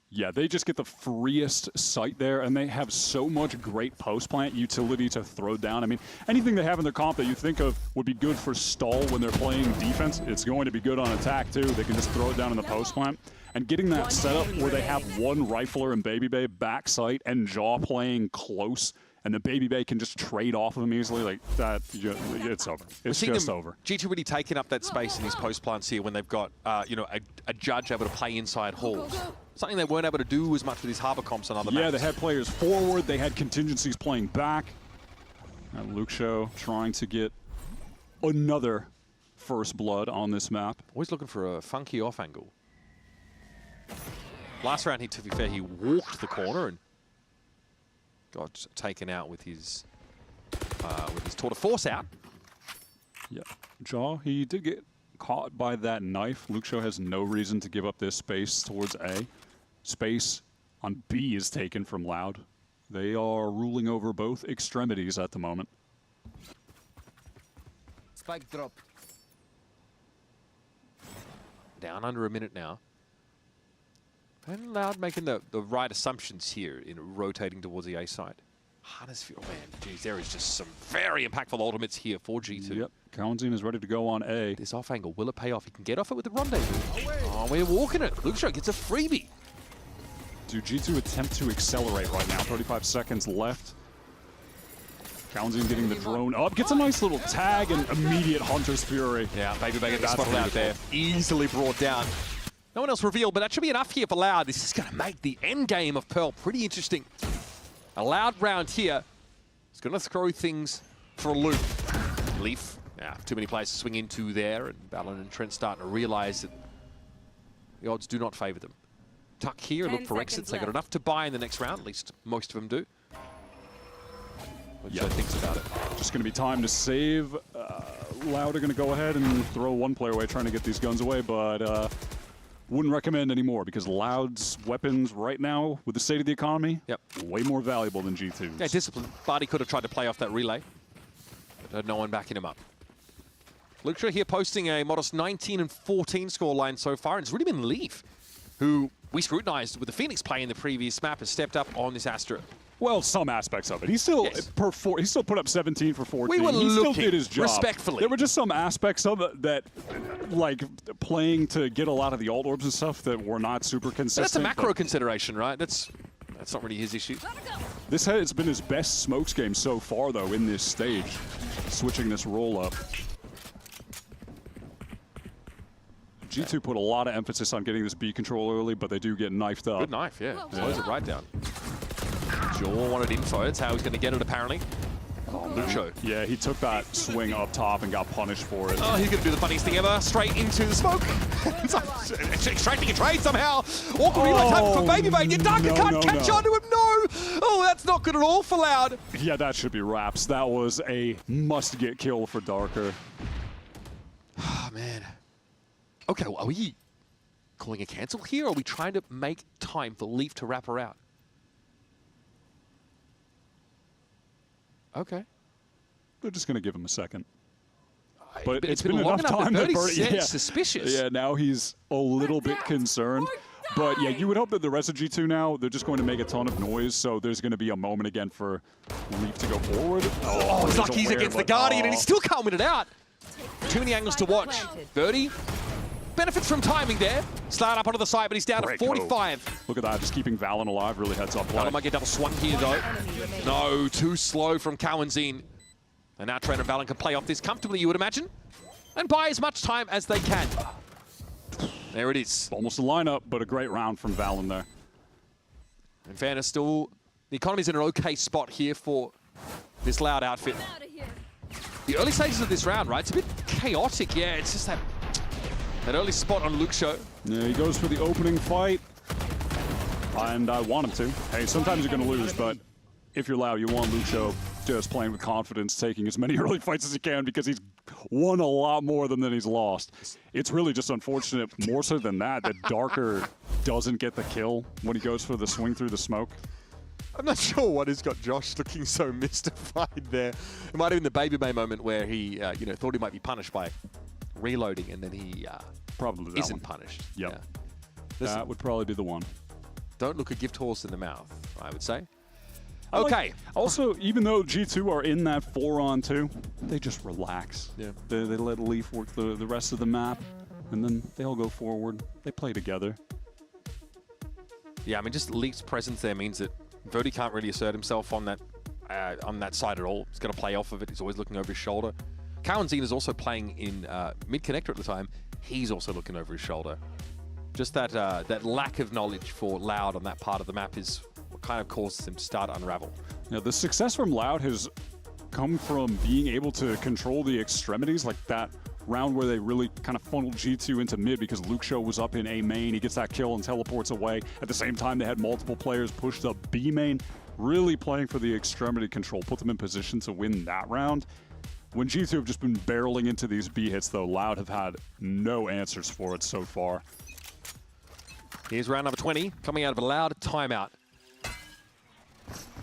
Yeah, they just get the freest sight there, and they have so much great post-plant utility to throw down. I mean, anything they have in their comp that you think of would be good for stall when they're playing defense, it's going to be good on attack, too. They can just throw it down in the post-plant. And getting that setup where they have one rifler and Baby Bay back sight and Jaw playing close, and the Baby Bay can just trade off of them easily, like that, it's over. It's just over. G2 really taking up that space in these post plants here when they've got, you know, a judge able to play inside halls. Something they weren't able to do as much with these harbor comps on other maps. Yeah, they had players forward, they had contingencies playing back. And Luxo trying to get another first blood on this map. Always looking for a funky off angle. Last round, to be fair, he walked the corner and got taken out with his tour de force out. Yeah, Jaw, he did get caught by that knife. Luxo has no reason to give up this space towards A. Space on B is taken from Loud. They are ruling over both extremities at the moment. Spike drop. Down under a minute now. And Loud making the right assumptions here in rotating towards the A side. Huddersfield, man, geez, there is just some very impactful ultimates here for G2. Yep, Cowanzine is ready to go on A. This off angle, will it pay off? He can get off it with the rendezvous. Oh, we're walking it. Luxo gets a freebie. Do G2 attempt to accelerate right now? 35 seconds left. Cowanzine getting the drone up. Gets a nice little tag and immediate Hunter's Fury. Yeah, Baby Bay gets spotted out there. Easily brought down. No one else revealed, but that should be enough here for Loud. This is going to make the end game of Pearl pretty interesting. A Loud round here is going to throw things for a loop. Leaf, too many players to swing into there, and Valorant and Trent starting to realize that the odds do not favor them. Tuck here and look for exits. They got enough to buy in the next round, at least most of them do. What do you think about it? Just going to be time to save. Loud are going to go ahead and throw one player away trying to get these guns away, but wouldn't recommend anymore because Loud's weapons right now, with the state of the economy, way more valuable than G2's. Yeah, discipline. Barty could have tried to play off that relay, but had no one backing him up. Luxo here posting a modest 19 and 14 scoreline so far, and it's really been Leaf, who we scrutinized with the Phoenix play in the previous map, has stepped up on this Astra. Well, some aspects of it. He still he still put up 17 for 14. We were he still did his job. Respectfully. There were just some aspects of it that, like playing to get a lot of the alt orbs and stuff that were not super consistent. But that's a macro consideration, right? That's not really his issue. This has been his best smokes game so far, though, in this stage. Switching this roll up. G2 put a lot of emphasis on getting this B control early, but they do get knifed up. Good knife, yeah. Slows it right down. Jaw wanted info. That's how he's going to get it, apparently. Oh, Lucho. Yeah, he took that swing up top and got punished for it. Oh, he's going to do the funniest thing ever. Straight into the smoke. Extracting a trade somehow. Awkward reload time for Babybane. Yadaka can't catch onto him. No. Oh, that's not good at all for Loud. Yeah, that should be wraps. That was a must-get kill for Darker. Oh, man. Okay, well, are we calling a cancel here, or are we trying to make time for Leaf to wrap around? Okay. They're just going to give him a second. But it's been long enough enough time that to Birdie's yeah. suspicious. Yeah, now he's a little bit concerned. But yeah, you would hope that the rest of G2 now, they're just going to make a ton of noise, so there's going to be a moment again for Leaf to go forward. Oh, he's lucky he's against the Guardian, and he still can't win it out. Too many angles to watch. Birdie benefits from timing there. Slide up onto the side, but he's down to 45. Look at that, just keeping Valen alive, really heads up. Valen might get double swung here, though. No, too slow from Cowanzine. And now Trent and Valen can play off this comfortably, you would imagine, and buy as much time as they can. There it is. Almost a lineup, but a great round from Valen there. In fairness, still, the economy's in an okay spot here for this Loud outfit. The early stages of this round, right? It's a bit chaotic, yeah. It's just that early spot on Luxo. Yeah, he goes for the opening fight. And I want him to. Hey, sometimes you're going to lose, but if you're Loud, you want Luxo just playing with confidence, taking as many early fights as he can because he's won a lot more than he's lost. It's really just unfortunate, more so than that Darker doesn't get the kill when he goes for the swing through the smoke. I'm not sure what has got Josh looking so mystified there. It might have been the Babybane moment where he, thought he might be punished by reloading, and then he probably isn't punished. Yep. Yeah. That would probably be the one. Don't look a gift horse in the mouth, I would say. Okay. Also, even though G2 are in that 4-on-2, they just relax. Yeah. They let Leaf work the rest of the map, and then they all go forward. They play together. Yeah, I mean, just Leaf's presence there means that Vody can't really assert himself on that side at all. He's going to play off of it. He's always looking over his shoulder. Cowanzine is also playing in mid-connector at the time. He's also looking over his shoulder. Just that lack of knowledge for Loud on that part of the map is what kind of causes him to start to unravel. Now, the success from Loud has come from being able to control the extremities, like that round where they really kind of funneled G2 into mid because Luxo was up in A main. He gets that kill and teleports away. At the same time, they had multiple players pushed up B main, really playing for the extremity control, put them in position to win that round. When G2 have just been barreling into these B hits, though, Loud have had no answers for it so far. Here's round number 20, coming out of a Loud timeout.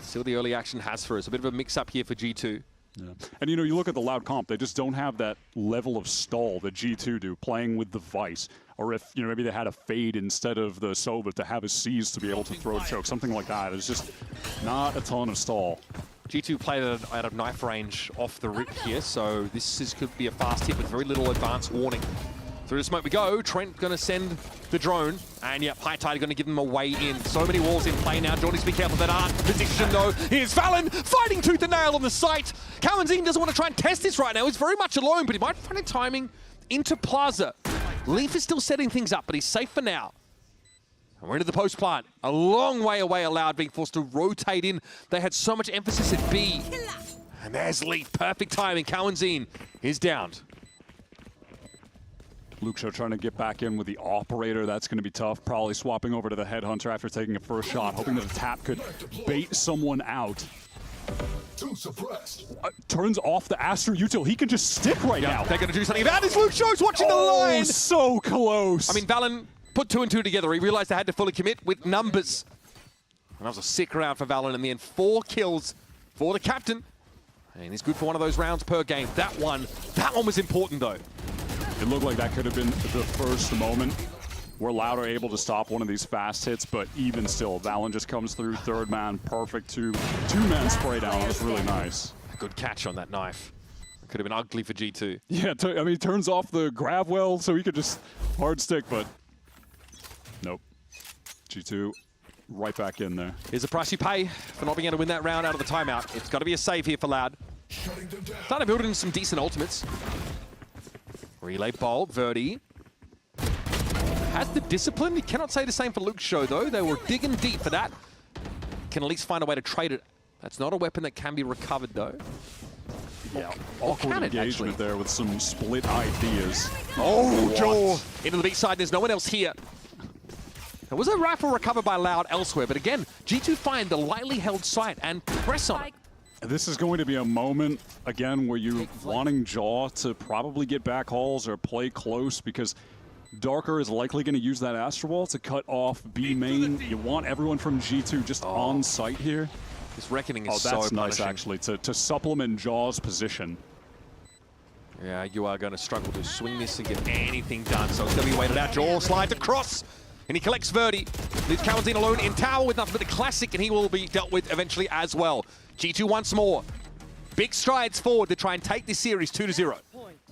See what the early action has for us. A bit of a mix-up here for G2. Yeah. And you look at the Loud comp, they just don't have that level of stall that G2 do, playing with the Vice. Or if, maybe they had a Fade instead of the Sova to have a Seize to be able to throw a choke, something like that. It's just not a ton of stall. G2 played out of knife range off the rip here, so could be a fast hit with very little advance warning. Through the smoke we go. Trent going to send the drone. And yeah, High Tide going to give them a way in. So many walls in play now. Jordan needs to be careful of that art position though. Here's Valen fighting tooth and nail on the site. Cowanzine doesn't want to try and test this right now. He's very much alone, but he might find a timing into Plaza. Leaf is still setting things up, but he's safe for now. And we're into the post plant. A long way away, Loud being forced to rotate in. They had so much emphasis at B. And there's Leaf. Perfect timing. Cowanzine is downed. Luxo trying to get back in with the operator. That's going to be tough. Probably swapping over to the headhunter after taking a first shot, hoping that a tap could bait someone out. Turns off the Astra util. He can just stick right now. They're going to do something about this. Luxo's watching the line. So close. I mean, Valen put 2 and 2 together. He realized they had to fully commit with numbers. And that was a sick round for Valen in the end. 4 kills for the captain. And he's good for one of those rounds per game. That one was important though. It looked like that could have been the first moment where Loud are able to stop one of these fast hits, but even still, Valen just comes through, third man, perfect two-man spray down. That was really nice. Good catch on that knife. It could have been ugly for G2. Yeah, I mean, he turns off the grab well, so he could just hard stick, but nope. G2 right back in there. Here's the price you pay for not being able to win that round out of the timeout. It's got to be a save here for Loud. Starting to build in some decent ultimates. Relay Bolt, Verdi. Has the discipline. You cannot say the same for Luke's show, though. They were digging deep for that. Can at least find a way to trade it. That's not a weapon that can be recovered, though. Yeah, awkward engagement there with some split ideas. Oh, Joel! Into the B side, there's no one else here. There was a rifle recovered by Loud elsewhere, but again, G2 find the lightly held site and press on it. This is going to be a moment, again, where you're wanting Jaw to probably get back hauls or play close, because Darker is likely going to use that Astro Wall to cut off B main. You want everyone from G2 just on site here. This Reckoning is so that's nice, punishing. actually, to supplement Jaw's position. Yeah, you are going to struggle to swing this and get anything done, so it's going to be waited out. Jaw slides across, and he collects Verdi. Leaves Cowanzine alone in tower with nothing but a classic, and he will be dealt with eventually as well. G2 once more. Big strides forward to try and take this series 2-0.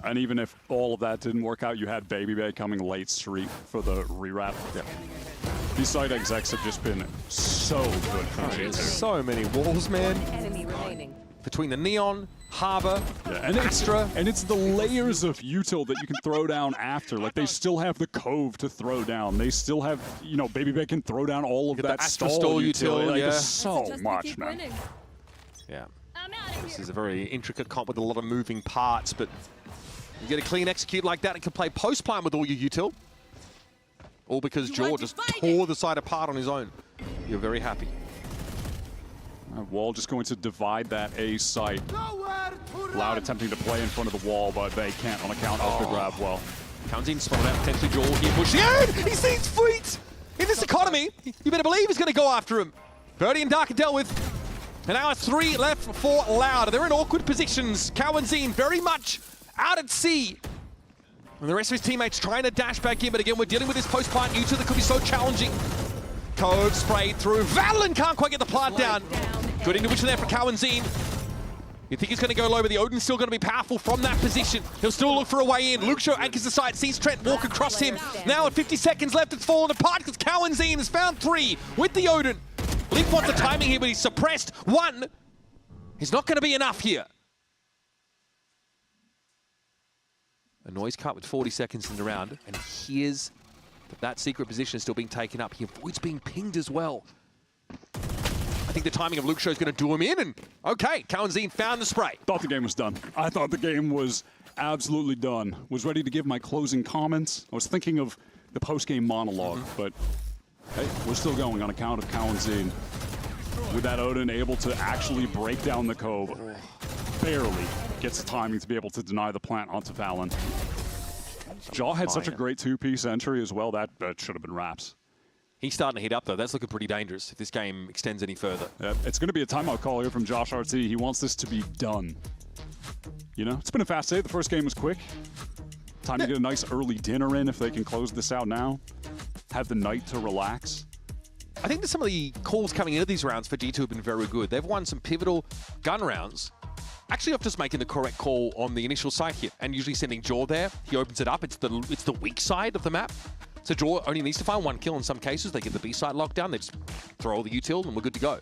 And even if all of that didn't work out, you had Baby Bay coming late street for the rewrap. Yeah. These side execs have just been so good for G2. So many walls, man. Enemy remaining. Between the Neon, Harbor, and Extra. And it's the layers of util that you can throw down after. Like, they still have the Cove to throw down. They still have, you know, Baby Bay can throw down all of that stall util. Like, there's so much, man. Yeah. This is a very intricate comp with a lot of moving parts, but you get a clean execute like that and can play post-plant with all your util. All because Jaw just tore the side apart on his own. You're very happy. Wall just going to divide that A site. Loud attempting to play in front of the wall, but they can't on account of the grab well. Cowanzine spotted out potentially Jaw here pushing in! He sees feet! In this economy, you better believe he's going to go after him. Verdi and Dark are dealt with. And now 3 left for Loud. They're in awkward positions. Cowanzine very much out at sea. And the rest of his teammates trying to dash back in, but again, we're dealing with this post-plant util that could be so challenging. Cove sprayed through. Valorant can't quite get the plant down. Good intuition there for Cowanzine. You think he's going to go low, but the Odin's still going to be powerful from that position. He'll still look for a way in. Luke Show anchors the side, sees Trent walk across him. Now at 50 seconds left, it's fallen apart because Cowanzine has found 3 with the Odin. Leaf wants the timing here, but he's suppressed. 1 is not going to be enough here. A noise cut with 40 seconds in the round, and here's that secret position is still being taken up. He avoids being pinged as well. I think the timing of Luke Show is going to do him in, and okay, Cowanzine found the spray. Thought the game was done. I thought the game was absolutely done. Was ready to give my closing comments. I was thinking of the post-game monologue, but hey, we're still going on account of Cowanzine. With that Odin able to actually break down the Cove. Barely gets the timing to be able to deny the plant onto Valen. Jaw had such a great 2-piece entry as well. That should have been wraps. He's starting to heat up, though. That's looking pretty dangerous if this game extends any further. Yeah, it's going to be a timeout call here from Josh RT. He wants this to be done. You know, it's been a fast day. The first game was quick. Time to get a nice early dinner in if they can close this out now. Have the night to relax. I think that some of the calls coming into these rounds for G2 have been very good. They've won some pivotal gun rounds. Actually, of just making the correct call on the initial site here and usually sending Jaw there. He opens it up. It's the weak side of the map. So Jaw only needs to find 1 kill in some cases. They get the B site locked down. They just throw all the util and we're good to go.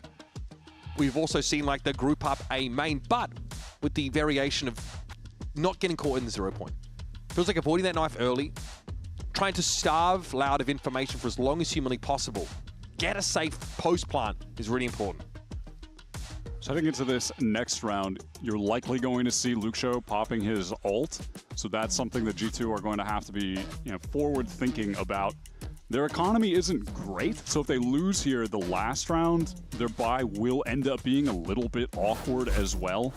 We've also seen like the group up A main, but with the variation of not getting caught in the 0 point. Feels like avoiding that knife early, trying to starve Loud of information for as long as humanly possible. Get a safe post-plant is really important. So heading into this next round, you're likely going to see Luke Show popping his ult. So that's something that G2 are going to have to be, forward thinking about. Their economy isn't great, so if they lose here the last round, their bye will end up being a little bit awkward as well.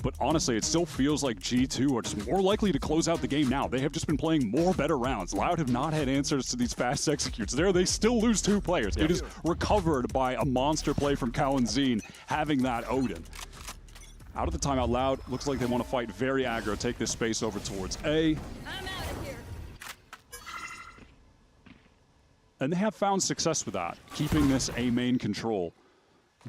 But honestly, it still feels like G2 are just more likely to close out the game now. They have just been playing more better rounds. Loud have not had answers to these fast executes. They still lose 2 players. Yeah. It is recovered by a monster play from Cowanzine having that Odin. Out of the timeout, Loud looks like they want to fight very aggro, take this space over towards A. I'm out of here. And they have found success with that, keeping this A main control.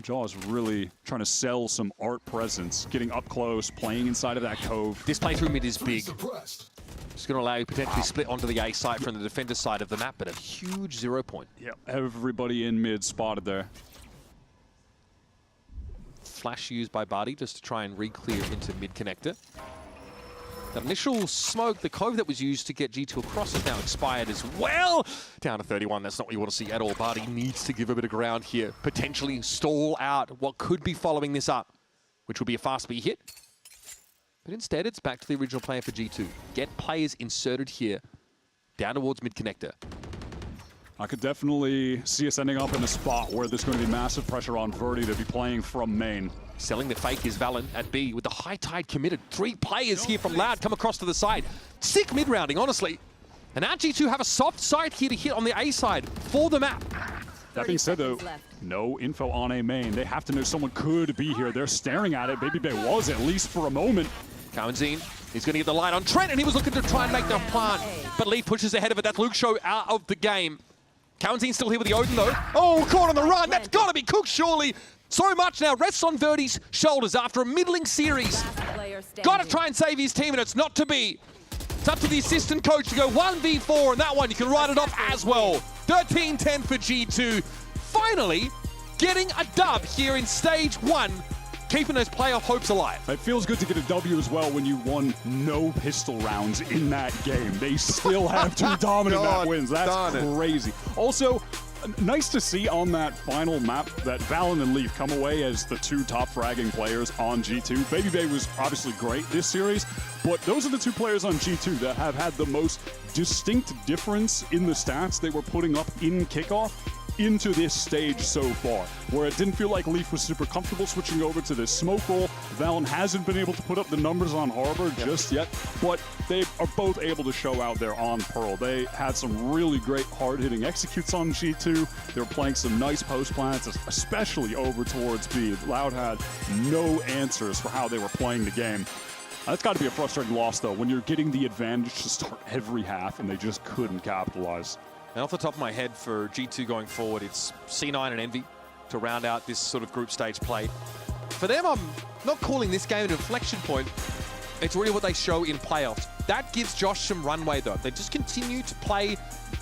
Jaws really trying to sell some art presence, getting up close, playing inside of that cove. This playthrough mid is big. It's going to allow you to potentially split onto the A site from the defender side of the map, but a huge 0 point. Yep, everybody in mid spotted there. Flash used by Barty just to try and re-clear into mid connector. That initial smoke, the cove that was used to get G2 across is now expired as well. Down to 31, that's not what you want to see at all. Barty needs to give a bit of ground here, potentially stall out what could be following this up, which will be a fast B hit. But instead, it's back to the original plan for G2. Get players inserted here, down towards mid connector. I could definitely see us ending up in a spot where there's going to be massive pressure on Verdi to be playing from main. Selling the fake is Valen at B with the high tide committed. 3 players here from Loud come across to the side. Sick mid-rounding, honestly. And now G2 have a soft side here to hit on the A side for the map. That being said, though, no info on A main. They have to know someone could be here. They're staring at it. Baby Bay was, at least for a moment. Kawanzine, he's going to get the light on Trent, and he was looking to try and make the plant. But Leaf pushes ahead of it. That's Luke Show out of the game. Kawanzine's still here with the Odin, though. Oh, caught on the run. That's got to be Cook, surely. So much now rests on Verdi's shoulders after a middling series. Got to try and save his team, and it's not to be. It's up to the assistant coach to go 1v4, and that one, you can write it off as well. 13-10 for G2. Finally, getting a dub here in Stage 1. Keeping those playoff hopes alive. It feels good to get a W as well when you won no pistol rounds in that game. They still have 2 dominant map wins. That's crazy. Also, nice to see on that final map that Valen and Leaf come away as the 2 top fragging players on G2. Baby Bay was obviously great this series, but those are the 2 players on G2 that have had the most distinct difference in the stats they were putting up in kickoff into this stage so far, where it didn't feel like Leaf was super comfortable switching over to this smoke roll. Valen hasn't been able to put up the numbers on Harbor just yet, but they are both able to show out there on Pearl. They had some really great hard-hitting executes on G2. They were playing some nice post plants, especially over towards B. Loud had no answers for how they were playing the game. That's got to be a frustrating loss, though, when you're getting the advantage to start every half and they just couldn't capitalize. And off the top of my head for G2 going forward, it's C9 and Envy to round out this sort of group stage play. For them, I'm not calling this game an inflection point. It's really what they show in playoffs. That gives Josh some runway, though. They just continue to play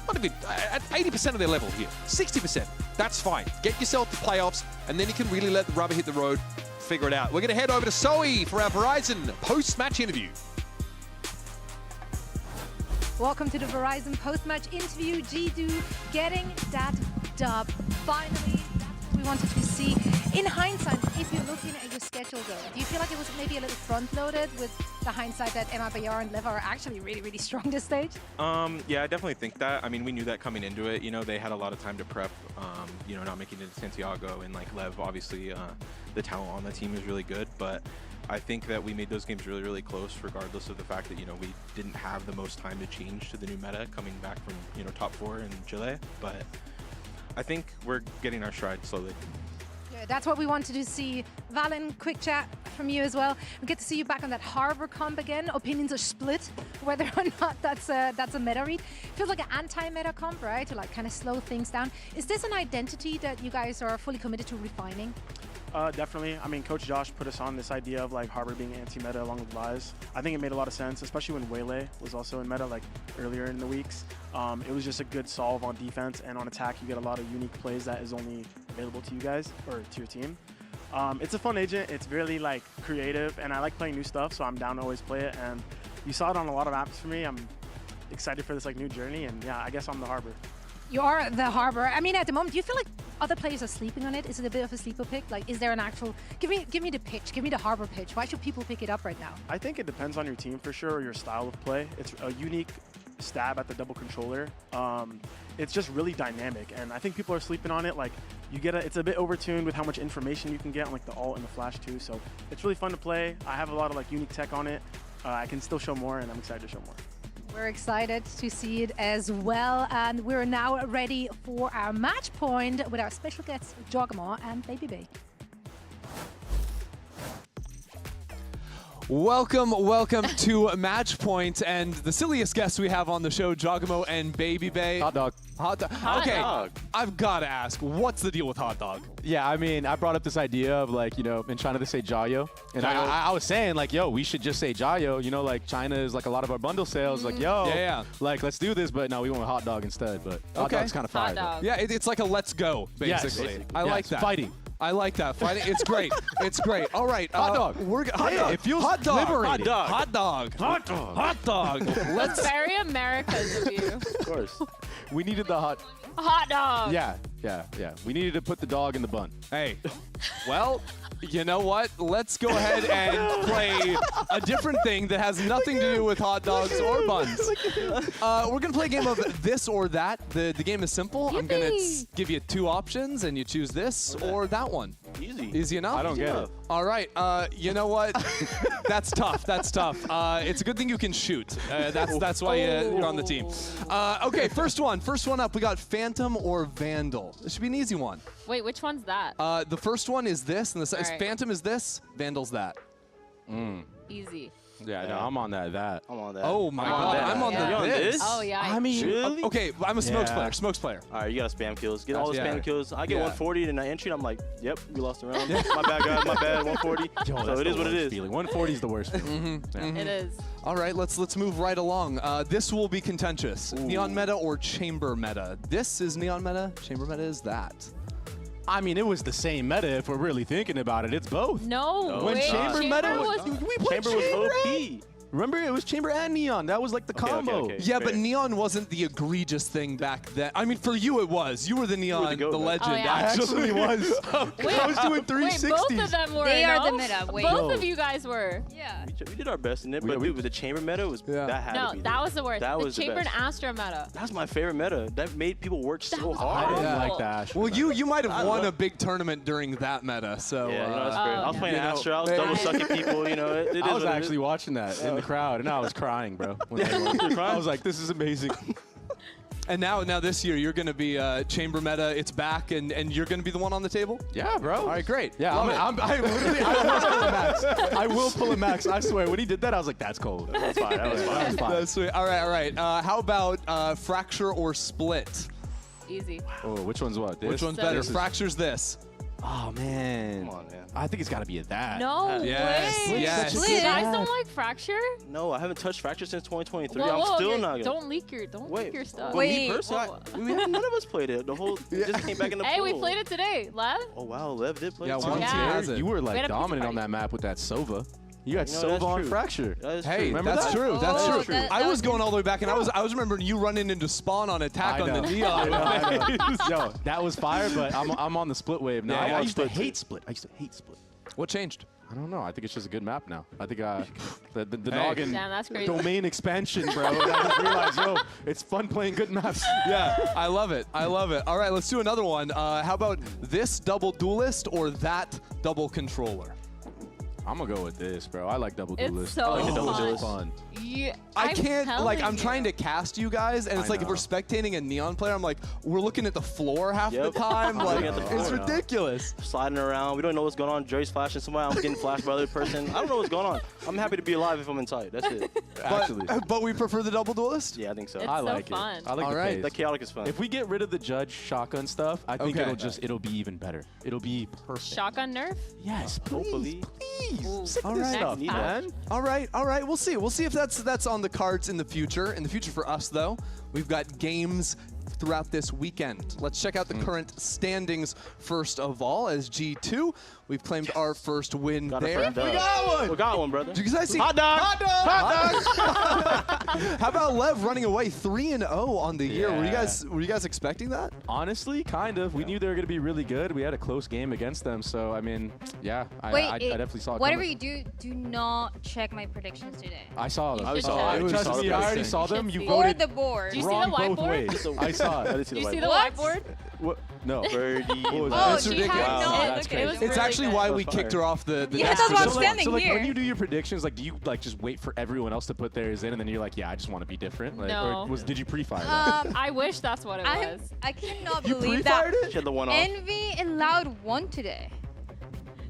not a bit, at 80% of their level here. 60%. That's fine. Get yourself to playoffs, and then you can really let the rubber hit the road, figure it out. We're going to head over to Zoe for our Verizon post-match interview. Welcome to the Verizon post-match interview. G2 getting that dub. Finally, that's what we wanted to see. In hindsight, if you're looking at your schedule though, do you feel like it was maybe a little front-loaded with the hindsight that MIBR and Lev are actually really, really strong this stage? Yeah, I definitely think that. I mean, we knew that coming into it. You know, they had a lot of time to prep, you know, not making it to Santiago. And like Lev, obviously, the talent on the team is really good. But I think that we made those games really, really close, regardless of the fact that, you know, we didn't have the most time to change to the new meta coming back from, you know, top 4 in Chile. But I think we're getting our stride slowly. Yeah, that's what we wanted to see. Valen, quick chat from you as well. We get to see you back on that Harbor comp again. Opinions are split whether or not that's a meta read. Feels like an anti-meta comp, right? To like kind of slow things down. Is this an identity that you guys are fully committed to refining? Definitely. I mean, Coach Josh put us on this idea of like Harbor being anti-meta along with Lies. I think it made a lot of sense, especially when Waylay was also in meta like earlier in the weeks. It was just a good solve on defense, and on attack you get a lot of unique plays that is only available to you guys or to your team. It's a fun agent. It's really like creative, and I like playing new stuff, so I'm down to always play it. And you saw it on a lot of apps for me. I'm excited for this like new journey, and yeah, I guess I'm the Harbor. You are the Harbor. I mean, at the moment, do you feel like other players are sleeping on it? Is it a bit of a sleeper pick? Like, is there an actual... Give me the pitch. Give me the Harbor pitch. Why should people pick it up right now? I think it depends on your team for sure, or your style of play. It's a unique stab at the double controller. It's just really dynamic, and I think people are sleeping on it. Like, you get it's a bit overtuned with how much information you can get on like the ult and the flash too. So it's really fun to play. I have a lot of like unique tech on it. I can still show more, and I'm excited to show more. We're excited to see it as well, and we're now ready for our match point with our special guests, Jogamo and Baby Bay. Welcome to Match Point, and the silliest guests we have on the show, Jogamo and Baby Bay. Hot dog. Hot dog. Okay, I've got to ask, what's the deal with hot dog? Yeah, I mean, I brought up this idea of like, you know, in China they say Jiayo. And I was saying like, yo, we should just say Jiayo. You know, like China is like a lot of our bundle sales. Like, yo, like let's do this. But no, we want hot dog instead. But hot dog's kind of fire. Yeah, it's like a let's go, basically. Yes. I like that. Fighting. I like that. Fighting. It's great. It's great. All right. Hot dog. Hot dog. It feels hot dog. liberating. Hot dog. Hot dog. Hot dog. That's very Americas of you. Of course. We needed the hot dog. Yeah. We needed to put the dog in the bun. Hey, well, you know what? Let's go ahead and play a different thing that has nothing to do with hot dogs or buns. We're going to play a game of this or that. The game is simple. I'm going to give you 2 options, and you choose this or that one. Easy. Easy enough? I don't get it. All right. You know what? That's tough. That's tough. It's a good thing you can shoot. That's why you're on the team. Okay, first one. First one up. We got Phantom or Vandal. This should be an easy one. Wait, which one's that? The first one is this, and the All right. Phantom is this, Vandal's that. Easy. Yeah, no, I'm on that. I'm on that. Oh my God, I'm on the this. Oh yeah. I mean, Really? Okay, I'm a smokes player. Smokes player. All right, you got to spam kills. Get all the spam kills. I get Yeah. 140 in that entry. I'm like, yep, we lost the round. My bad, guys. My bad. 140. So it is what it is. Feeling. 140 is the worst feeling. It is. All right, let's move right along. This will be contentious. Neon meta or chamber meta? This is neon meta. Chamber meta is that. I mean, it was the same meta if we're really thinking about it. It's both. No. When wait, chamber meta was, we played Chamber was chamber. OP. Remember, it was chamber and neon. That was like the combo. okay. Yeah, but Fair. neon wasn't the egregious thing back then. I mean, for you it was. You were the neon, the goat, the man. legend. Oh, yeah. Actually was. I was doing 360s. Wait, both of them were. They are no? the meta. Wait. Both of you guys were. Yeah. We did our best in it, but dude, with the chamber meta, that had to No, be that was the worst. That The was chamber the and best. Astra meta. That's my favorite meta. That made people work so was hard. I didn't awful. like that. Well, you might have won a big tournament during that meta, so. Yeah, that's great. I was playing you know, Astra. I was double sucking people. You know, it is I was what it actually is. watching that in the crowd, and I was crying, bro. When they won. I was like, this is amazing. And now this year, you're going to be chamber meta. It's back, and you're going to be the one on the table? Yeah, bro. All right, great. Yeah, Love it. I literally, I will pull a max. I will pull a max. I swear, when he did that, I was like, that's cold. That's fine. That was fine. That was fine. That's sweet. All right. How about fracture or split? Easy. Oh, which one's what? This? Which one's better? Fracture's this. Oh, man. Come on, man. I think it's got to be a that. No Yes. way. Yes. You guys don't like Fracture? No, I haven't touched Fracture since 2023. Whoa, I'm whoa, still okay, not gonna. Don't leak your stuff. Me personally, none of us played it. The whole it just came back in the Hey, pool. we played it today, Lev. Oh wow, Lev did play. Yeah, it one too. team has it. You were We like had a pizza dominant party. on that map with that Sova. You got You know, Sova that's on true. Fracture. That is Hey, true. Remember that's that? true. That's Oh, true. that- I that was was going all the way back, and I was remembering you running into spawn on attack on the neon. I know. Yo, that was fire, but I'm on the split wave now. Yeah, I used to split too. hate split. I used to hate split. What changed? I don't know. I think it's just a good map now. I think the Hey. noggin Damn, that's crazy. domain expansion, bro. And I just realized, yo, it's fun playing good maps. Yeah, I love it. I love it. All right, let's do another one. How about this double duelist or that double controller? I'm gonna go with this, bro. I like double It's duelist. so I like the double fun. duelist. Fun. Yeah, I can't, like, I'm telling trying you. to cast you guys, and it's I like if we're know. spectating a neon player, I'm like, we're looking at the floor half the time. I'm Like, looking at the floor it's now. ridiculous. Sliding around. We don't know what's going on. Jerry's flashing somebody. I'm getting flashed by the other person. I don't know what's going on. I'm happy to be alive if I'm inside. That's it. Actually, But we prefer the double duelist? Yeah, I think so. It's I so like fun. it. I like All the right. pace. That chaotic is fun. If we get rid of the judge shotgun stuff, I think Okay. it'll be even better. It'll be perfect. Shotgun nerf? Yes, Hopefully. please. Ooh. Sick of All this right. stuff, Need man. All right. We'll see. We'll see if that's on the cards in the future. In the future for us, though, we've got games throughout this weekend. Let's check out the current standings first of all. As G2, we've claimed our first win Got a there. first dub. We got one, brother. Did you guys see? Hot dog. How about Lev running away 3-0 on the year? Were Yeah. you guys expecting that? Honestly, kind of. We knew they were going to be really good. We had a close game against them, so I mean, yeah, I definitely saw it. Whatever coming. you do not check my predictions today. I saw them. You should I check. trust me. I already You saw should them. You see. Or voted the board. Do you see the wrong both whiteboard? ways. I saw it. Do you see the What? whiteboard? What? No. Birdie. What was Oh, that? It's she ridiculous. had no. Wow. It- That's it crazy. was It's really actually good. why That we was kicked fire. her off the Yeah, next that's what I'm episode. standing so like here. when you do your predictions, like do you like just wait for everyone else to put theirs in, and then you're like, yeah, I just want to be different? Like, No. Or did you pre-fire that? I wish that's what it was. I cannot You believe that pre-fired it? She had the one off. Envy and Loud won today.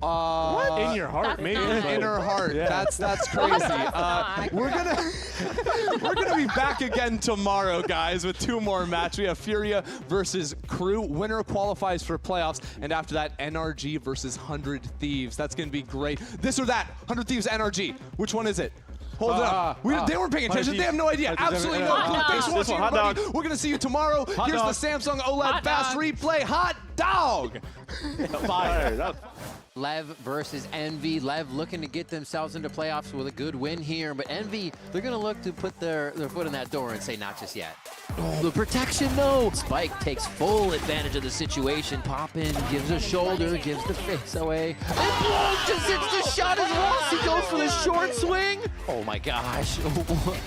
In your heart, maybe. In her heart. Yeah. That's crazy. We're gonna be back again tomorrow, guys, with 2 more matches. We have FURIA versus Crew. Winner qualifies for playoffs, and after that, NRG versus 100 Thieves. That's gonna be great. This or that, 100 Thieves, NRG. Which one is it? Hold it up. They weren't paying attention. They have no idea. Absolutely no clue. Thanks for watching, everybody. We're going to see you tomorrow. Here's the Samsung OLED Fast Replay. Hot dog. Fire. Lev versus Envy. Lev looking to get themselves into playoffs with a good win here, but Envy, they're going to look to put their foot in that door and say, not just yet. Oh, the protection, no! Spike takes full advantage of the situation. Poppin gives a shoulder, gives the face away. And Bloom just hits the shot as well. He goes for the short swing. Oh my gosh.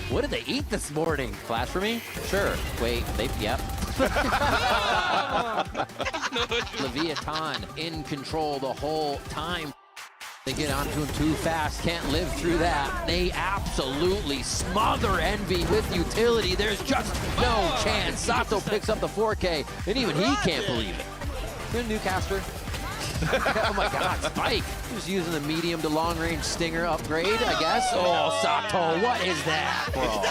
What did they eat this morning? Flash for me? Sure. Wait, yep. Leviatan in control the whole time. They get onto him too fast, can't live through that. They absolutely smother Envy with utility. There's just no chance. Sato picks up the 4K, and even he can't believe it. Good Newcaster. Oh my God, Spike. Just using the medium to long range stinger upgrade, I guess. Oh, Sato, what is that, bro?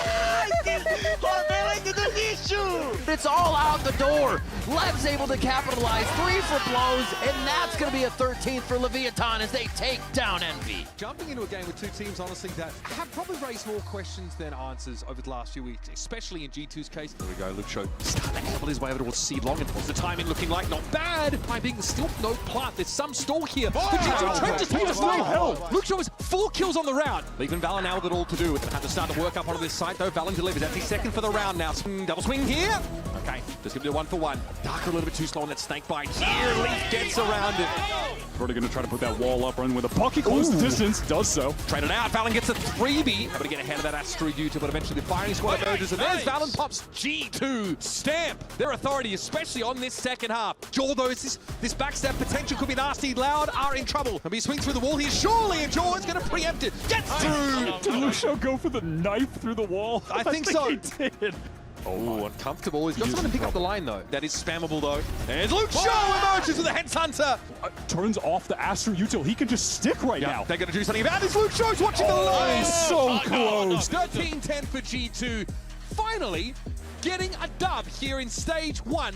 It's all out the door. Lev's able to capitalize, 3 for blows, and that's going to be a 13th for Leviatan as they take down Envy. Jumping into a game with 2 teams, honestly, that have probably raised more questions than answers over the last few weeks, especially in G2's case. There we go, Luke Show starting to couple his way over towards seed long, and what's the timing looking like? Not bad. Timing, still no plant. There's some stall here. The G2 trend just takes no help. Luke Show has 4 kills on the round. Leaving Valen now with it all to do. It's going to have to start to work up onto this site, though. Valen delivers. That's his second for the round now. Double swing here. Okay, just going to do 1 for 1. Darker a little bit too slow on that snake bite. Here, Leaf gets around it. Already going to try to put that wall up, run with a pocket close the distance. Does so. Trade it out. Valen gets a 3B. Able to get ahead of that Astro U2, but eventually the firing squad emerges. And there's Valen pops G2. Stamp their authority, especially on this second half. Jaw, though, this backstab potential could be nasty. Loud are in trouble. And he swings through the wall here. Surely, and Jaw is going to preempt it. Gets through. Did Luke Show go for the knife through the wall? I think so. He did. Oh, uncomfortable. He's got someone to pick up the line, though. That is spammable, though. There's Luke Show emerges with the Headhunter. Turns off the Astro Util. He can just stick right now. They're going to do something about this. Luke Show's watching the line. So close. 13-10 for G2. Finally, getting a dub here in Stage 1